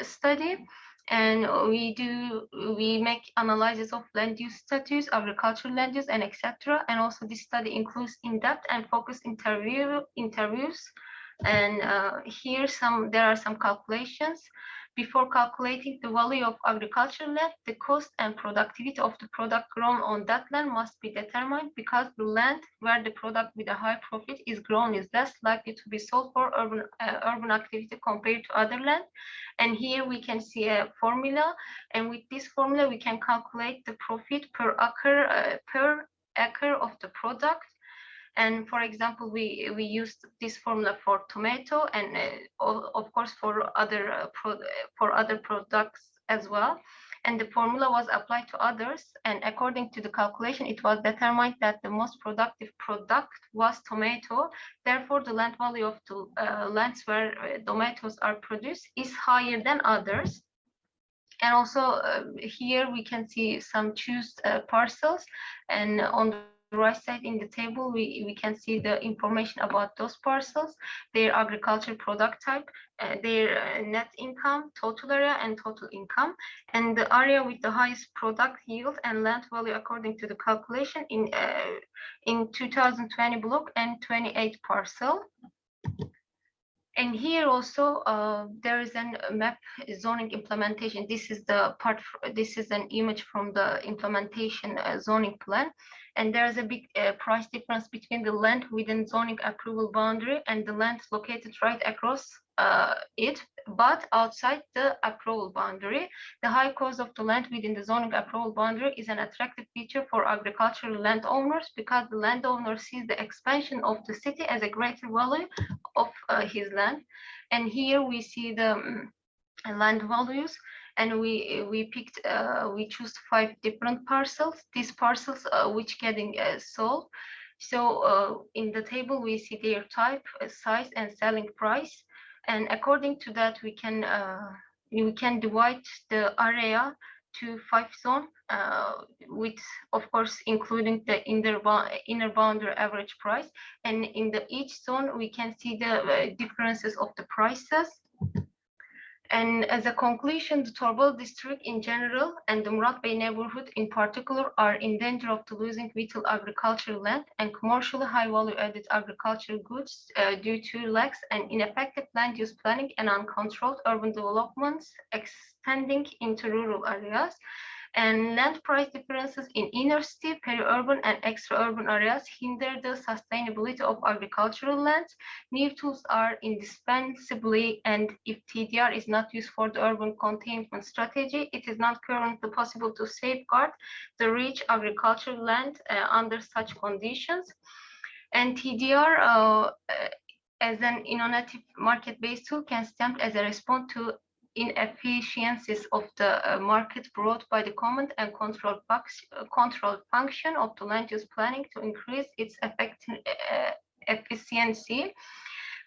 study. And we make analysis of land use status, agricultural land use, and etc. And also this study includes in-depth and focused interviews. And here there are some calculations. Before calculating the value of agricultural land, the cost and productivity of the product grown on that land must be determined, because the land where the product with a high profit is grown is less likely to be sold for urban activity compared to other land. And here we can see a formula, and with this formula we can calculate the profit per acre of the product. And for example, we used this formula for tomato, and of course for other products as well. And the formula was applied to others, and according to the calculation, it was determined that the most productive product was tomato. Therefore, the land value of the lands where tomatoes are produced is higher than others. And also here we can see some choose parcels, and on the right side in the table, we can see the information about those parcels, their agricultural product type, their net income, total area, and total income, and the area with the highest product yield and land value according to the calculation in 2020 block and 28 parcel. And here also there is a map zoning implementation. This is the part. This is an image from the implementation zoning plan, and there is a big price difference between the land within zoning approval boundary and the land located right across it, but outside the approval boundary. The high cost of the land within the zoning approval boundary is an attractive feature for agricultural landowners, because the landowner sees the expansion of the city as a greater value of his land. And here we see the land values, and we choose 5 different parcels. These parcels which getting sold. So in the table we see their type, size, and selling price. And according to that, we can divide the area to 5 zones, with, of course, including the inner boundary average price. And in each zone, we can see the differences of the prices. And as a conclusion, the Torbal district in general and the Muratbey neighborhood in particular are in danger of losing vital agricultural land and commercially high value added agricultural goods due to lax and ineffective land use planning and uncontrolled urban developments extending into rural areas. And land price differences in inner city, peri-urban, and extra-urban areas hinder the sustainability of agricultural lands. New tools are indispensable, and if TDR is not used for the urban containment strategy, it is not currently possible to safeguard the rich agricultural land under such conditions. And TDR as an innovative market-based tool can stand as a response to inefficiencies of the market brought by the command and control function of the land use planning to increase its efficiency.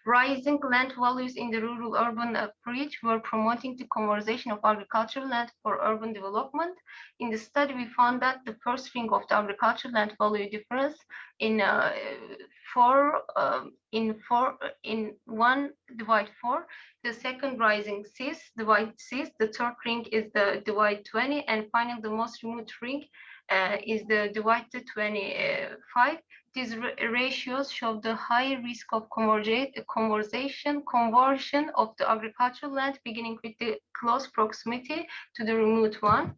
Rising land values in the rural-urban bridge were promoting the conversion of agricultural land for urban development. In the study, we found that the first ring of the agricultural land value difference in 1/4, the second rising 6 divide 6, the third ring is the divide 20, and finally the most remote ring is the divide 25. These ratios show the high risk of conversion of the agricultural land, beginning with the close proximity to the remote one.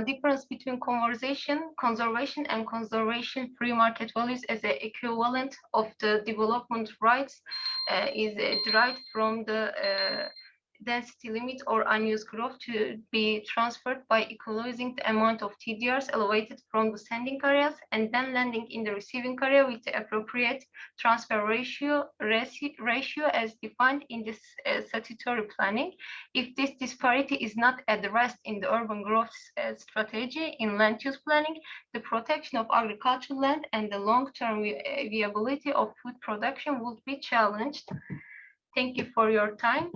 Difference between conservation and conservation free market values as an equivalent of the development rights is derived from the density limit or unused growth to be transferred by equalizing the amount of TDRs elevated from the sending areas and then landing in the receiving area with the appropriate transfer ratio as defined in this statutory planning. If this disparity is not addressed in the urban growth strategy in land use planning, the protection of agricultural land and the long-term viability of food production would be challenged. Thank you for your time,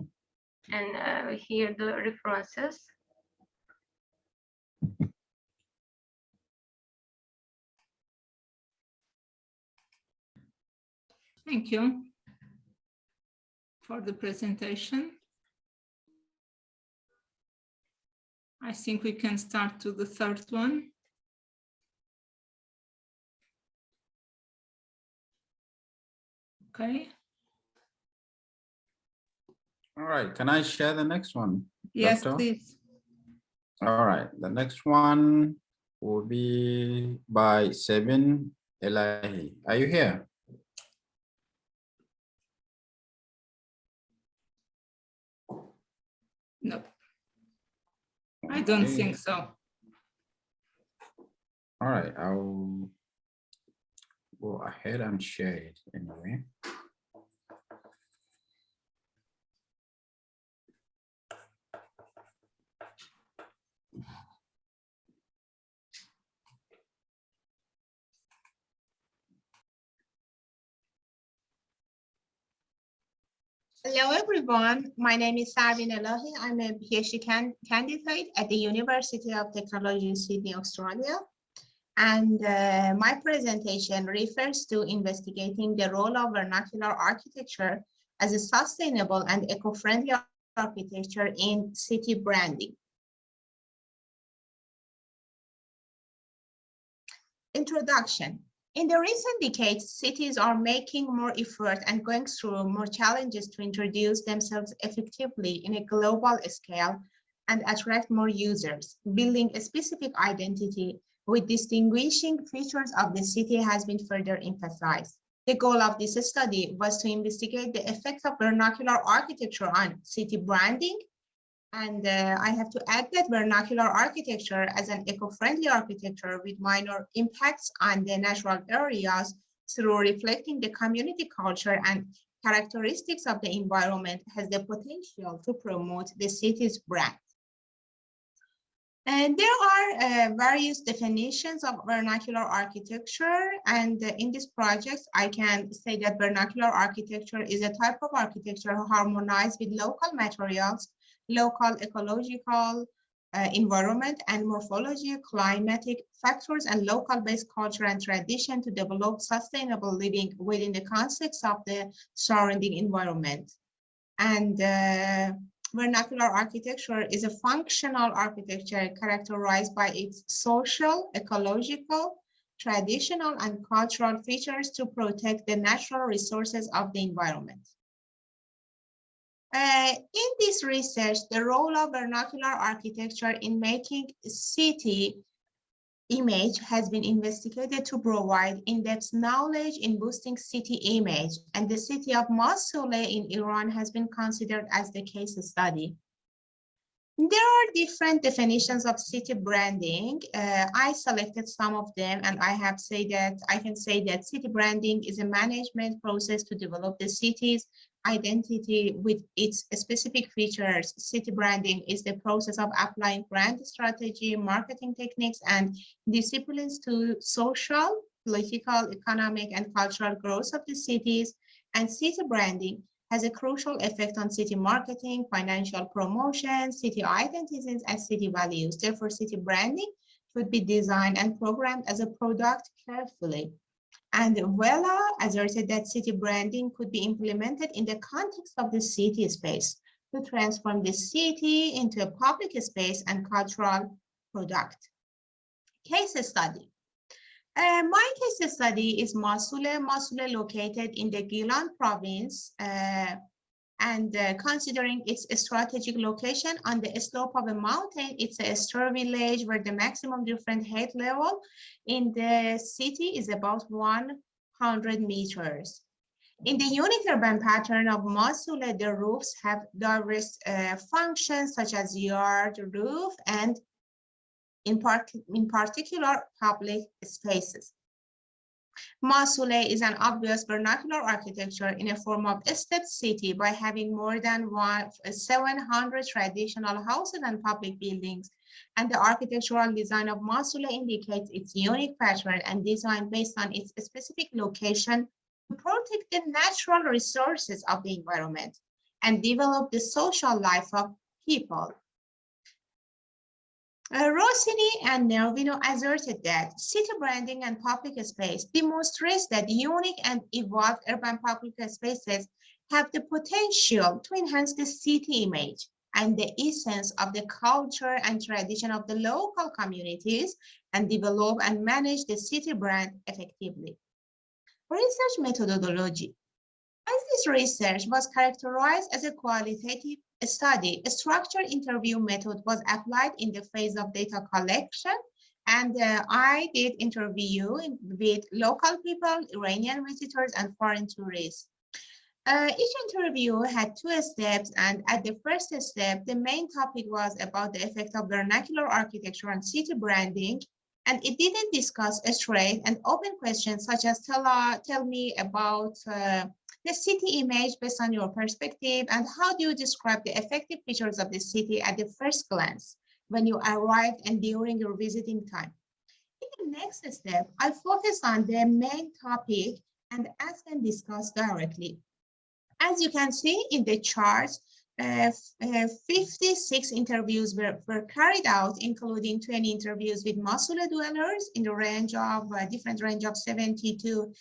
and here the references. Thank you for the presentation. I think we can start to the third one. Okay. All right, can I share the next one? Yes, Doctor? please. All right, the next one will be by Sabin Elahi. Are you here? No, I don't think so. All right, I'll go ahead and share it anyway. Hello, everyone. My name is Sabin Elahi. I'm a PhD candidate at the University of Technology, Sydney, Australia. And my presentation refers to investigating the role of vernacular architecture as a sustainable and eco-friendly architecture in city branding. Introduction. In the recent decades, cities are making more effort and going through more challenges to introduce themselves effectively in a global scale and attract more users. Building a specific identity with distinguishing features of the city has been further emphasized. The goal of this study was to investigate the effect of vernacular architecture on city branding. And I have to add that vernacular architecture as an eco-friendly architecture with minor impacts on the natural areas through reflecting the community culture and characteristics of the environment has the potential to promote the city's brand. And there are various definitions of vernacular architecture. And in this project, I can say that vernacular architecture is a type of architecture harmonized with local materials, local ecological environment and morphology, climatic factors, and local-based culture and tradition to develop sustainable living within the context of the surrounding environment. And vernacular architecture is a functional architecture characterized by its social, ecological, traditional, and cultural features to protect the natural resources of the environment. In this research, the role of vernacular architecture in making city image has been investigated to provide in-depth knowledge in boosting city image, and the city of Mosul in Iran has been considered as the case study. There are different definitions of city branding. I selected some of them, and I can say that city branding is a management process to develop the city's identity with its specific features. City branding is the process of applying brand strategy, marketing techniques, and disciplines to social, political, economic, and cultural growth of the cities. And city branding has a crucial effect on city marketing, financial promotion, city identities, and city values. Therefore, city branding should be designed and programmed as a product carefully. And voila, as I said, that city branding could be implemented in the context of the city space to transform the city into a public space and cultural product. Case study. My case study is Mosul located in the Gilan province, and considering its strategic location on the slope of a mountain, it's a star village where the maximum different height level in the city is about 100 meters. In the unique urban pattern of Mosul, the roofs have diverse functions such as yard, roof, and in particular public spaces. Mosul is an obvious vernacular architecture in a form of a stepped city by having more than 700 traditional houses and public buildings. And the architectural design of Mosul indicates its unique pattern and design based on its specific location to protect the natural resources of the environment and develop the social life of people. Rossini and Nervino asserted that city branding and public space demonstrates that unique and evolved urban public spaces have the potential to enhance the city image and the essence of the culture and tradition of the local communities and develop and manage the city brand effectively. Research methodology. As this research was characterized as a qualitative study, a structured interview method was applied in the phase of data collection, and I did interview with local people, Iranian visitors, and foreign tourists. Each interview had 2 steps, and at the first step, the main topic was about the effect of vernacular architecture on city branding, and it didn't discuss straight and open questions such as tell me about the city image based on your perspective, and how do you describe the effective features of the city at the first glance when you arrived and during your visiting time. In the next step, I focused on the main topic and asked and discussed directly. As you can see in the chart, 56 interviews were carried out, including 20 interviews with Mosul dwellers in the range of different range of 70 to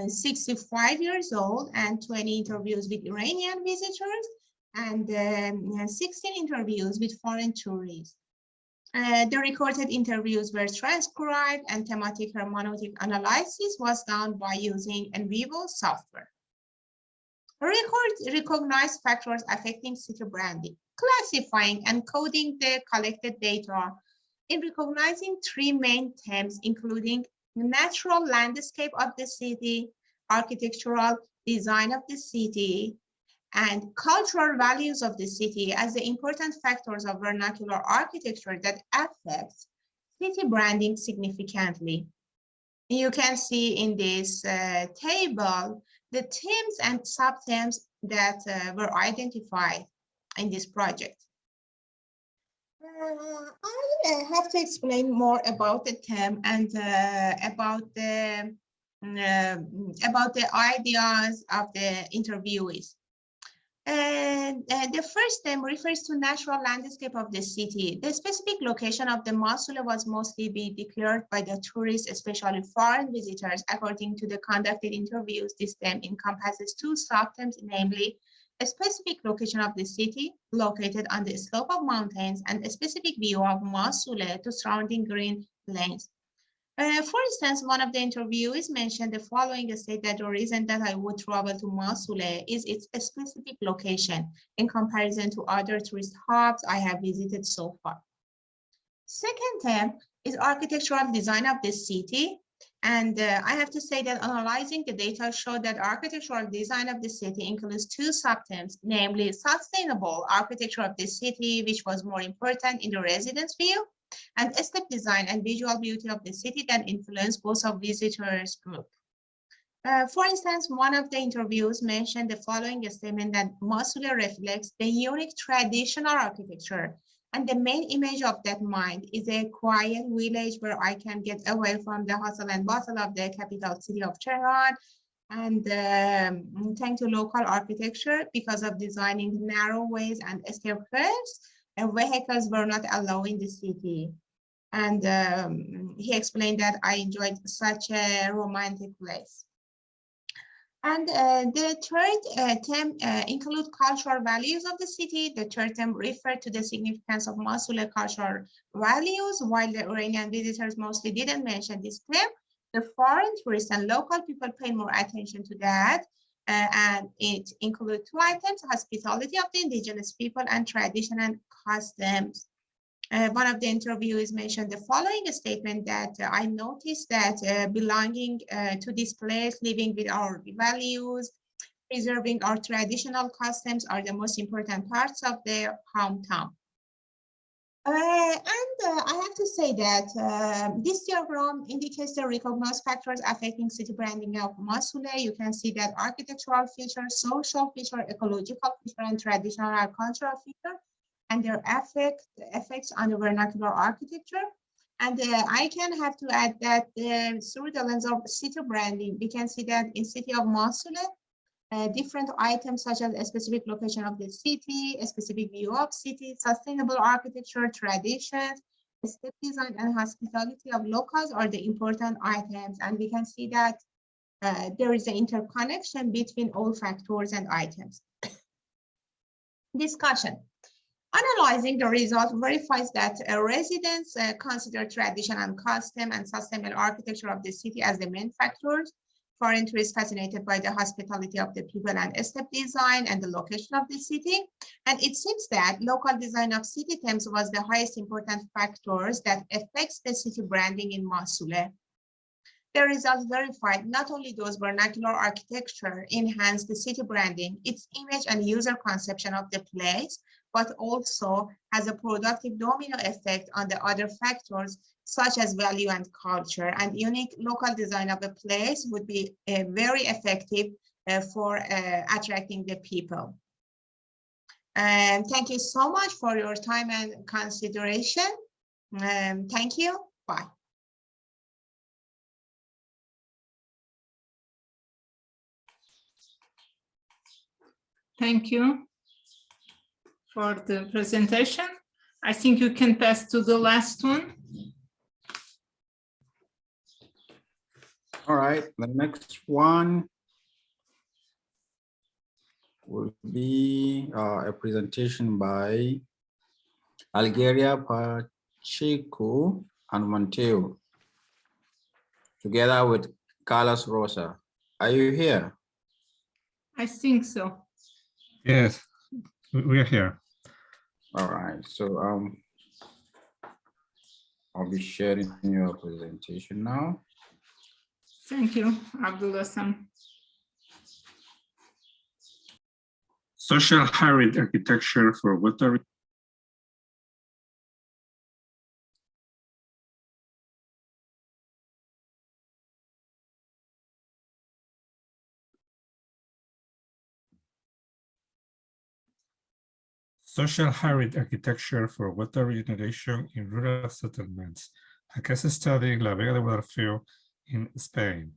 65 years old, and 20 interviews with Iranian visitors, and 16 interviews with foreign tourists. The recorded interviews were transcribed, and thematic hermeneutic analysis was done by using NVivo software. Recognize factors affecting city branding, classifying and coding the collected data in recognizing 3 main themes, including natural landscape of the city, architectural design of the city, and cultural values of the city as the important factors of vernacular architecture that affect city branding significantly. You can see in this table the themes and sub-themes that were identified in this project. I have to explain more about the theme and about the ideas of the interviewees. The first theme refers to natural landscape of the city. The specific location of the Mosul was mostly be declared by the tourists, especially foreign visitors. According to the conducted interviews, this theme encompasses 2 sub-themes, namely a specific location of the city located on the slope of mountains and a specific view of Mosul to surrounding green plains. For instance, one of the interviewees mentioned the following, state that the reason that I would travel to Mosul is its specific location in comparison to other tourist hubs I have visited so far. Second theme is architectural design of the city. And I have to say that analyzing the data showed that architectural design of the city includes 2 sub-themes, namely sustainable architecture of the city, which was more important in the residents' view, and aesthetic design and visual beauty of the city that influenced both of visitors' group. For instance, one of the interviews mentioned the following statement that Mosul reflects the unique traditional architecture, and the main image of that mind is a quiet village where I can get away from the hustle and bustle of the capital city of Tehran, and thanks to local architecture, because of designing narrow ways and staircases, vehicles were not allowed in the city. And he explained that I enjoyed such a romantic place. And the third theme include cultural values of the city. The third theme referred to the significance of Mosul cultural values, while the Iranian visitors mostly didn't mention this theme. The foreign tourists and local people paid more attention to that. And it includes 2 items: hospitality of the indigenous people and tradition and customs. One of the interviewees mentioned the following statement that I noticed that belonging to this place, living with our values, preserving our traditional customs are the most important parts of their hometown. I have to say that this diagram indicates the recognized factors affecting city branding of Mosul. You can see that architectural features, social feature, ecological feature, and traditional and cultural feature, and their effects on the vernacular architecture. And I can have to add that through the lens of city branding, we can see that in city of Mosul, different items such as a specific location of the city, a specific view of city, sustainable architecture, traditions, step design, and hospitality of locals are the important items. And we can see that there is an interconnection between all factors and items. Discussion. Analyzing the result verifies that residents consider tradition and custom and sustainable architecture of the city as the main factors. Foreign tourists fascinated by the hospitality of the people and step design and the location of the city. And it seems that local design of city themes was the highest important factors that affects the city branding in Mosul. The results verified not only those vernacular architecture enhanced the city branding, its image and user conception of the place, but also has a productive domino effect on the other factors such as value and culture. And unique local design of a place would be very effective for attracting the people. And thank you so much for your time and consideration. Thank you. Bye. Thank you for the presentation. I think you can pass to the last one. All right, the next one will be a presentation by Algeria Pacheco and Monteo, together with Carlos Rosa. Are you here? I think so. Yes, we are here. All right, so I'll be sharing your presentation now. Thank you, Abdullah-san. Social hybrid architecture for water. Social hybrid architecture for water regeneration in rural settlements, a case study in La Vega de Guadalfeo in Spain.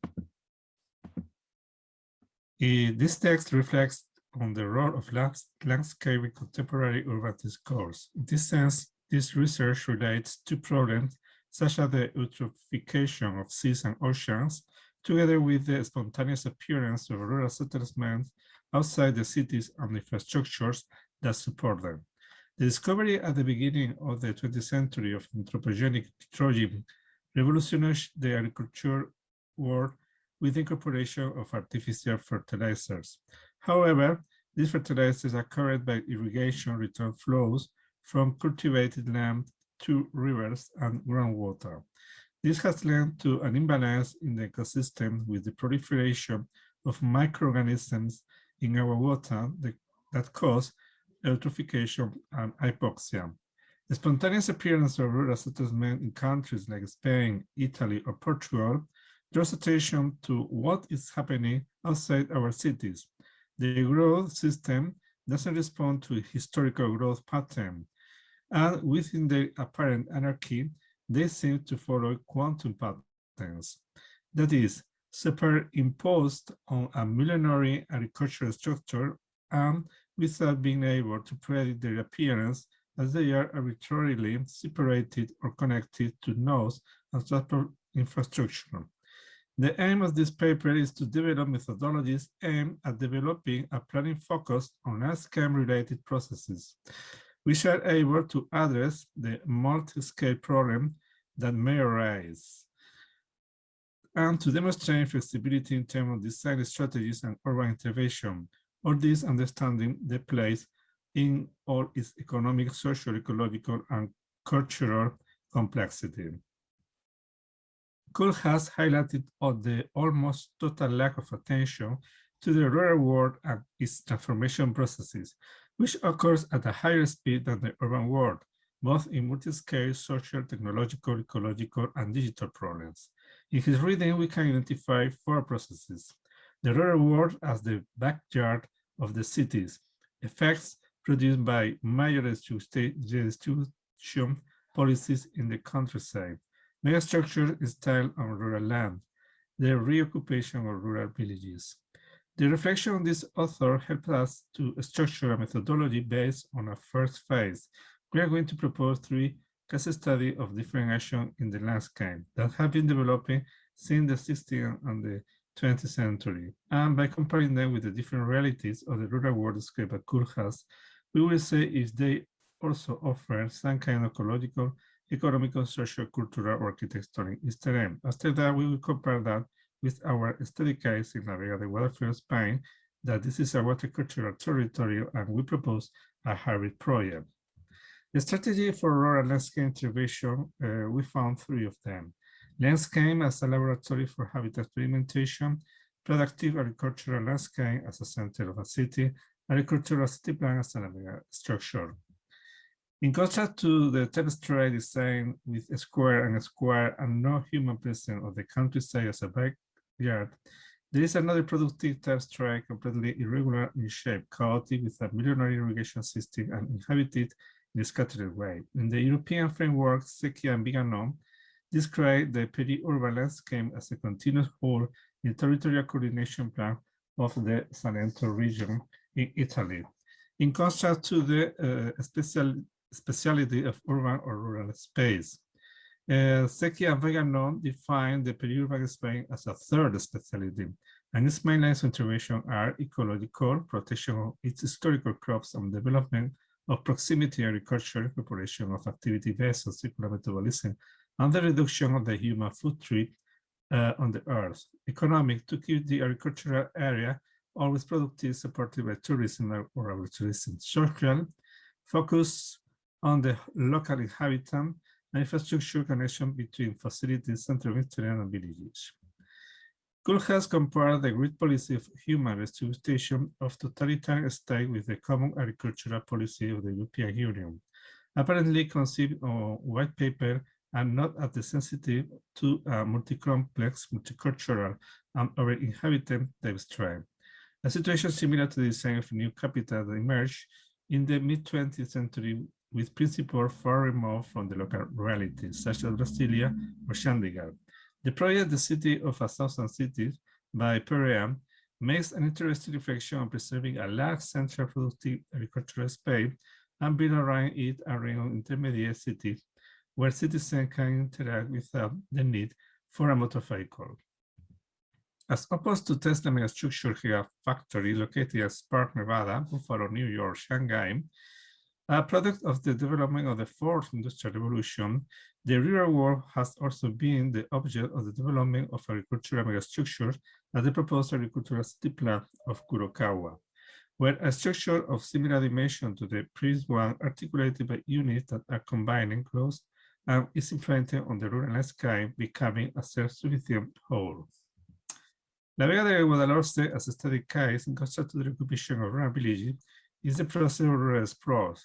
This text reflects on the role of landscape in contemporary urban discourse. In this sense, this research relates to problems such as the eutrophication of seas and oceans, together with the spontaneous appearance of rural settlements outside the cities and infrastructures that support them. The discovery at the beginning of the 20th century of anthropogenic nitrogen revolutionized the agriculture world with the incorporation of artificial fertilizers. However, these fertilizers are carried by irrigation return flows from cultivated land to rivers and groundwater. This has led to an imbalance in the ecosystem with the proliferation of microorganisms in our water that cause eutrophication and hypoxia. The spontaneous appearance of rural settlement in countries like Spain, Italy, or Portugal draws attention to what is happening outside our cities. The growth system doesn't respond to a historical growth pattern, and within the apparent anarchy, they seem to follow quantum patterns. That is, superimposed on a millenary agricultural structure and without being able to predict their appearance, as they are arbitrarily separated or connected to nodes and support infrastructure. The aim of this paper is to develop methodologies aimed at developing a planning focused on landscape-related processes, which are able to address the multi-scale problem that may arise, and to demonstrate flexibility in terms of design strategies and urban intervention, all this understanding the place in all its economic, social, ecological, and cultural complexity. Kuhl has highlighted the almost total lack of attention to the rural world and its transformation processes, which occurs at a higher speed than the urban world, both in multi-scale, social, technological, ecological, and digital problems. In his reading, we can identify 4 processes: the rural world as the backyard of the cities, effects produced by major redistribution policies in the countryside, megastructure installed on rural land, the reoccupation of rural villages. The reflection of this author helped us to structure a methodology based on a first phase. We are going to propose 3 case studies of different actions in the landscape that have been developing since the 16th and the 20th century. And by comparing them with the different realities of the rural world described by Koolhaas, we will say if they also offer some kind of ecological, economical, social, cultural, or architectural Easter egg. After that, we will compare that with our study case in La Vega de Guadalfeo, Spain, that this is a horticultural territory, and we propose a hybrid project. The strategy for rural landscape intervention, we found 3 of them. Landscape as a laboratory for habitat experimentation, productive agricultural landscape as a center of a city, agricultural city plan as a structure. In contrast to the tapestry design with a square and no human presence of the countryside as a backyard, there is another productive tapestry completely irregular in shape, chaotic with a millionary irrigation system and inhabited in a scattered way. In the European framework, Secchia and Viganò describe the peri-urban landscape as a continuous whole in territorial coordination plan of the Salento region in Italy. In contrast to the speciality of urban or rural space, Secchia and Viganò define the peri-urban space as a 3rd specialty, and its main lines of intervention are ecological, protection of its historical crops and development of proximity agriculture, incorporation of activity-based and circular metabolism, and the reduction of the human footprint on the earth. Economic, to keep the agricultural area always productive, supported by tourism or agritourism. Social, focus on the local inhabitant and infrastructure connection between facilities, central and villages. Koolhaas compared the grid policy of human redistribution of totalitarian state with the common agricultural policy of the European Union, apparently conceived on white paper and not as sensitive to a multi-complex, multicultural, and over-inhabited tapestry. A situation similar to the design of new capital that emerged in the mid-20th century with principles far removed from the local realities, such as Brasilia or Chandigarh. The project, The City of 1,000 Cities by Perea, makes an interesting reflection on preserving a large central productive agricultural space and build around it a ring of intermediate cities where citizens can interact without the need for a motor vehicle. As opposed to Tesla megastructure gigafactory located at Spark, Nevada, Buffalo, New York, Shanghai, a product of the development of the 4th Industrial Revolution, the rural world has also been the object of the development of agricultural megastructures at the proposed agricultural city plan of Kurokawa, where a structure of similar dimension to the previous one articulated by units that are combining close and is implemented on the rural landscape, becoming a self-sufficient whole. La Vega de Guadalhorce, as a study case, in contrast to the occupation of rural villages, is the process of rural sprawl.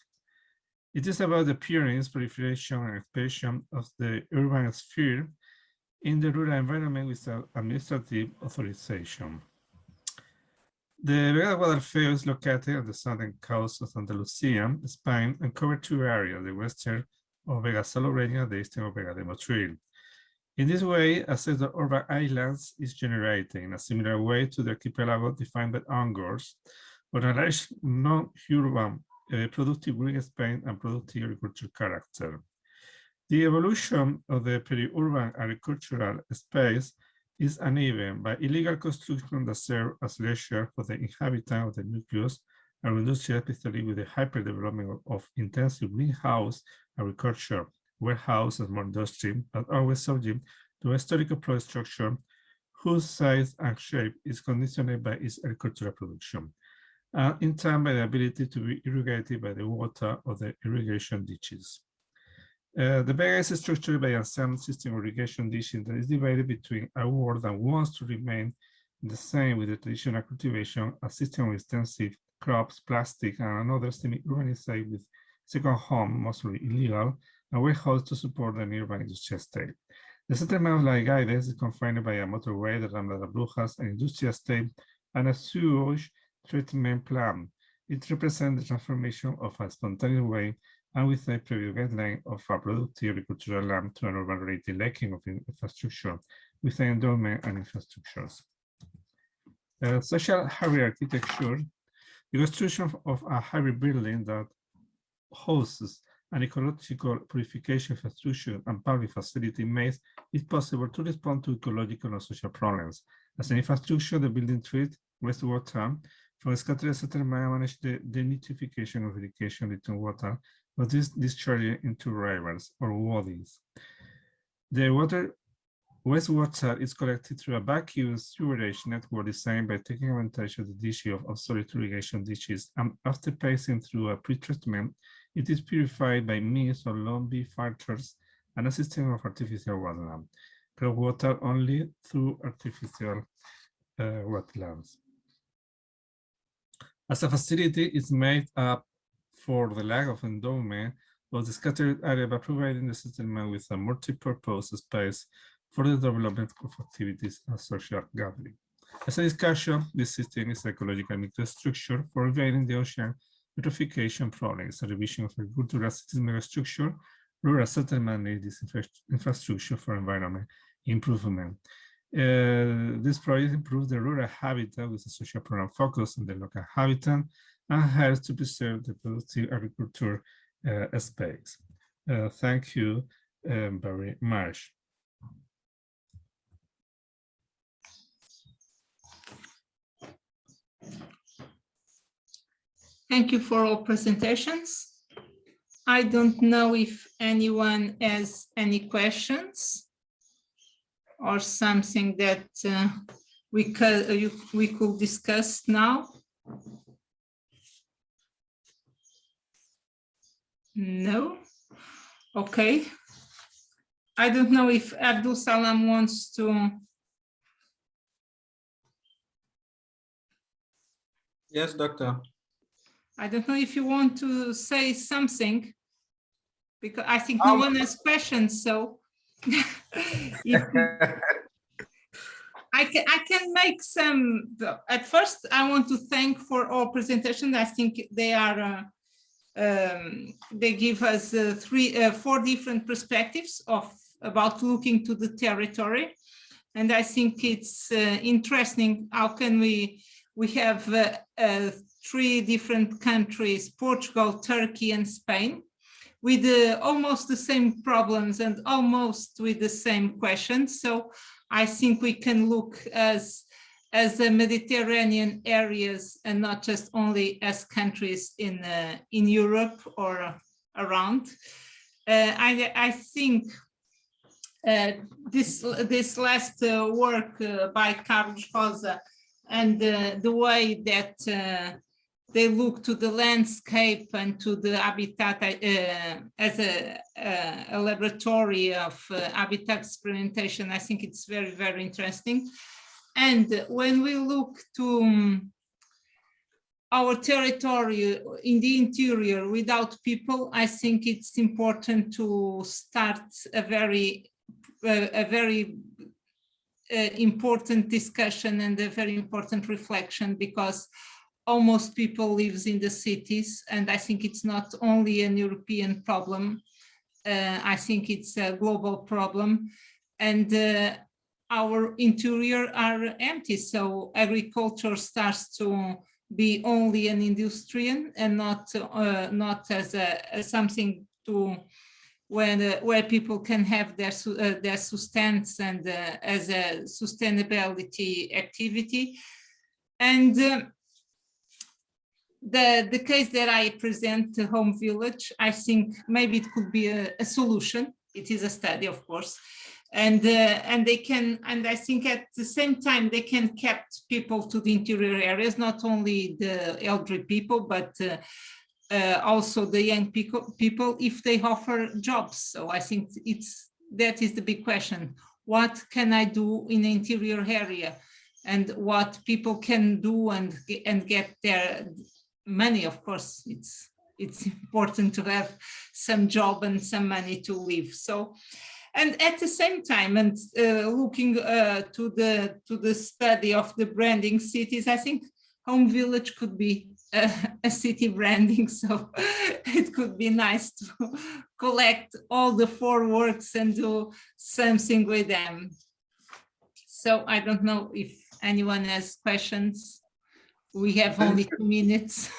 It is about the appearance, proliferation, and expansion of the urban sphere in the rural environment without administrative authorization. The Vega de Guadalfeo is located on the southern coast of Andalusia, Spain, and covers 2 areas, the western of Vega Salobreña, the eastern of Vega de Motril. In this way, a set of urban islands is generated in a similar way to the archipelago defined by Angers, but a large non-urban productive green space and productive agricultural character. The evolution of the peri-urban agricultural space is uneven by illegal construction that serve as leisure for the inhabitants of the nucleus and industry, especially with the hyper-development of intensive greenhouse agriculture, warehouse and more industry, but always subject to a historical product structure whose size and shape is conditioned by its agricultural production, and in time by the ability to be irrigated by the water of the irrigation ditches. The Vega is structured by a sound system of irrigation ditches that is divided between a world that wants to remain The same with the traditional cultivation, a system with extensive crops, plastic, and another semi-urbanized with second home, mostly illegal, and warehouse to support the nearby industrial estate. The settlement of La Higuera is confined by a motorway, the Rambla de Brujas, an industrial estate, and a sewage treatment plant. It represents the transformation of a spontaneous way and with a previous guideline of a productive agricultural land to an urban-related lacking of infrastructure with an endowment and infrastructures. Social hybrid architecture, the construction of a hybrid building that hosts an ecological purification infrastructure and public facility makes it possible to respond to ecological and social problems. As an infrastructure, the building treats wastewater from scattered settlement and manage the denitrification of irrigation return water, but this discharged into rivers or wadis. The wastewater is collected through a vacuum sewerage network designed by taking advantage of the tissue of solid irrigation ditches, and after passing through a pre-treatment, it is purified by means of lumpy filters and a system of artificial wetland. Groundwater only through artificial wetlands. As a facility, it's made up for the lack of endowment of the scattered area by providing the settlement with a multi-purpose space for the development of activities and social gathering. As a discussion, this system is ecological microstructure for evading the ocean eutrophication problems, a revision of agricultural cities megastructure, rural settlement needs this infrastructure for environment improvement. This project improves the rural habitat with a social program focus on the local habitat and helps to preserve the productive agriculture space. Thank you very much. Thank you for all presentations. I don't know if anyone has any questions or something that we could discuss now. No? Okay. I don't know if Abdul Salam wants to. Yes, Doctor. I don't know if you want to say something, because I think no one has questions, so I can make some. At first, I want to thank for all presentations. I think they are they give us four different perspectives about looking to the territory, and I think it's interesting. How can we have 3 different countries, Portugal, Turkey, and Spain, with almost the same problems and almost with the same questions. So I think we can look as a Mediterranean areas and not just only as countries in Europe or around. I think this last work by Carlos Rosa and the way that they look to the landscape and to the habitat as a laboratory of habitat experimentation, I think it's very, very interesting. And when we look to our territory in the interior without people, I think it's important to start a very important discussion and a very important reflection, because almost people lives in the cities, and I think it's not only an European problem. I think it's a global problem, and our interior are empty. So agriculture starts to be only an industrial and not as something to where people can have their sustenance and as a sustainability activity. And the case that I present, the home village, I think maybe it could be a solution. It is a study, of course, and they can, and I think at the same time they can kept people to the interior areas, not only the elderly people, but also the young people if they offer jobs. So I think that is the big question. What can I do in the interior area? and what people can do and get their money. Of course, it's important to have some job and some money to live. So, and at the same time, and looking to the study of the branding cities, I think Home Village could be a city branding. So it could be nice to collect all the 4 works and do something with them. So I don't know if anyone has questions. We have only 2 minutes.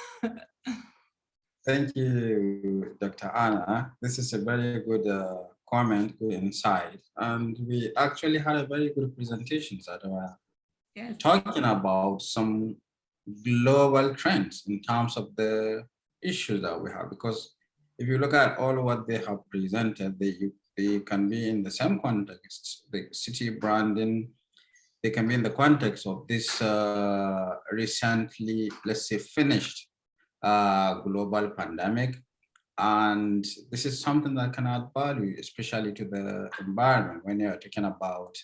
Thank you, Dr. Anna. This is a very good comment, good insight. And we actually had a very good presentation that were talking about some global trends in terms of the issues that we have. Because if you look at all what they have presented, they can be in the same context, the city branding. They can be in the context of this recently, let's say, finished global pandemic. And this is something that can add value, especially to the environment when you're talking about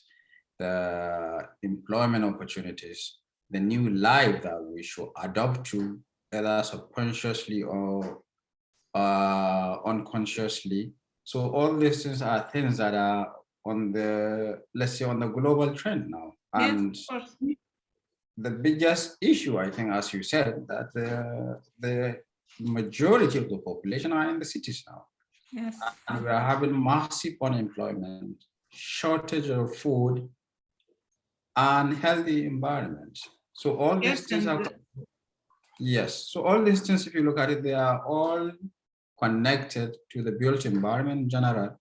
the employment opportunities, the new life that we should adopt to, either subconsciously or unconsciously. So all these things are things that are on the, let's say, on the global trend now. And the biggest issue, I think, as you said, that the majority of the population are in the cities now. Yes. And we are having massive unemployment, shortage of food, and healthy environment. So all these things are, yes. So all these things, if you look at it, they are all connected to the built environment in general,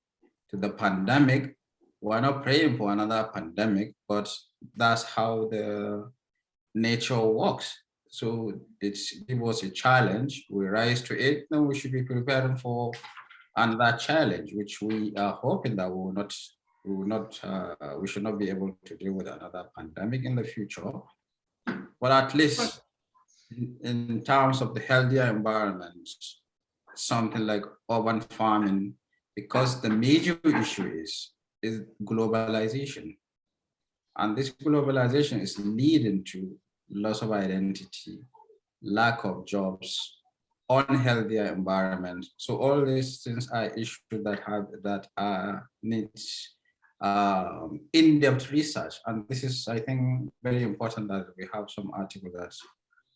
to the pandemic. We're not praying for another pandemic, but that's how the nature works. So it was a challenge. We rise to it, then we should be preparing for another challenge, which we are hoping that we should not be able to deal with another pandemic in the future. But at least in terms of the healthier environment, something like urban farming, because the major issue is globalization. And this globalization is leading to loss of identity, lack of jobs, unhealthier environment. So all these things are issues that needs in-depth research. And this is, I think, very important that we have some article that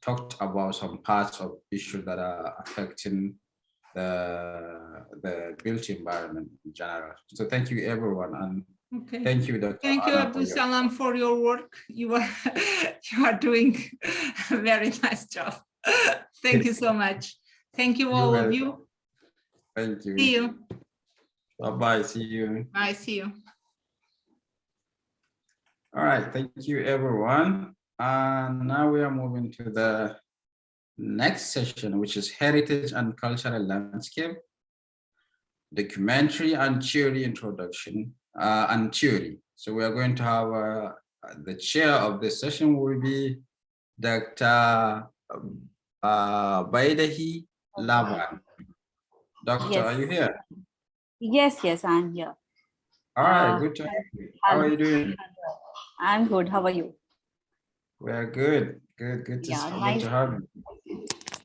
talked about some parts of issues that are affecting the built environment in general. So thank you, everyone. And okay. Thank you, Dr. Thank you, Abdulsalam, for your work. You are doing a very nice job. Thank you so much. Thank you, all of you. Thank you. See you. Bye-bye. See you. Bye. See you. All right. Thank you, everyone. And now we are moving to the next session, which is Heritage and Cultural Landscape, Documentary and Theory Introduction and Theory. So we are going to have the chair of this session will be Dr. Baidahi Laban. Doctor, Yes. are you here? Yes, I'm here. All right, good to have you. How are you doing? I'm good. How are you? We are good. Good to have you.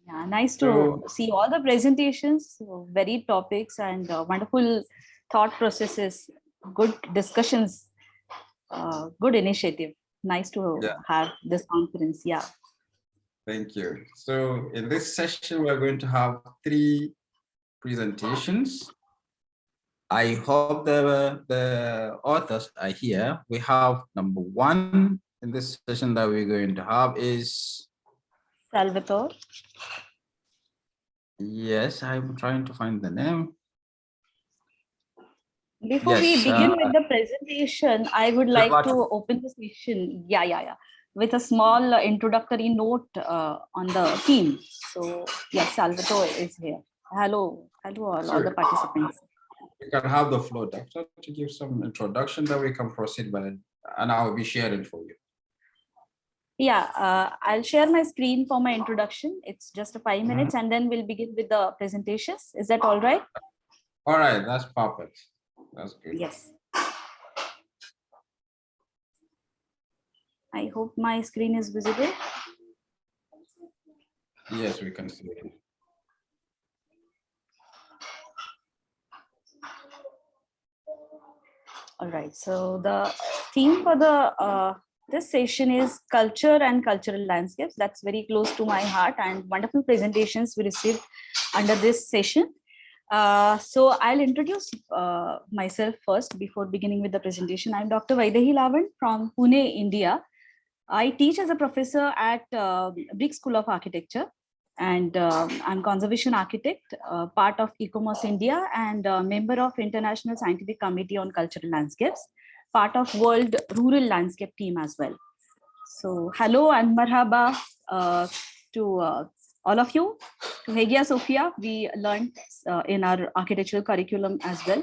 Yeah, nice to see all the presentations, varied topics and wonderful thought processes, good discussions, good initiative. Nice to have this conference. Yeah. Thank you. So in this session, we're going to have 3 presentations. I hope the authors are here. We have number 1 in this session that we're going to have is Salvatore. Yes, I'm trying to find the name. Before we begin with the presentation, I would like to open the session. Yeah. With a small introductory note on the theme. So yes, Salvatore is here. Hello all the participants. You can have the floor, Doctor, to give some introduction that we can proceed by, and I will be sharing for you. Yeah, I'll share my screen for my introduction. It's just 5 minutes and then we'll begin with the presentations. Is that all right? All right, that's perfect. That's good. Yes. I hope my screen is visible. Yes, we can see it. All right, so the theme for the this session is culture and cultural landscapes. That's very close to my heart, and wonderful presentations we received under this session. So I'll introduce myself first before beginning with the presentation. I'm Dr. Vaidehi Lavan from Pune, India. I teach as a professor at Brick School of Architecture, and I'm conservation architect, part of ICCAUA India, and a member of International Scientific Committee on Cultural Landscapes, part of World Rural Landscape team as well. So hello and marhaba to all of you. To Hagia Sophia, we learned in our architectural curriculum as well.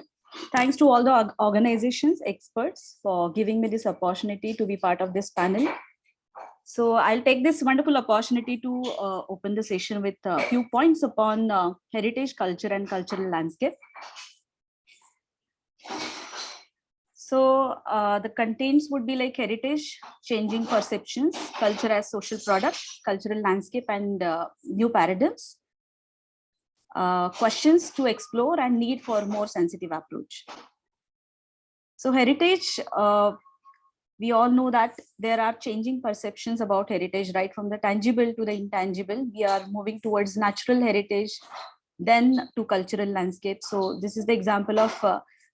Thanks to all the organizations, experts for giving me this opportunity to be part of this panel. So I'll take this wonderful opportunity to open the session with a few points upon heritage, culture, and cultural landscape. So the contents would be like heritage, changing perceptions, culture as social product, cultural landscape, and new paradigms. Questions to explore and need for more sensitive approach. So heritage, we all know that there are changing perceptions about heritage, right from the tangible to the intangible. We are moving towards natural heritage, then to cultural landscape. So this is the example of,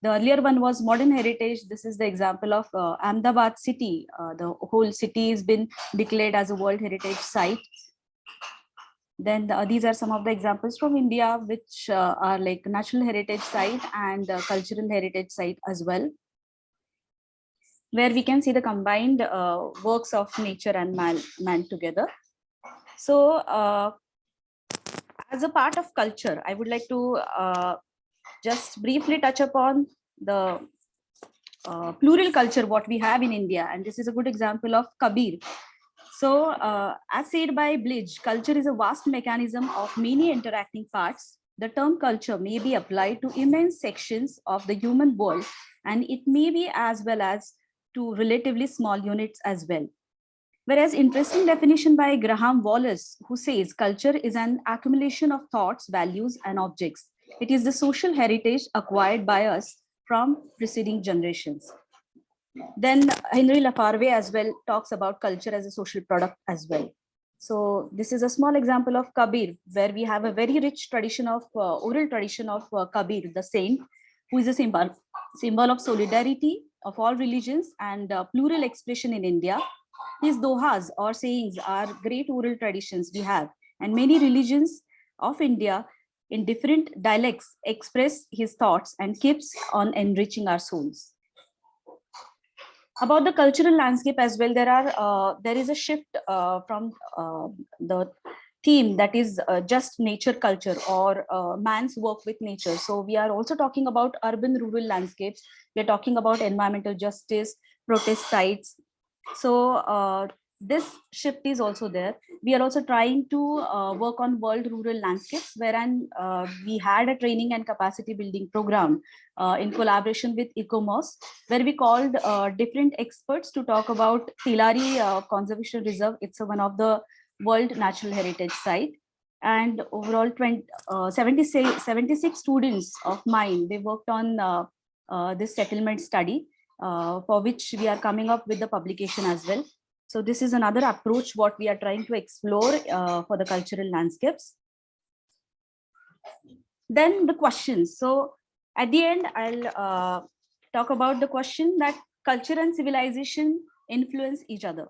the earlier one was modern heritage. This is the example of Ahmedabad city. The whole city has been declared as a World Heritage Site. Then these are some of the examples from India, which are like natural heritage site and cultural heritage site as well, where we can see the combined works of nature and man together. So as a part of culture, I would like to just briefly touch upon the plural culture, what we have in India. And this is a good example of Kabir. So as said by Blige, culture is a vast mechanism of many interacting parts. The term culture may be applied to immense sections of the human world, and it may be as well as to relatively small units as well. Whereas interesting definition by Graham Wallace, who says culture is an accumulation of thoughts, values, and objects. It is the social heritage acquired by us from preceding generations. Then Henry Lafargue as well talks about culture as a social product as well. So this is a small example of Kabir, where we have a very rich tradition of oral tradition of Kabir, the saint, who is a symbol of solidarity of all religions and plural expression in India. His dohas or sayings are great oral traditions we have, and many religions of India in different dialects express his thoughts and keeps on enriching our souls. About the cultural landscape as well, there is a shift from the theme that is just nature culture or man's work with nature. So we are also talking about urban rural landscapes. We are talking about environmental justice, protest sites. So this shift is also there. We are also trying to work on world rural landscapes, wherein we had a training and capacity building program in collaboration with ICCAUA, where we called different experts to talk about Tilari Conservation Reserve. It's one of the World Natural Heritage Site. And overall 76 students of mine, they worked on this settlement study, for which we are coming up with the publication as well. So this is another approach what we are trying to explore for the cultural landscapes. Then the questions. So at the end, I'll talk about the question that culture and civilization influence each other.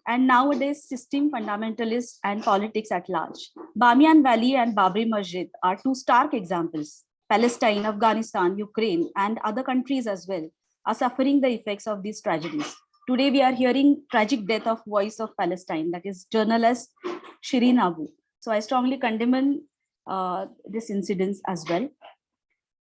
And nowadays, system fundamentalists and politics at large. Bamiyan Valley and Babri Masjid are two stark examples. Palestine, Afghanistan, Ukraine, and other countries as well are suffering the effects of these tragedies. Today, we are hearing tragic death of Voice of Palestine, that is journalist Shireen Abu. So I strongly condemn this incident as well.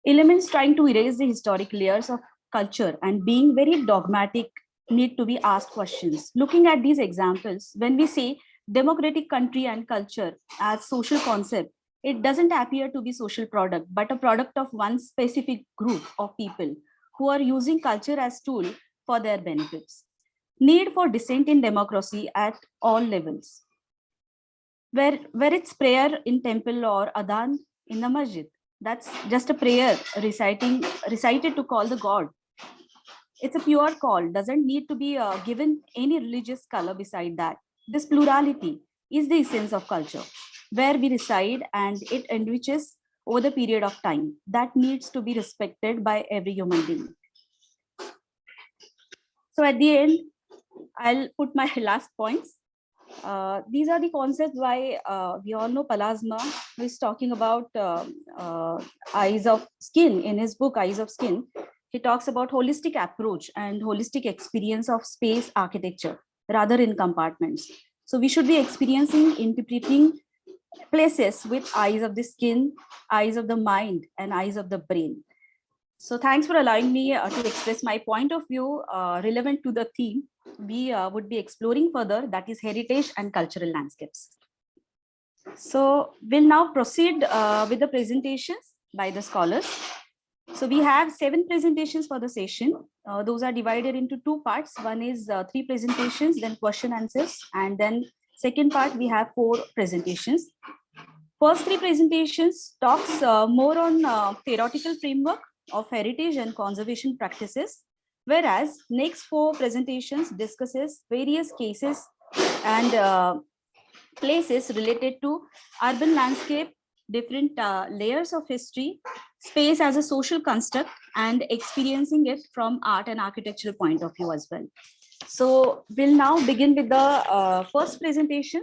Elements trying to erase the historic layers of culture and being very dogmatic need to be asked questions. Looking at these examples, when we say democratic country and culture as social concept, it doesn't appear to be social product, but a product of one specific group of people who are using culture as tool for their benefits. need for dissent in democracy at all levels. Where it's prayer in temple or adhan in the masjid, that's just a prayer recited to call the God. It's a pure call, doesn't need to be given any religious color beside that. This plurality is the essence of culture, where we reside, and it enriches over the period of time. That needs to be respected by every human being. So at the end, I'll put my last points. These are the concepts why we all know Palasma, who is talking about eyes of skin in his book, Eyes of Skin. He talks about holistic approach and holistic experience of space architecture rather in compartments. So we should be experiencing, interpreting places with eyes of the skin, eyes of the mind, and eyes of the brain. So thanks for allowing me to express my point of view relevant to the theme we would be exploring further, that is heritage and cultural landscapes. So we'll now proceed with the presentations by the scholars. So we have 7 presentations for the session. Those are divided into 2 parts. One is 3 presentations, then question answers, and then second part we have 4 presentations. First 3 presentations talks more on theoretical framework of heritage and conservation practices, whereas next 4 presentations discusses various cases and places related to urban landscape, different layers of history, space as a social construct, and experiencing it from art and architectural point of view as well. So we'll now begin with the first presentation.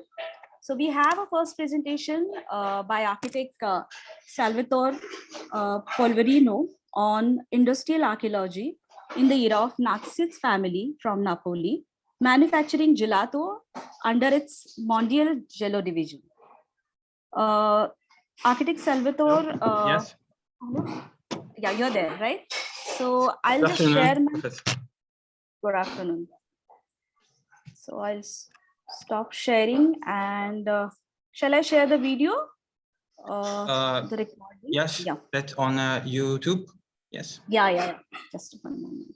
So we have a first presentation by architect Salvatore Polverino on industrial archaeology in the era of Naxos family from Napoli, manufacturing gelato under its Mondial Gelo division. Architect Salvatore, yes. Yeah, you're there, right? So I'll Good just afternoon, share my. Professor. Good afternoon. So I'll stop sharing, and shall I share the video? The recording? Yes, Yeah. that's on YouTube. Yes. Yeah. Just one moment.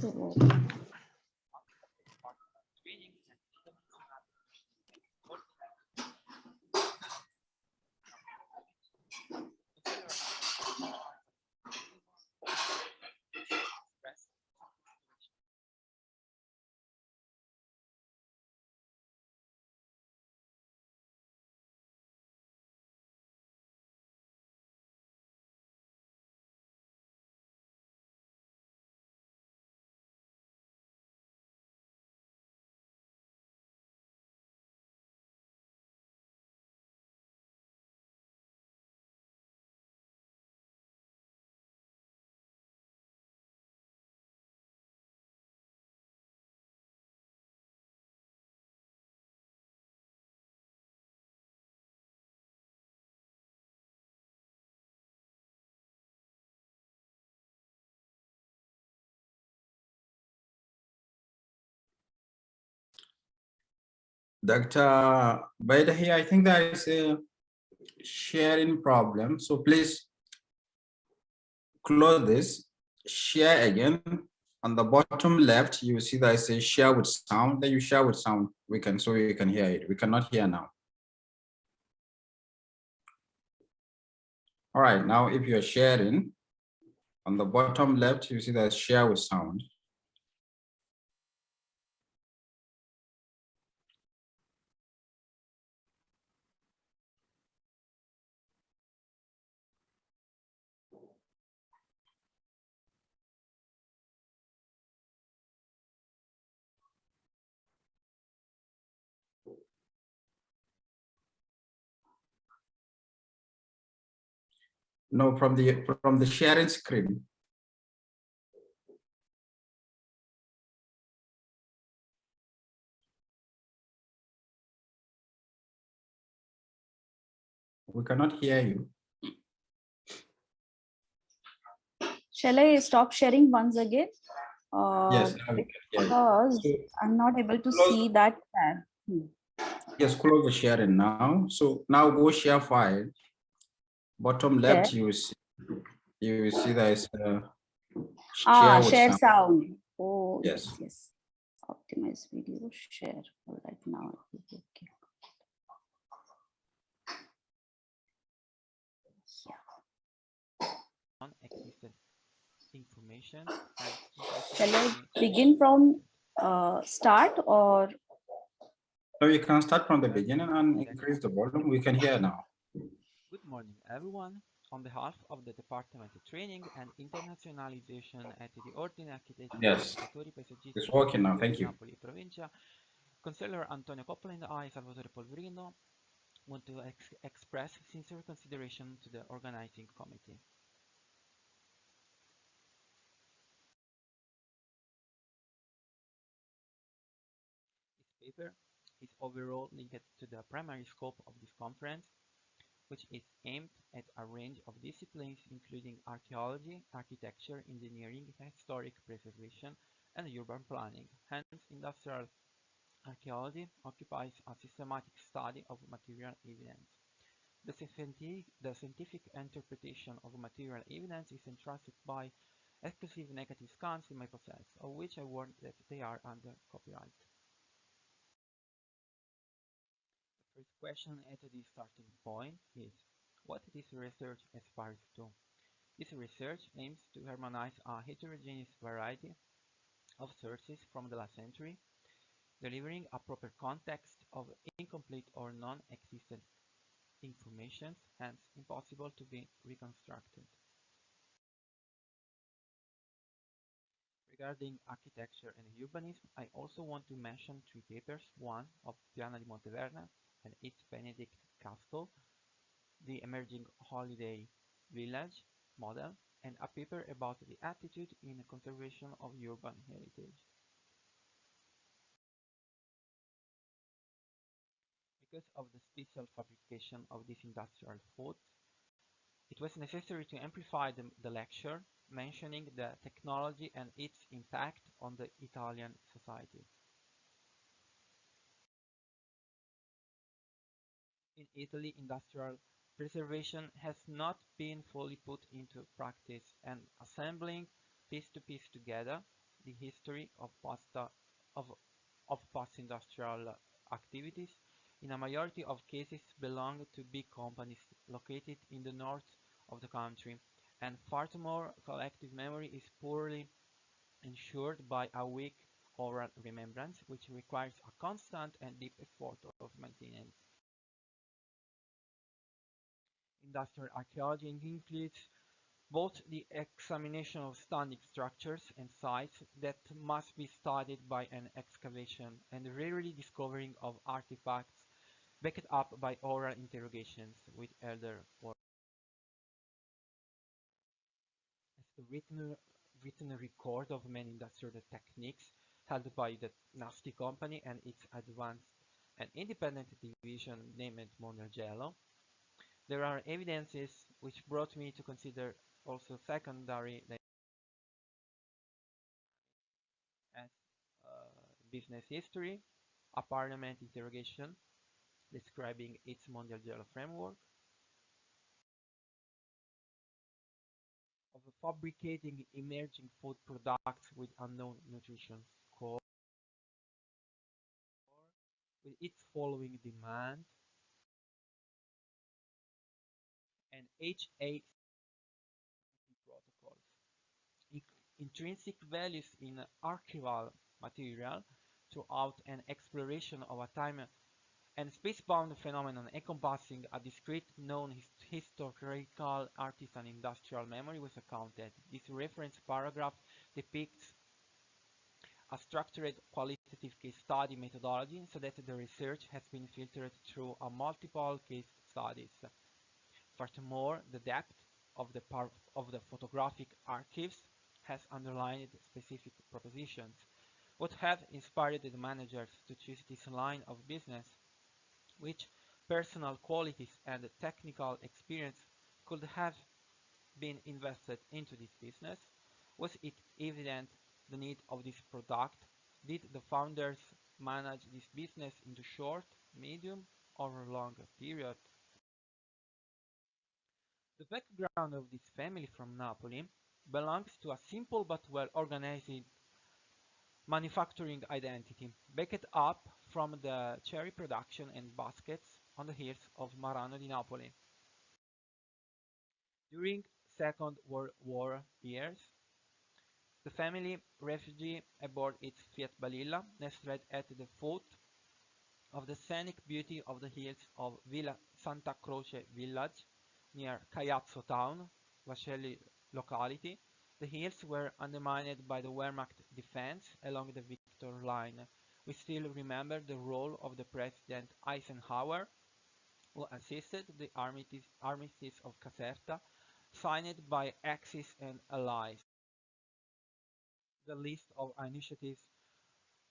So, Dr. Baidahi, I think there is a sharing problem. So please close this, share again. On the bottom left, you see that I say share with sound. Then you share with sound. So you can hear it. We cannot hear now. All right, now if you're sharing, on the bottom left, you see that share with sound. No, from the sharing screen. We cannot hear you. Shall I stop sharing once again? Yes, now we can hear you. Because So I'm not able to close- see that tab. Yes, close the sharing now. So now go share file. Bottom left, Share. you will see there is a share with Share sound. sound. Oh, Yes. yes, yes. Optimize video, share. All right, now it is okay. Non-existent information. Shall I begin from start or? So you can start from the beginning and increase the volume. We can hear now. Good morning, everyone. On behalf of the Department of Training and Internationalization at the Ordine Architetti Yes, Educatori Paesaggisti it's working now. di Thank you. Napoli Provincia, Consigliere Antonio Coppola and I, Salvatore Polverino, want to express sincere consideration to the organizing committee. This paper is overall linked to the primary scope of this conference, which is aimed at a range of disciplines including archaeology, architecture, engineering, historic preservation, and urban planning. Hence, industrial archaeology occupies a systematic study of material evidence. The scientific interpretation of material evidence is entrusted by exclusive negative scans in my possess, of which I warn that they are under copyright. The first question at the starting point is, what this research aspires to? This research aims to harmonize a heterogeneous variety of sources from the last century, delivering a proper context of incomplete or non-existent information, hence impossible to be reconstructed. Regarding architecture and urbanism, I also want to mention three papers, one of Piana di Monteverna and its Benedict Castle, the emerging holiday village model, and a paper about the attitude in conservation of urban heritage. Because of the special fabrication of this industrial food, it was necessary to amplify the lecture, mentioning the technology and its impact on the Italian society. In Italy, industrial preservation has not been fully put into practice, and assembling piece to piece together the history of post-industrial activities in a majority of cases belong to big companies located in the north of the country, and furthermore, collective memory is poorly ensured by a weak oral remembrance, which requires a constant and deep effort of maintenance. Industrial archaeology includes both the examination of standing structures and sites that must be studied by an excavation and rarely discovering of artifacts backed up by oral interrogations with elder workers. As the written record of many industrial techniques held by the Nasti company and its advanced and independent division named Mondelgello, there are evidences which brought me to consider also secondary as business history, a parliament interrogation describing its Mondelgello framework, of fabricating emerging food products with unknown nutrition score, with its following demand, and HA protocols. Intrinsic values in archival material throughout an exploration of a time and space-bound phenomenon encompassing a discrete known historical artisan industrial memory was accounted. This reference paragraph depicts a structured qualitative case study methodology so that the research has been filtered through a multiple case studies. Furthermore, the depth of the photographic archives has underlined specific propositions. What have inspired the managers to choose this line of business, which personal qualities and technical experience could have been invested into this business? Was it evident the need of this product? Did the founders manage this business into short, medium, or longer period? The background of this family from Napoli belongs to a simple but well-organized manufacturing identity, backed up from the cherry production and baskets on the hills of Marano di Napoli. During Second World War years, the family refugee aboard its Fiat Balilla nestled at the foot of the scenic beauty of the hills of Villa Santa Croce village near Caiazzo town, Vascelli locality. The hills were undermined by the Wehrmacht defense along the Victor Line. We still remember the role of the President Eisenhower, who assisted the armistice of Caserta, signed by Axis and Allies. The list of initiatives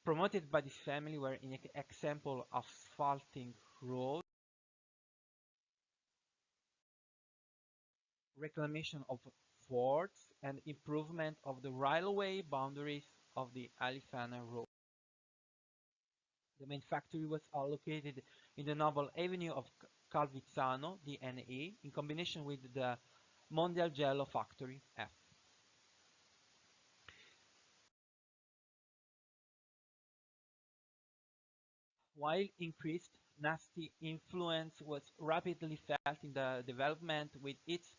promoted by this family were in example asphalting roads, reclamation of forts, and improvement of the railway boundaries of the Alifana road. The main factory was located in the Noble Avenue of Calvizzano, DNE, in combination with the Mondial Jello factory, F. While increased nasty influence was rapidly felt in the development with its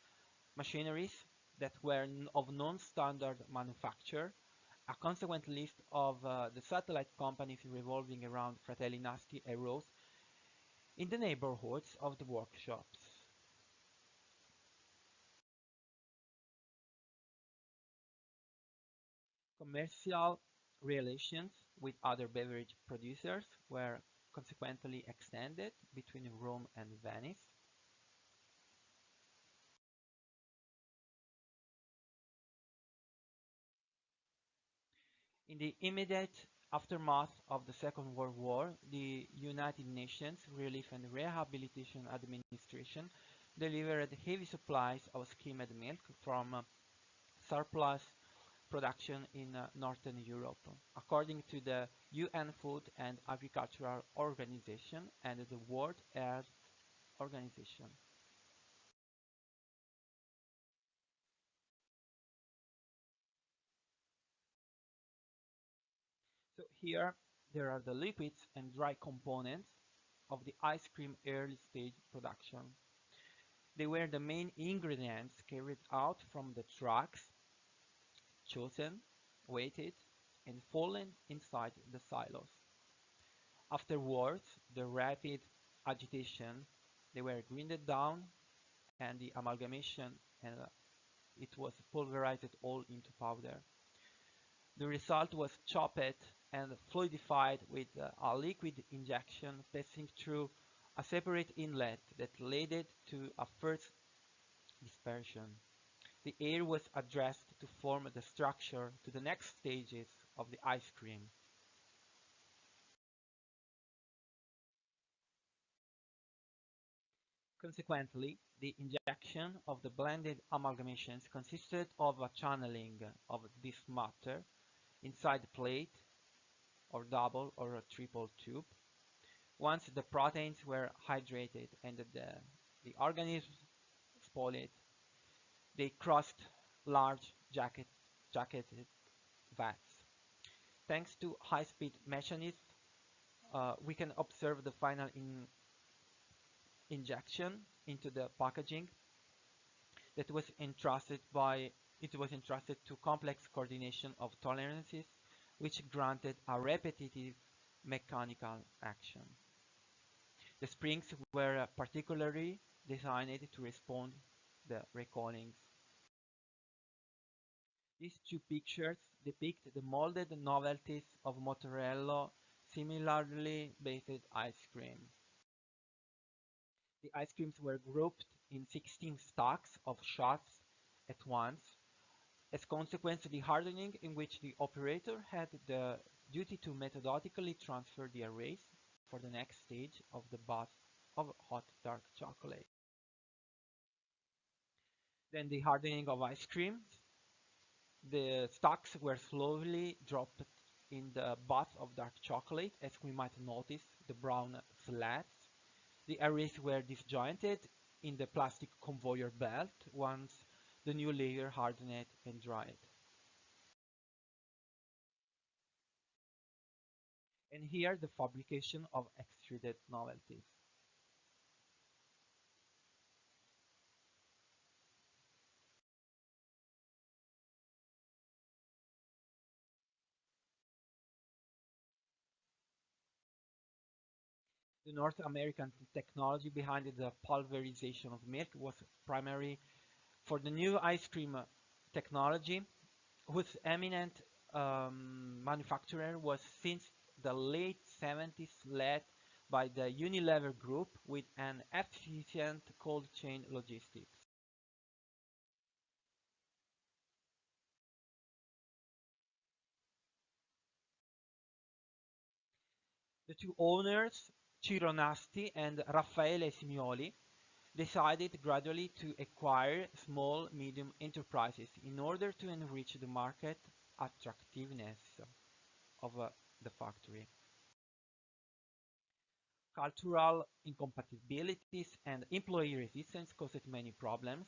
machineries that were of non-standard manufacture, a consequent list of the satellite companies revolving around Fratelli Nasti arose in the neighborhoods of the workshops. Commercial relations with other beverage producers were consequently extended between Rome and Venice. In the immediate aftermath of the Second World War, the United Nations Relief and Rehabilitation Administration delivered heavy supplies of skimmed milk from surplus production in Northern Europe, according to the UN Food and Agricultural Organization and the World Health Organization. So here there are the liquids and dry components of the ice cream early stage production. They were the main ingredients carried out from the trucks, chosen, weighted, and fallen inside the silos. Afterwards, the rapid agitation, they were grinded down, and the amalgamation, and it was pulverized all into powder. The result was chopped and fluidified with a liquid injection passing through a separate inlet that led to a first dispersion. The air was addressed to form the structure to the next stages of the ice cream. Consequently, the injection of the blended amalgamations consisted of a channeling of this matter inside the plate or double or a triple tube. Once the proteins were hydrated and the organism spoiled, they crossed large jacketed vats. Thanks to high-speed mechanisms, we can observe the final injection into the packaging that was entrusted to complex coordination of tolerances, which granted a repetitive mechanical action. The springs were particularly designed to respond the recoilings. These two pictures depict the molded novelties of mozzarella similarly based ice cream. The ice creams were grouped in 16 stacks of shots at once. As a consequence, the hardening in which the operator had the duty to methodically transfer the arrays for the next stage of the bath of hot dark chocolate. Then the hardening of ice cream. The stocks were slowly dropped in the bath of dark chocolate, as we might notice the brown slats. The arrays were disjointed in the plastic conveyor belt once the new layer hardened and dried. And here the fabrication of extruded novelties. The North American technology behind the pulverization of milk was primarily for the new ice cream technology, whose eminent manufacturer was since the late 70s led by the Unilever Group with an efficient cold chain logistics. The two owners, Ciro Nasti and Raffaele Simioli, decided gradually to acquire small, medium enterprises in order to enrich the market attractiveness of the factory. Cultural incompatibilities and employee resistance caused many problems.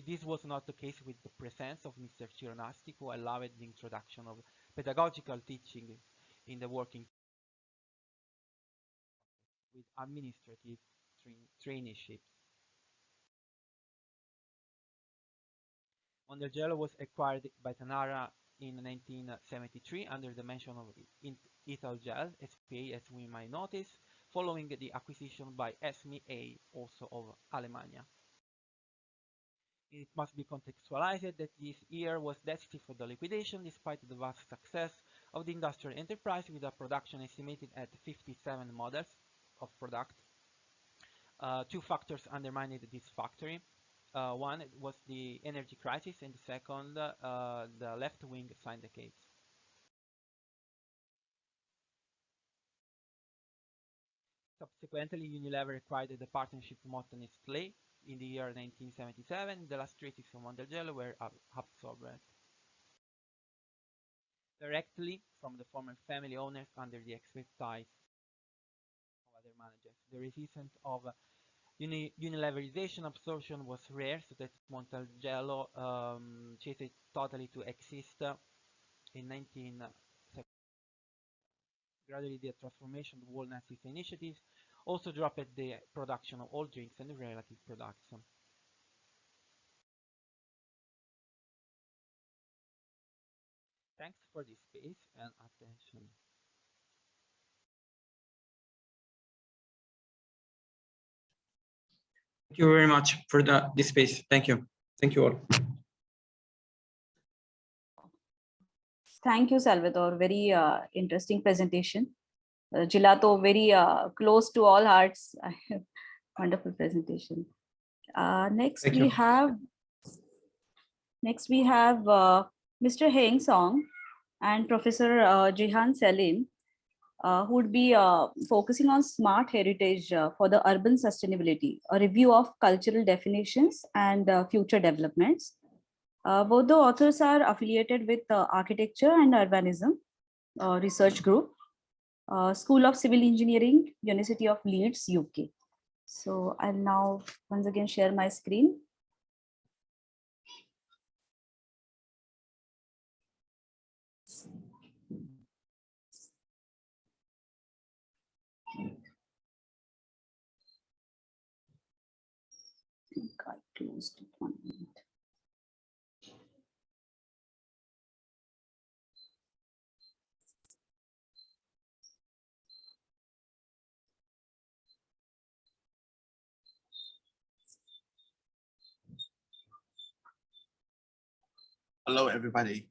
This was not the case with the presence of Mr. Cironasti, who allowed the introduction of pedagogical teaching in the working with administrative traineeships. Mondelghello was acquired by Tanara in 1973 under the mention of Italgel, SPA, as we might notice, following the acquisition by SMA, also of Alemania. It must be contextualized that this year was destined for the liquidation despite the vast success of the industrial enterprise, with a production estimated at 57 models of product. Two factors undermined this factory. One was the energy crisis, and the second, the left-wing syndicates. Subsequently, Unilever acquired the partnership Nestlé in the year 1977. The last treaties of Mondelghello were absorbed directly from the former family owners under the expertise of other managers. The resistance of unileverization absorption was rare, so that Mondelghello ceased totally to exist in 1970. Gradually, the transformation of all Nazis initiatives also dropped the production of all drinks and relative products. Thanks for this space and attention. Thank you very much for this space. Thank you. Thank you all. Thank you, Salvatore. Very interesting presentation. Gelato, very close to all hearts. Wonderful presentation. Next we have Mr. Heng Song and Professor Jihan Selim, who would be focusing on smart heritage for the urban sustainability, a review of cultural definitions and future developments. Both the authors are affiliated with Architecture and Urbanism Research Group, School of Civil Engineering, University of Leeds, UK. So I'll now once again share my screen. I closed it 1 minute. Hello, everybody.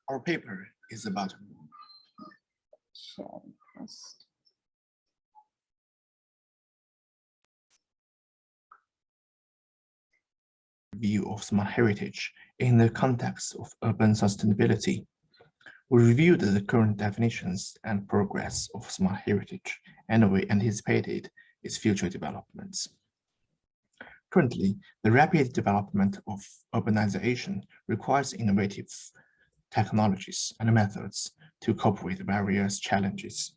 Our paper is about view of smart heritage in the context of urban sustainability. We reviewed the current definitions and progress of smart heritage, and we anticipated its future developments. Currently, the rapid development of urbanization requires innovative technologies and methods to cope with various challenges.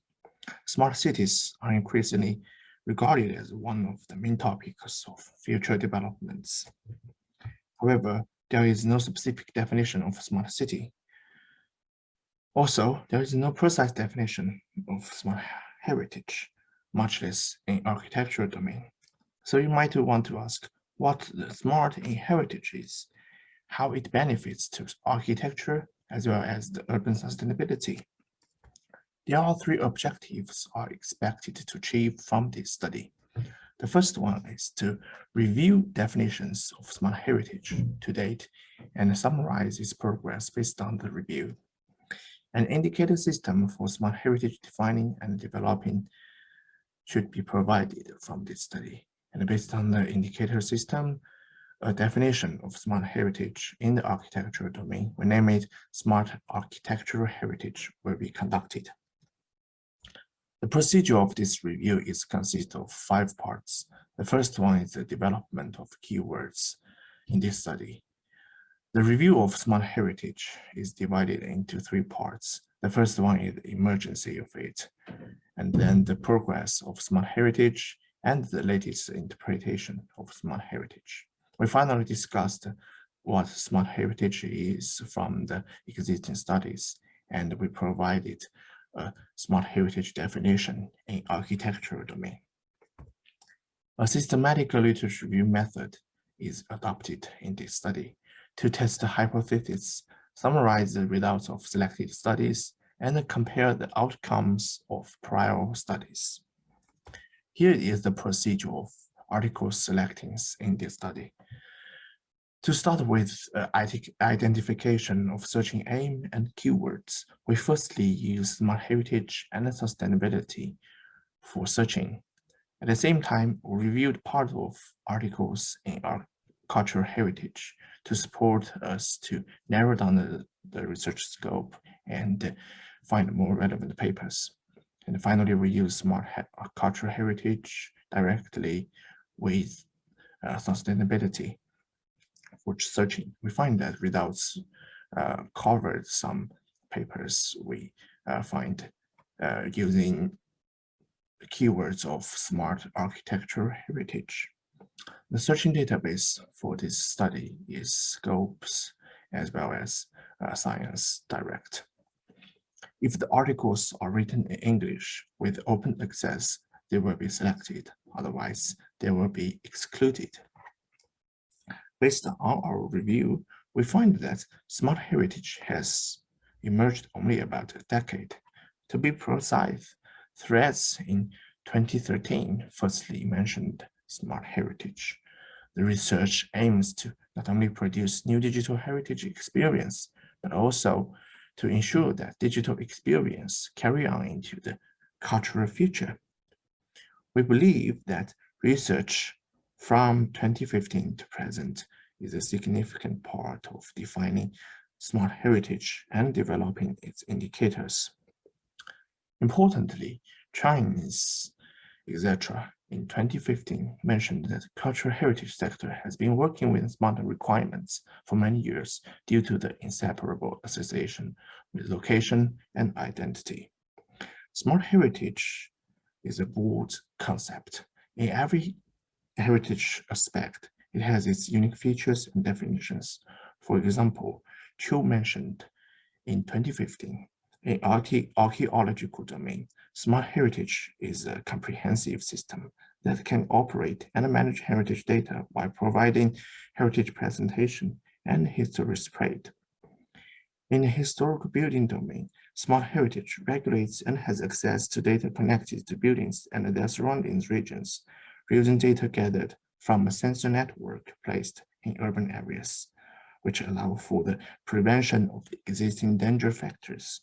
Smart cities are increasingly regarded as one of the main topics of future developments. However, there is no specific definition of smart city. Also, there is no precise definition of smart heritage, much less in architectural domain. So you might want to ask what the smart in heritage is, how it benefits to architecture as well as the urban sustainability. There are three objectives are expected to achieve from this study. The first one is to review definitions of smart heritage to date and summarize its progress based on the review. An indicator system for smart heritage defining and developing should be provided from this study. And based on the indicator system, a definition of smart heritage in the architectural domain, we name it smart architectural heritage, will be conducted. The procedure of this review consists of 5 parts. The first one is the development of keywords in this study. The review of smart heritage is divided into 3 parts. The first one is the emergency of it, and then the progress of smart heritage and the latest interpretation of smart heritage. We finally discussed what smart heritage is from the existing studies, and we provided a smart heritage definition in architectural domain. A systematic literature review method is adopted in this study to test the hypothesis, summarize the results of selected studies, and compare the outcomes of prior studies. Here is the procedure of article selectings in this study. To start with identification of searching aim and keywords, we firstly use smart heritage and sustainability for searching. At the same time, we reviewed part of articles in our cultural heritage to support us to narrow down the research scope and find more relevant papers. And finally, we use smart cultural heritage directly with sustainability for searching. We find that results covered some papers we find using the keywords of smart architectural heritage. The searching database for this study is Scopes as well as Science Direct. If the articles are written in English with open access, they will be selected. Otherwise, they will be excluded. Based on our review, we find that smart heritage has emerged only about a decade. To be precise, Threads in 2013 firstly mentioned smart heritage. The research aims to not only produce new digital heritage experience, but also to ensure that digital experience carry on into the cultural future. We believe that research from 2015 to present is a significant part of defining smart heritage and developing its indicators. Importantly, Chinese, etc. in 2015 mentioned that the cultural heritage sector has been working with smart requirements for many years due to the inseparable association with location and identity. Smart heritage is a broad concept. In every heritage aspect, it has its unique features and definitions. For example, Chu mentioned in 2015, in archaeological domain, smart heritage is a comprehensive system that can operate and manage heritage data while providing heritage presentation and history spread. In the historical building domain, smart heritage regulates and has access to data connected to buildings and their surrounding regions, using data gathered from a sensor network placed in urban areas, which allow for the prevention of existing danger factors.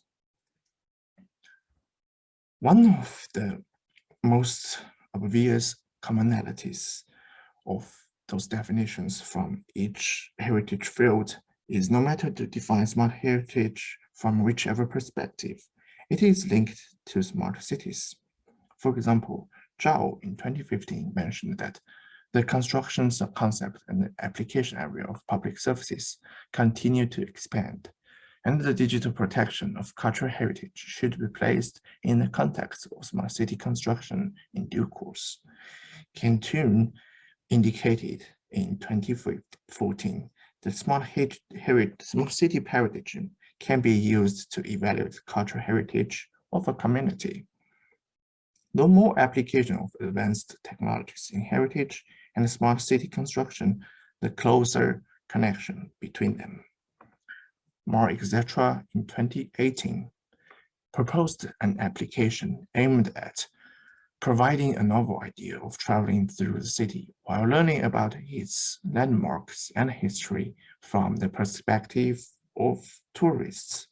One of the most obvious commonalities of those definitions from each heritage field is no matter to define smart heritage from whichever perspective, it is linked to smart cities. For example, Zhao in 2015 mentioned that the construction concept and application area of public services continue to expand, and the digital protection of cultural heritage should be placed in the context of smart city construction in due course. Ken Toon indicated in 2014 that smart city paradigm can be used to evaluate cultural heritage of a community. The more application of advanced technologies in heritage and smart city construction, the closer connection between them. Mar etc. in 2018 proposed an application aimed at providing a novel idea of traveling through the city while learning about its landmarks and history from the perspective of tourists.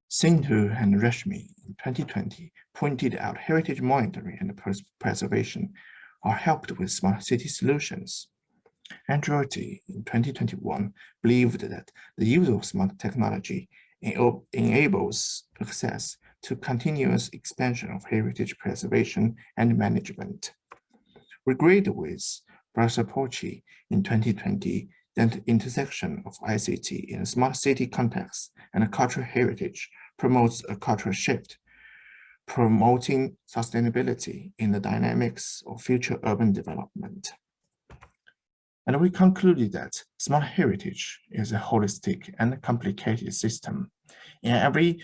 Sindhu and Rashmi in 2020 pointed out heritage monitoring and preservation are helped with smart city solutions. Andreotti in 2021 believed that the use of smart technology enables access to continuous expansion of heritage preservation and management. We agreed with Brasapolci in 2020 that the intersection of ICT in a smart city context and cultural heritage promotes a cultural shift, promoting sustainability in the dynamics of future urban development. And we concluded that smart heritage is a holistic and complicated system. In every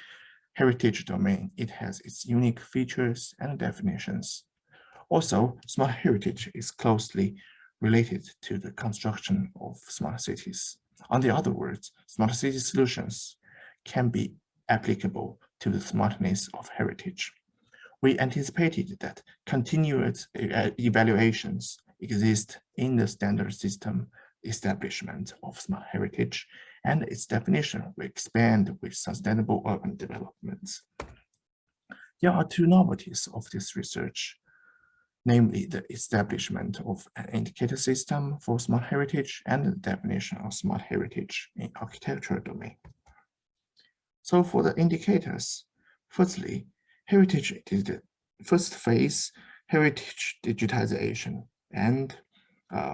heritage domain, it has its unique features and definitions. Also, smart heritage is closely related to the construction of smart cities. On the other words, smart city solutions can be applicable to the smartness of heritage. We anticipated that continuous evaluations exist in the standard system establishment of smart heritage, and its definition will expand with sustainable urban developments. There are two novelties of this research, namely the establishment of an indicator system for smart heritage and the definition of smart heritage in architectural domain. So for the indicators, firstly, heritage is the first phase, heritage digitization and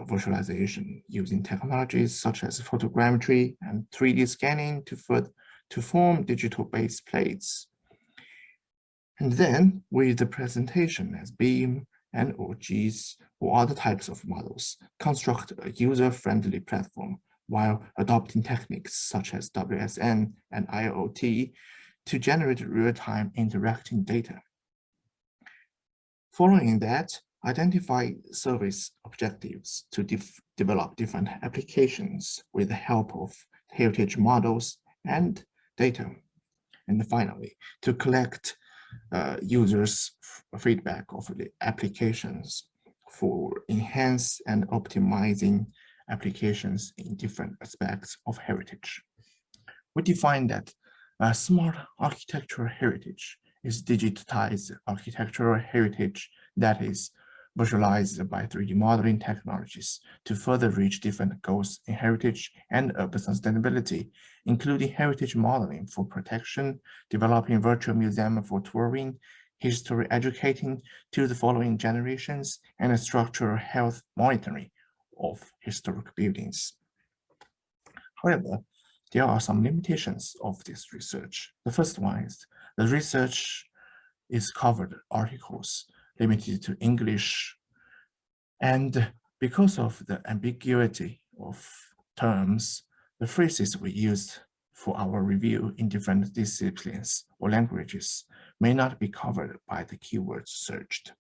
visualization using technologies such as photogrammetry and 3D scanning to form digital base plates. And then with the presentation as BEAM and OGs or other types of models, construct a user-friendly platform while adopting techniques such as WSN and IoT to generate real-time interacting data. Following that, identify service objectives to develop different applications with the help of heritage models and data. And finally, to collect users' feedback of the applications for enhance and optimizing applications in different aspects of heritage. We define that smart architectural heritage is digitized architectural heritage that is visualized by 3D modeling technologies to further reach different goals in heritage and urban sustainability, including heritage modeling for protection, developing virtual museum for touring, history educating to the following generations, and structural health monitoring of historic buildings. However, there are some limitations of this research. The first one is the research is covered articles limited to English, and because of the ambiguity of terms, the phrases we used for our review in different disciplines or languages may not be covered by the keywords searched.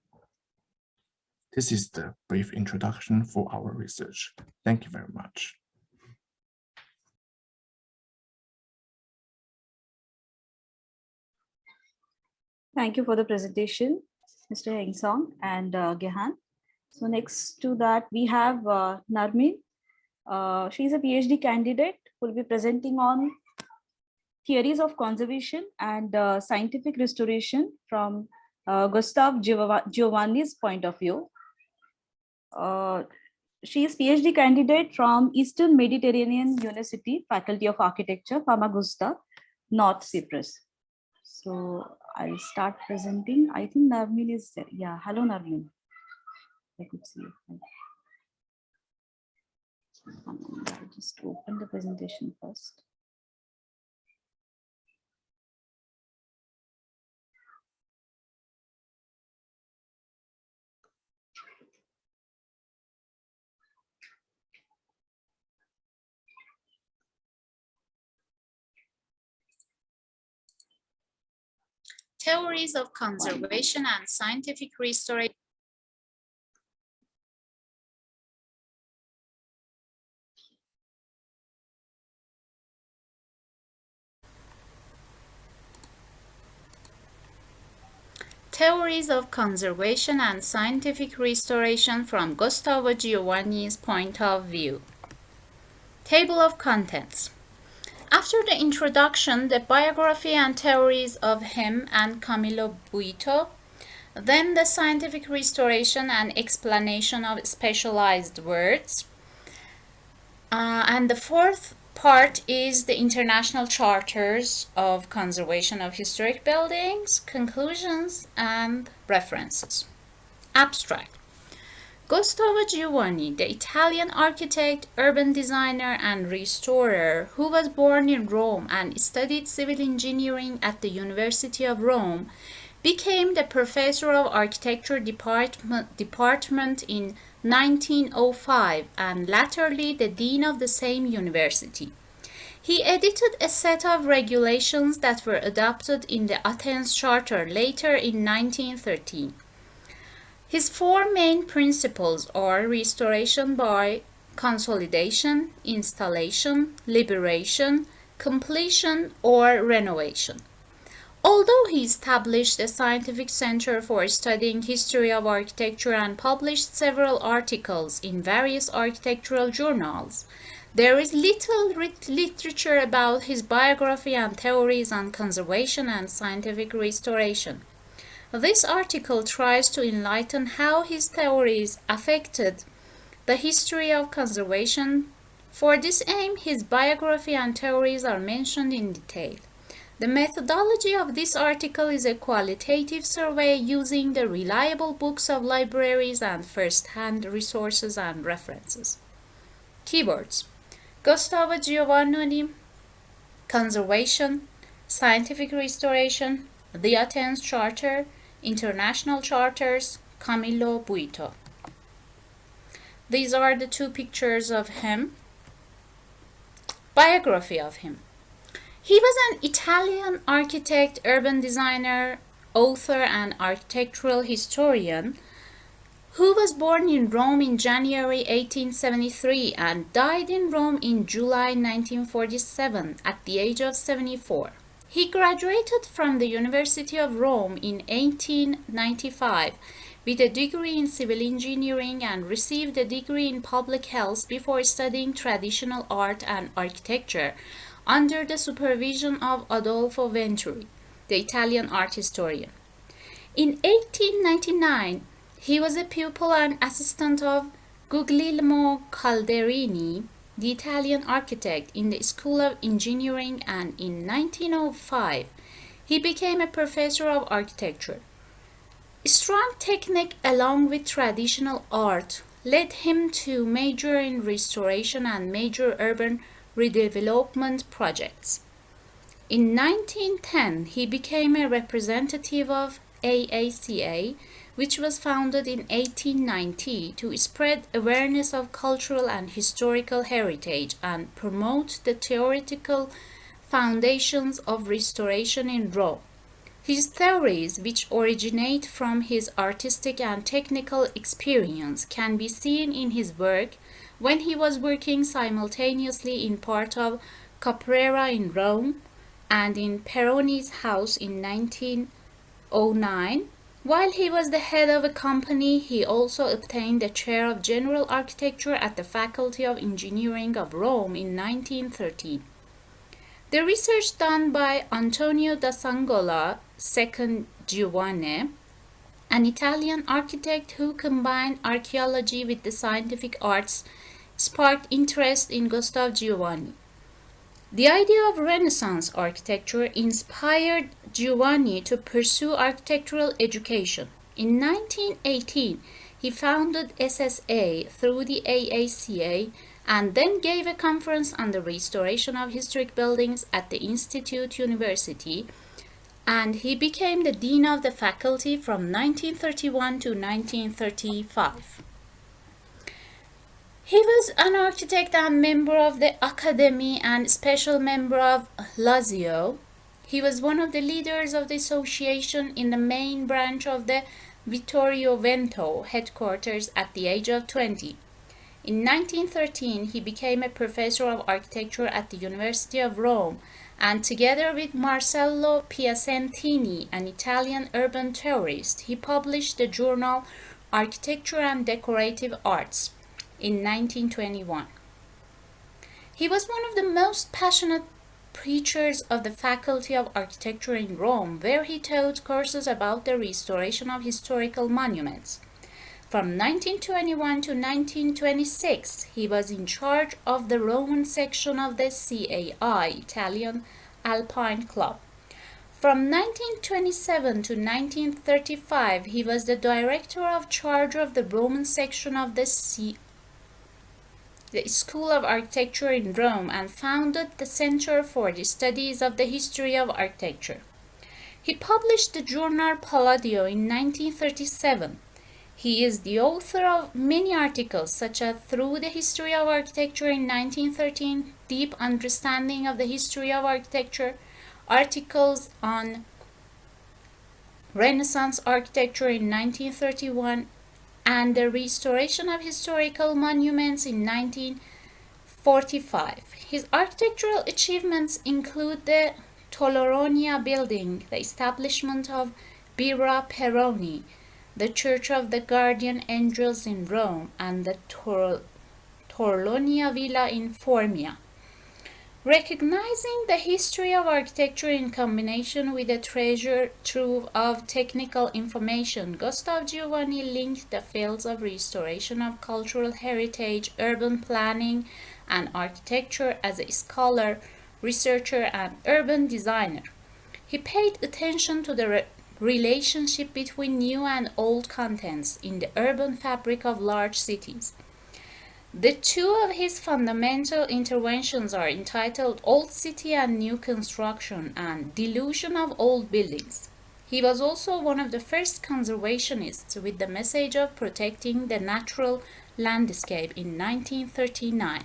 This is the brief introduction for our research. Thank you very much. Thank you for the presentation, Mr. Heng Song and Gehan. So next to that, we have Narmin. She's a PhD candidate who will be presenting on theories of conservation and scientific restoration from Gustav Giovanni's point of view. She is PhD candidate from Eastern Mediterranean University, Faculty of Architecture, Famagusta, North Cyprus. So I'll start presenting. I think Narmin is there. Yeah, hello Narmin. I could see you. I'll just open the presentation first. Theories of conservation and scientific restoration. Theories of conservation and scientific restoration from Gustavo Giovanni's point of view. Table of contents. After the introduction, the biography and theories of him and Camillo Buito, then the scientific restoration and explanation of specialized words, and the fourth part is the international charters of conservation of historic buildings, conclusions, and references. Abstract. Gustavo Giovanni, the Italian architect, urban designer, and restorer who was born in Rome and studied civil engineering at the University of Rome, became the professor of architecture department in 1905 and latterly the dean of the same university. He edited a set of regulations that were adopted in the Athens Charter later in 1913. His four main principles are restoration by consolidation, installation, liberation, completion, or renovation. Although he established a scientific center for studying history of architecture and published several articles in various architectural journals, there is little literature about his biography and theories on conservation and scientific restoration. This article tries to enlighten how his theories affected the history of conservation. For this aim, his biography and theories are mentioned in detail. The methodology of this article is a qualitative survey using the reliable books of libraries and first-hand resources and references. Keywords: Gustavo Giovanni, conservation, scientific restoration, the Athens Charter, international charters, Camillo Buito. These are the two pictures of him. Biography of him. He was an Italian architect, urban designer, author, and architectural historian who was born in Rome in January 1873 and died in Rome in July 1947 at the age of 74. He graduated from the University of Rome in 1895 with a degree in civil engineering and received a degree in public health before studying traditional art and architecture under the supervision of Adolfo Venturi, the Italian art historian. In 1899, he was a pupil and assistant of Guglielmo Calderini, the Italian architect, in the School of Engineering, and in 1905, he became a professor of architecture. Strong technique along with traditional art led him to major in restoration and major urban redevelopment projects. In 1910, he became a representative of AICA, which was founded in 1890 to spread awareness of cultural and historical heritage and promote the theoretical foundations of restoration in Rome. His theories, which originate from his artistic and technical experience, can be seen in his work when he was working simultaneously in part of Caprera in Rome and in Peroni's house in 1909. While he was the head of a company, he also obtained the chair of general architecture at the Faculty of Engineering of Rome in 1913. The research done by Antonio da Sangola, second Giovanni, an Italian architect who combined archaeology with the scientific arts, sparked interest in Gustavo Giovanni. The idea of Renaissance architecture inspired Giovanni to pursue architectural education. In 1918, he founded SSA through the AICA and then gave a conference on the restoration of historic buildings at the Institute University, and he became the dean of the faculty from 1931 to 1935. He was an architect and member of the Academy and special member of Lazio. He was one of the leaders of the association in the main branch of the Vittorio Veneto headquarters at the age of 20. In 1913, he became a professor of architecture at the University of Rome, and together with Marcello Piacentini, an Italian urban theorist, he published the journal Architecture and Decorative Arts in 1921. He was one of the most passionate preachers of the Faculty of Architecture in Rome, where he taught courses about the restoration of historical monuments. From 1921 to 1926, he was in charge of the Roman section of the CAI, Italian Alpine Club. From 1927 to 1935, he was the director of charge of the Roman section of the School of Architecture in Rome and founded the Center for the Studies of the History of Architecture. He published the journal Palladio in 1937. He is the author of many articles such as Through the History of Architecture in 1913, Deep Understanding of the History of Architecture, articles on Renaissance Architecture in 1931, and the Restoration of Historical Monuments in 1945. His architectural achievements include the Toloronia building, the establishment of Birra Peroni, the Church of the Guardian Angels in Rome, and the Torlonia Villa in Formia. Recognizing the history of architecture in combination with a treasure trove of technical information, Gustav Giovanni linked the fields of restoration of cultural heritage, urban planning, and architecture as a scholar, researcher, and urban designer. He paid attention to the relationship between new and old contents in the urban fabric of large cities. The two of his fundamental interventions are entitled Old City and New Construction and Delusion of Old Buildings. He was also one of the first conservationists with the message of protecting the natural landscape in 1939.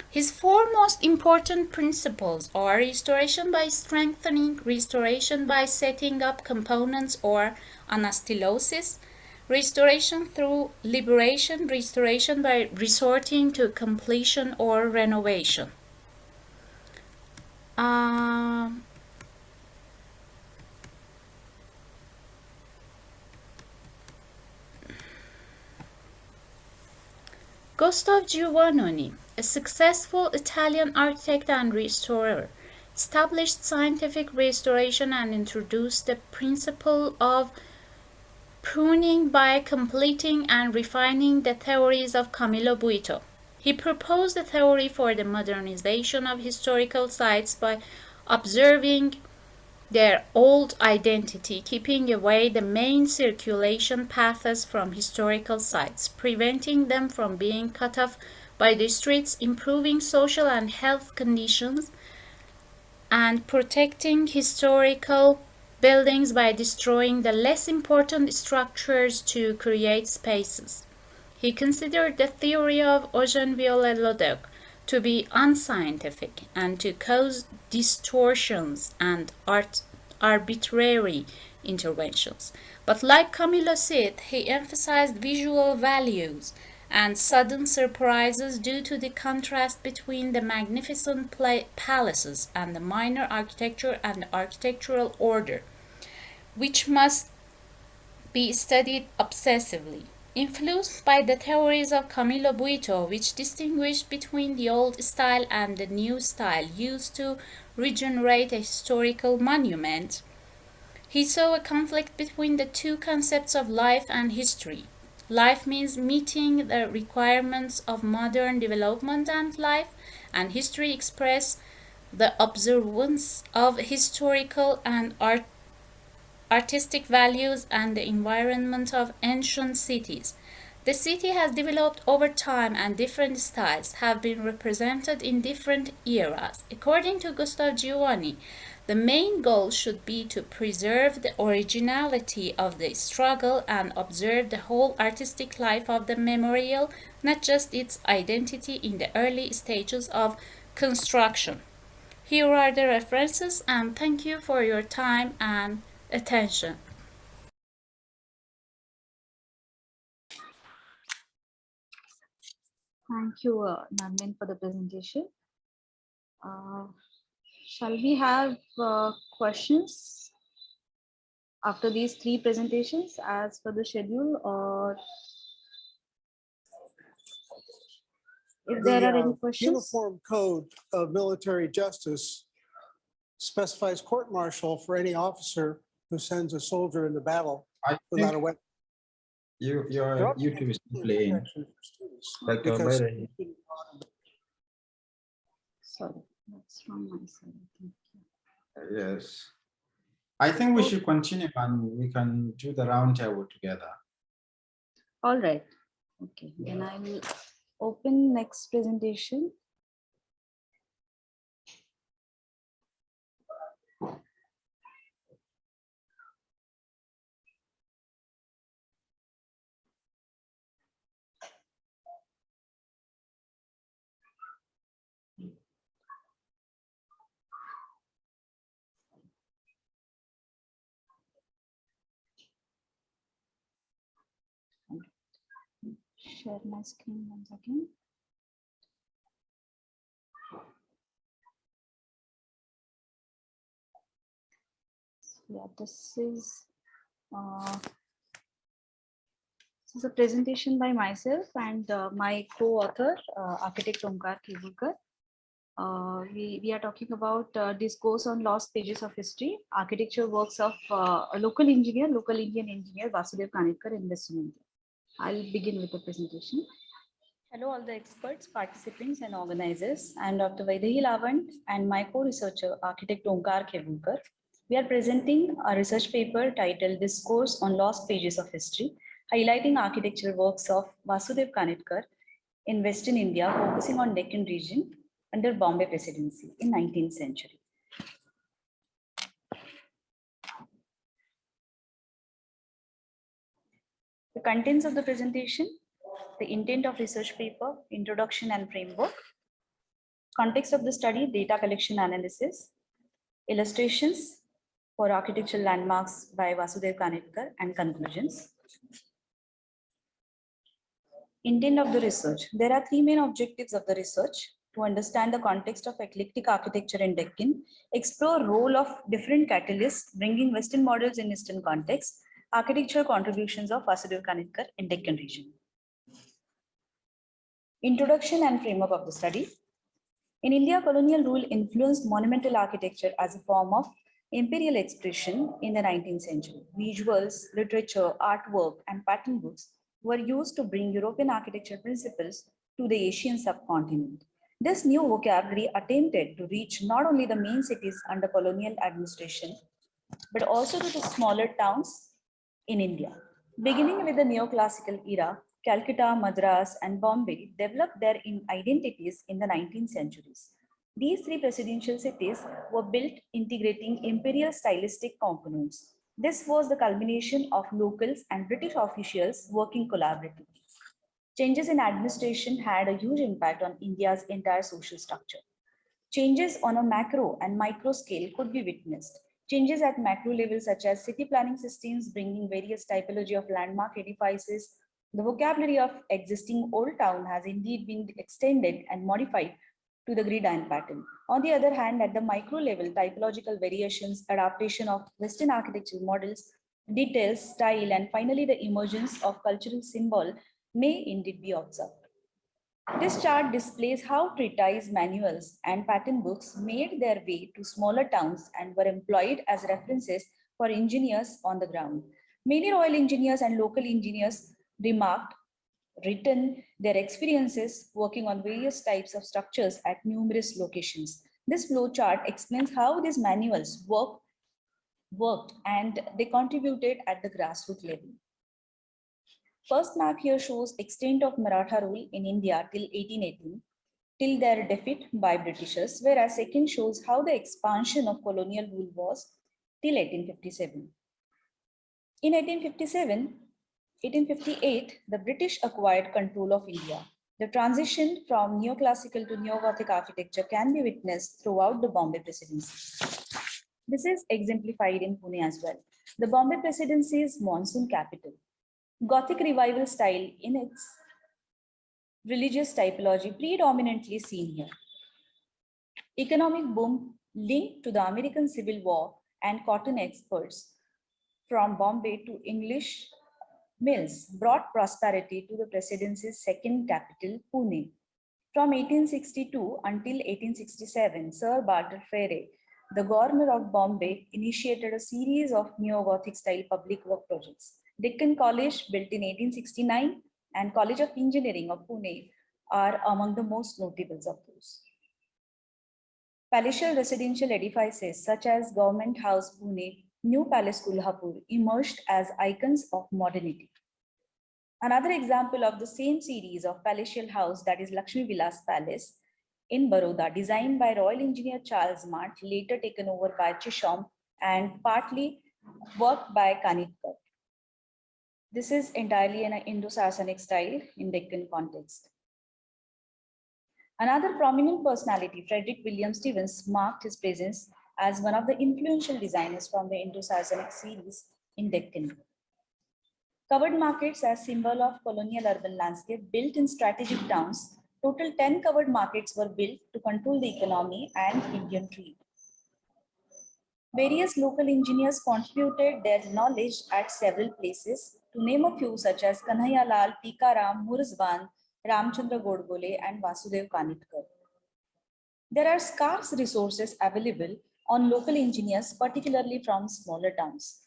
His four most important principles are restoration by strengthening, restoration by setting up components or anastylosis, restoration through liberation, restoration by resorting to completion or renovation. Gustav Giovannoni, a successful Italian architect and restorer, established scientific restoration and introduced the principle of pruning by completing and refining the theories of Camillo Buito. He proposed a theory for the modernization of historical sites by observing their old identity, keeping away the main circulation paths from historical sites, preventing them from being cut off by the streets, improving social and health conditions, and protecting historical buildings by destroying the less important structures to create spaces. He considered the theory of Eugène Viollet-le-Duc to be unscientific and to cause distortions and arbitrary interventions. But like Camillo Cid, he emphasized visual values and sudden surprises due to the contrast between the magnificent palaces and the minor architecture and architectural order, which must be studied obsessively. Influenced by the theories of Camillo Buito, which distinguished between the old style and the new style used to regenerate a historical monument, he saw a conflict between the two concepts of life and history. Life means meeting the requirements of modern development and life, and history express the observance of historical and artistic values, and the environment of ancient cities. The city has developed over time and different styles have been represented in different eras. According to Gustav Giovanni, the main goal should be to preserve the originality of the struggle and observe the whole artistic life of the memorial, not just its identity in the early stages of construction. Here are the references, and thank you for your time and attention. Thank you, Nanmin, for the presentation. Shall we have questions after these three presentations as per the schedule, or if there are any questions? Uniform Code of Military Justice specifies court-martial for any officer who sends a soldier into battle without a weapon. Your YouTube is playing. Sorry, that's from my side. Yes. I think we should continue and we can do the round table together. All right. Okay, then I will open next presentation. Share my screen once again. Yeah, this is a presentation by myself and my co-author, architect Omkar Kebulkar. We are talking about discourse on lost pages of history, architecture works of a local Indian engineer, Vasudev Kanekar in Western India. I'll begin with the presentation. Hello, all the experts, participants, and organizers. I'm Dr. Vaidehi Lavant and my co-researcher, architect Omkar Kebulkar. We are presenting a research paper titled Discourse on Lost Pages of History, highlighting architectural works of Vasudev Kanekar in Western India, focusing on Deccan region under Bombay Presidency in 19th century. The contents of the presentation, the intent of research paper, introduction and framework, context of the study, data collection analysis, illustrations for architectural landmarks by Vasudev Kanekar, and conclusions. Intent of the research. There are three main objectives of the research: to understand the context of eclectic architecture in Deccan, explore role of different catalysts bringing Western models in Eastern context, architectural contributions of Vasudev Kanekar in Deccan region. Introduction and framework of the study. In India, colonial rule influenced monumental architecture as a form of imperial expression in the 19th century. Visuals, literature, artwork, and pattern books were used to bring European architecture principles to the Asian subcontinent. This new vocabulary attempted to reach not only the main cities under colonial administration, but also to the smaller towns in India. Beginning with the neoclassical era, Calcutta, Madras, and Bombay developed their identities in the 19th centuries. These three presidential cities were built integrating imperial stylistic components. This was the culmination of locals and British officials working collaboratively. Changes in administration had a huge impact on India's entire social structure. Changes on a macro and micro scale could be witnessed. Changes at macro level, such as city planning systems bringing various typology of landmark edifices. The vocabulary of existing old town has indeed been extended and modified to the gridiron pattern. On the other hand, at the micro level, typological variations, adaptation of Western architectural models, details, style, and finally the emergence of cultural symbol may indeed be observed. This chart displays how treatise manuals and pattern books made their way to smaller towns and were employed as references for engineers on the ground. Many royal engineers and local engineers written their experiences working on various types of structures at numerous locations. This flow chart explains how these manuals worked and they contributed at the grassroots level. First map here shows extent of Maratha rule in India till 1818, till their defeat by Britishers, whereas second shows how the expansion of colonial rule was till 1857. In 1858, the British acquired control of India. The transition from neoclassical to neo-Gothic architecture can be witnessed throughout the Bombay Presidency. This is exemplified in Pune as well. The Bombay Presidency's monsoon capital. Gothic revival style in its religious typology predominantly seen here. Economic boom linked to the American Civil War and cotton exports from Bombay to English mills brought prosperity to the presidency's second capital, Pune. From 1862 until 1867, Sir Bartle Frere, the governor of Bombay, initiated a series of neo-Gothic style public work projects. Deccan College, built in 1869, and College of Engineering of Pune are among the most notables of those. Palatial residential edifices such as Government House Pune, New Palace Kolhapur emerged as icons of modernity. Another example of the same series of palatial house, that is Lakshmi Vilas Palace in Baroda, designed by Royal Engineer Charles Mart, later taken over by Chisholm and partly worked by Kanitkar. This is entirely in an Indo-Saracenic style in Deccan context. Another prominent personality, Frederick William Stevens, marked his presence as one of the influential designers from the Indo-Saracenic series in Deccan. Covered markets as symbol of colonial urban landscape built in strategic towns. Total 10 covered markets were built to control the economy and Indian trade. Various local engineers contributed their knowledge at several places, to name a few such as Kanhaiya Lal, Tikaram, Murzban, Ramchandra Godbole, and Vasudev Kanitkar. There are scarce resources available on local engineers, particularly from smaller towns.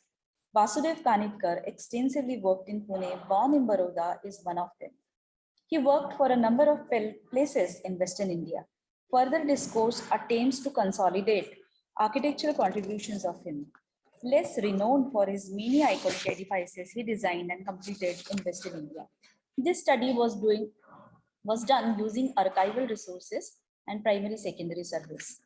Vasudev Kanitkar extensively worked in Pune, born in Baroda, is one of them. He worked for a number of places in Western India. Further discourse attempts to consolidate architectural contributions of him. Less renowned for his many iconic edifices he designed and completed in Western India. This study was done using archival resources and primary secondary surveys.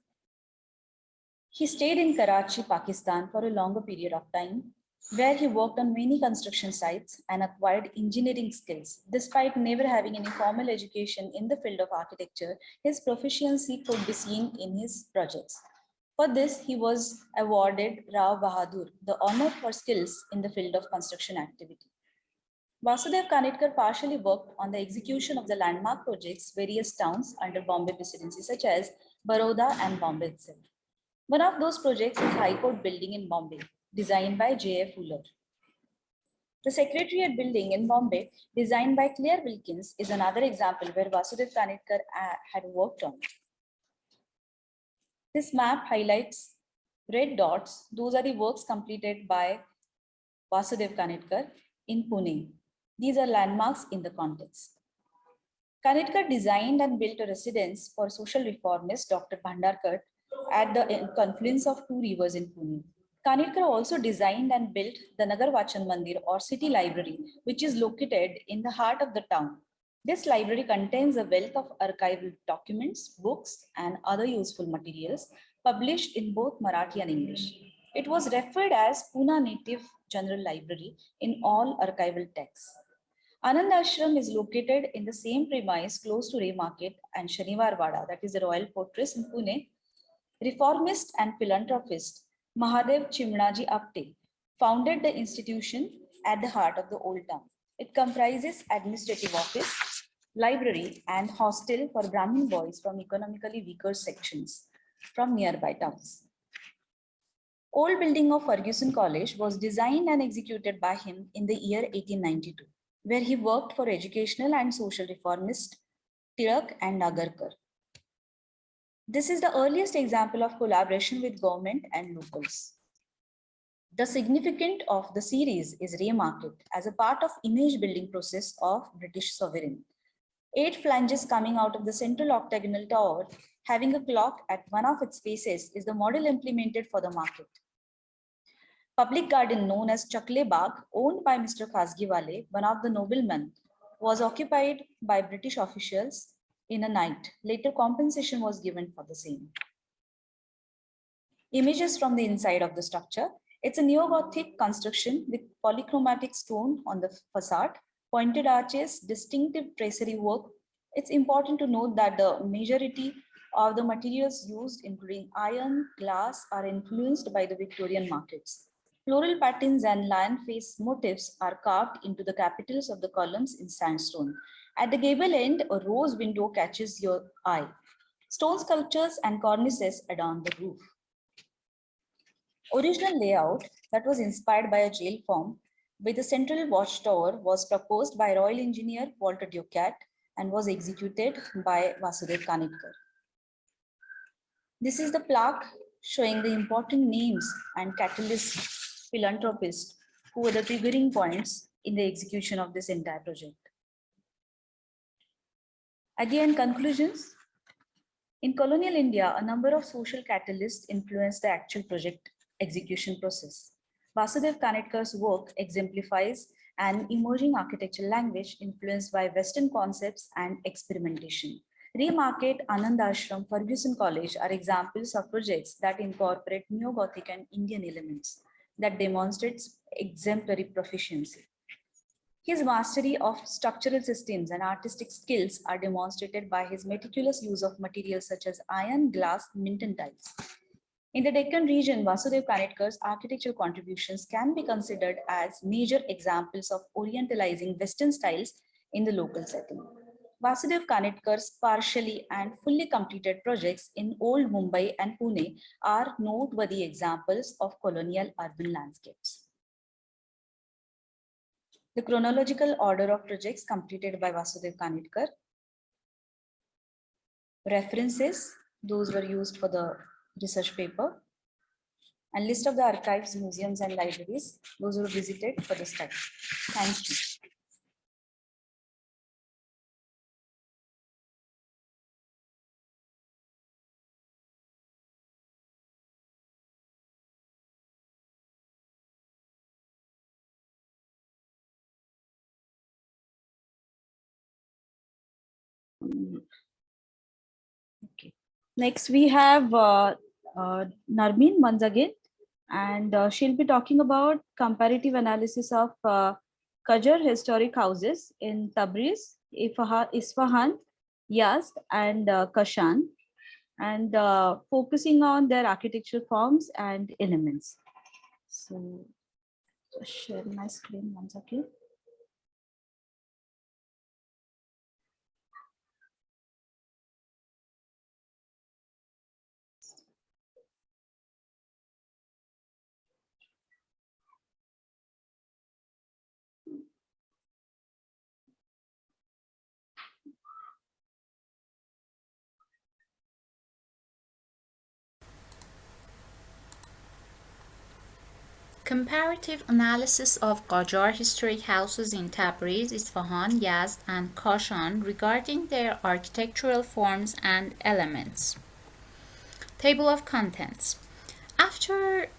He stayed in Karachi, Pakistan for a longer period of time, where he worked on many construction sites and acquired engineering skills. Despite never having any formal education in the field of architecture, his proficiency could be seen in his projects. For this, he was awarded Rao Bahadur, the honor for skills in the field of construction activity. Vasudev Kanitkar partially worked on the execution of the landmark projects, various towns under Bombay Presidency, such as Baroda and Bombay itself. One of those projects is High Court Building in Bombay, designed by J.F. Fuller. The Secretariat Building in Bombay, designed by Claire Wilkins, is another example where Vasudev Kanitkar had worked on. This map highlights red dots. Those are the works completed by Vasudev Kanitkar in Pune. These are landmarks in the context. Kanitkar designed and built a residence for social reformist Dr. Bhandarkar at the confluence of two rivers in Pune. Kanitkar also designed and built the Nagar Vachan Mandir or city library, which is located in the heart of the town. This library contains a wealth of archival documents, books, and other useful materials published in both Marathi and English. It was referred as Pune Native General Library in all archival texts. Anand Ashram is located in the same premise close to Ray Market and Shaniwar Wada, that is the Royal Fortress in Pune. Reformist and philanthropist Mahadev Chimnaji Apte founded the institution at the heart of the old town. It comprises administrative office, library, and hostel for Brahmin boys from economically weaker sections from nearby towns. Old building of Ferguson College was designed and executed by him in the year 1892, where he worked for educational and social reformist Tilak and Nagarkar. This is the earliest example of collaboration with government and locals. The significance of the series is Ray Market as a part of image building process of British sovereign. 8 flanges coming out of the central octagonal tower, having a clock at one of its faces, is the model implemented for the market. Public garden known as Chakle Bagh, owned by Mr. Khasgiwale, one of the noblemen, was occupied by British officials in a night. Later compensation was given for the same. Images from the inside of the structure. It's a neo-Gothic construction with polychromatic stone on the facade, pointed arches, distinctive tracery work. It's important to note that the majority of the materials used, including iron, glass, are influenced by the Victorian markets. Floral patterns and lion face motifs are carved into the capitals of the columns in sandstone. At the gable end, a rose window catches your eye. Stone sculptures and cornices adorn the roof. Original layout that was inspired by a jail form with a central watchtower was proposed by Royal Engineer Walter Ducat and was executed by Vasudev Kanitkar. This is the plaque showing the important names and catalyst philanthropists who were the triggering points in the execution of this entire project. At the end, conclusions. In colonial India, a number of social catalysts influenced the actual project execution process. Vasudev Kanitkar's work exemplifies an emerging architectural language influenced by Western concepts and experimentation. Remarket, Anand Ashram, Ferguson College are examples of projects that incorporate Neo-Gothic and Indian elements that demonstrates exemplary proficiency. His mastery of structural systems and artistic skills are demonstrated by his meticulous use of materials such as iron, glass, mint, and tiles. In the Deccan region, Vasudev Kanitkar's architectural contributions can be considered as major examples of orientalizing Western styles in the local setting. Vasudev Kanitkar's partially and fully completed projects in Old Mumbai and Pune are noteworthy examples of colonial urban landscapes. The chronological order of projects completed by Vasudev Kanitkar. References, those were used for the research paper. And list of the archives, museums, and libraries, those were visited for the study. Thank you. Okay. Next, we have Narmeen once again, and she'll be talking about comparative analysis of Qajar historic houses in Tabriz, Isfahan, Yazd, and Kashan, and focusing on their architectural forms and elements. So, just share my screen once again. Comparative analysis of Qajar historic houses in Tabriz, Isfahan, Yazd, and Kashan regarding their architectural forms and elements. Table of contents. After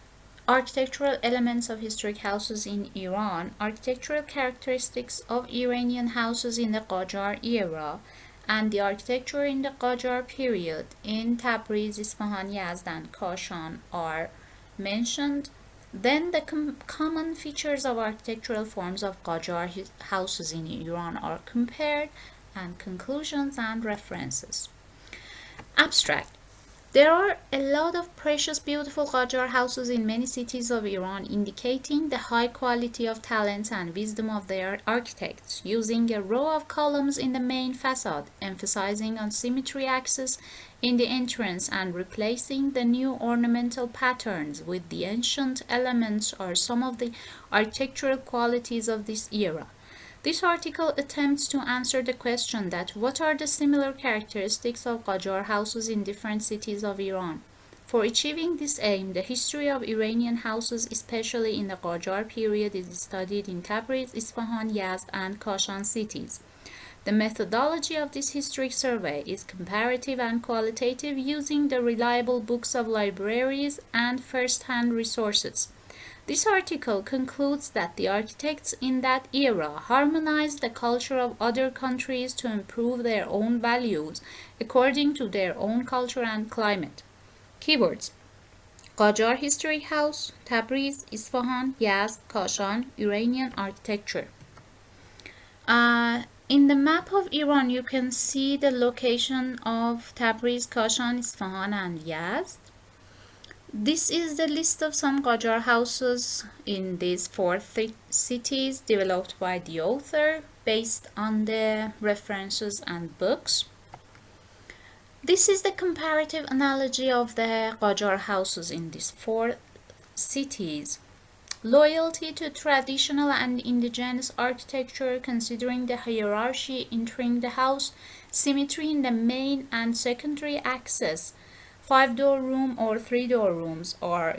architectural elements of historic houses in Iran, architectural characteristics of Iranian houses in the Qajar era, and the architecture in the Qajar period in Tabriz, Isfahan, Yazd, and Kashan are mentioned. Then the common features of architectural forms of Qajar houses in Iran are compared, and conclusions and references. Abstract. There are a lot of precious, beautiful Qajar houses in many cities of Iran, indicating the high quality of talent and wisdom of their architects, using a row of columns in the main facade, emphasizing on symmetry axis in the entrance, and replacing the new ornamental patterns with the ancient elements are some of the architectural qualities of this era. This article attempts to answer the question that what are the similar characteristics of Qajar houses in different cities of Iran. For achieving this aim, the history of Iranian houses, especially in the Qajar period, is studied in Tabriz, Isfahan, Yazd, and Kashan cities. The methodology of this historic survey is comparative and qualitative, using the reliable books of libraries and first-hand resources. This article concludes that the architects in that era harmonized the culture of other countries to improve their own values according to their own culture and climate. Keywords: Qajar Historic House, Tabriz, Isfahan, Yazd, Kashan, Iranian architecture. In the map of Iran, you can see the location of Tabriz, Kashan, Isfahan, and Yazd. This is the list of some Qajar houses in these four cities developed by the author based on the references and books. This is the comparative analogy of the Qajar houses in these four cities. Loyalty to traditional and indigenous architecture, considering the hierarchy entering the house, symmetry in the main and secondary access, 5-door room or 3-door rooms are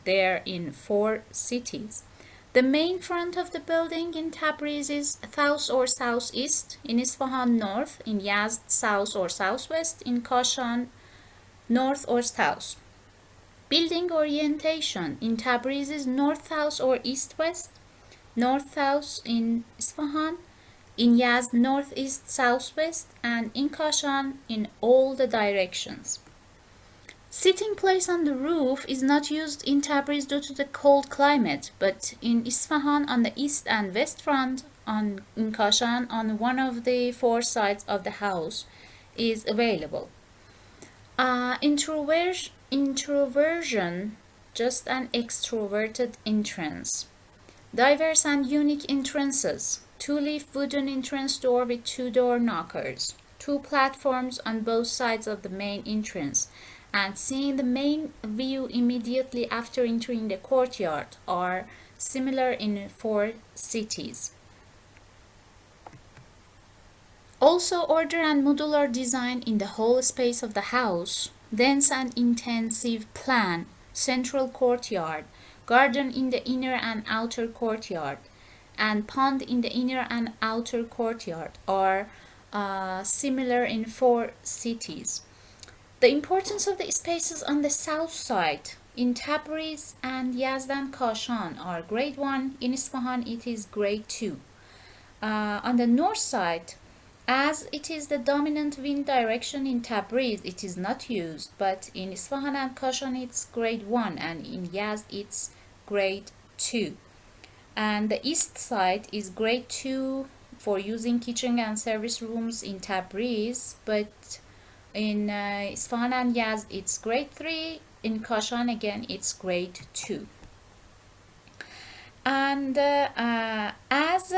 there in four cities. The main front of the building in Tabriz is south or southeast, in Isfahan north, in Yazd south or southwest, in Kashan north or south. Building orientation in Tabriz is north-south or east-west, north-south in Isfahan, in Yazd northeast-southwest, and in Kashan in all the directions. Sitting place on the roof is not used in Tabriz due to the cold climate, but in Isfahan on the east and west front, in Kashan on one of the four sides of the house is available. Introversion, just an extroverted entrance. Diverse and unique entrances. 2-leaf wooden entrance door with 2-door knockers. 2 platforms on both sides of the main entrance. And seeing the main view immediately after entering the courtyard are similar in 4 cities. Also, order and modular design in the whole space of the house, dense and intensive plan, central courtyard, garden in the inner and outer courtyard, and pond in the inner and outer courtyard are similar in 4 cities. The importance of the spaces on the south side in Tabriz and Yazd and Kashan are grade 1, in Isfahan it is grade 2. On the north side, as it is the dominant wind direction in Tabriz, it is not used, but in Isfahan and Kashan it's grade 1 and in Yazd it's grade 2. And the east side is grade 2 for using kitchen and service rooms in Tabriz, but in Isfahan and Yazd it's grade 3, in Kashan again it's grade 2. And as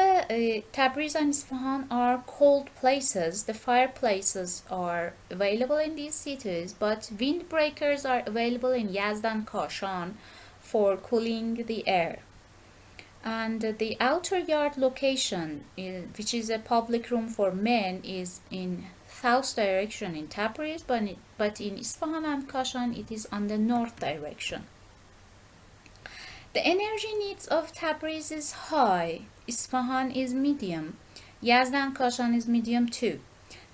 Tabriz and Isfahan are cold places, the fireplaces are available in these cities, but windbreakers are available in Yazd and Kashan for cooling the air. And the outer yard location, which is a public room for men, is in south direction in Tabriz, but in Isfahan and Kashan it is on the north direction. The energy needs of Tabriz is high, Isfahan is medium, Yazd and Kashan is medium too.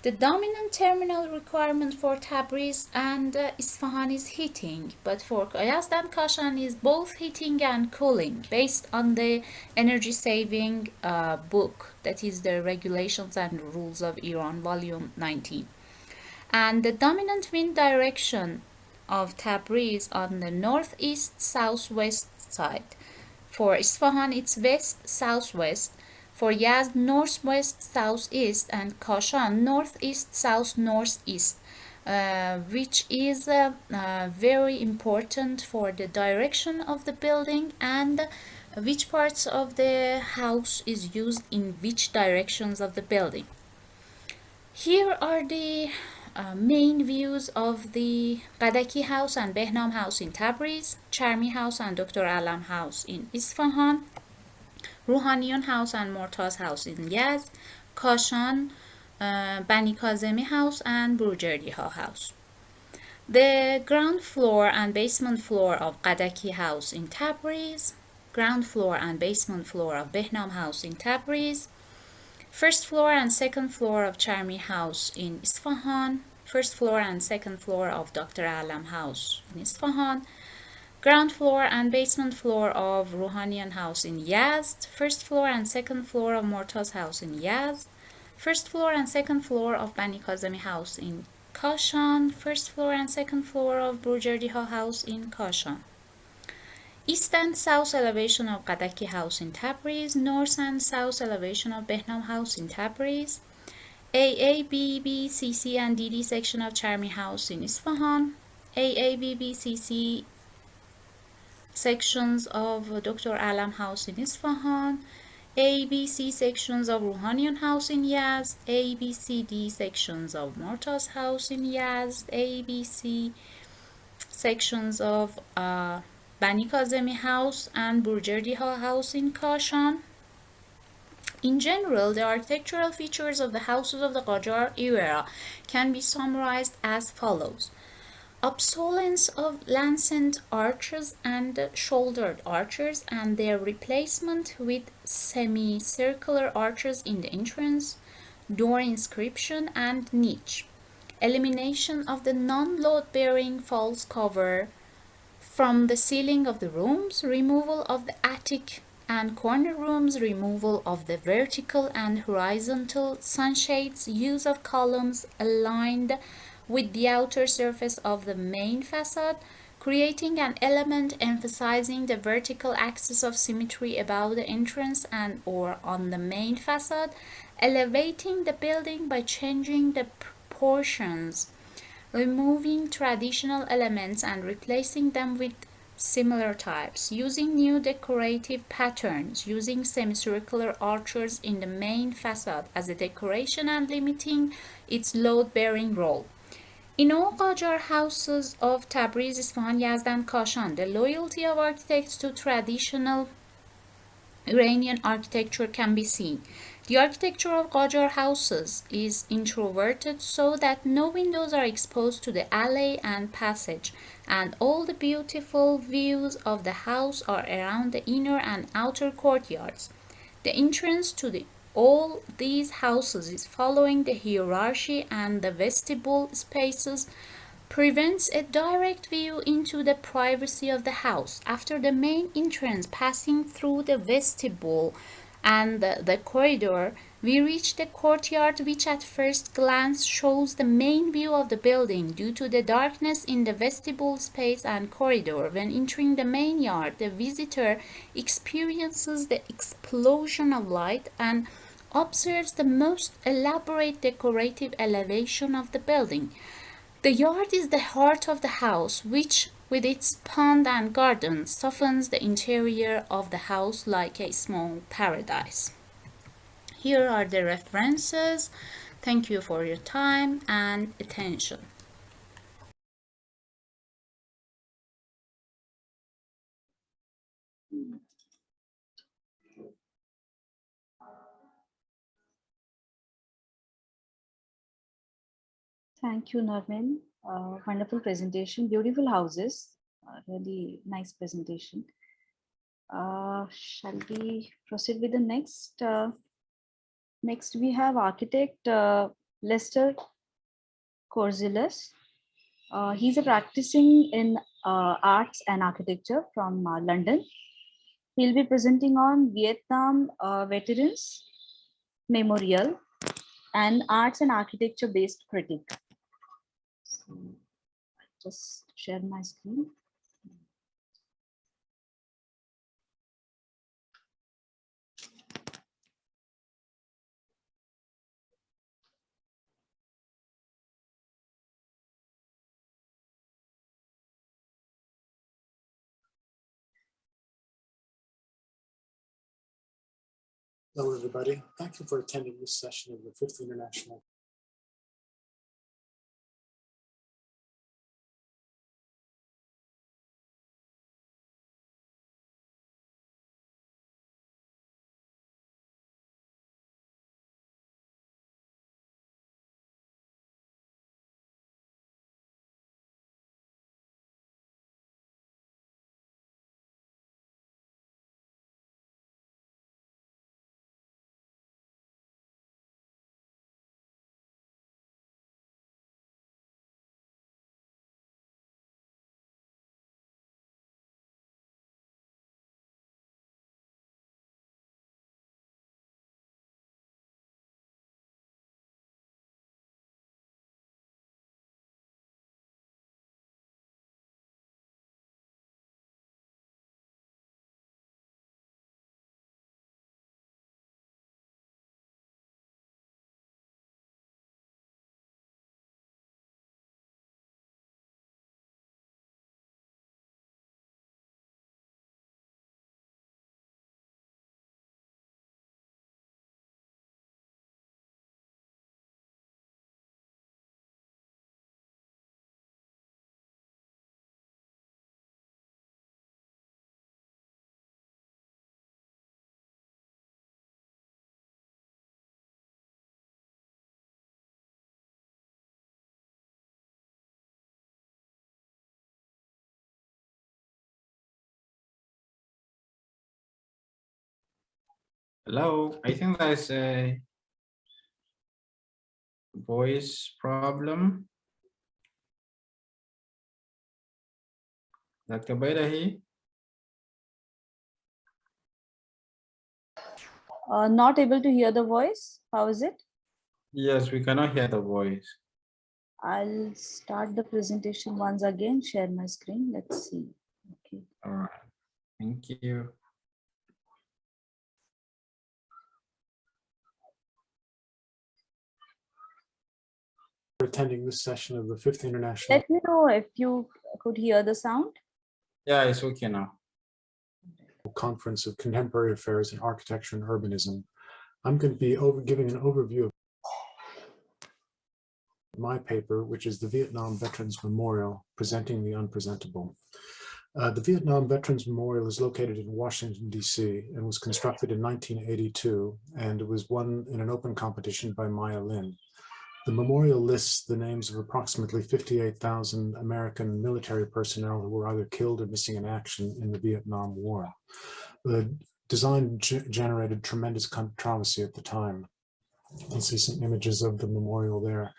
The dominant terminal requirement for Tabriz and Isfahan is heating, but for Yazd and Kashan is both heating and cooling based on the energy saving book, that is the Regulations and Rules of Iran, volume 19. And the dominant wind direction of Tabriz on the northeast southwest side. For Isfahan it's west southwest, for Yazd northwest southeast, and Kashan northeast south northeast, which is very important for the direction of the building and which parts of the house is used in which directions of the building. Here are the main views of the Qadaki house and Behnam house in Tabriz, Charmi house and Dr. Alam house in Isfahan, Rouhanian house and Mortaz house in Yazd, Kashan, Bani Kazemi house and Burjerdiha house. The ground floor and basement floor of Qadaki house in Tabriz, ground floor and basement floor of Behnam house in Tabriz, First floor and second floor of Charmi House in Isfahan, first floor and second floor of Dr. Alam House in Isfahan, ground floor and basement floor of Rouhanian House in Yazd, first floor and second floor of Mortaz House in Yazd, first floor and second floor of Bani Kazemi House in Kashan, first floor and second floor of Burjardiha House in Kashan. East and south elevation of Qadaki House in Tabriz, north and south elevation of Behnam House in Tabriz, AA, BB, CC and DD section of Charmi House in Isfahan, AA, BB, CC sections of Dr. Alam House in Isfahan, ABC sections of Rouhanian House in Yazd, ABCD sections of Mortaz House in Yazd, ABC sections of Bani Kazemi House and Burjardiha House in Kashan. In general, the architectural features of the houses of the Qajar era can be summarized as follows. Obsolescence of lancet arches and shouldered arches and their replacement with semicircular arches in the entrance, door inscription and niche. Elimination of the non-load-bearing false cover from the ceiling of the rooms, removal of the attic and corner rooms, removal of the vertical and horizontal sunshades, use of columns aligned with the outer surface of the main facade, creating an element emphasizing the vertical axis of symmetry above the entrance and or on the main facade, elevating the building by changing the proportions, removing traditional elements and replacing them with similar types, using new decorative patterns, using semicircular arches in the main facade as a decoration and limiting its load-bearing role. In all Qajar houses of Tabriz, Isfahan, Yazd and Kashan, the loyalty of architects to traditional Iranian architecture can be seen. The architecture of Qajar houses is introverted so that no windows are exposed to the alley and passage, and all the beautiful views of the house are around the inner and outer courtyards. The entrance to all these houses is following the hierarchy, and the vestibule spaces prevents a direct view into the privacy of the house. After the main entrance, passing through the vestibule and the corridor, we reach the courtyard, which at first glance shows the main view of the building. Due to the darkness in the vestibule space and corridor, when entering the main yard, the visitor experiences the explosion of light and observes the most elaborate decorative elevation of the building. The yard is the heart of the house, which, with its pond and garden, softens the interior of the house like a small paradise. Here are the references. Thank you for your time and attention. Thank you, Norman. Wonderful presentation, beautiful houses, really nice presentation. Shall we proceed with the next? Next, we have architect Lester Corzelis. He's a practicing in arts and architecture from London. He'll be presenting on Vietnam Veterans Memorial and arts and architecture based critique. So I'll just share my screen. Hello, everybody. Thank you for attending this session of the Fifth International Hello, I think there's a voice problem. Dr. Baidahi? Not able to hear the voice. How is it? Yes, we cannot hear the voice. I'll start the presentation once again, share my screen. Let's see. Okay. All right, thank you. For attending this session of the 5th International Let me know if you could hear the sound. Yeah, it's okay now. Conference of Contemporary Affairs in Architecture and Urbanism. I'm going to be giving an overview of my paper, which is the Vietnam Veterans Memorial, Presenting the Unpresentable. The Vietnam Veterans Memorial is located in Washington, D.C. and was constructed in 1982, and it was won in an open competition by Maya Lin. The memorial lists the names of approximately 58,000 American military personnel who were either killed or missing in action in the Vietnam War. The design generated tremendous controversy at the time. You'll see some images of the memorial there.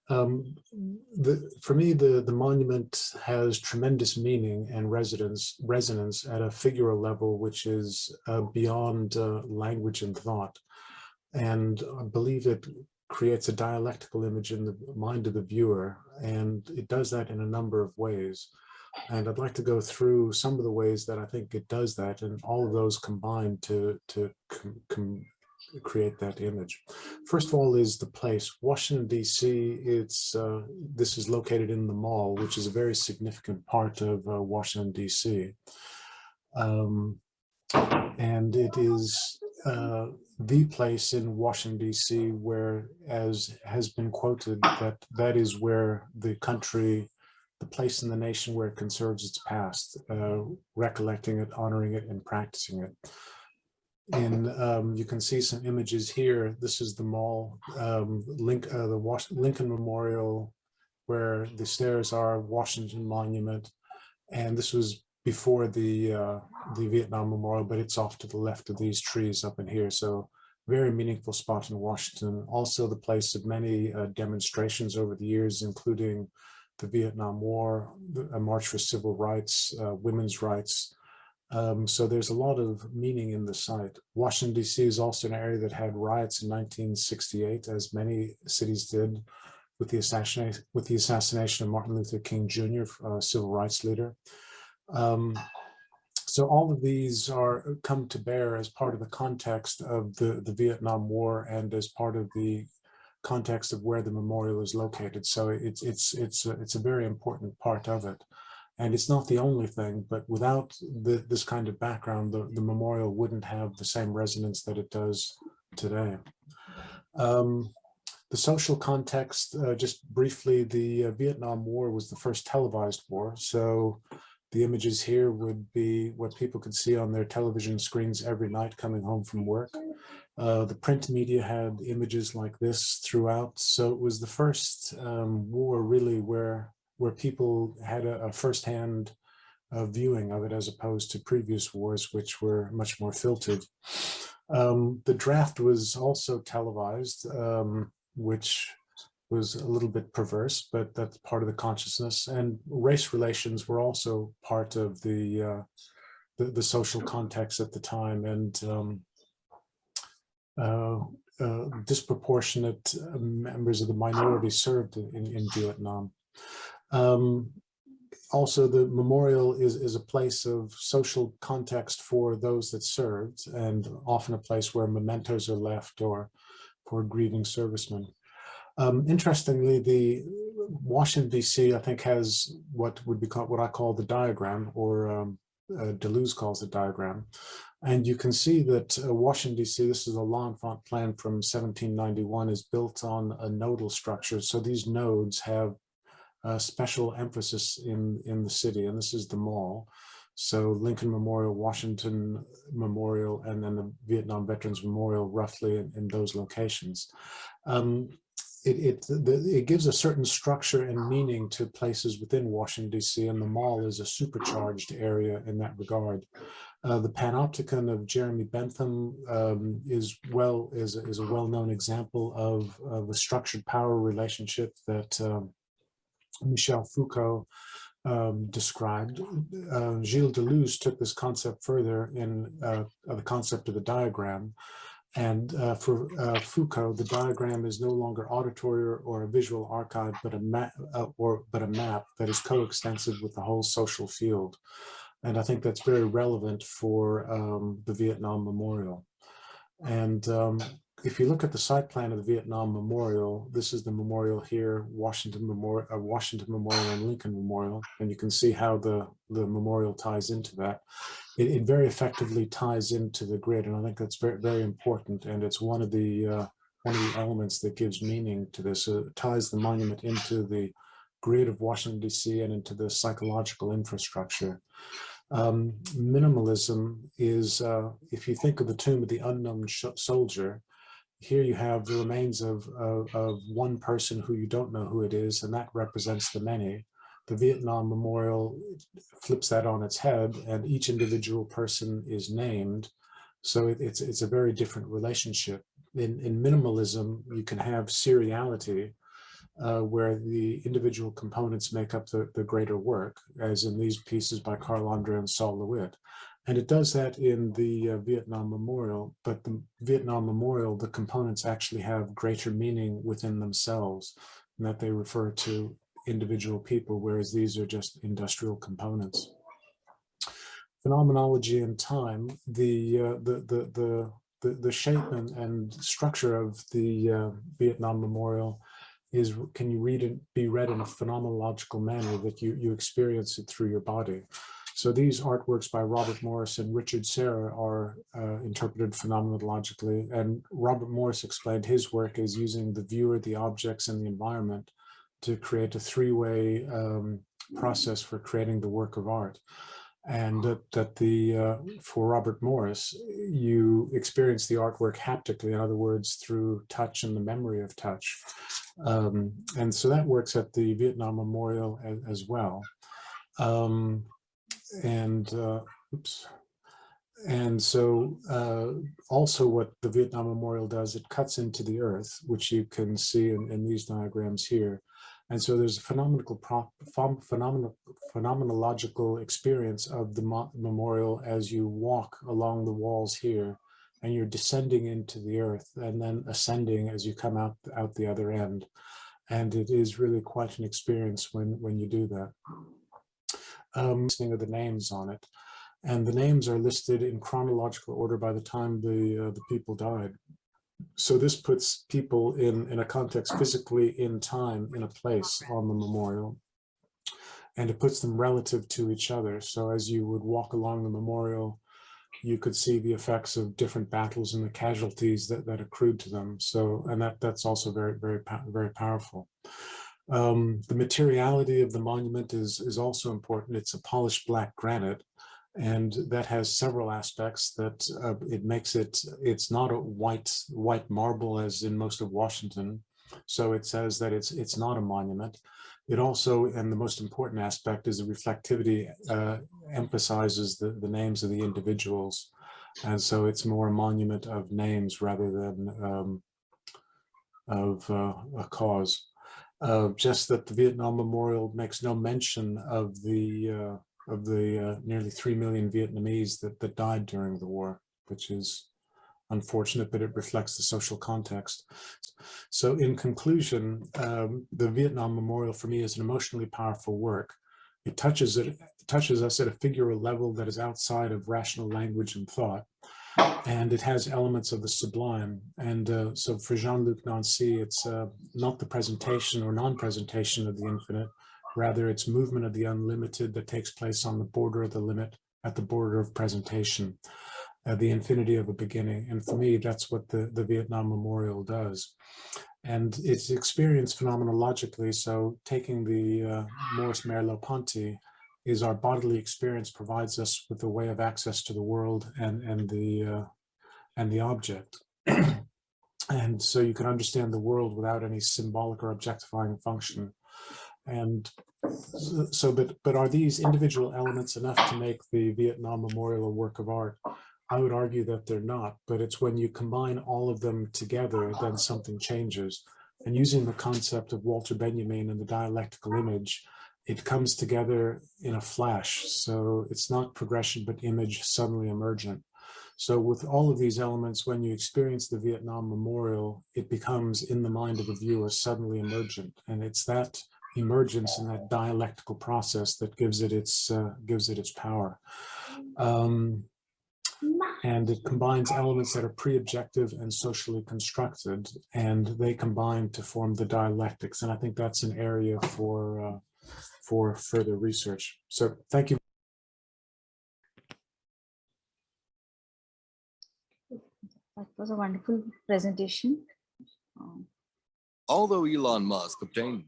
For me, the monument has tremendous meaning and resonance at a figural level, which is beyond language and thought. And I believe it creates a dialectical image in the mind of the viewer, and it does that in a number of ways. And I'd like to go through some of the ways that I think it does that, and all of those combine to create that image. First of all is the place. Washington, D.C., this is located in the Mall, which is a very significant part of Washington, D.C. And it is the place in Washington, D.C. where, as has been quoted, that is where the country, the place in the nation where it conserves its past, recollecting it, honoring it, and practicing it. You can see some images here. This is the Mall, Lincoln Memorial, where the stairs are, Washington Monument, and this was before the Vietnam Memorial, but it's off to the left of these trees up in here. So very meaningful spot in Washington. Also the place of many demonstrations over the years, including the Vietnam War, a March for Civil Rights, women's rights. So there's a lot of meaning in the site. Washington, D.C. is also an area that had riots in 1968, as many cities did, with the assassination of Martin Luther King Jr., civil rights leader. So all of these come to bear as part of the context of the Vietnam War and as part of the context of where the memorial is located. So it's a very important part of it. And it's not the only thing, but without this kind of background, the memorial wouldn't have the same resonance that it does today. The social context, just briefly, the Vietnam War was the first televised war. So the images here would be what people could see on their television screens every night coming home from work. The print media had images like this throughout. So it was the first war really where people had a firsthand viewing of it, as opposed to previous wars, which were much more filtered. The draft was also televised, which was a little bit perverse, but that's part of the consciousness. And race relations were also part of the social context at the time, and disproportionate members of the minority served in Vietnam. Also, the memorial is a place of social context for those that served, and often a place where mementos are left or for grieving servicemen. Interestingly, the Washington, D.C., I think, has what I call the diagram, or Deleuze calls the diagram. And you can see that Washington, D.C., this is a L'Enfant plan from 1791, is built on a nodal structure. So these nodes have special emphasis in the city, and this is the Mall. So Lincoln Memorial, Washington Memorial, and then the Vietnam Veterans Memorial, roughly in those locations. It gives a certain structure and meaning to places within Washington, D.C., and the Mall is a supercharged area in that regard. The Panopticon of Jeremy Bentham is a well-known example of a structured power relationship that Michel Foucault described. Gilles Deleuze took this concept further in the concept of the diagram. And for Foucault, the diagram is no longer auditory or a visual archive, but a map that is coextensive with the whole social field. And I think that's very relevant for the Vietnam Memorial. And if you look at the site plan of the Vietnam Memorial, this is the memorial here, Washington Memorial and Lincoln Memorial, and you can see how the memorial ties into that. It very effectively ties into the grid, and I think that's very, very important. And it's one of the elements that gives meaning to this. It ties the monument into the grid of Washington, D.C. and into the psychological infrastructure. Minimalism is, if you think of the tomb of the unknown soldier, here you have the remains of one person who you don't know who it is, and that represents the many. The Vietnam Memorial flips that on its head, and each individual person is named. So it's a very different relationship. In minimalism, you can have seriality, where the individual components make up the greater work, as in these pieces by Carl Andre and Saul LeWitt. And it does that in the Vietnam Memorial, but the Vietnam Memorial, the components actually have greater meaning within themselves, and that they refer to individual people, whereas these are just industrial components. Phenomenology and time, the shape and structure of the Vietnam Memorial is, can you be read in a phenomenological manner that you experience it through your body. So these artworks by Robert Morris and Richard Serra are interpreted phenomenologically, and Robert Morris explained his work as using the viewer, the objects, and the environment to create a three-way process for creating the work of art. And for Robert Morris, you experience the artwork haptically, in other words, through touch and the memory of touch. And so that works at the Vietnam Memorial as well. And so also what the Vietnam Memorial does, it cuts into the earth, which you can see in these diagrams here. And so there's a phenomenological experience of the memorial as you walk along the walls here, and you're descending into the earth and then ascending as you come out the other end. And it is really quite an experience when you do that. Listing of the names on it, and the names are listed in chronological order by the time the people died. So this puts people in a context physically in time, in a place on the memorial, and it puts them relative to each other. So as you would walk along the memorial, you could see the effects of different battles and the casualties that accrued to them. So, and that's also very, very, very powerful. The materiality of the monument is also important. It's a polished black granite, and that has several aspects that it makes it's not a white marble as in most of Washington. So it says that it's not a monument. It also, and the most important aspect is the reflectivity, emphasizes the names of the individuals. And so it's more a monument of names rather than of a cause. Just that the Vietnam Memorial makes no mention of the nearly 3 million Vietnamese that died during the war, which is unfortunate, but it reflects the social context. So in conclusion, the Vietnam Memorial for me is an emotionally powerful work. It touches us at a figural level that is outside of rational language and thought. And it has elements of the sublime. And so for Jean-Luc Nancy, it's not the presentation or non-presentation of the infinite, rather it's movement of the unlimited that takes place on the border of the limit, at the border of presentation, the infinity of a beginning. And for me, that's what the Vietnam Memorial does. And it's experienced phenomenologically. So taking the Morris Merleau-Ponty, is our bodily experience provides us with a way of access to the world and the object. And so you can understand the world without any symbolic or objectifying function. And so, but are these individual elements enough to make the Vietnam Memorial a work of art? I would argue that they're not, but it's when you combine all of them together, then something changes. And using the concept of Walter Benjamin and the dialectical image, it comes together in a flash. So it's not progression, but image suddenly emergent. So with all of these elements, when you experience the Vietnam Memorial, it becomes in the mind of the viewer suddenly emergent. And it's that emergence and that dialectical process that gives it its power. And it combines elements that are pre-objective and socially constructed, and they combine to form the dialectics. And I think that's an area for further research. So thank you. That was a wonderful presentation. Although Elon Musk obtained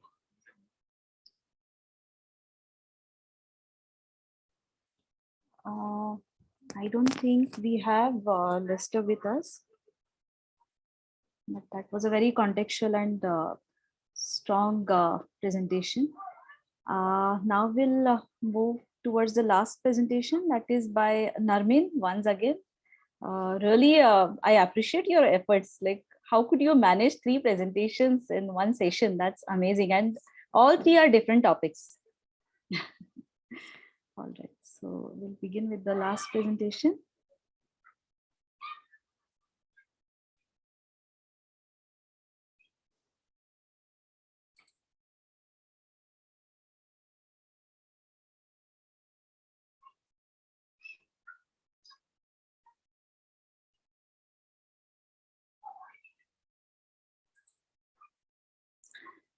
I don't think we have Lester with us, but that was a very contextual and strong presentation. Now we'll move towards the last presentation, that is by Narmin once again. Really, I appreciate your efforts. Like, how could you manage 3 presentations in one session? That's amazing. And all 3 are different topics. All right, so we'll begin with the last presentation.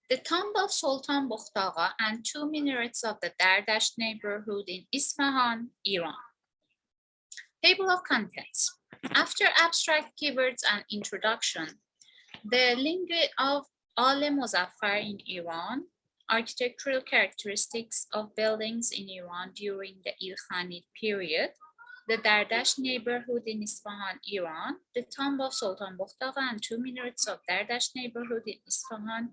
The tomb of Sultan Bukht and 2 minarets of the Dardash neighborhood in Isfahan, Iran. Table of contents. After abstract keywords and introduction, the lineage of Al-Muzaffar in Iran, architectural characteristics of buildings in Iran during the Ilkhanid period, the Dardash neighborhood in Isfahan, Iran, the tomb of Sultan Bukht and 2 minarets of Dardash neighborhood in Isfahan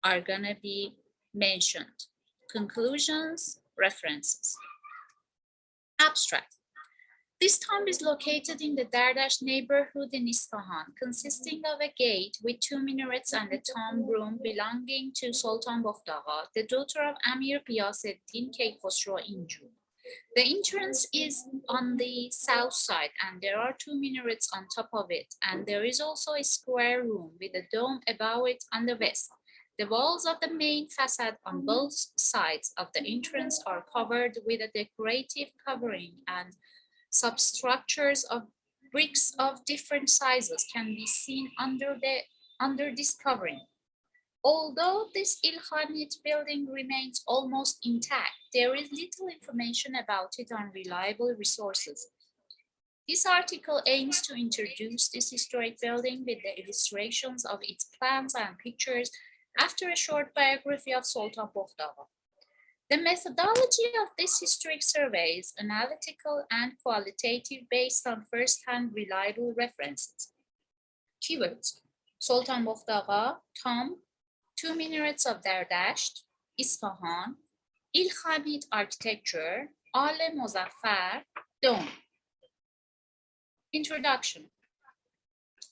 are gonna be mentioned. Conclusions, references. Abstract. This tomb is located in the Dardash neighborhood in Isfahan, consisting of a gate with 2 minarets and a tomb room belonging to Sultan Bukht, the daughter of Amir Ghiyaseddin Keykhosro Inju. The entrance is on the south side and there are 2 minarets on top of it, and there is also a square room with a dome above it on the west. The walls of the main facade on both sides of the entrance are covered with a decorative covering, and substructures of bricks of different sizes can be seen under this covering. Although this Ilkhanid building remains almost intact, there is little information about it on reliable resources. This article aims to introduce this historic building with the illustrations of its plans and pictures after a short biography of Sultan Bukht. The methodology of this historic survey is analytical and qualitative based on first-hand reliable references. Keywords: Sultan Bukht, tomb, 2 minarets of Dardasht, Isfahan, Ilkhanid architecture, Al-Muzaffar, dome. Introduction.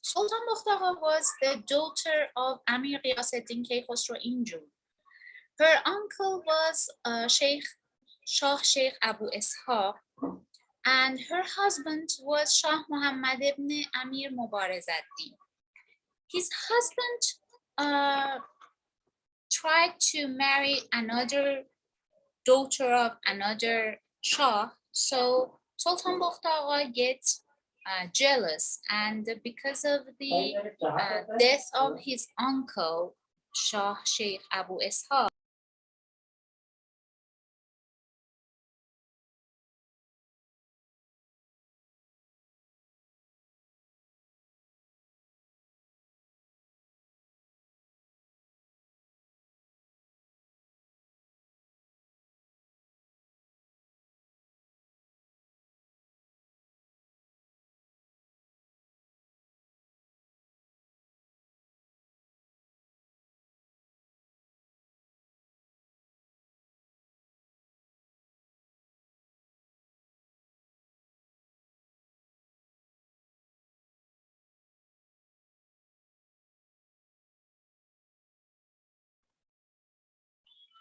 Sultan Bukht was the daughter of Amir Ghiyaseddin Keykhosro Inju. Her uncle was Shah Sheikh Abu Ishaq, and her husband was Shah Muhammad ibn Amir Mubarezaddin. His husband tried to marry another daughter of another Shah, so Sultan Bukht gets jealous, and because of the death of his uncle, Shah Sheikh Abu Ishaq,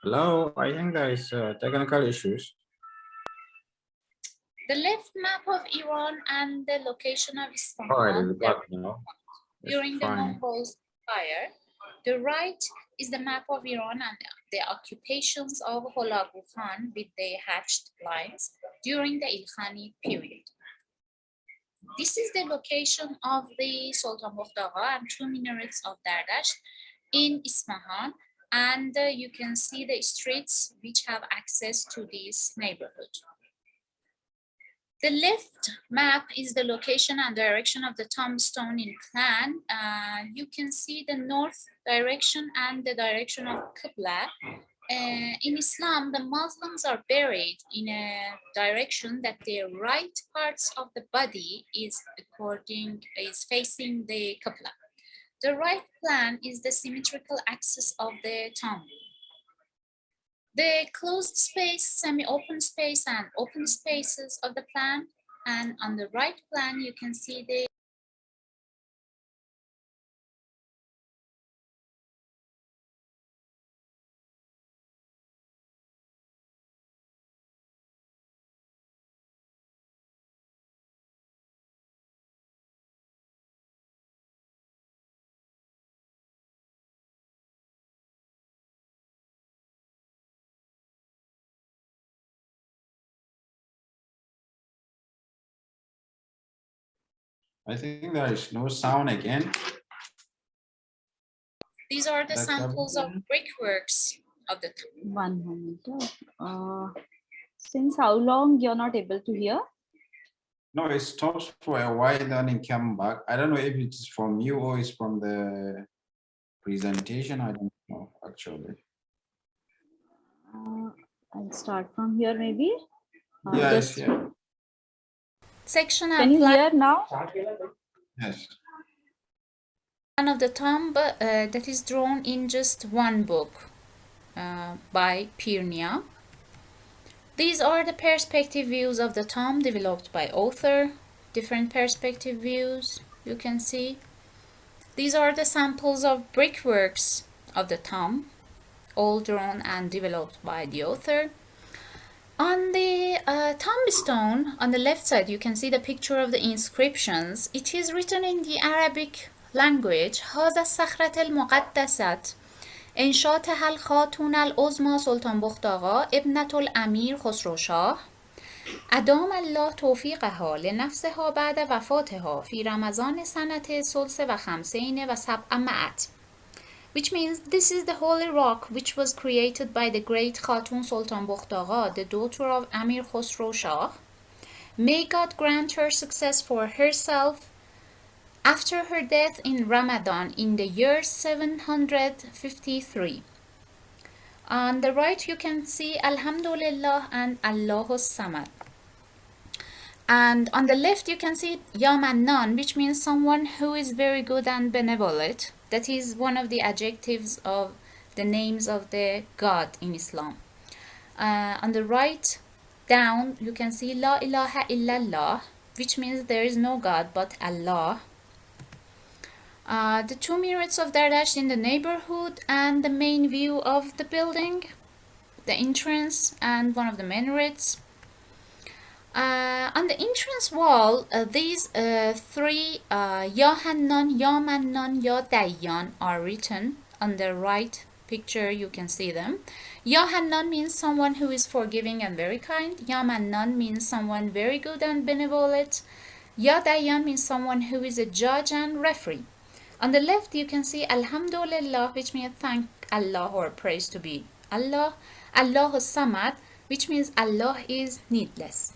Hello, I think there is technical issues. The left map of Iran and the location of Oh, it Isfahan is back now. It's during the fine. Mongols' empire. The right is the map of Iran and the occupations of Hulagu Khan with the hatched lines during the Ilkhani period. This is the location of the Sultan Mukhtaga and two minarets of Dardash in Isfahan, and you can see the streets which have access to this neighborhood. The left map is the location and direction of the tombstone in Plan. You can see the north direction and the direction of Qibla. In Islam, the Muslims are buried in a direction that the right parts of the body is facing the Qibla. The right plan is the symmetrical axis of the tomb. The closed space, semi-open space, and open spaces of the plan, and on the right plan, you can see the I think there is no sound again. these are the That's samples of everything. brickworks of the tomb. One moment. Since how long you're not able to hear? No, it stops for a while, then it come back. I don't know if it's from you or it's from the presentation. I don't know, actually. I'll start from here maybe. Yes, yeah. Section Can you plan hear now? Yes. of the tomb that is drawn in just one book by Pirnia. These are the perspective views of the tomb developed by author. Different perspective views you can see. These are the samples of brickworks of the tomb, all drawn and developed by the author. On the tombstone, on the left side, you can see the picture of the inscriptions. It is written in the Arabic language. هذا الصخرة المقدسة انشاتها الخاتون العظمى سلطان بختاغا ابنة الأمير خسرو شاه أدام الله توفیقها لنفسها بعد وفاتها في رمضان سنة ثلث و خمسین و سبعمائة, which means this is the holy rock which was created by the great Khatun Sultan Bukhtagha, the daughter of Amir Khosrow Shah. May God grant her success for herself after her death in Ramadan in the year 753. On the right you can see Alhamdulillah and Allahus Samad. And on the left you can see Ya Mannan, which means someone who is very good and benevolent. That is one of the adjectives of the names of the God in Islam. On the right down you can see La ilaha illallah, which means there is no God but Allah. The two minarets of Dardash in the neighborhood and the main view of the building, the entrance and one of the minarets. On the entrance wall, these three Ya Hannan, Ya Mannan, Ya Dayyan are written. On the right picture you can see them. Ya Hannan means someone who is forgiving and very kind. Ya Mannan means someone very good and benevolent. Ya Dayyan means someone who is a judge and referee. On the left you can see Alhamdulillah, which means thank Allah or praise to be Allah. Allahus Samad, which means Allah is needless.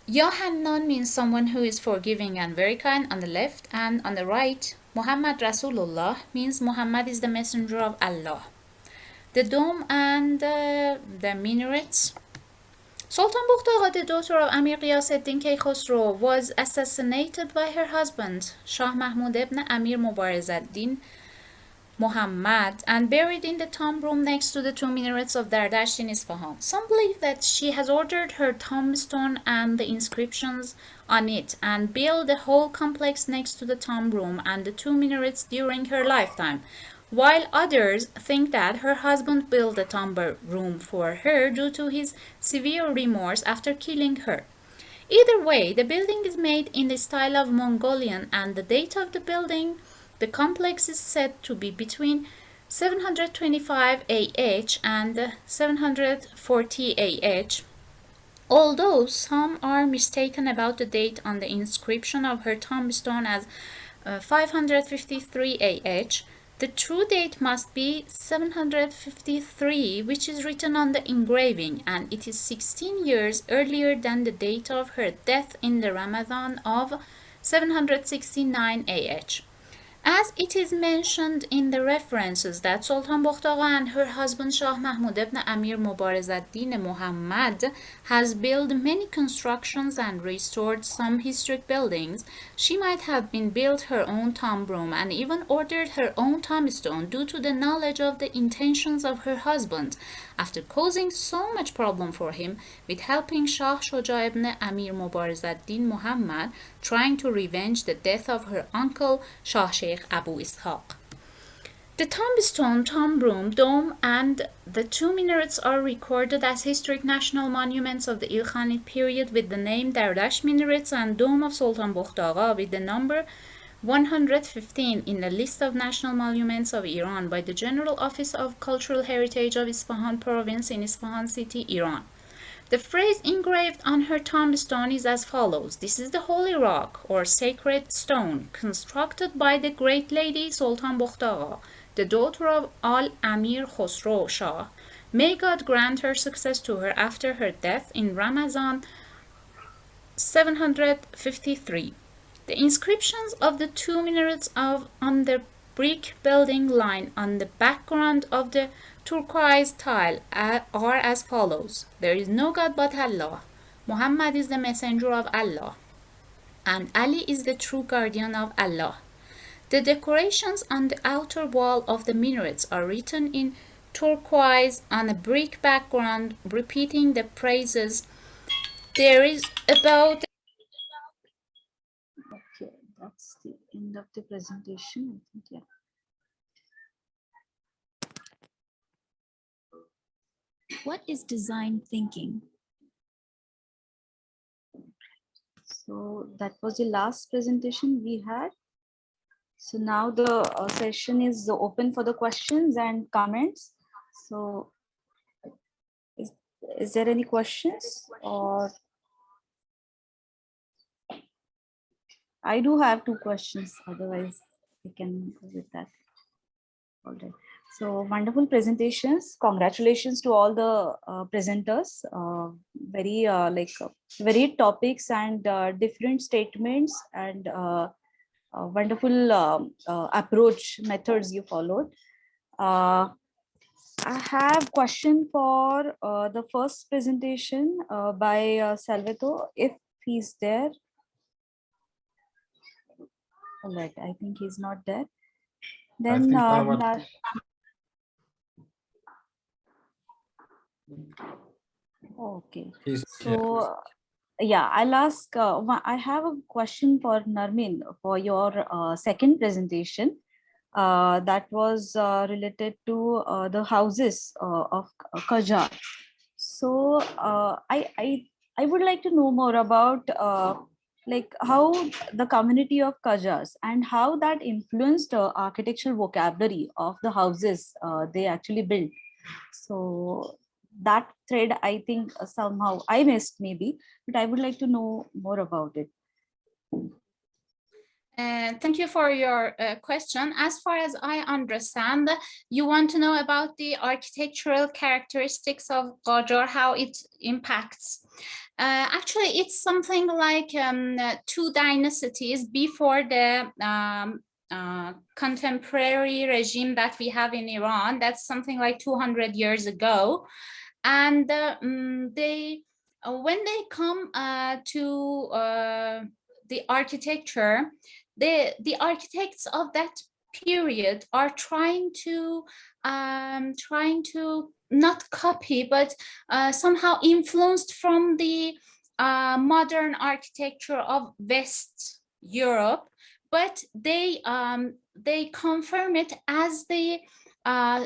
Ya Hannan means someone who is forgiving and very kind on the left, and on the right Muhammad Rasulullah means Muhammad is the messenger of Allah. The dome and the minarets. Sultan Bukhtagha, the daughter of Amir Ghiyaseddin Kaykhosro, was assassinated by her husband Shah Mahmud ibn Amir Mubarazeddin Muhammad and buried in the tomb room next to the two minarets of Dardash in Isfahan. Some believe that she has ordered her tombstone and the inscriptions on it and built the whole complex next to the tomb room and the two minarets during her lifetime. while others think that her husband built a tomb room for her due to his severe remorse after killing her. Either way, the building is made in the style of Mongolian, and the date of the building, the complex is said to be between 725 AH and 740 AH, although some are mistaken about the date on the inscription of her tombstone as 553 AH. The true date must be 753, which is written on the engraving, and it is 16 years earlier than the date of her death in the Ramadan of 769 AH. As it is mentioned in the references that Sultan Bukhtaga and her husband Shah Mahmud ibn Amir Mubaraz ad-Din Muhammad has built many constructions and restored some historic buildings, she might have been built her own tomb room and even ordered her own tombstone due to the knowledge of the intentions of her husband, after causing so much problem for him with helping Shah Shuja ibn Amir Mubaraz ad-Din Muhammad trying to revenge the death of her uncle Shah Sheikh Abu Ishaq. The tombstone, tomb room, dome, and the two minarets are recorded as historic national monuments of the Ilkhanid period with the name Dardash Minarets and Dome of Sultan Bukhtaga with the number 115 in the list of national monuments of Iran by the General Office of Cultural Heritage of Isfahan Province in Isfahan City, Iran. The phrase engraved on her tombstone is as follows: "This is the holy rock or sacred stone constructed by the great lady Sultan Bukhtaga, the daughter of Al-Amir Khosrow Shah. May God grant her success to her after her death in Ramazan 753. The inscriptions of the two minarets on the brick building line on the background of the turquoise tile are as follows: There is no God but Allah. Muhammad is the messenger of Allah, and Ali is the true guardian of Allah. The decorations on the outer wall of the minarets are written in turquoise on a brick background, repeating the praises. There is about... Okay, that's the end of the presentation. I think, yeah. What is design thinking? So that was the last presentation we had. So now the session is open for the questions and comments. So is there any questions? Or I do have two questions, otherwise we can go with that. All right. So wonderful presentations. Congratulations to all the presenters. Very topics and different statements and wonderful approach methods you followed. I have question for the first presentation by Salvatore, if he's there. All right, I think he's not there. Then okay. So yeah, I'll ask. I have a question for Narmin for your second presentation. That was related to the houses of Qajar. So I would like to know more about like how the community of Qajars and how that influenced architectural vocabulary of the houses they actually built. So that thread, I think somehow I missed maybe, but I would like to know more about it. Thank you for your question. As far as I understand, you want to know about the architectural characteristics of Qajar, how it impacts. Actually, it's something like two dynasties before the contemporary regime that we have in Iran. That's something like 200 years ago. And when they come to the architecture, the architects of that period are trying to not copy, but somehow influenced from the modern architecture of West Europe, but they they confirm it as the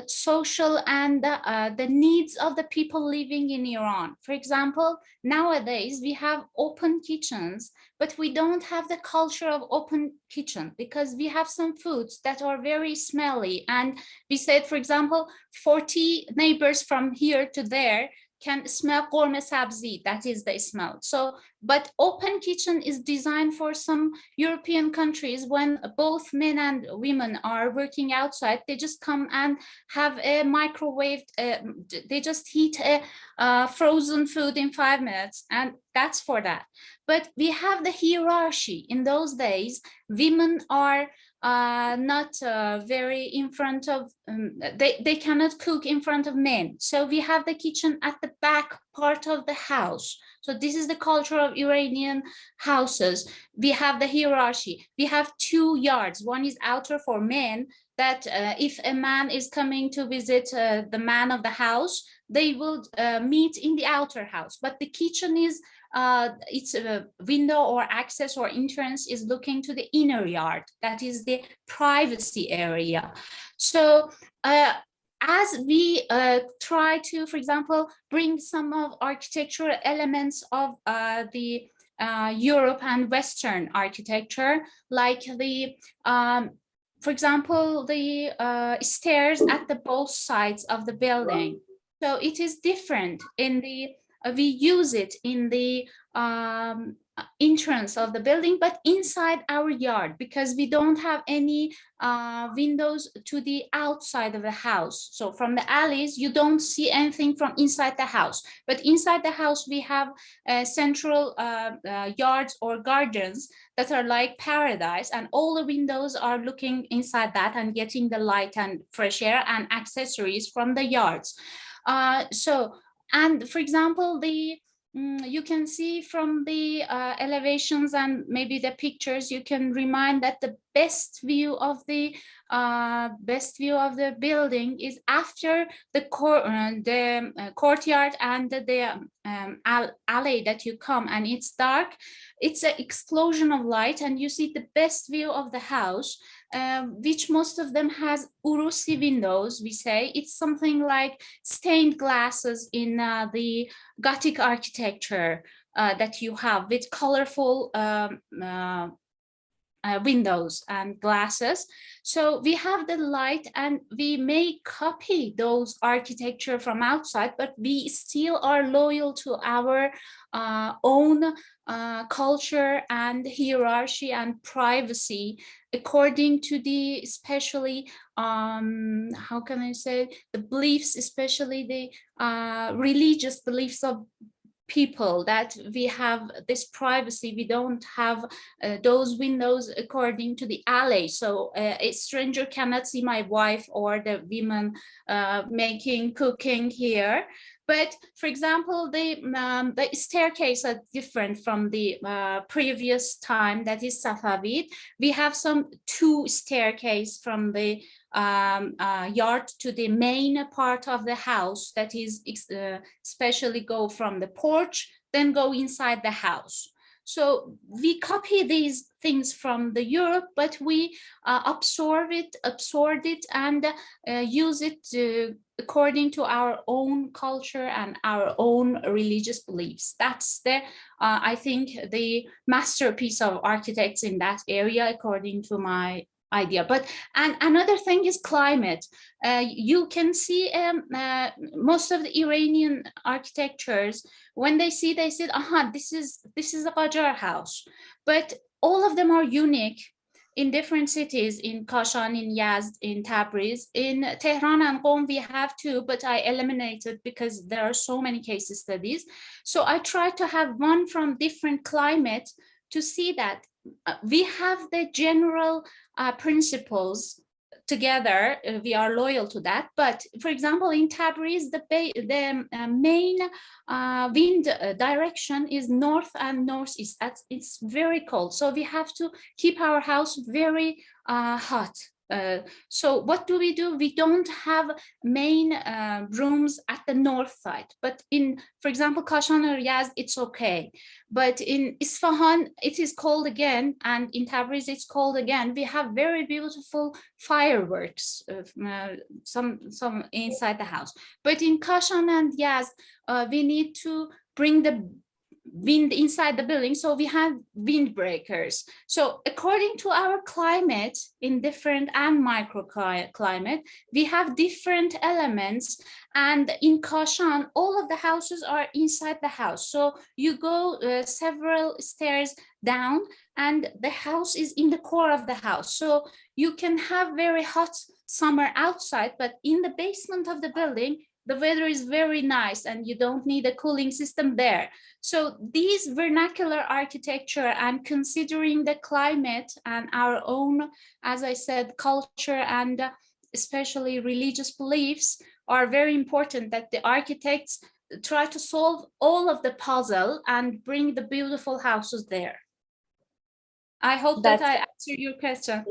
social and the needs of the people living in Iran. For example, nowadays we have open kitchens, but we don't have the culture of open kitchen because we have some foods that are very smelly. And we said, for example, 40 neighbors from here to there can smell qorme sabzi, that is the smell. So, but open kitchen is designed for some European countries when both men and women are working outside, they just come and have a microwave, they just heat a frozen food in 5 minutes, and that's for that. But we have the hierarchy. In those days, women are not very in front of, they cannot cook in front of men. So we have the kitchen at the back part of the house. So this is the culture of Iranian houses. We have the hierarchy. We have 2 yards. One is outer for men, that if a man is coming to visit the man of the house, they will meet in the outer house. But the kitchen is, its window or access or entrance is looking to the inner yard. That is the privacy area. So as we try to, for example, bring some of architectural elements of the Europe and Western architecture, like the, for example, the stairs at the both sides of the building. So it is different in the, we use it in the entrance of the building, but inside our yard, because we don't have any windows to the outside of the house. So from the alleys, you don't see anything from inside the house. But inside the house, we have central yards or gardens that are like paradise, and all the windows are looking inside that and getting the light and fresh air and accessories from the yards. And for example, the you can see from the elevations and maybe the pictures, you can remind that the best view of the building is after the courtyard and the alley that you come, and it's dark. It's an explosion of light, and you see the best view of the house, which most of them has urusi windows, we say. It's something like stained glasses in the Gothic architecture that you have with colorful windows and glasses. So we have the light, and we may copy those architecture from outside, but we still are loyal to our own culture and hierarchy and privacy, according to the, especially how can I say, the beliefs, especially the religious beliefs of people, that we have this privacy. We don't have those windows according to the alley, so a stranger cannot see my wife or the women making cooking here. But for example, the staircase are different from the previous time, that is Safavid. We have some 2 staircase from the yard to the main part of the house, that is especially go from the porch, then go inside the house. So we copy these things from the Europe, but we absorb it, and use it according to our own culture and our own religious beliefs. That's the, I think, the masterpiece of architects in that area, according to my idea. But and another thing is climate. You can see most of the Iranian architectures, when they see, they said, aha, this is a Qajar house. But all of them are unique in different cities, in Kashan, in Yazd, in Tabriz. In Tehran and Qom we have 2, but I eliminated because there are so many case studies. So I try to have one from different climate to see that we have the general principles together. We are loyal to that. But for example, in Tabriz, the main wind direction is north and northeast. It's very cold, so we have to keep our house very hot So what do? We don't have main rooms at the north side, but in, for example, Kashan or Yazd, it's okay. But in Isfahan, it is cold again, and in Tabriz, it's cold again. We have very beautiful fireworks, some inside the house. But in Kashan and Yazd, we need to bring the wind inside the building, so we have windbreakers. So according to our climate in different and microclimate, we have different elements, and in Kashan all of the houses are inside the house, so you go several stairs down and the house is in the core of the house, so you can have very hot summer outside, but in the basement of the building the weather is very nice and you don't need a cooling system there. So these vernacular architecture and considering the climate and our own, as I said, culture and especially religious beliefs are very important, that the architects try to solve all of the puzzle and bring the beautiful houses there. I hope that I answered your question.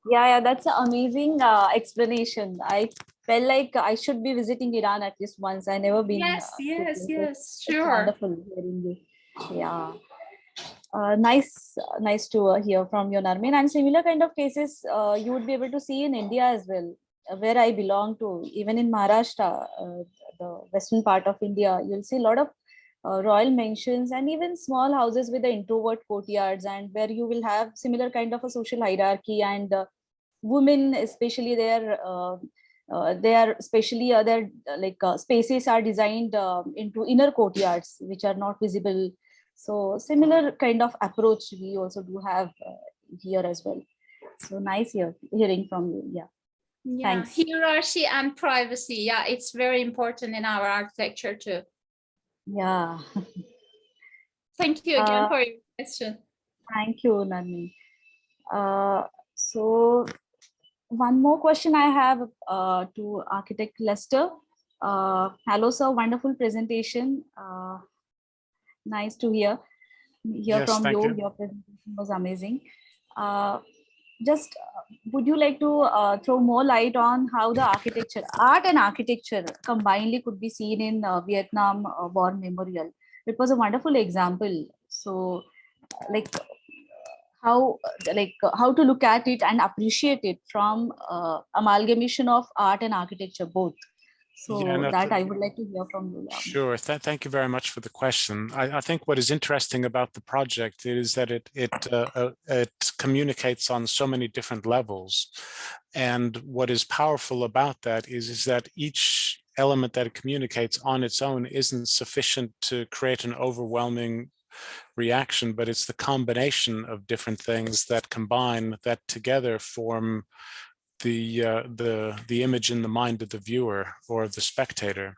Yeah, that's an amazing explanation. I felt like I should be visiting Iran at least once. I never been. Yes, sure. It's wonderful hearing you. Yeah, nice to hear from you, Narmin. And similar kind of cases you would be able to see in India as well, where I belong to. Even in Maharashtra, the western part of India, you'll see a lot of royal mansions and even small houses with the introvert courtyards, and where you will have similar kind of a social hierarchy, and women especially their spaces are designed into inner courtyards which are not visible. So similar kind of approach we also do have here as well. So nice hearing from you. Thanks. Hierarchy and privacy, it's very important in our architecture too. Thank you again for your question. Thank you, Narmin. So one more question I have to Architect Lester. Hello, sir. Wonderful presentation. Nice to hear from you. Your presentation was amazing. Just would you like to throw more light on how the art and architecture combinedly could be seen in Vietnam War Memorial? It was a wonderful example. So how to look at it and appreciate it from amalgamation of art and architecture both. So I would like to hear from you. Sure. Thank you very much for the question. I think what is interesting about the project is that it communicates on so many different levels. And what is powerful about that is that each element that it communicates on its own isn't sufficient to create an overwhelming reaction, but it's the combination of different things that combine, that together form the image in the mind of the viewer or of the spectator.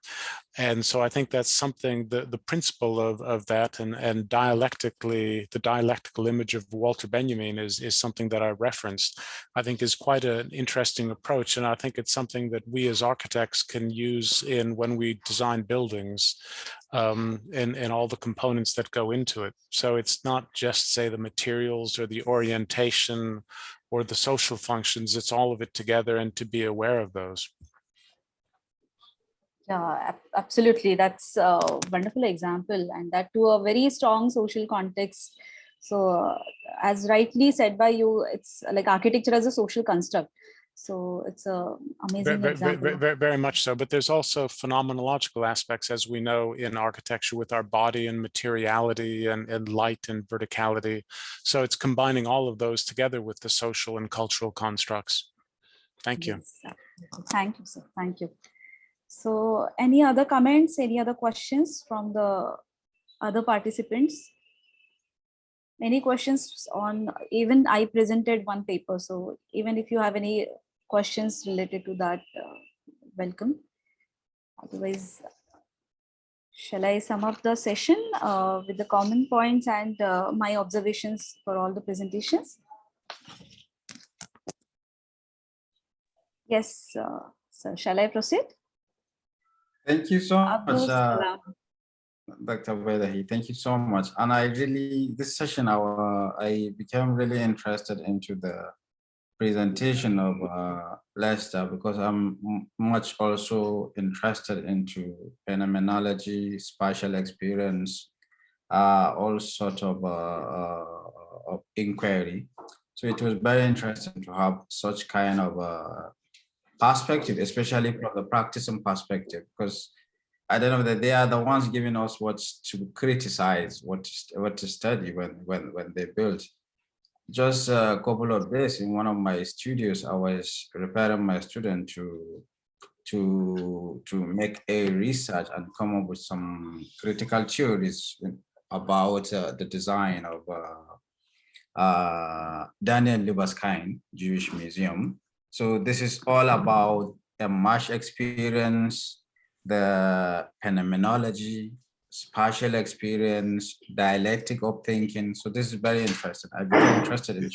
And so I think that's something, the principle of that, and dialectically, the dialectical image of Walter Benjamin is something that I referenced, I think is quite an interesting approach. And I think it's something that we as architects can use in when we design buildings, and all the components that go into it. So it's not just, say, the materials or the orientation or the social functions, it's all of it together, and to be aware of those. Yeah, absolutely. That's a wonderful example, and that to a very strong social context. So as rightly said by you, it's like architecture as a social construct. So it's a amazing example. Very much so, but there's also phenomenological aspects, as we know, in architecture with our body and materiality and light and verticality. So it's combining all of those together with the social and cultural constructs. Thank you. Yes, thank you, sir. Thank you. So any other comments, any other questions from the other participants? Any questions on, even I presented one paper, so even if you have any questions related to that, welcome. Otherwise, shall I sum up the session with the common points and my observations for all the presentations? Yes, so shall I proceed? Thank you so much, Dr. Vedahi. Thank you so much. And I really, this session, I became really interested into the presentation of Lester, because I'm much also interested into phenomenology, spatial experience, all sort of inquiry. So it was very interesting to have such kind of perspective, especially from the practicing perspective, because at the end of the day, they are the ones giving us what to criticize, what to study when they build. Just a couple of days in one of my studios, I was preparing my student to make a research and come up with some critical theories about the design of Daniel Libeskind Jewish Museum. So this is all about a MASH experience, the phenomenology, spatial experience, dialectic of thinking. So this is very interesting. I've been interested in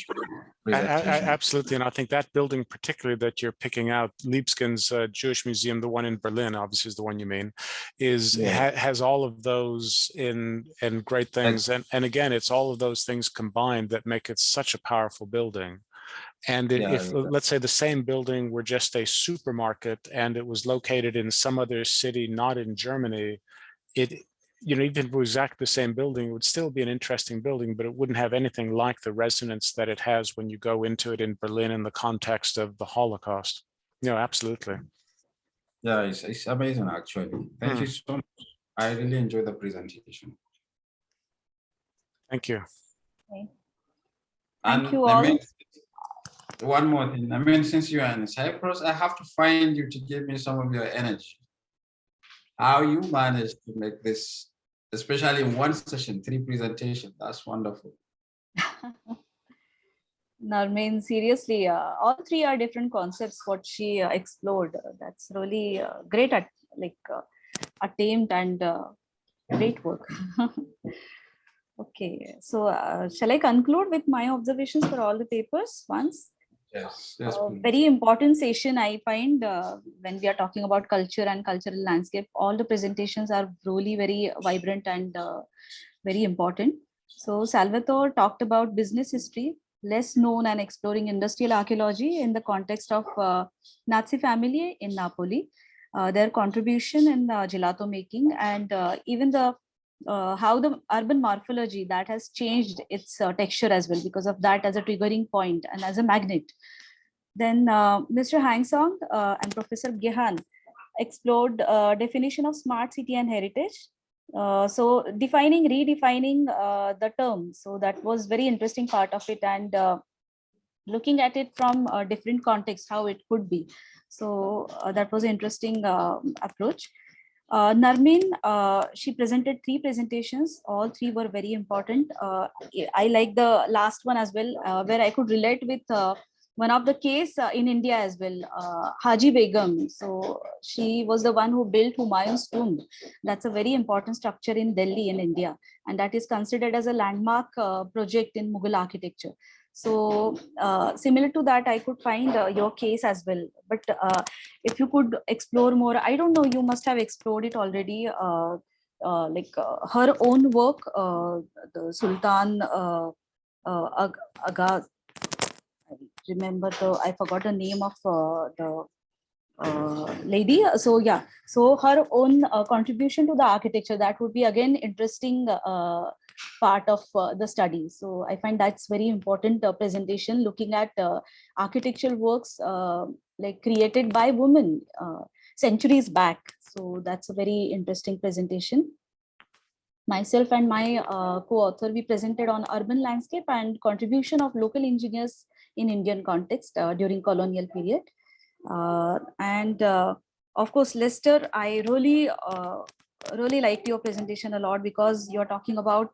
absolutely, and I think that building particularly that you're picking out, Liebeskind's Jewish Museum, the one in Berlin, obviously is the one you mean, is has all of those in great things, and again, it's all of those things combined that make it such a powerful building. And if let's say the same building were just a supermarket and it was located in some other city, not in Germany, even if it was exactly the same building, it would still be an interesting building, but it wouldn't have anything like the resonance that it has when you go into it in Berlin in the context of the Holocaust. Absolutely. Yeah, it's amazing actually. Thank you so much. I really enjoyed the presentation. Thank you. Okay. And thank you all. One more thing. Since you are in Cyprus, I have to find you to give me some of your energy. How you managed to make this, especially in one session, 3 presentations. That's wonderful. Narmeen, seriously, all 3 are different concepts what she explored. That's really great attempt and great work. Okay, so shall I conclude with my observations for all the papers once? Yes, very important session I find when we are talking about culture and cultural landscape. All the presentations are really very vibrant and very important. So Salvatore talked about business history, less known, and exploring industrial archaeology in the context of Nazi family in Napoli, their contribution in gelato making, and even the how the urban morphology that has changed its texture as well because of that as a triggering point and as a magnet. Then Mr. Hangsong and Professor Gehan explored definition of smart city and heritage. So redefining the term. So that was very interesting part of it, and looking at it from a different context, how it could be. So that was an interesting approach. Narmeen, she presented 3 presentations. All 3 were very important. I like the last one as well, where I could relate with one of the case in India as well, Haji Begum. So she was the one who built Humayun's tomb. That's a very important structure in Delhi in India, and that is considered as a landmark project in Mughal architecture. So similar to that, I could find your case as well. But if you could explore more, I don't know, you must have explored it already, her own work, the Sultan Aga, remember I forgot the name of the lady. So yeah, so her own contribution to the architecture, that would be again interesting part of the study. So I find that's very important presentation, looking at architectural works created by women centuries back. So that's a very interesting presentation. Myself and my co-author, we presented on urban landscape and contribution of local engineers in Indian context during colonial period. Of course, Lester, I really liked your presentation a lot, because you're talking about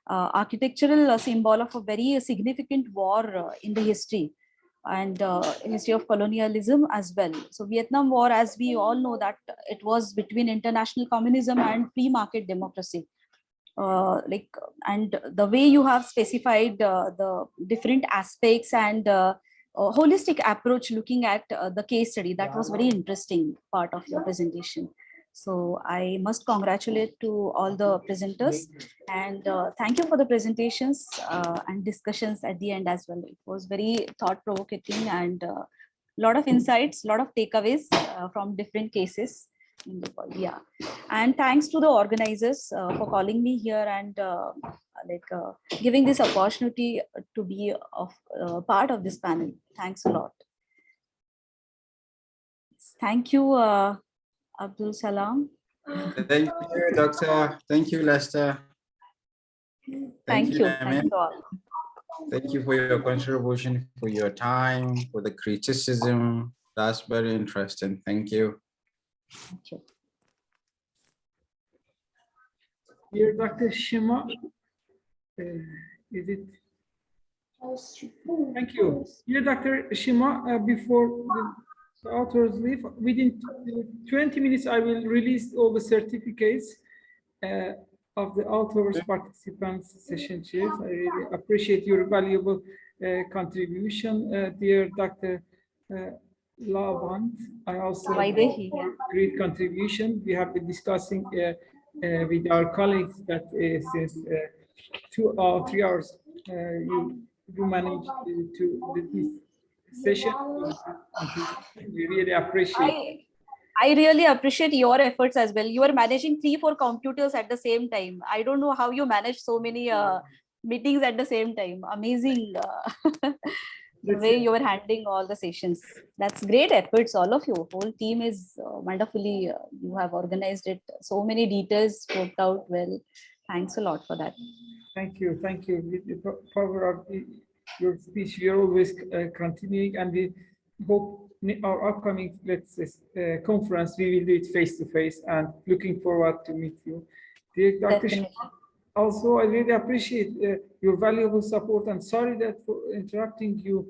architectural symbol of a very significant war in the history, and history of colonialism as well. So Vietnam War, as we all know, that it was between international communism and free market democracy. And the way you have specified the different aspects and holistic approach looking at the case study, that was very interesting part of your presentation. So I must congratulate to all the presenters, and thank you for the presentations and discussions at the end as well. It was very thought-provoking and a lot of insights, a lot of takeaways from different cases in the world. Yeah, and thanks to the organizers for calling me here and giving this opportunity to be of part of this panel. Thanks a lot. Thank you, Abdul Salam. Thank you, Doctor. Thank you, Lester. Thank you. Namin. Thank you all. Thank you for your contribution, for your time, for the criticism. That's very interesting. Thank you. Thank you. Dear Dr. Shima, is it? Thank you. Dear Dr. Shima, before the authors leave, within 20 minutes, I will release all the certificates of the authors, participants, session chairs. I really appreciate your valuable contribution, dear Dr. Lavant. I also for great contribution. We have been discussing with our colleagues that since 2 or 3 hours you managed to this session. We really appreciate. I really appreciate your efforts as well. You are managing 3-4 computers at the same time. I don't know how you manage so many meetings at the same time. Amazing the way you are handling all the sessions. That's great efforts, all of you. Whole team is wonderfully, you have organized it. So many details worked out well. Thanks a lot for that. Thank you. Thank you. With the power of your speech, we are always continuing, and we hope our upcoming conference, we will do it face to face, and looking forward to meet you. Dear Dr. Shima, also, I really appreciate your valuable support, and sorry that for interrupting you,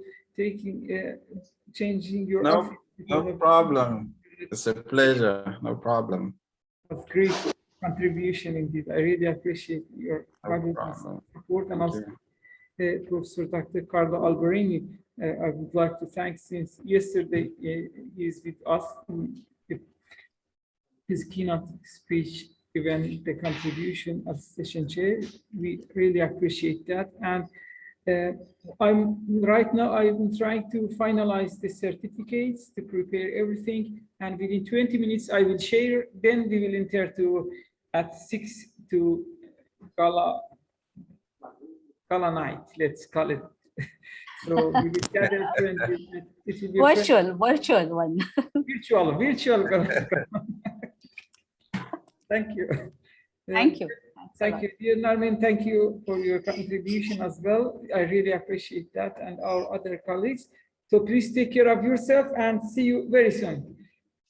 changing your office. No problem. It's a pleasure. No problem. That's great contribution indeed. I really appreciate your valuable support, and also Professor Dr. Carlo Alberini. I would like to thank, since yesterday he is with us in his keynote speech, given the contribution of session chair. We really appreciate that. And right now I'm trying to finalize the certificates to prepare everything. And within 20 minutes I will share. Then we will enter to at 6 to gala night. Let's call it. So we will gather it will be virtual one. virtual. Thank you. Thank you. Thank you, dear Narmin. Thank you for your contribution as well. I really appreciate that, and our other colleagues. So please take care of yourself, and see you very soon.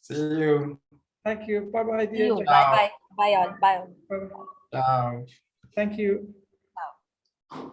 See you. Thank you. Bye bye, dear. See you. Bye bye. Bye all. Bye all. Bye. Ciao. Thank you. Ciao.